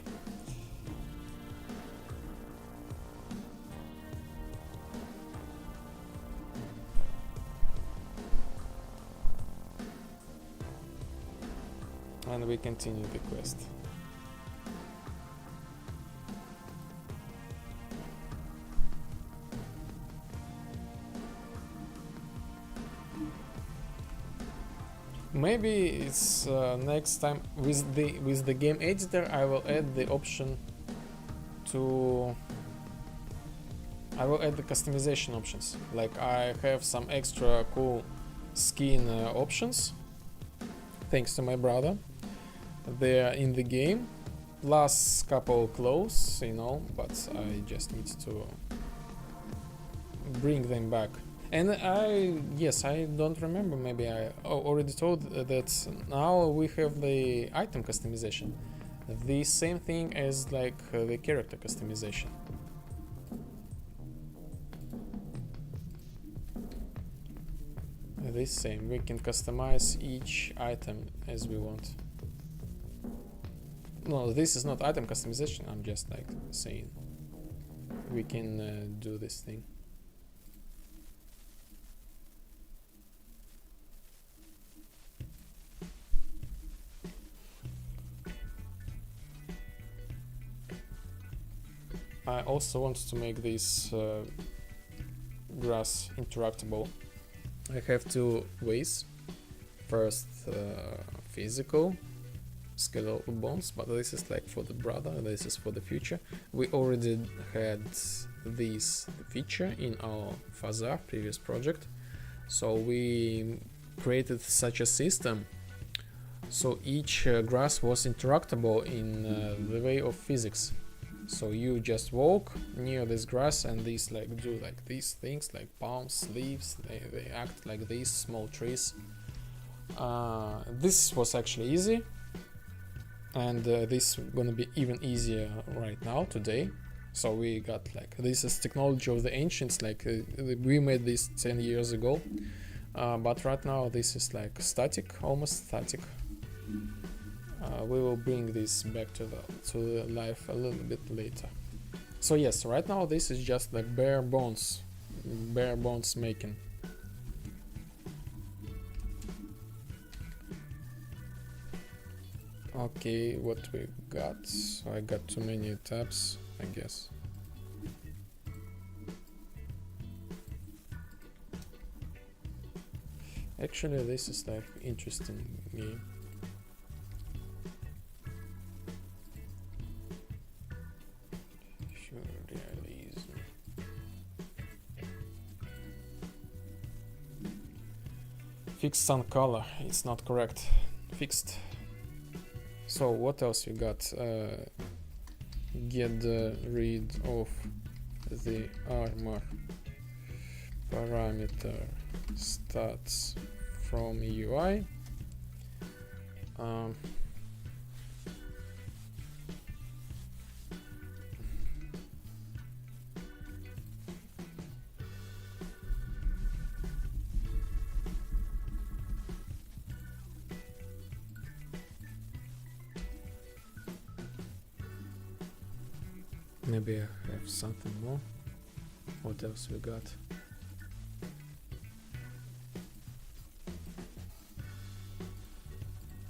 And we continue the quest. Maybe it's next time with the game editor I will add the option to I will add the customization options. Like I have some extra cool skin options thanks to my brother. They are in the game, plus couple clothes, you know, but I just need to bring them back. And I don't remember, maybe I already told that now we have the item customization. the same thing as like the character customization. This same, we can customize each item as we want. No, this is not item customization, I'm just like saying we can do this thing. I also want to make this grass interactable. I have two ways. First, physical skeletal bones, but this is like for the brother, this is for the future. We already had this feature in our Fazar previous project, so we created such a system so each grass was interactable in the way of physics. So you just walk near this grass and these like do like these things like palms, leaves, they act like these small trees. This was actually easy, and this gonna be even easier right now today. So we got like, this is technology of the ancients, like we made this 10 years ago, but right now this is like static, almost static. We will bring this back to the life a little bit later. So yes, right now this is just like bare bones making. Okay, what we got? I got too many tabs, I guess. Actually, this is like interesting game. Surrealism. Fixed sun color. It's not correct. Fixed. So what else you got? Get rid of the armor parameter stats from UI. Maybe I have something more. What else we got?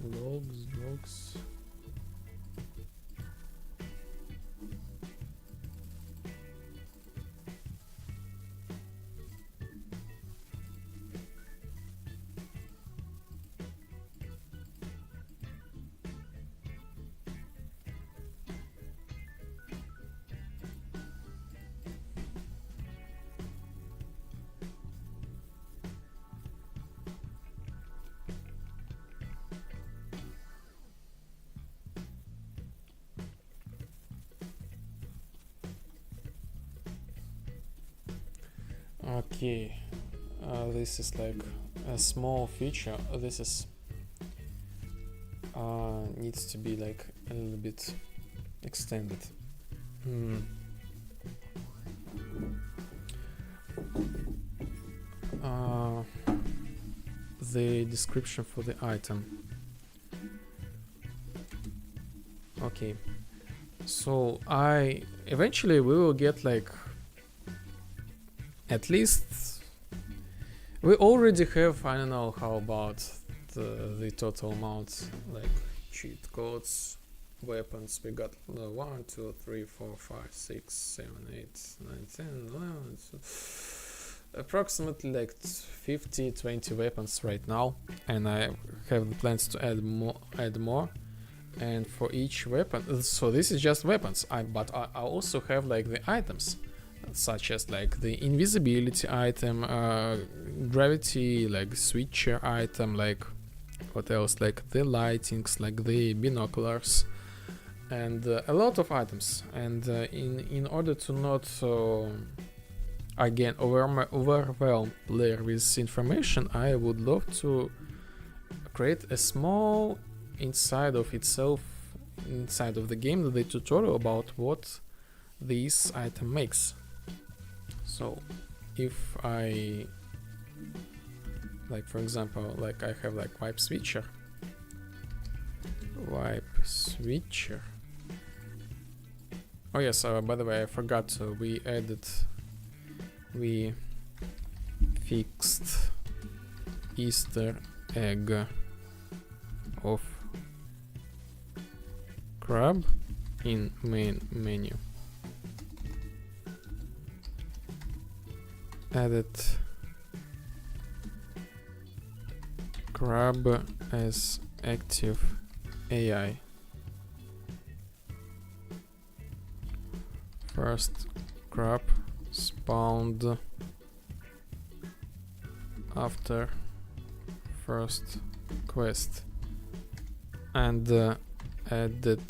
Logs. Okay, this is like a small feature. This is needs to be like a little bit extended. The description for the item. Okay, so eventually we will get like, at least we already have, I don't know how about the total amount, like cheat codes, weapons. We got 1, 2, 3, 4, 5, 6, 7, 8, 9, 10, 11, approximately like 20 weapons right now, and I have the plans to add more. And for each weapon, so this is just weapons, but I also have like the items, such as like the invisibility item, gravity like switcher item, like what else, like the lightings, like the binoculars, and a lot of items. And in order to not again overwhelm player with information, I would love to create a small inside of itself inside of the game the tutorial about what this item makes. So if I, like for example, like I have like wipe switcher. Oh yes, by the way, I forgot, we fixed Easter egg of crab in main menu. Added crab as active AI. First crab spawned after first quest, and added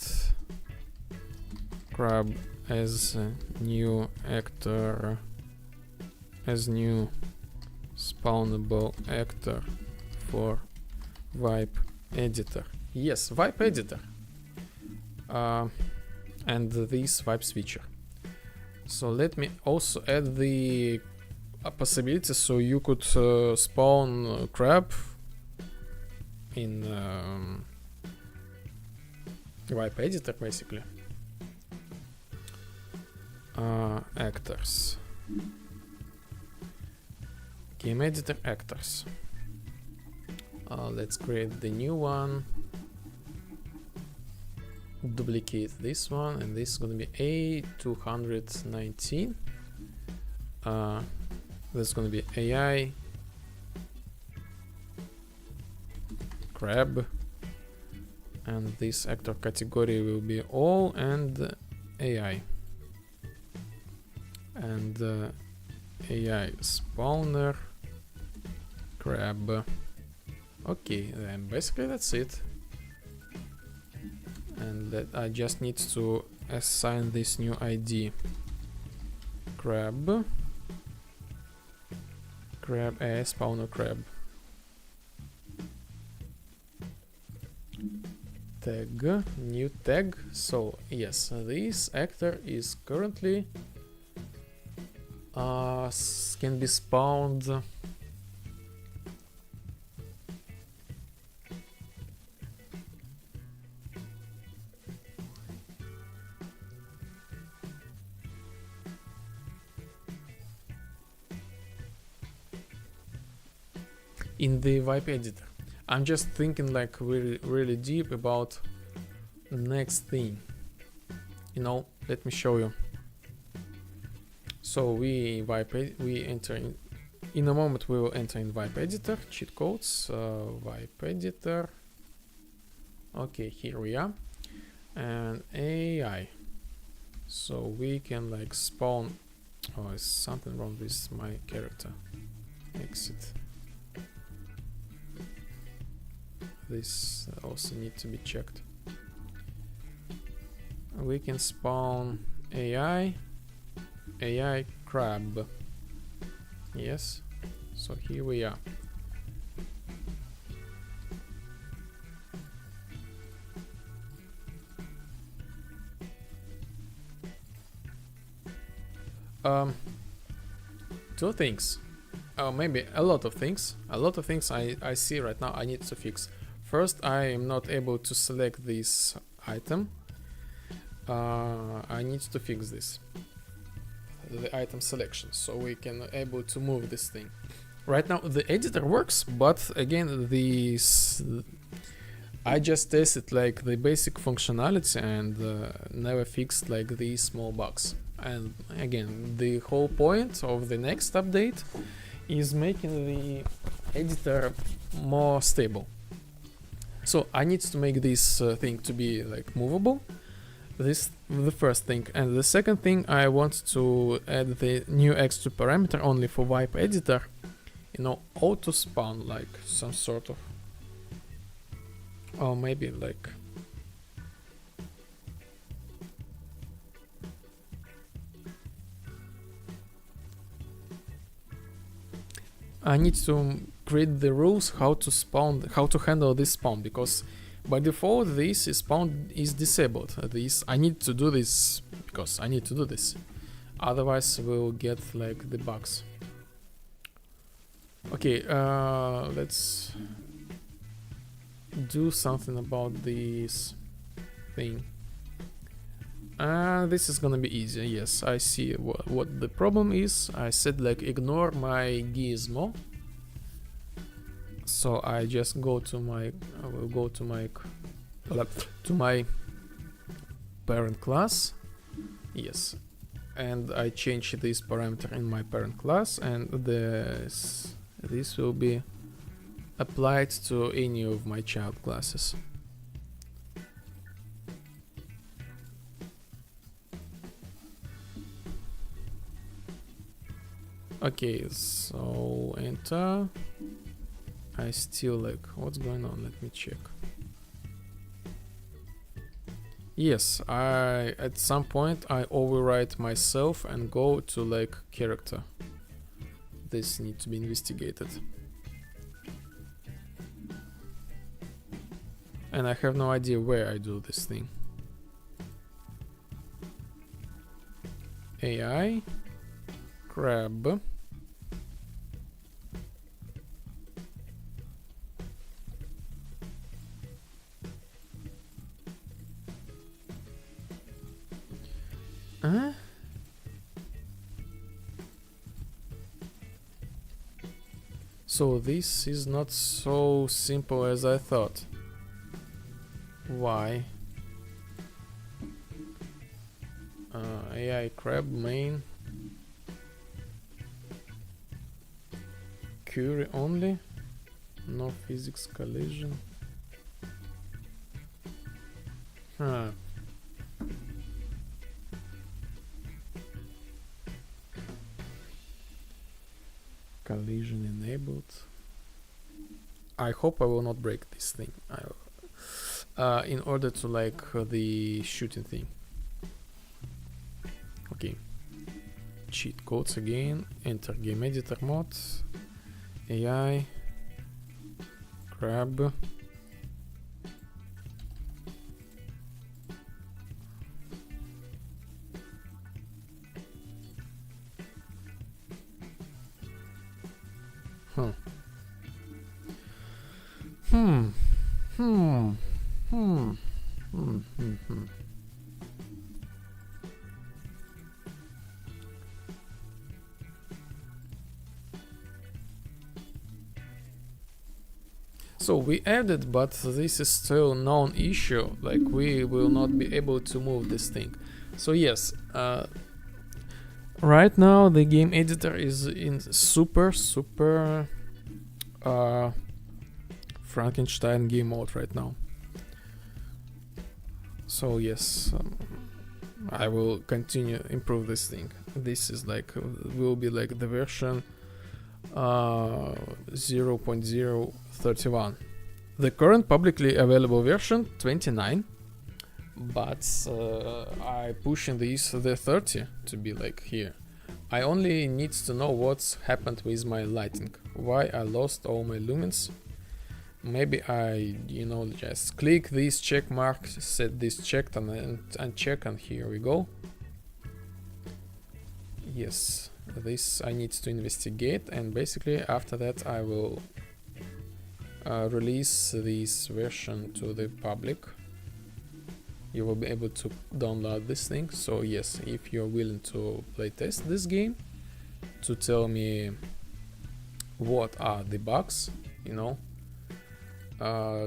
crab as a new actor, as new spawnable actor for wipe editor. Yes, wipe editor, and this wipe switcher. So let me also add the possibility so you could spawn crab in wipe editor, basically. Actors, game editor actors. Let's create the new one, duplicate this one, and this is gonna be A219. That's gonna be AI crab, and this actor category will be all and AI, and AI spawner crab. Okay, then basically that's it. And that I just need to assign this new ID. Crab AI spawner crab. Tag, new tag. So yes, this actor is currently can be spawned in the wipe editor. I'm just thinking like really deep about the next thing. You know, let me show you. So we enter in a moment. We will enter in wipe editor, cheat codes, wipe editor. Okay, here we are, and AI. So we can like spawn. Oh, is something wrong with my character? Exit. This also needs to be checked. We can spawn AI crab. Yes, so here we are. Two things, maybe a lot of things. I see right now I need to fix. First, I am not able to select this item. I need to fix this, the item selection, so we can able to move this thing. Right now the editor works, but again this I just tested like the basic functionality and never fixed like the small bugs. And again, the whole point of the next update is making the editor more stable. So I need to make this thing to be like movable. This the first thing, and the second thing, I want to add the new extra parameter only for wipe editor. You know, auto spawn, like some sort of, or maybe like I need to create the rules how to spawn, how to handle this spawn, because By default, this is disabled. This I need to do this because I need to do this. Otherwise, we'll get like the bugs. Okay, let's do something about this thing. This is gonna be easy. Yes, I see what the problem is. I said like ignore my gizmo. So I just go to my, I will go to my parent class. Yes, and I change this parameter in my parent class, and this will be applied to any of my child classes. Okay, so enter. I still like, what's going on? Let me check. Yes, at some point I overwrite myself and go to like character. This needs to be investigated. And I have no idea where I do this thing. AI crab. So this is not so simple as I thought. Why? AI crab main. Query only. No physics collision. Huh. Collision enabled. I hope I will not break this thing. In order to like the shooting thing. Okay. Cheat codes again. Enter game editor mode. AI. Crab. Huh. So we added, but this is still non-issue. Like we will not be able to move this thing. So yes, right now the game editor is in super Frankenstein game mode right now. So yes, I will continue improve this thing. This is like will be like the version 0.031. The current publicly available version 29, but I pushing this the 30 to be like here. I only need to know what's happened with my lighting, why I lost all my lumens. Maybe I, just click this check mark, set this checked and uncheck, and here we go. Yes, this I need to investigate, and basically after that I will release this version to the public. You will be able to download this thing. So yes, if you're willing to playtest this game, to tell me what are the bugs,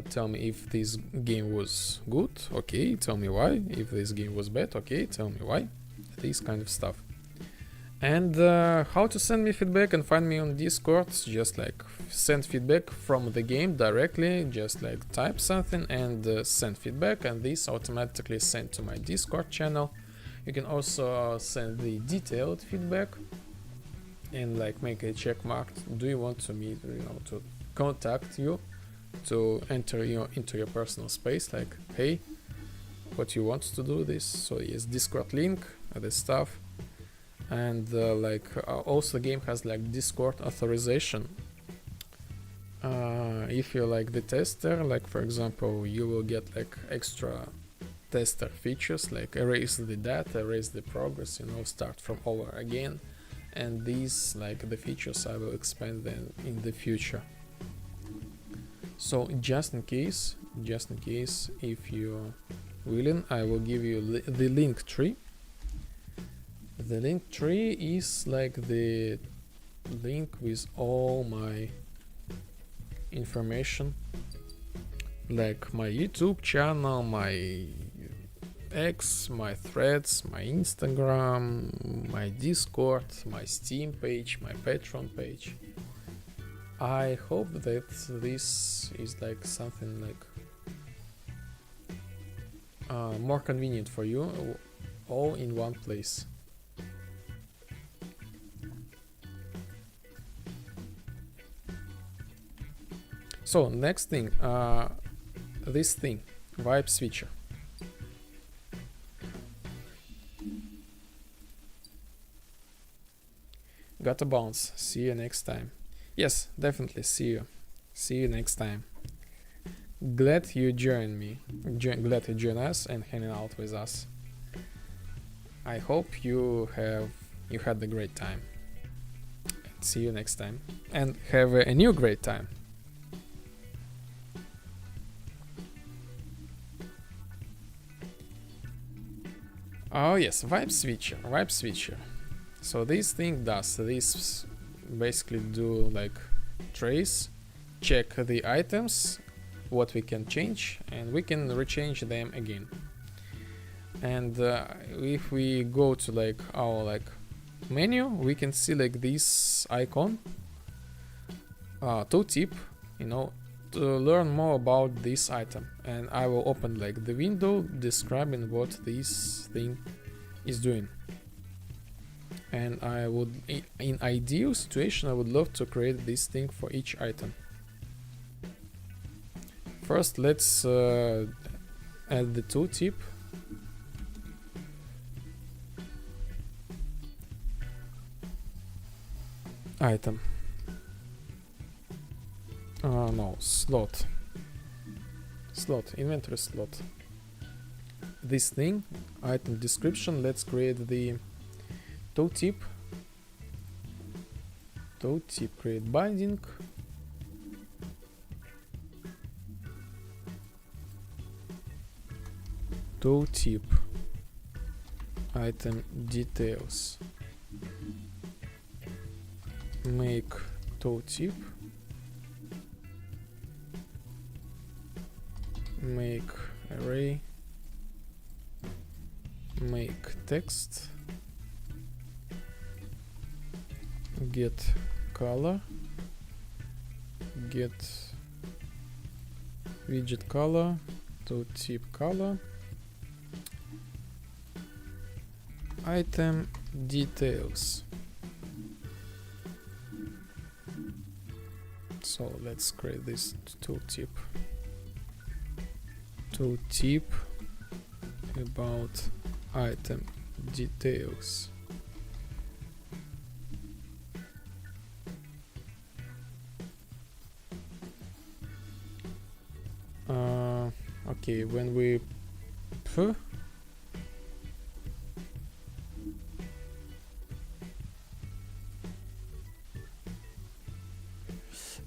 tell me if this game was good, okay, tell me why. If this game was bad, okay, tell me why. This kind of stuff. And how to send me feedback and find me on Discord, just like send feedback from the game directly, just like type something and send feedback, and this automatically sent to my Discord channel. You can also send the detailed feedback and like make a check mark. Do you want to meet, to contact you, to enter into your personal space, like, hey, what you want to do this? So yes, Discord link, this stuff. And also the game has like Discord authorization. if you're like the tester, like for example, you will get like extra tester features like erase the data, erase the progress, you know, start from over again. And these, like the features, I will expand them in the future. So just in case, if you're willing, I will give you the link tree. The link tree is like the link with all my information, like my YouTube channel, my X, my threads, my Instagram, my Discord, my Steam page, my Patreon page. I hope that this is like something like more convenient for you, all in one place. So next thing, this thing, vibe switcher. Gotta bounce. See you next time. Yes, definitely. See you. See you next time. Glad you joined me. Glad you joined us and hanging out with us. I hope you had a great time. See you next time. And have a new great time. Oh yes, vibe switcher. So this thing does this, basically do like trace, check the items, what we can change, and we can rechange them again. And if we go to like our like menu, we can see like this icon, tooltip, you know, to learn more about this item. And I will open like the window describing what this thing is doing. And I would, in ideal situation, I would love to create this thing for each item. First, let's add the tooltip. Item. No, slot. Inventory slot. This thing, item description, let's create the tooltip. Create binding. Tooltip. Item details. Make tooltip. Make array. Make text. Get color. Get widget color. Tooltip color. Item details. So let's create this tooltip. Tooltip about item details. Okay, when we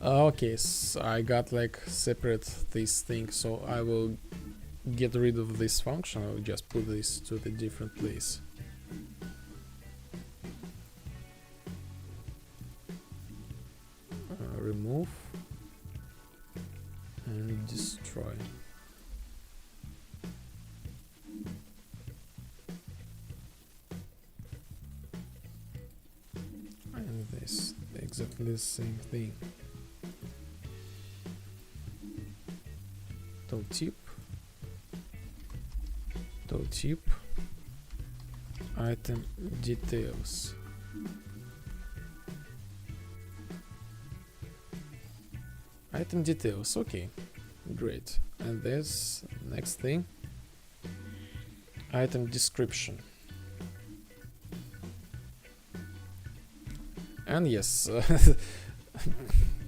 okay, so I got like separate this thing, so I will get rid of this function. I will just put this to the different place. Remove and destroy. And this exactly the same thing. Tooltip item details. Item details, okay, great. And this next thing, item description. And yes,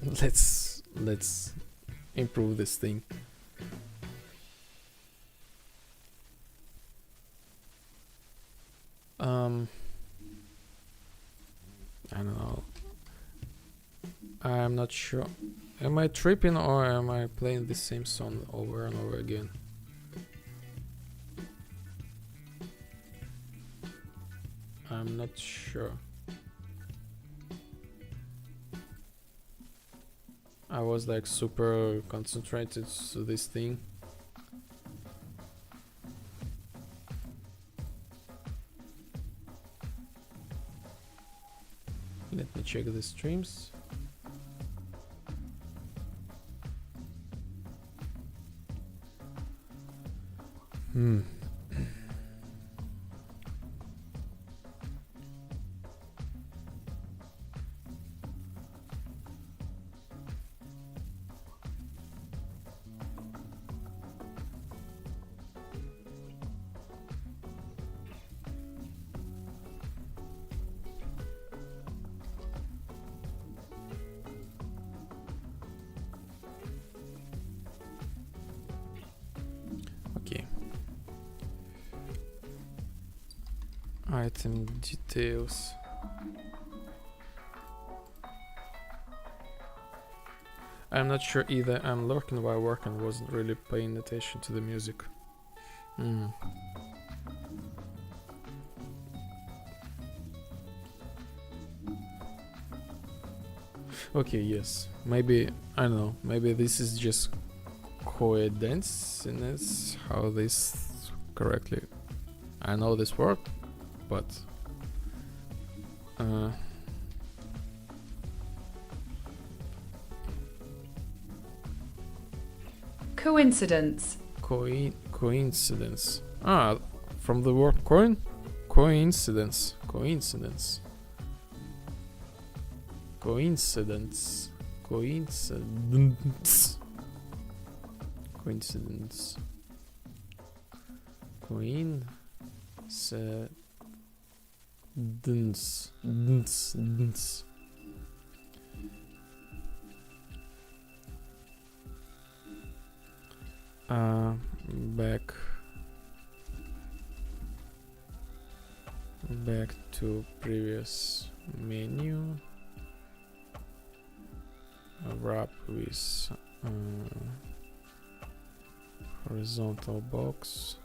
let's improve this thing. I don't know. I'm not sure. Am I tripping or am I playing the same song over and over again? I'm not sure. I was like super concentrated to this thing. Let me check the streams. Okay. Item details. I'm not sure either. I'm lurking while working, wasn't really paying attention to the music. Okay, yes. Maybe, I don't know, maybe this is just coincidence, how this correctly... I know this word, but...
Coincidence.
Coincidence. Ah, from the word coin? Coincidence. Coincidence. Coincidence. Coincidence. Coincidence. Coincidence. Back to previous menu. Wrap with horizontal box.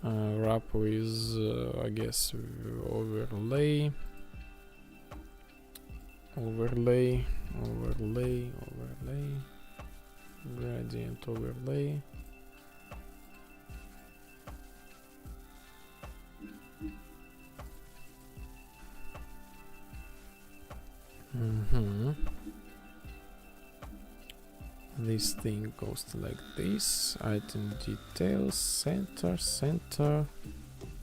Wrap with I guess overlay. Gradient overlay. This thing goes to like this. Item details, center.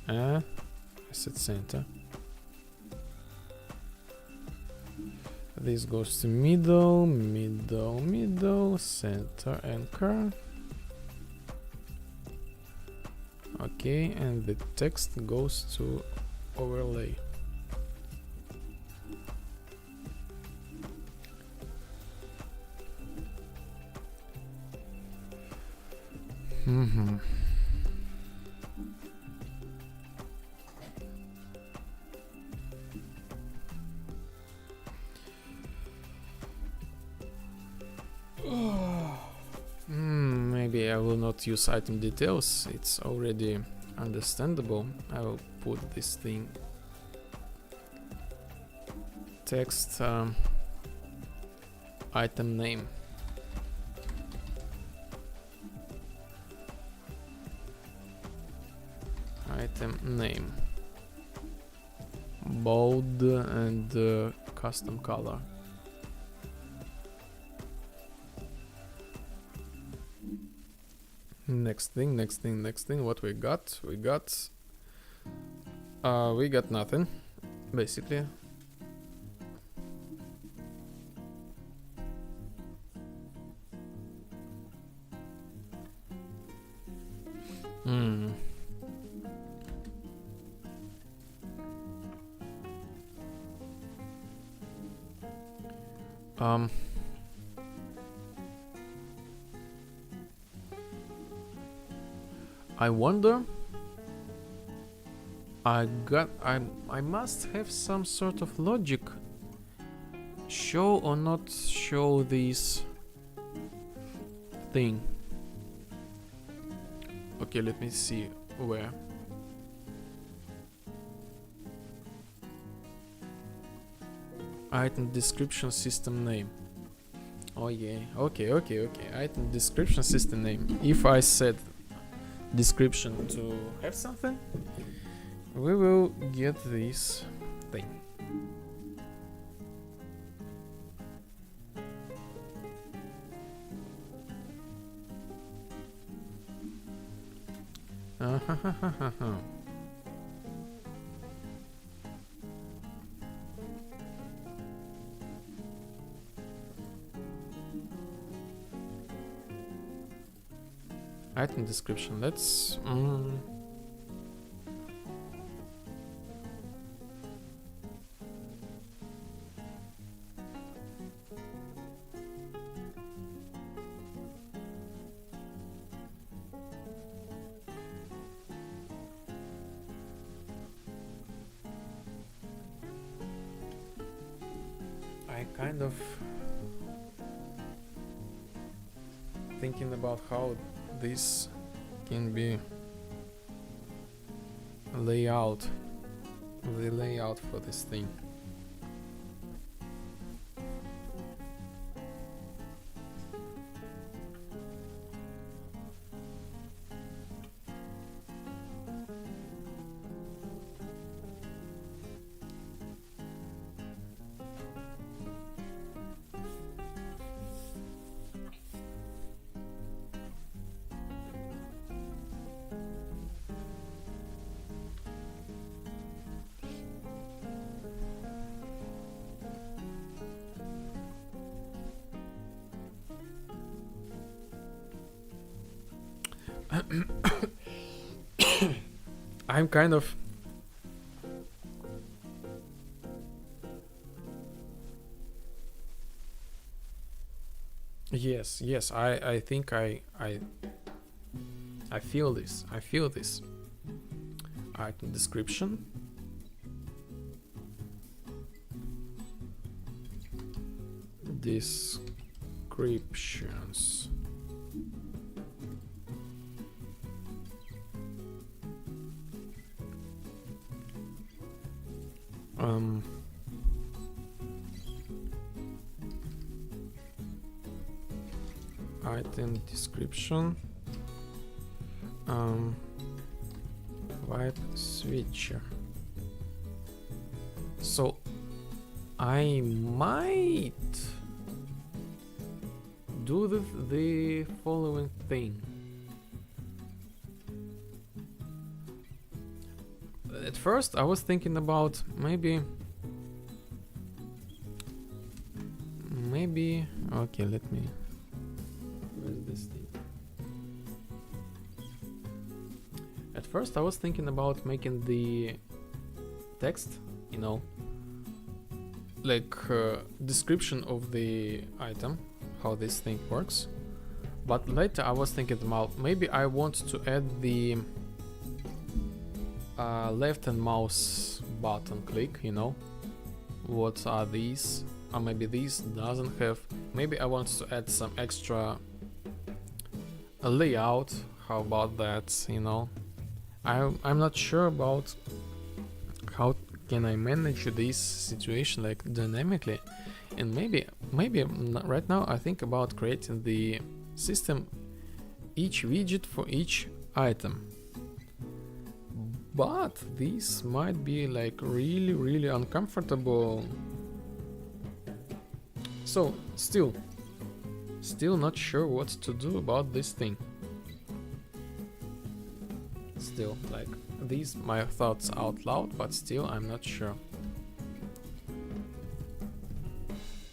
I said center. This goes to middle, center, anchor. Okay, and the text goes to overlay. Maybe I will not use item details, it's already understandable. I will put this thing text item name. Item name, bold and custom color. Next thing. What we got? We got nothing, basically. I wonder. I must have some sort of logic. Show or not show this thing. Okay, let me see where. Item description system name. Oh yeah, okay. Item description system name. If I set description to have something, we will get this thing. Item description. Let's. I kind of thinking about how this can be the layout for this thing. I'm kind of yes, I think I feel this. Item description. Descriptions. Item description. Wipe switcher. So I might do the following thing. At first I was thinking about maybe okay, let me, where's this thing? At first I was thinking about making the text, you know, like description of the item, how this thing works. But later I was thinking about maybe I want to add the left and mouse button click, you know, what are these, or maybe this doesn't have. Maybe I want to add some extra layout. How about that, you know? I'm not sure about how can I manage this situation like dynamically, and maybe right now I think about creating the system, each widget for each item. But this might be like really uncomfortable. So still not sure what to do about this thing. Still, like, these my thoughts out loud, but still I'm not sure.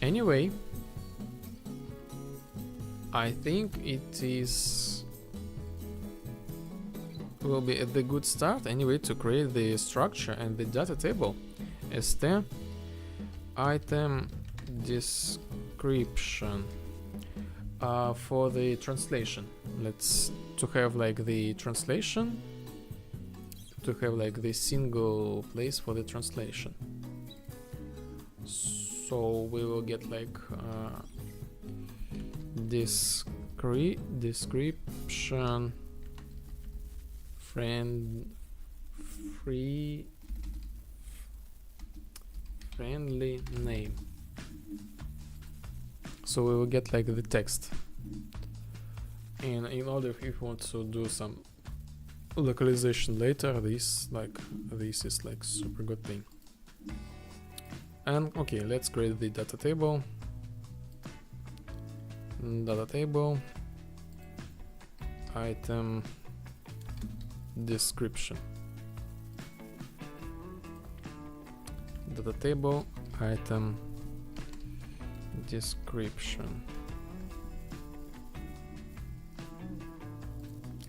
Anyway, I think it will be at the good start anyway to create the structure and the data table. St item description description. For the translation, let's to have like the translation, to have like the single place for the translation. So we will get like description friendly name. So we will get like the text. And in order if you want to do some localization later, this is like super good thing. And okay, let's create the data table. Data table, item description. Data table, item description.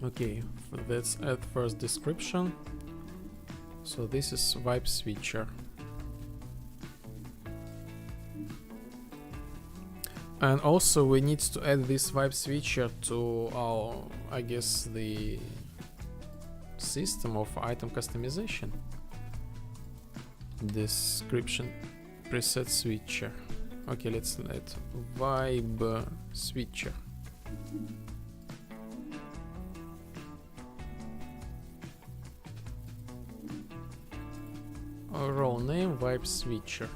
Okay, let's add first description. So this is vibe switcher. And also we need to add this vibe switcher to our, I guess, the system of item customization. Description preset switcher. Okay, let's add vibe switcher. Role name vibe switcher.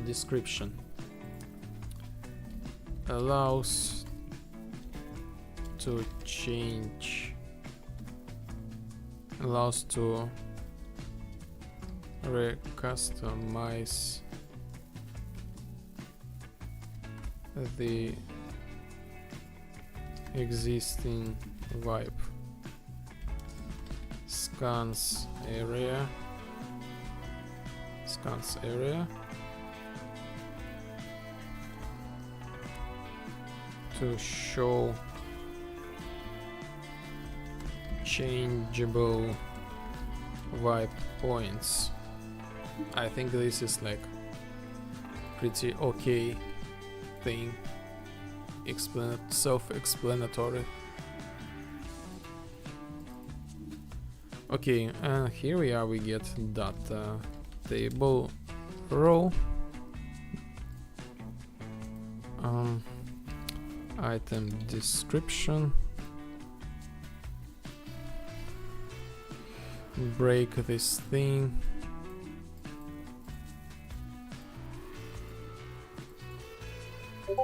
Description allows to change, allows to recustomize the existing vibe. Scans area to show changeable vibe points. I think this is like pretty okay thing, self-explanatory. Okay, and here we are, we get data table row, item description, break this thing, what?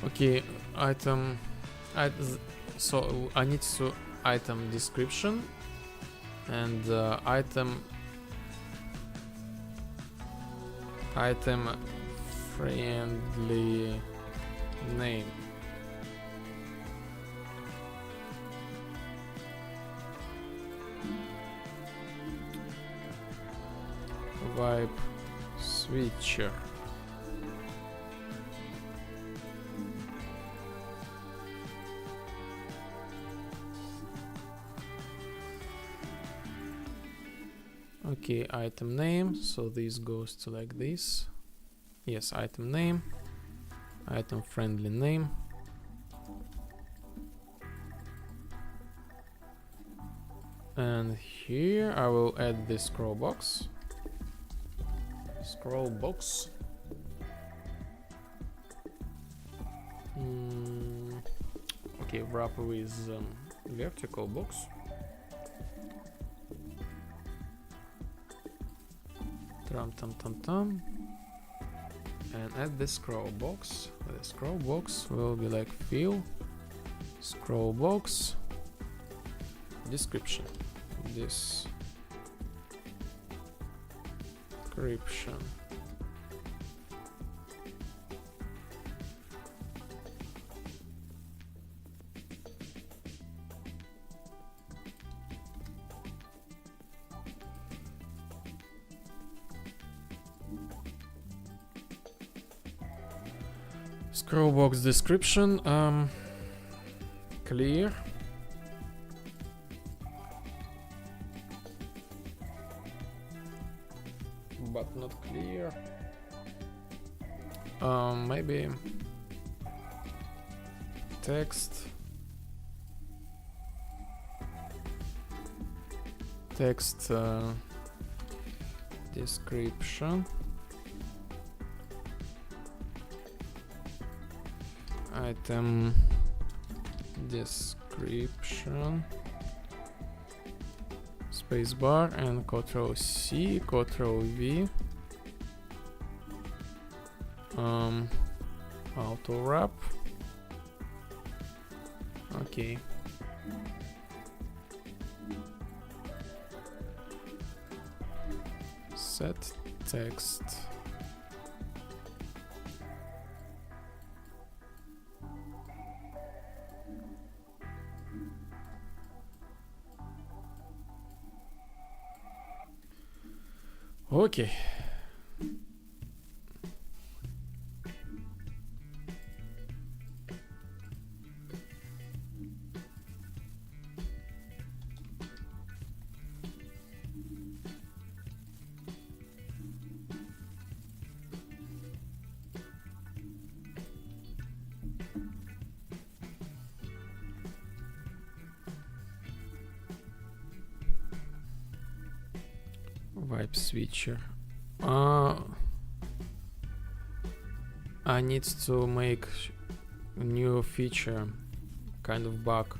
Okay, so I need to item description and item friendly name. Vibe switcher. Okay, item name, so this goes to like this. Yes, item name, item friendly name. And here I will add this scroll box. Okay, wrap with vertical box. Tam. And add the scroll box. The scroll box will be like fill, scroll box, description. Scroll box description. Clear. But not clear. Maybe text. Text description. Item description. Spacebar and Ctrl C, Ctrl V. Auto wrap. Okay. Set text. Okay. Vibe switcher. I need to make new feature, kind of bug.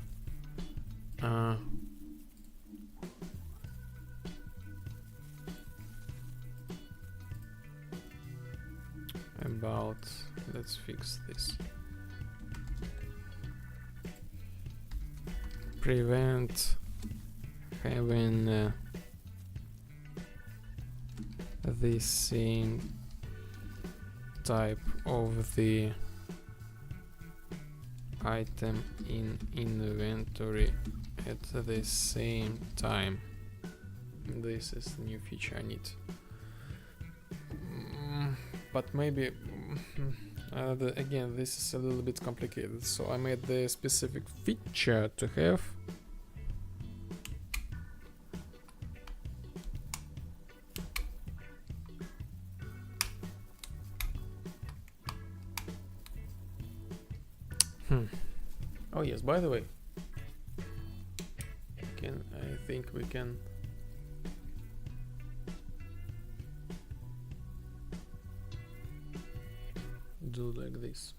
About, let's fix this. Prevent having the same type of the item in inventory at the same time. This is the new feature I need. But maybe again, this is a little bit complicated, so I made the specific feature to have. Oh yes, by the way, I think we can do like this.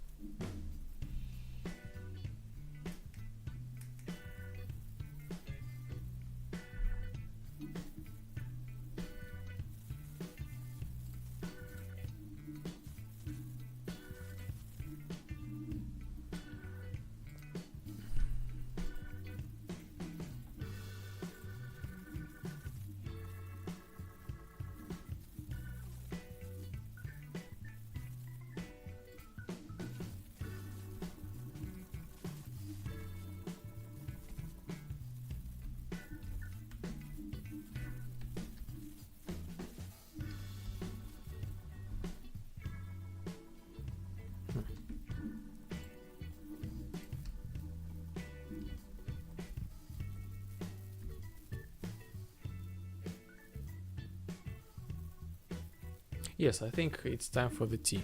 Yes, I think it's time for the tea.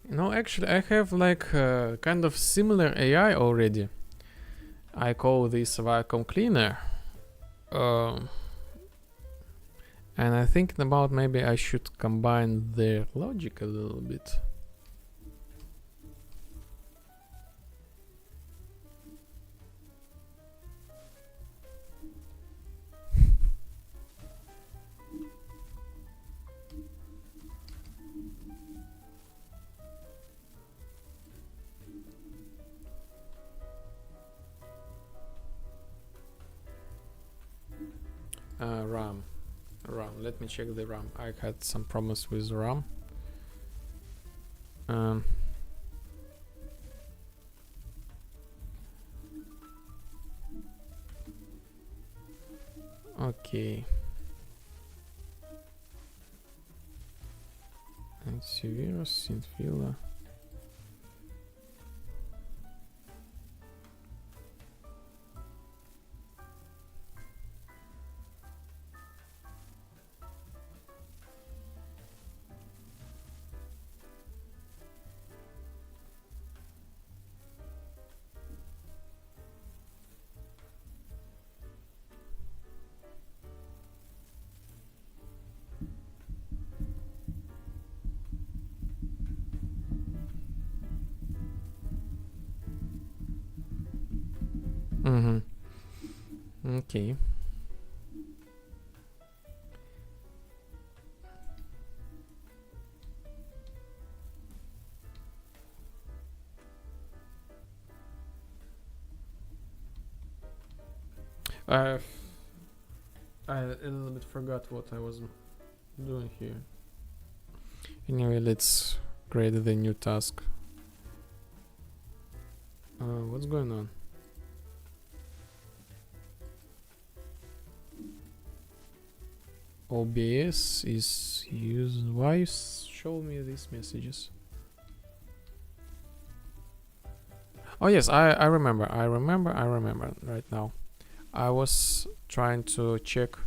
No, actually, I have like kind of similar AI already. I call this vacuum cleaner. And I thinking about maybe I should combine their logic a little bit. RAM. Let me check the RAM. I had some problems with RAM. Okay. Antivirus, Synthvilla. Okay. I a little bit forgot what I was doing here. Anyway, let's create the new task. What's going on? OBS is used. Why you show me these messages? Oh yes, I remember right now. I was trying to check.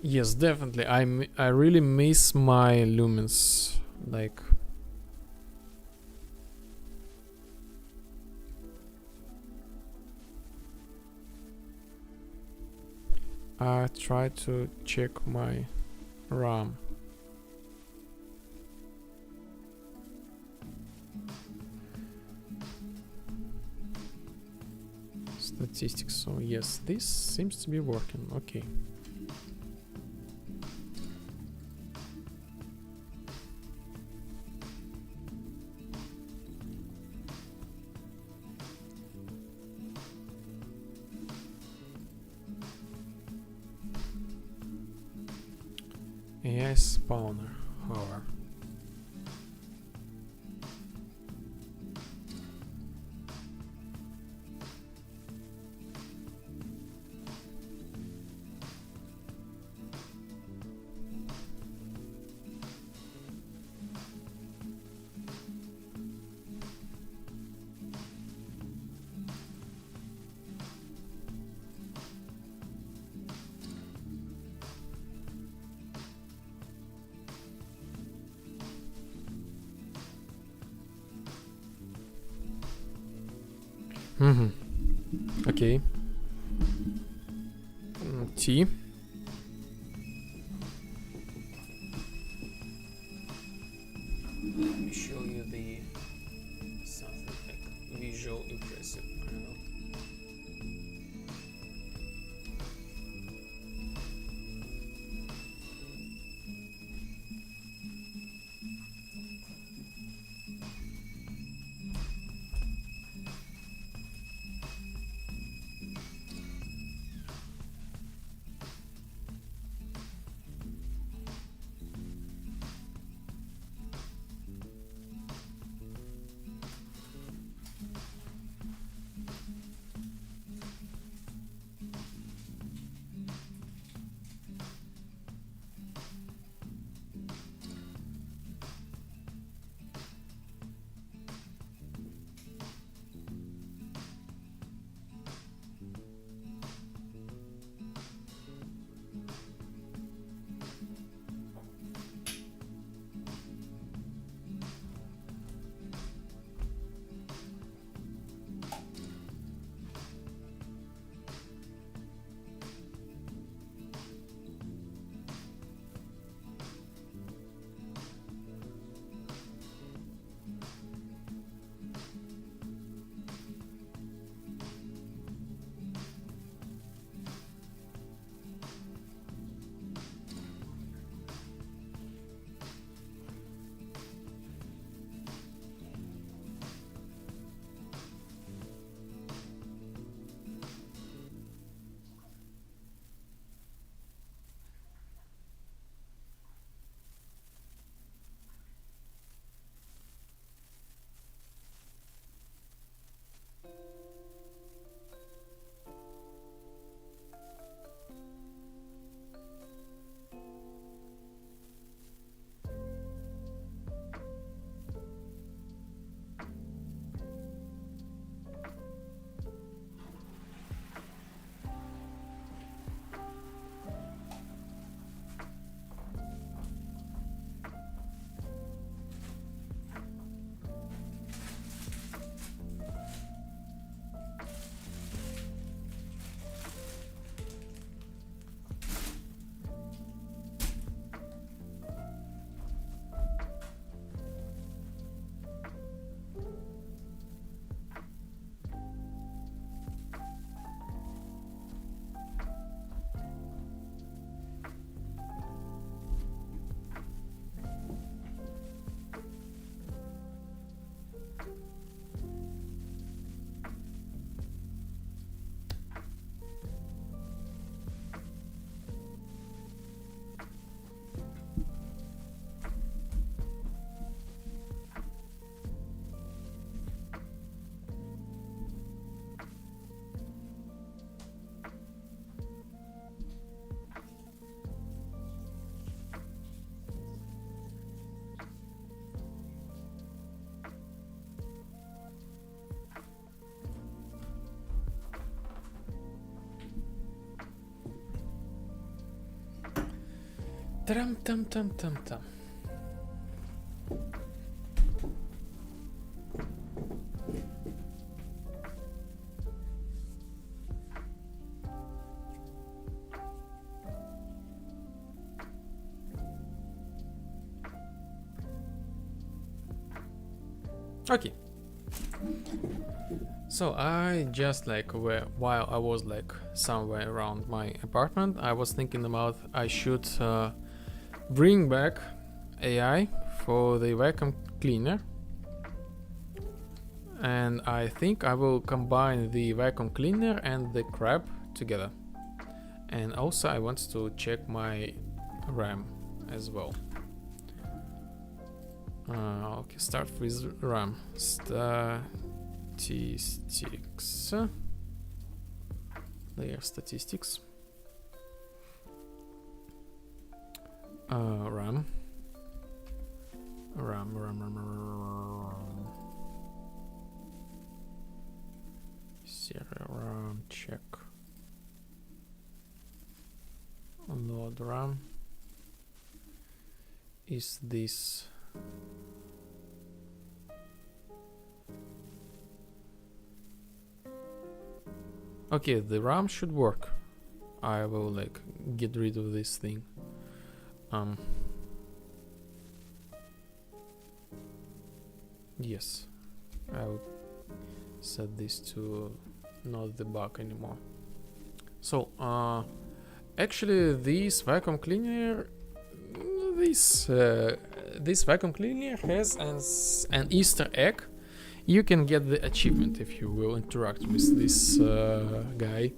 Yes, definitely. I really miss my lumens. Like, I try to check my RAM. Statistics. So yes, this seems to be working. Okay. AI spawner, hover. Okay. T.
Let me show you the something like visual impressive. I don't know.
Tam tam tam tam tam. Okay. So I just like while I was like somewhere around my apartment, I was thinking about I should bring back AI for the vacuum cleaner, and I think I will combine the vacuum cleaner and the crab together. And also I want to check my RAM as well. Okay, start with RAM. Statistics. Layer statistics. RAM. Serial RAM check. Load RAM. Is this okay? The RAM should work. I will like get rid of this thing. Yes, I will set this to not debug anymore. So actually this vacuum cleaner this vacuum cleaner has an Easter egg. You can get the achievement if you will interact with this guy.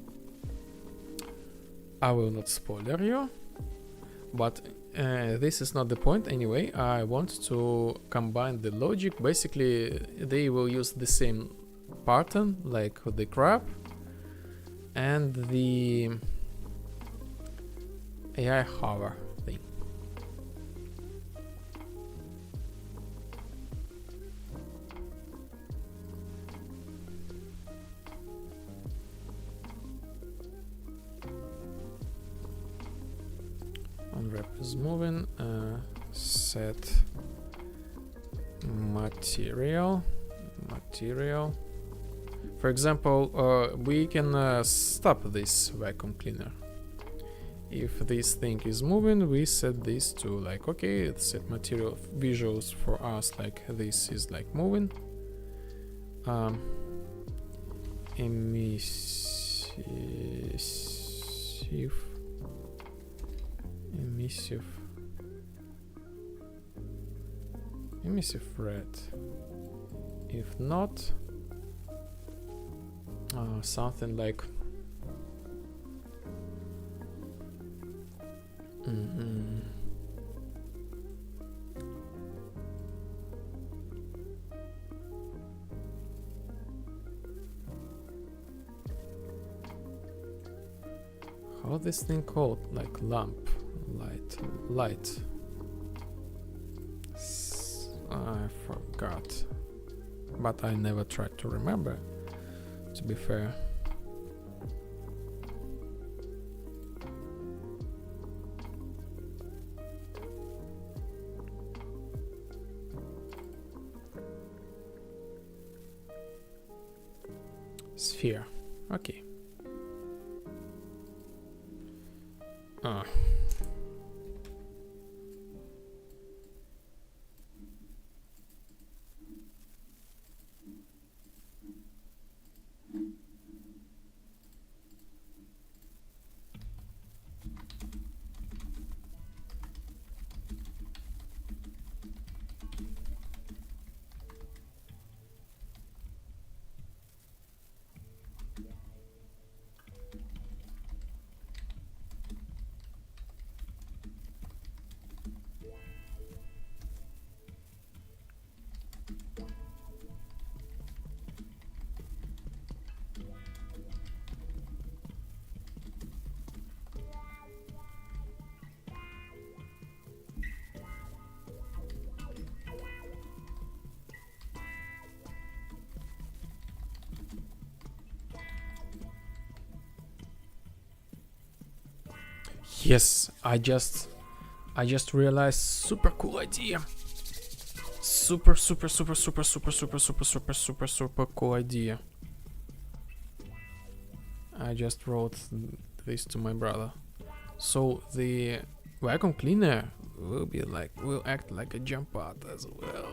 I will not spoiler you, but this is not the point anyway. I want to combine the logic. Basically, they will use the same pattern like the crab and the AI hover thing. Unwrap is moving. Set material. For example, we can stop this vacuum cleaner. If this thing is moving, we set this to like, okay, it's set material visuals for us, like this is like moving. Emissive red. If not, something like how this thing called? Like lamp, light. I forgot, but I never tried to remember, to be fair. Sphere, okay. Yes, I just realized super cool idea. Super cool idea. I just wrote this to my brother. So the vacuum cleaner will act like a jump pad as well.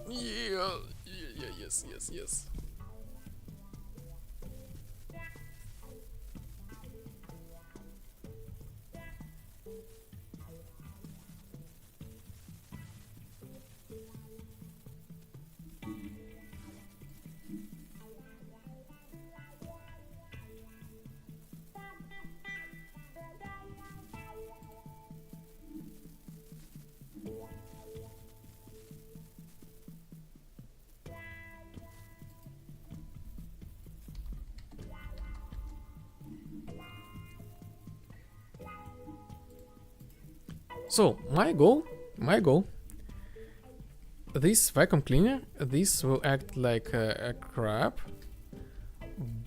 Yes. So my goal, this vacuum cleaner, this will act like a crab,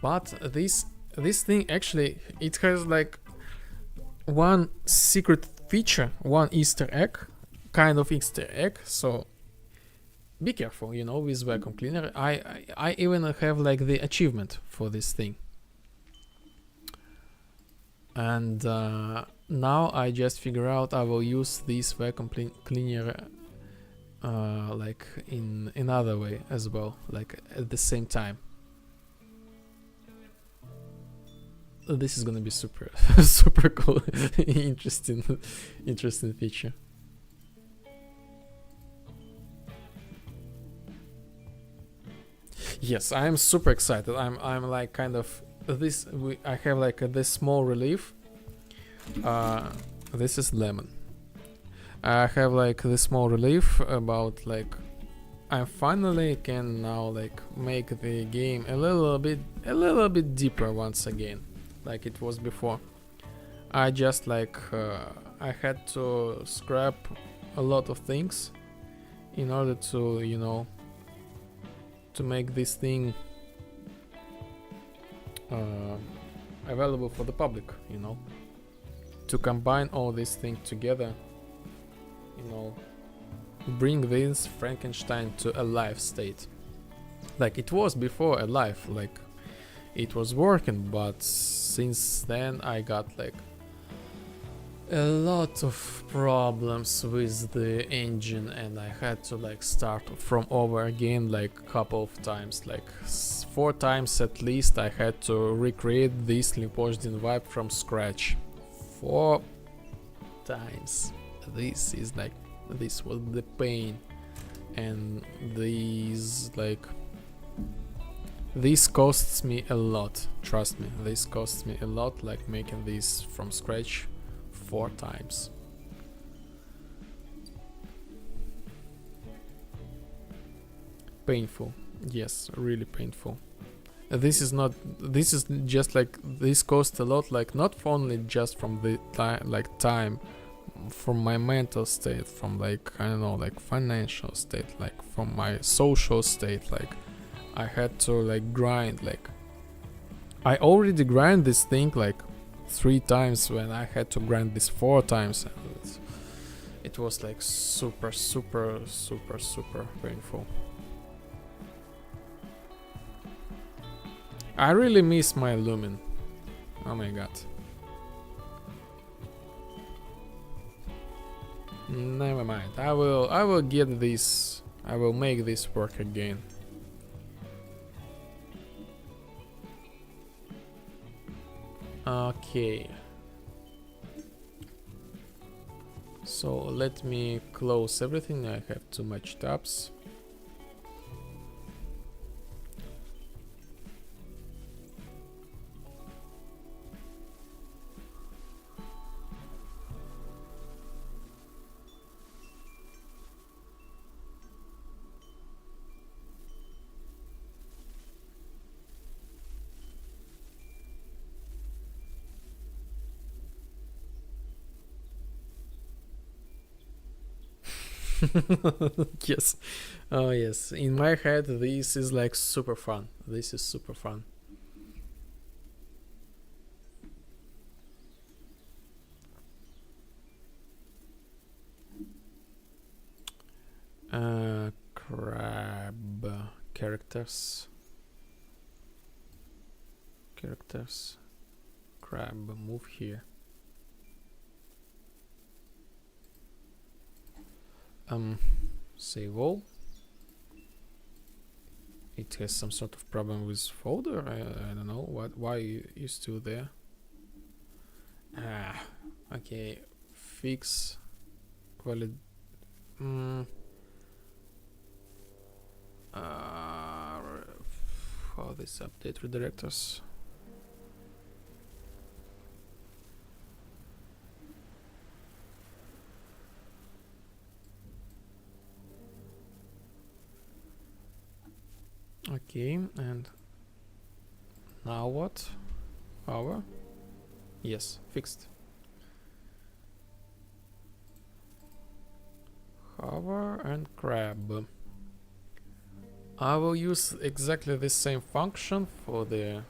but this thing actually, it has like one secret feature, one Easter egg, kind of Easter egg. So be careful, you know, with vacuum cleaner. I even have like the achievement for this thing. And now I just figure out I will use this vacuum cleaner like in another way as well, like at the same time. This is gonna be super super cool. interesting feature. Yes, I'm super excited. I'm like kind of this. I have like this small relief. This is Lemon. I have like this small relief about like I finally can now like make the game a little bit deeper once again, like it was before. I just like I had to scrap a lot of things in order to, you know, to make this thing available for the public, you know, to combine all these things together, you know, bring this Frankenstein to a live state. Like it was before alive, like it was working, but since then I got like a lot of problems with the engine, and I had to like start from over again like a couple of times, like 4 times at least. I had to recreate this Lepozhdian vibe from scratch 4 times. This is like, this was the pain, and these like this costs me a lot, trust me, this costs me a lot, like making this from scratch 4 times. Painful, yes, really painful. This is not, this is just like, this costs a lot, like not only just from the time, from my mental state, from like, I don't know, like financial state, like from my social state. Like I had to like grind, like I already grind this thing like 3 times when I had to grind this 4 times, and it was like super painful. I really miss my Lumen. Oh my god. Never mind. I will get this. I will make this work again. Okay. So let me close everything. I have too much tabs. Yes. Oh yes. In my head this is like super fun. This is super fun. Crab characters. Crab, move here. Save all. It has some sort of problem with folder. I don't know why you still there. Okay. Fix valid. For this update redirectors. Okay, and now what? Hover? Yes, fixed. Hover and crab. I will use exactly the same function for the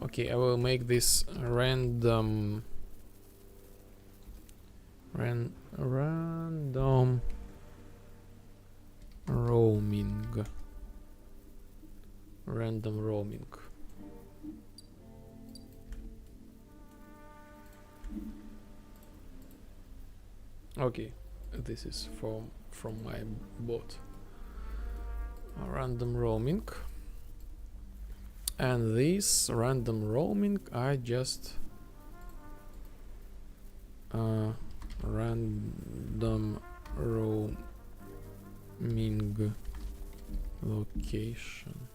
okay, I will make this random roaming. Random roaming. Okay, this is from my bot. Random roaming. And this random roaming I just random roaming location.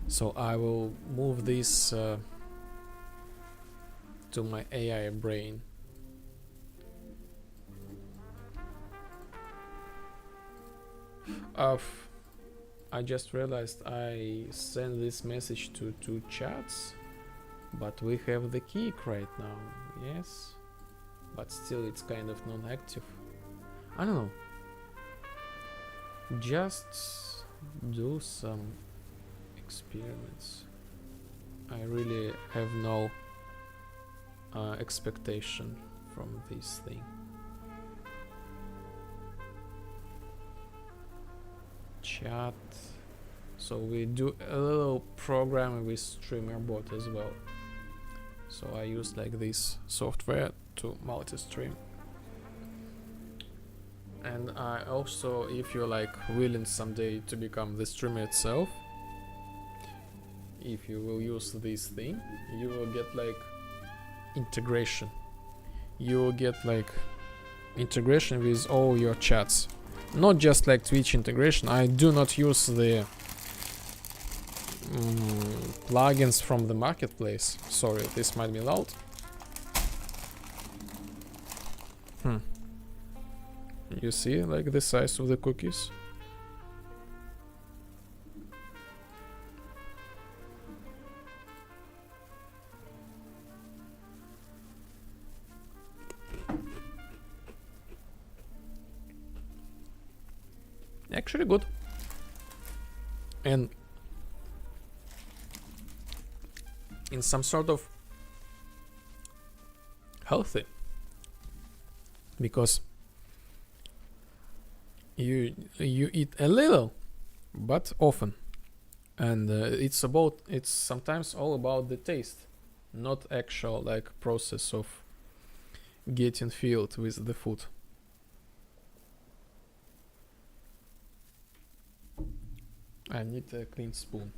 So I will move this to my AI brain. I just realized I sent this message to two chats, but we have the key right now, yes? But still it's kind of non-active. I don't know. Just do some experiments. I really have no expectation from this thing. Chat. So we do a little program with streamer bot as well. So I use like this software to multi-stream. And I also, if you're like willing someday to become the streamer itself, if you will use this thing, you will get like integration. You will get like integration with all your chats. Not just like Twitch integration. I do not use the plugins from the marketplace. Sorry, this might be loud. You see like the size of the cookies? Actually good. And in some sort of healthy, because you eat a little but often, and it's sometimes all about the taste, not actual like process of getting filled with the food. I need a clean spoon.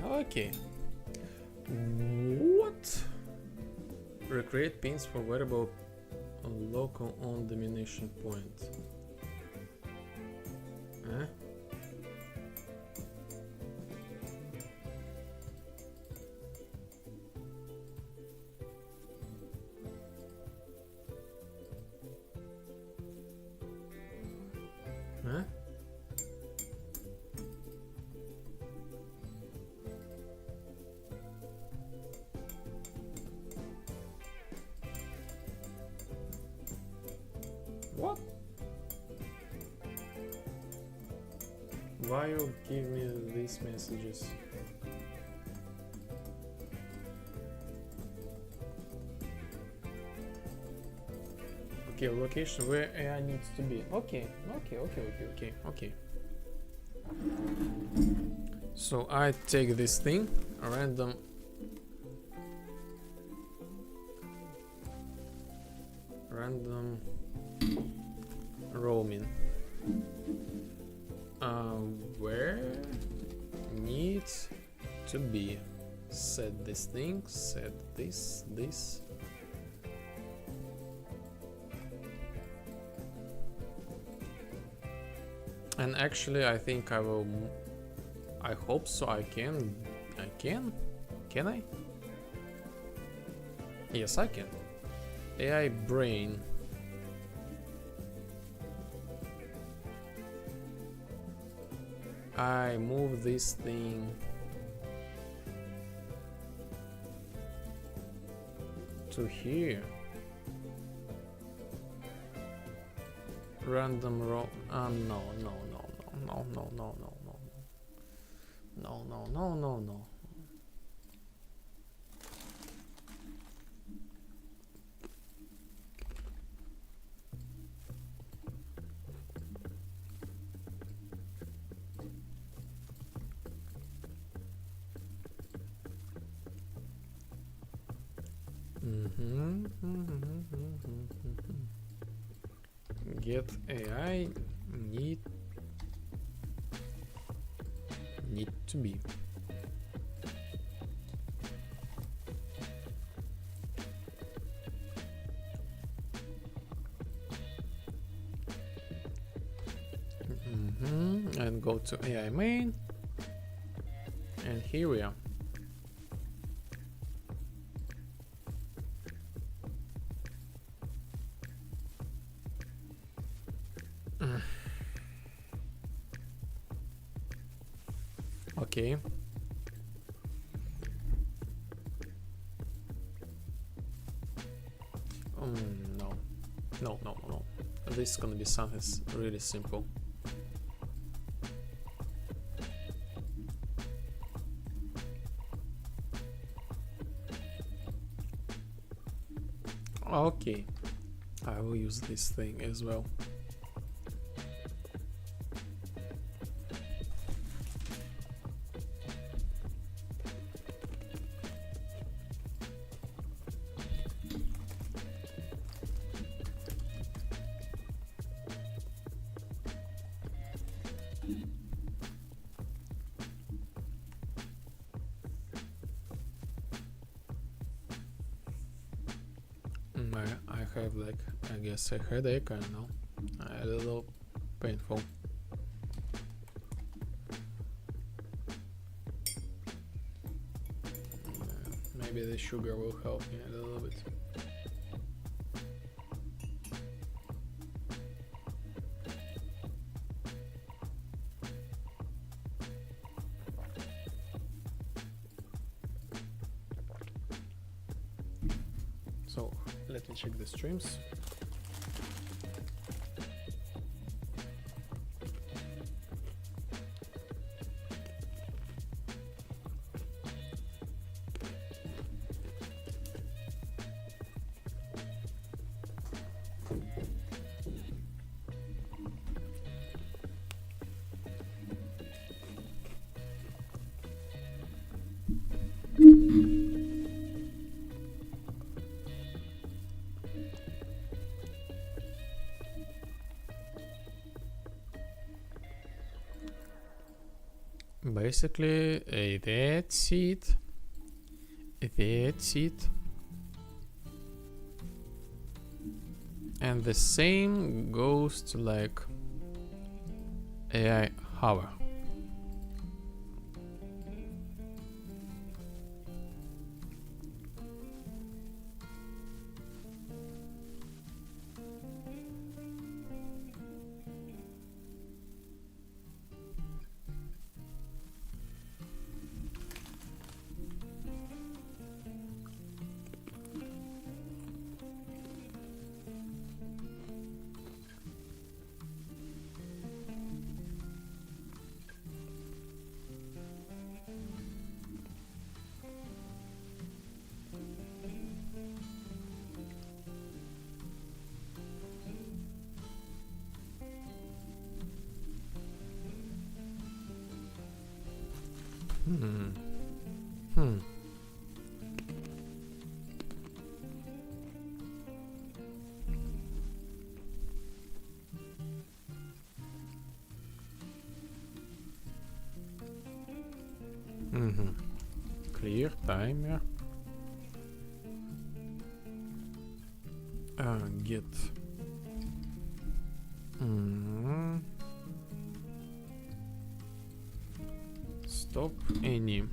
Okay. What? Recreate pins for variable local on domination point. Huh? Huh? What? Why you give me these messages? Okay, location where AI needs to be. Okay. So I take this thing, a random roaming. Where needs to be. Set this thing, set this. And actually I think I will I hope so. I can. Can I? Yes, I can. AI brain. I move this thing to here. Random row. No, no, no, no, no, no, no, no, no, no, no, no, no. Get AI need to be. And go to AI main, and here we are. Okay. No. No, no, no. This is gonna be something really simple. Okay. I will use this thing as well. I have like, I guess a headache, I don't know, a little painful. Maybe the sugar will help me a little bit. So let me check the streams. Basically, that's it. That's it. And the same goes to like AI hover. Clear timer. Get. Stop any.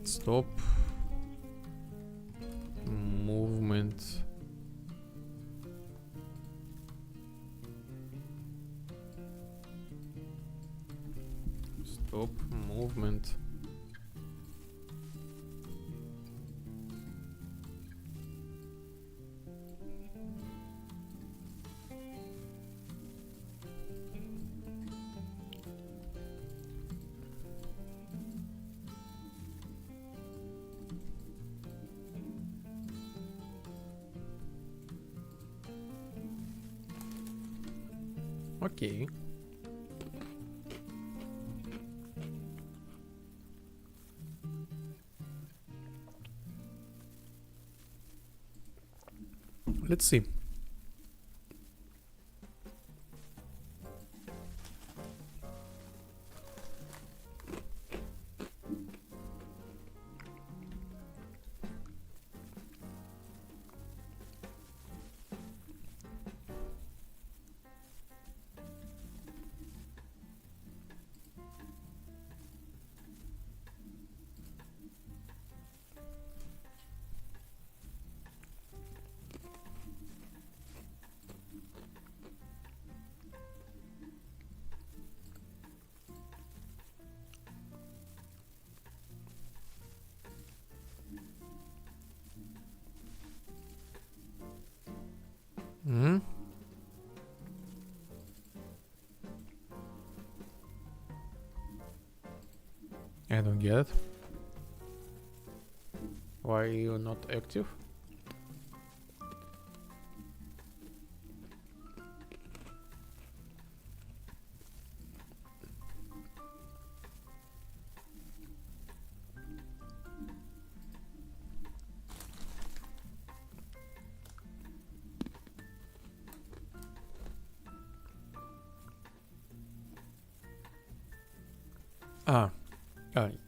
Stop movement. Stop movement. Okay. Let's see. Hmm? I don't get it. Why are you not active?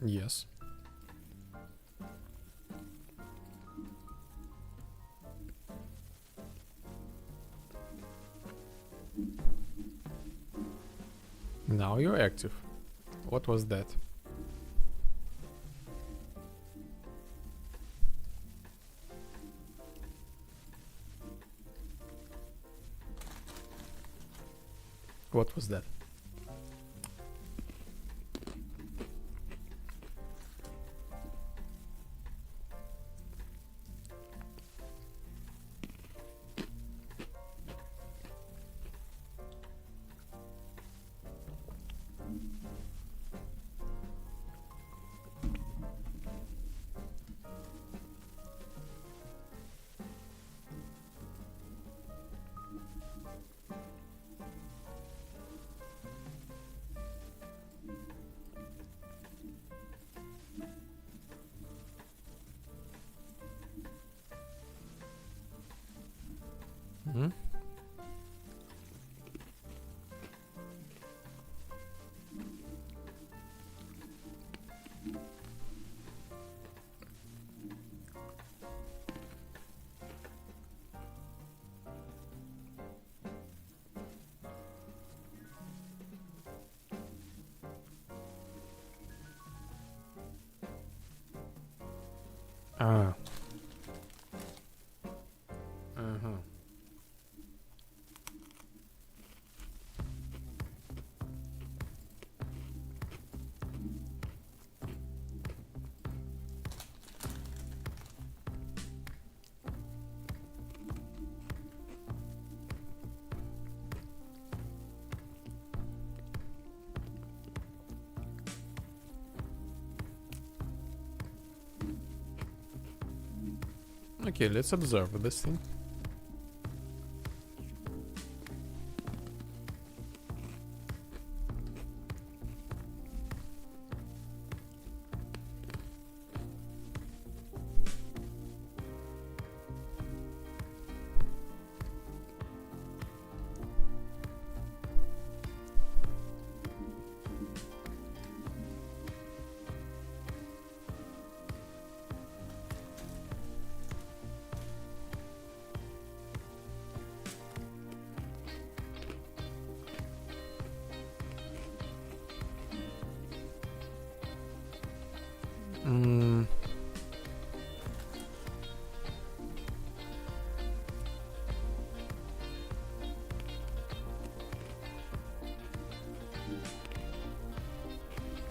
Yes. Now you're active. What was that? What was that? Hmm? Ah. Uh-huh. Okay, let's observe this thing. Mm.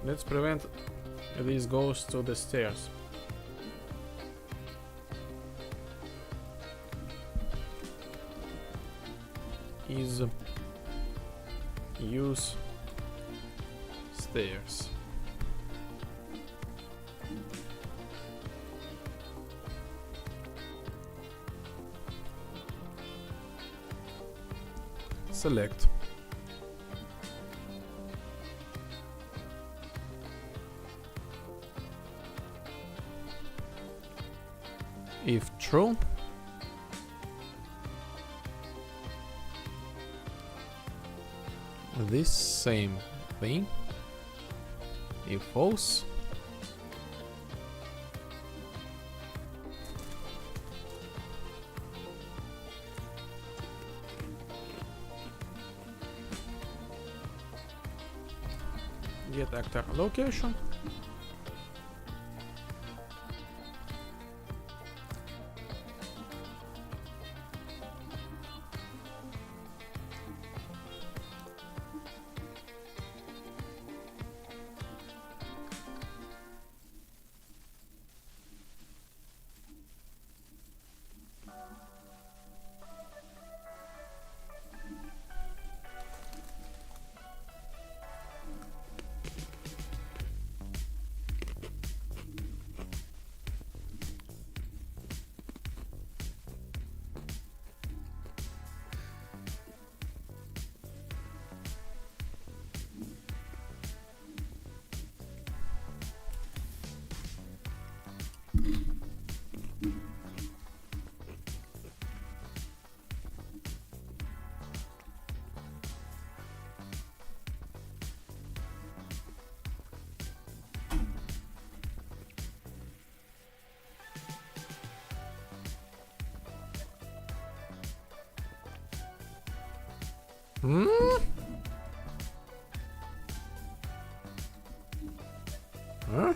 Let's prevent these ghosts to the stairs. Is use stairs. Select. If true, this same thing. If false, get actor location. Hmm? Huh?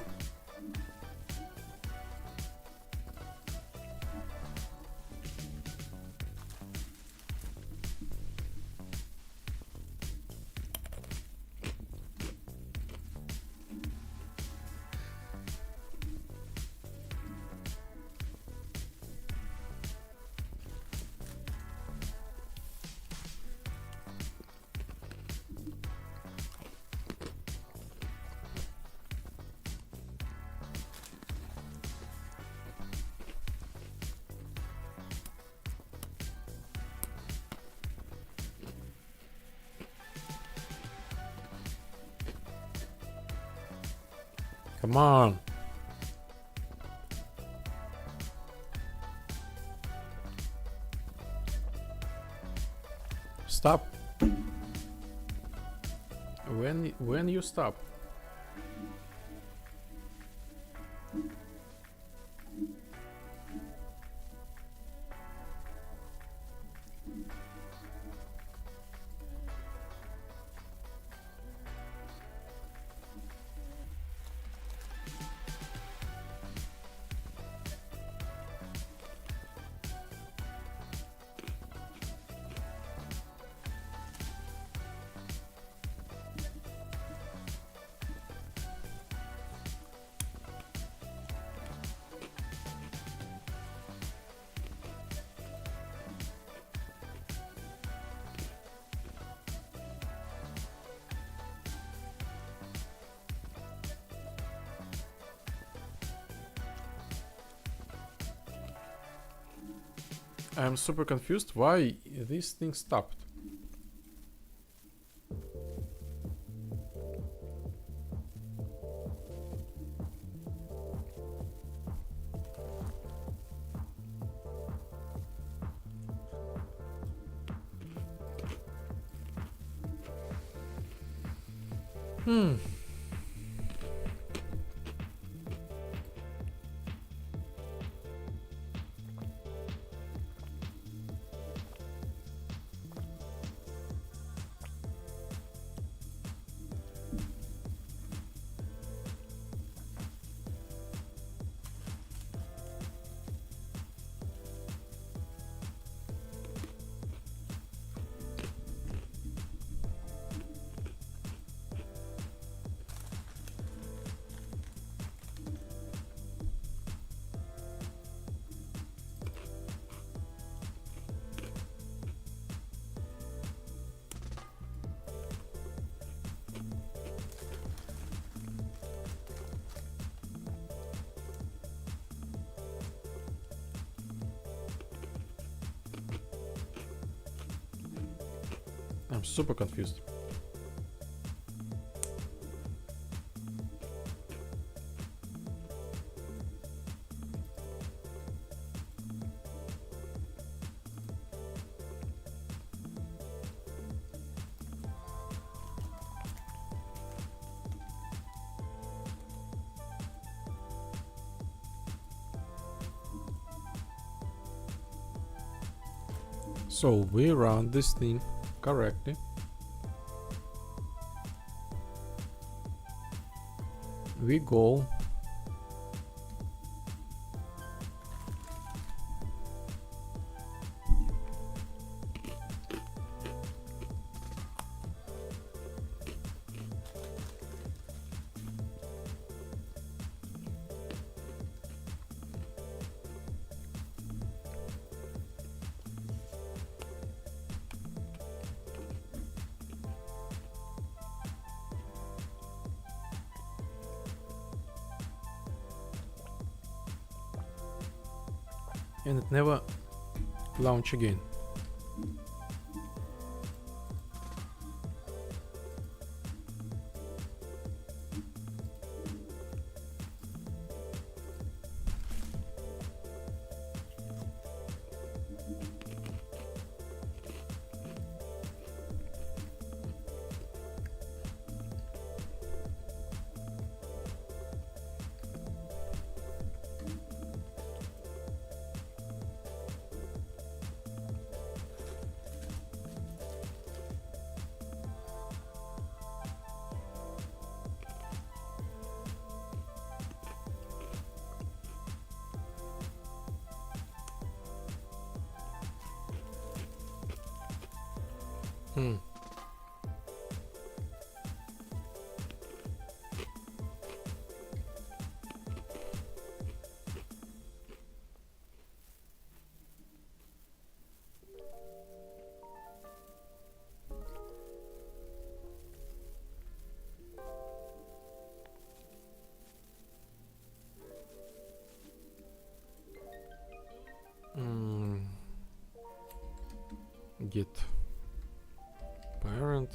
Come on. Stop. When you stop? I'm super confused why this thing stopped. I'm super confused. So we run this thing correctly. We go. And it never launch again. Hmm. Get parent.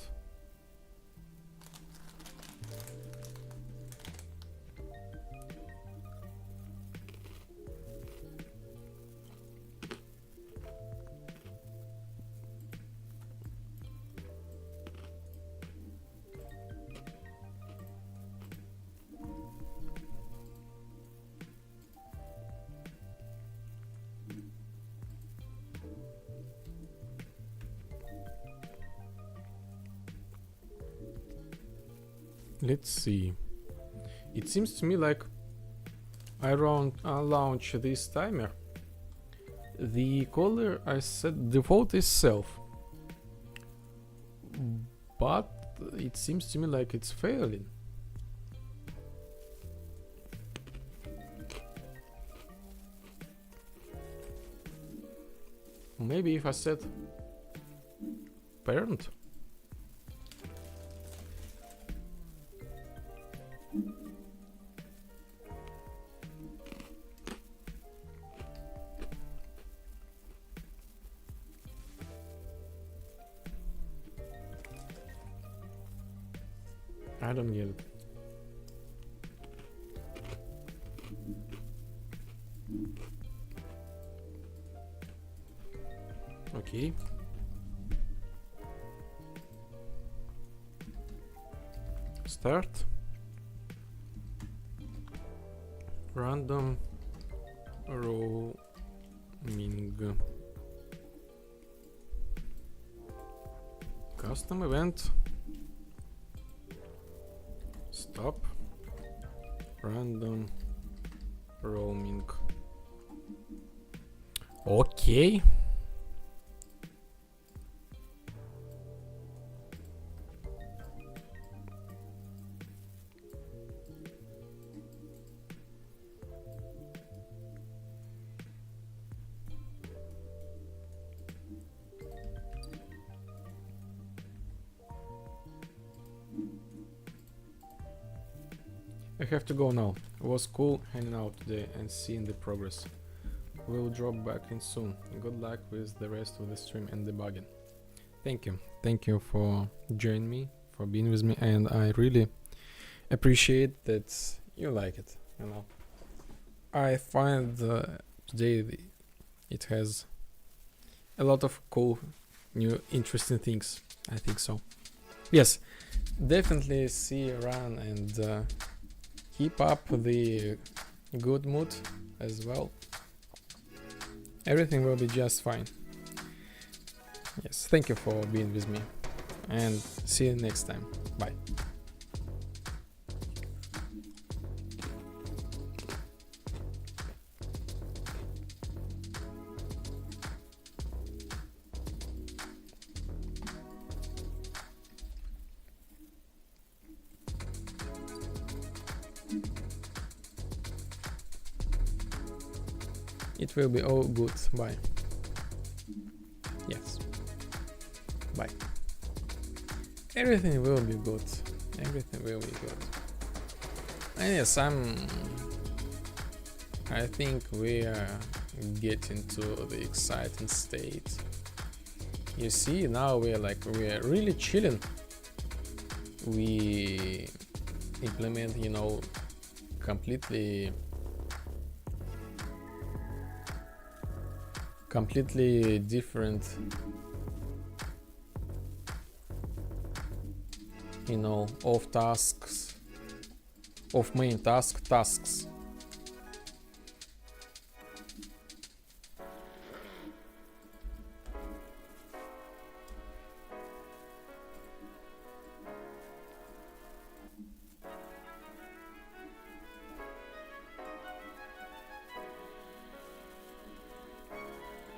Let's see. It seems to me like I launch this timer. The color I set default is self, but it seems to me like it's failing. Maybe if I set parent. I don't get it. Okay. Start. Random roaming. Custom event. Stop. Random roaming. Okay. I have to go now. It was cool hanging out today and seeing the progress. We'll drop back in soon. Good luck with the rest of the stream and debugging. Thank you for joining me, for being with me, and I really appreciate that you like it. You know, I find today it has a lot of cool, new, interesting things. I think so. Yes, definitely see you around and keep up the good mood as well. Everything will be just fine. Yes, thank you for being with me, and see you next time. Bye. It will be all good. Bye. Yes. Bye. Everything will be good. Everything will be good. And yes, I think we are getting to the exciting state. You see, now we're really chilling. We implement, you know, completely different, you know, of main tasks.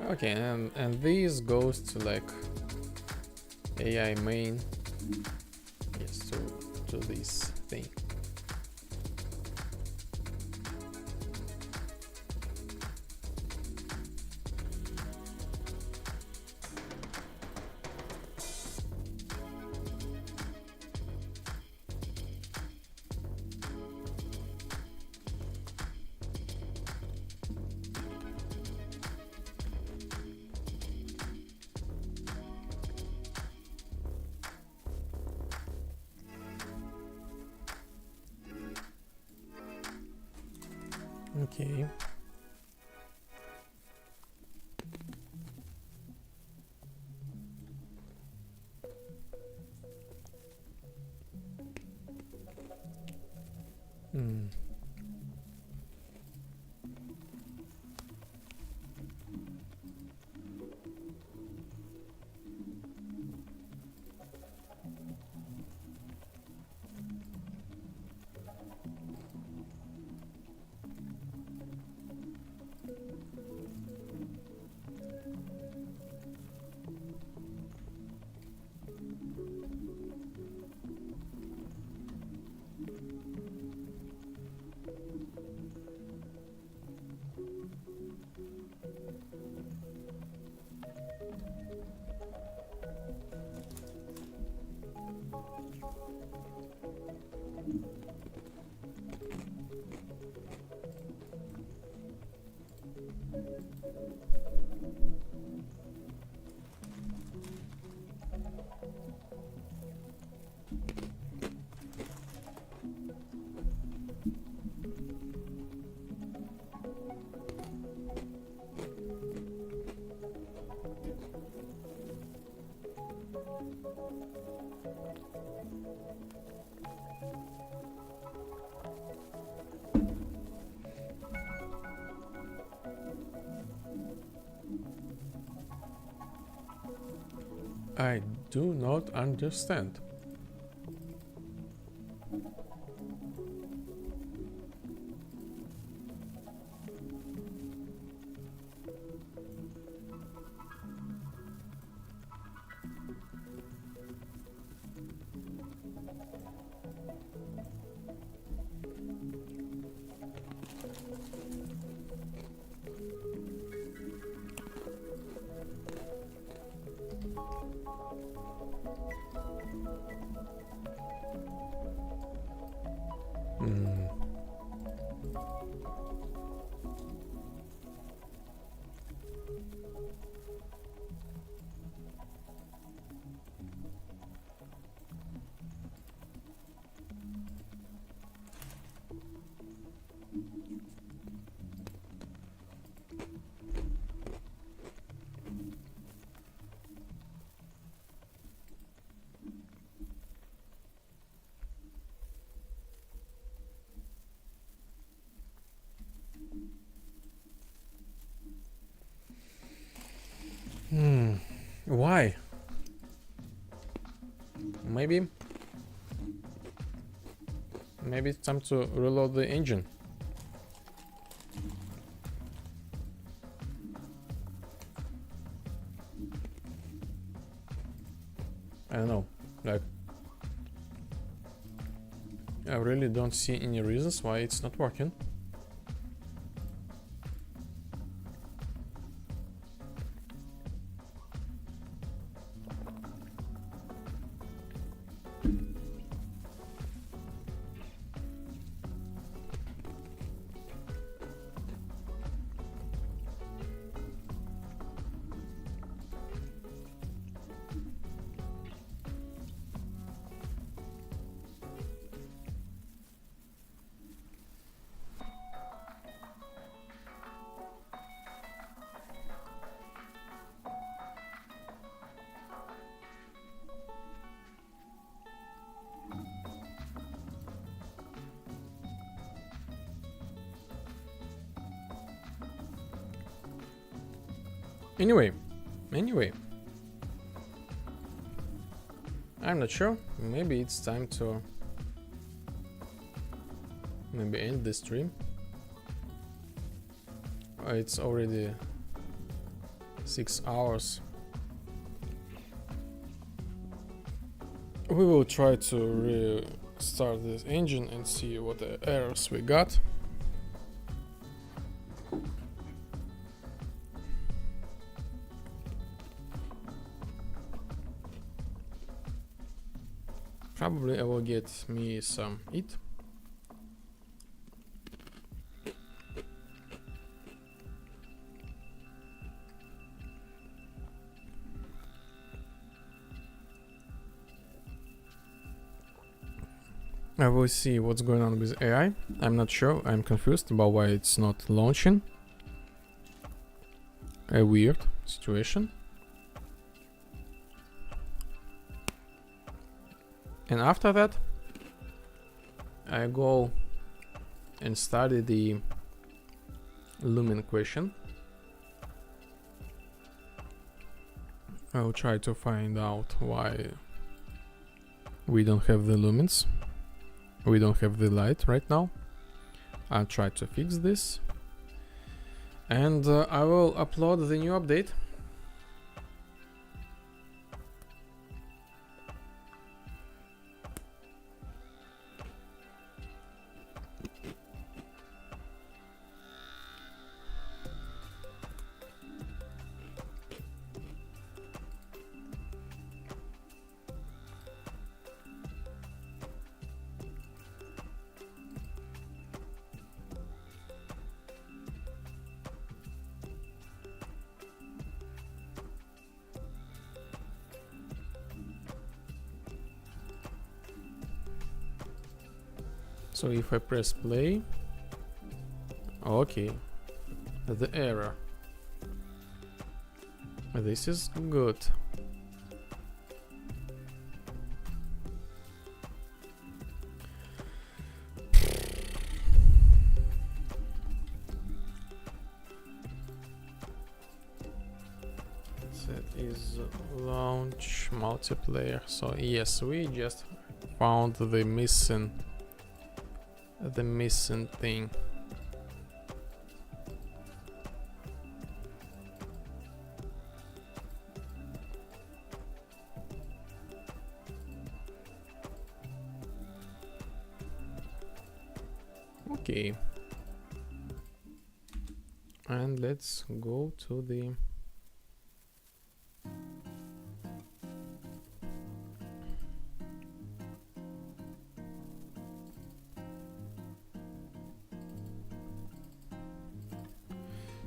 Okay, and this goes to like AI main. Yes, to this thing. Okay. I do not understand. maybe it's time to reload the engine. I don't know, like I really don't see any reasons why it's not working. Anyway, I'm not sure. Maybe it's time to end the stream. It's already 6 hours. We will try to restart this engine and see what errors we got. Probably I will get me some eat. I will see what's going on with AI. I'm not sure. I'm confused about why it's not launching. A weird situation. And after that, I go and study the Lumen question. I'll try to find out why we don't have the lumens. We don't have the light right now. I'll try to fix this. And I will upload the new update. So if I press play, okay, the error. This is good. That is launch multiplayer. So yes, we just found the missing thing. Okay, and let's go to the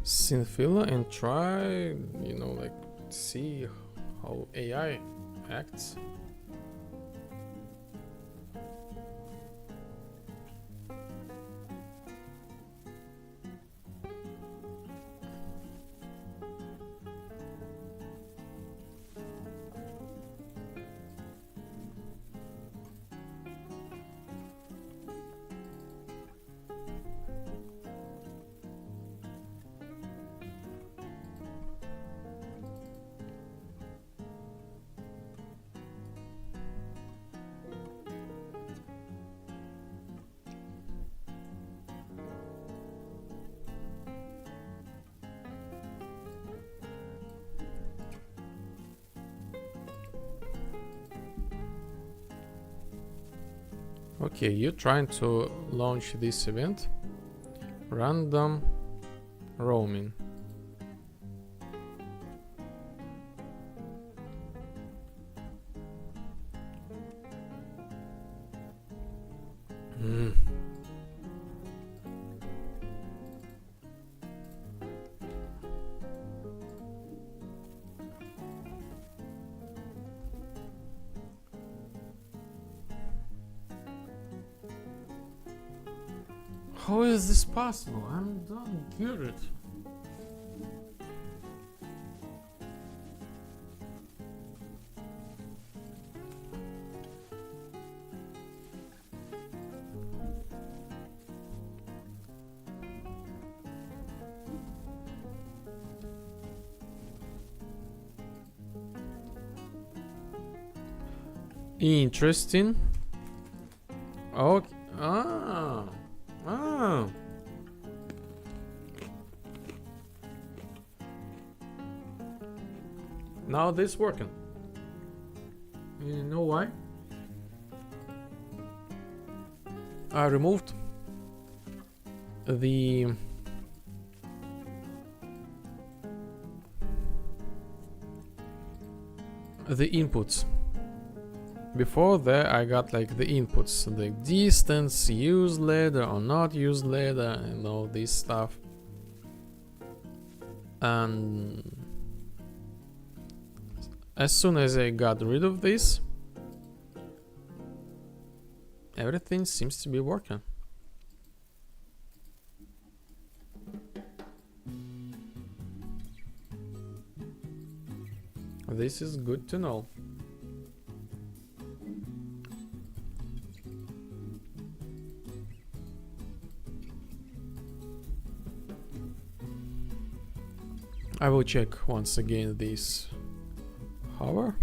Synfilla and try, like see how AI acts. Okay, you're trying to launch this event. Random roaming. How is this possible? I don't get it. Interesting. Okay. Ah. Now this working. You know why? I removed the inputs. Before that I got like the inputs, the distance, used ladder or not used ladder, and all this stuff. And as soon as I got rid of this, everything seems to be working. This is good to know. I will check once again this hover.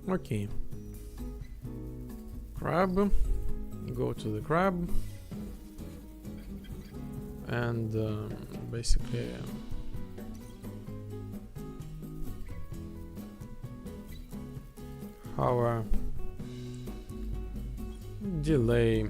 Okay. Crab. Go to the crab. And basically our delay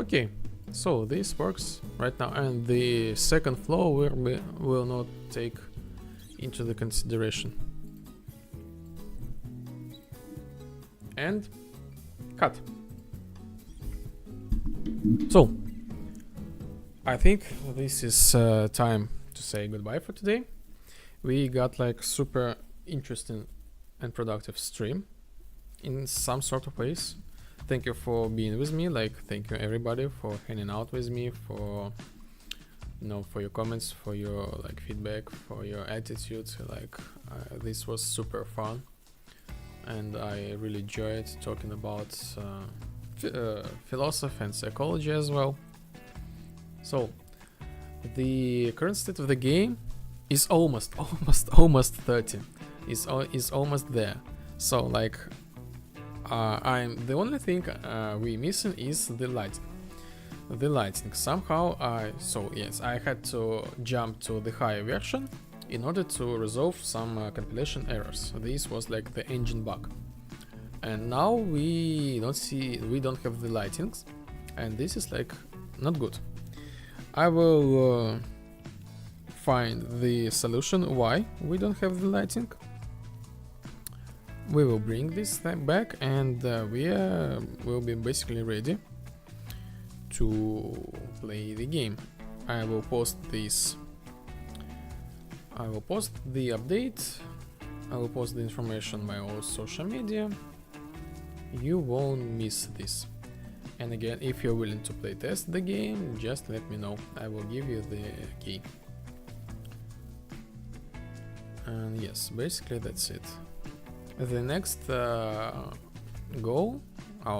okay, so this works right now, and the second flow will not take into the consideration. And cut. So I think this is time to say goodbye for today. We got like super interesting and productive stream in some sort of ways. Thank you for being with me. Like, thank you everybody for hanging out with me, for for your comments, for your like feedback, for your attitude. Like, this was super fun, and I really enjoyed talking about philosophy and psychology as well. So the current state of the game is almost 13. Is almost there. So like I'm the only thing we missing is the lighting. The lighting somehow I had to jump to the higher version in order to resolve some compilation errors. This was like the engine bug, and now we don't have the lightings, and this is like not good. I will find the solution why we don't have the lighting. We will bring this back, and we will be basically ready to play the game. I will post this. I will post the update. I will post the information on my own social media. You won't miss this. And again, if you're willing to play test the game, just let me know. I will give you the key. And yes, basically that's it. The next our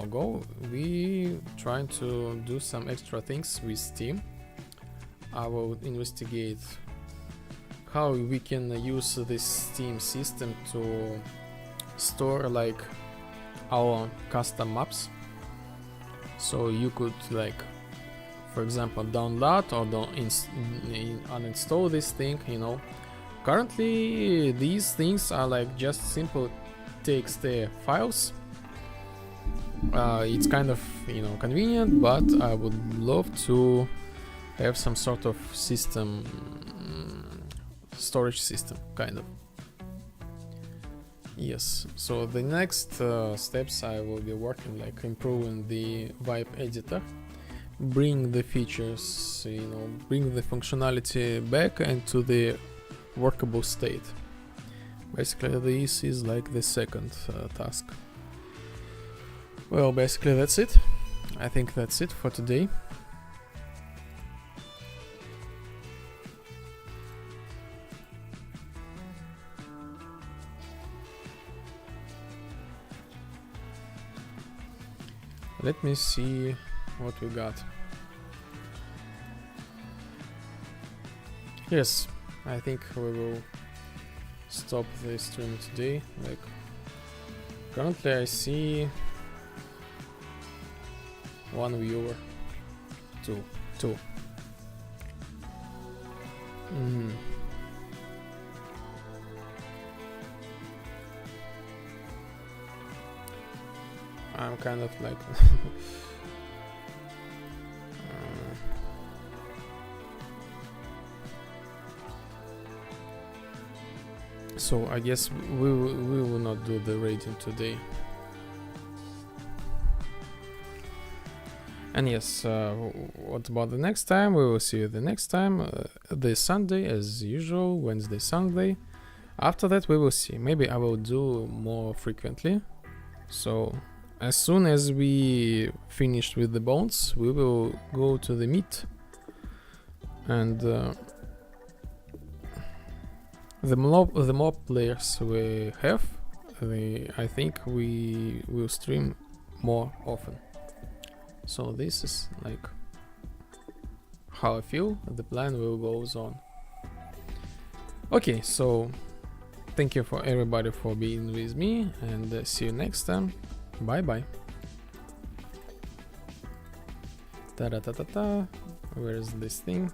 goal, we trying to do some extra things with Steam. I will investigate how we can use this Steam system to store like our custom maps. So you could like, for example, download or uninstall this thing, you know. Currently these things are like just simple TXT files. It's kind of, you know, convenient, but I would love to have some sort of system, storage system, kind of. Yes, so the next steps I will be working like improving the vibe editor, bring the features, you know, bring the functionality back into the workable state. Basically this is like the second task. Well, basically that's it. I think that's it for today. Let me see what we got. Yes, I think we will stop the stream today. Like, currently I see one viewer, two. I'm kind of like so I guess we will not do the rating today. And yes, what about the next time? We will see you the next time, this Sunday as usual, Wednesday, Sunday. After that we will see. Maybe I will do more frequently. So as soon as we finished with the bones, we will go to the meat. And the mob players we have, I think we will stream more often. So this is like how I feel. The plan will goes on. Okay, so thank you for everybody for being with me, and see you next time. Bye bye. Ta-da-ta-ta-ta. Where is this thing?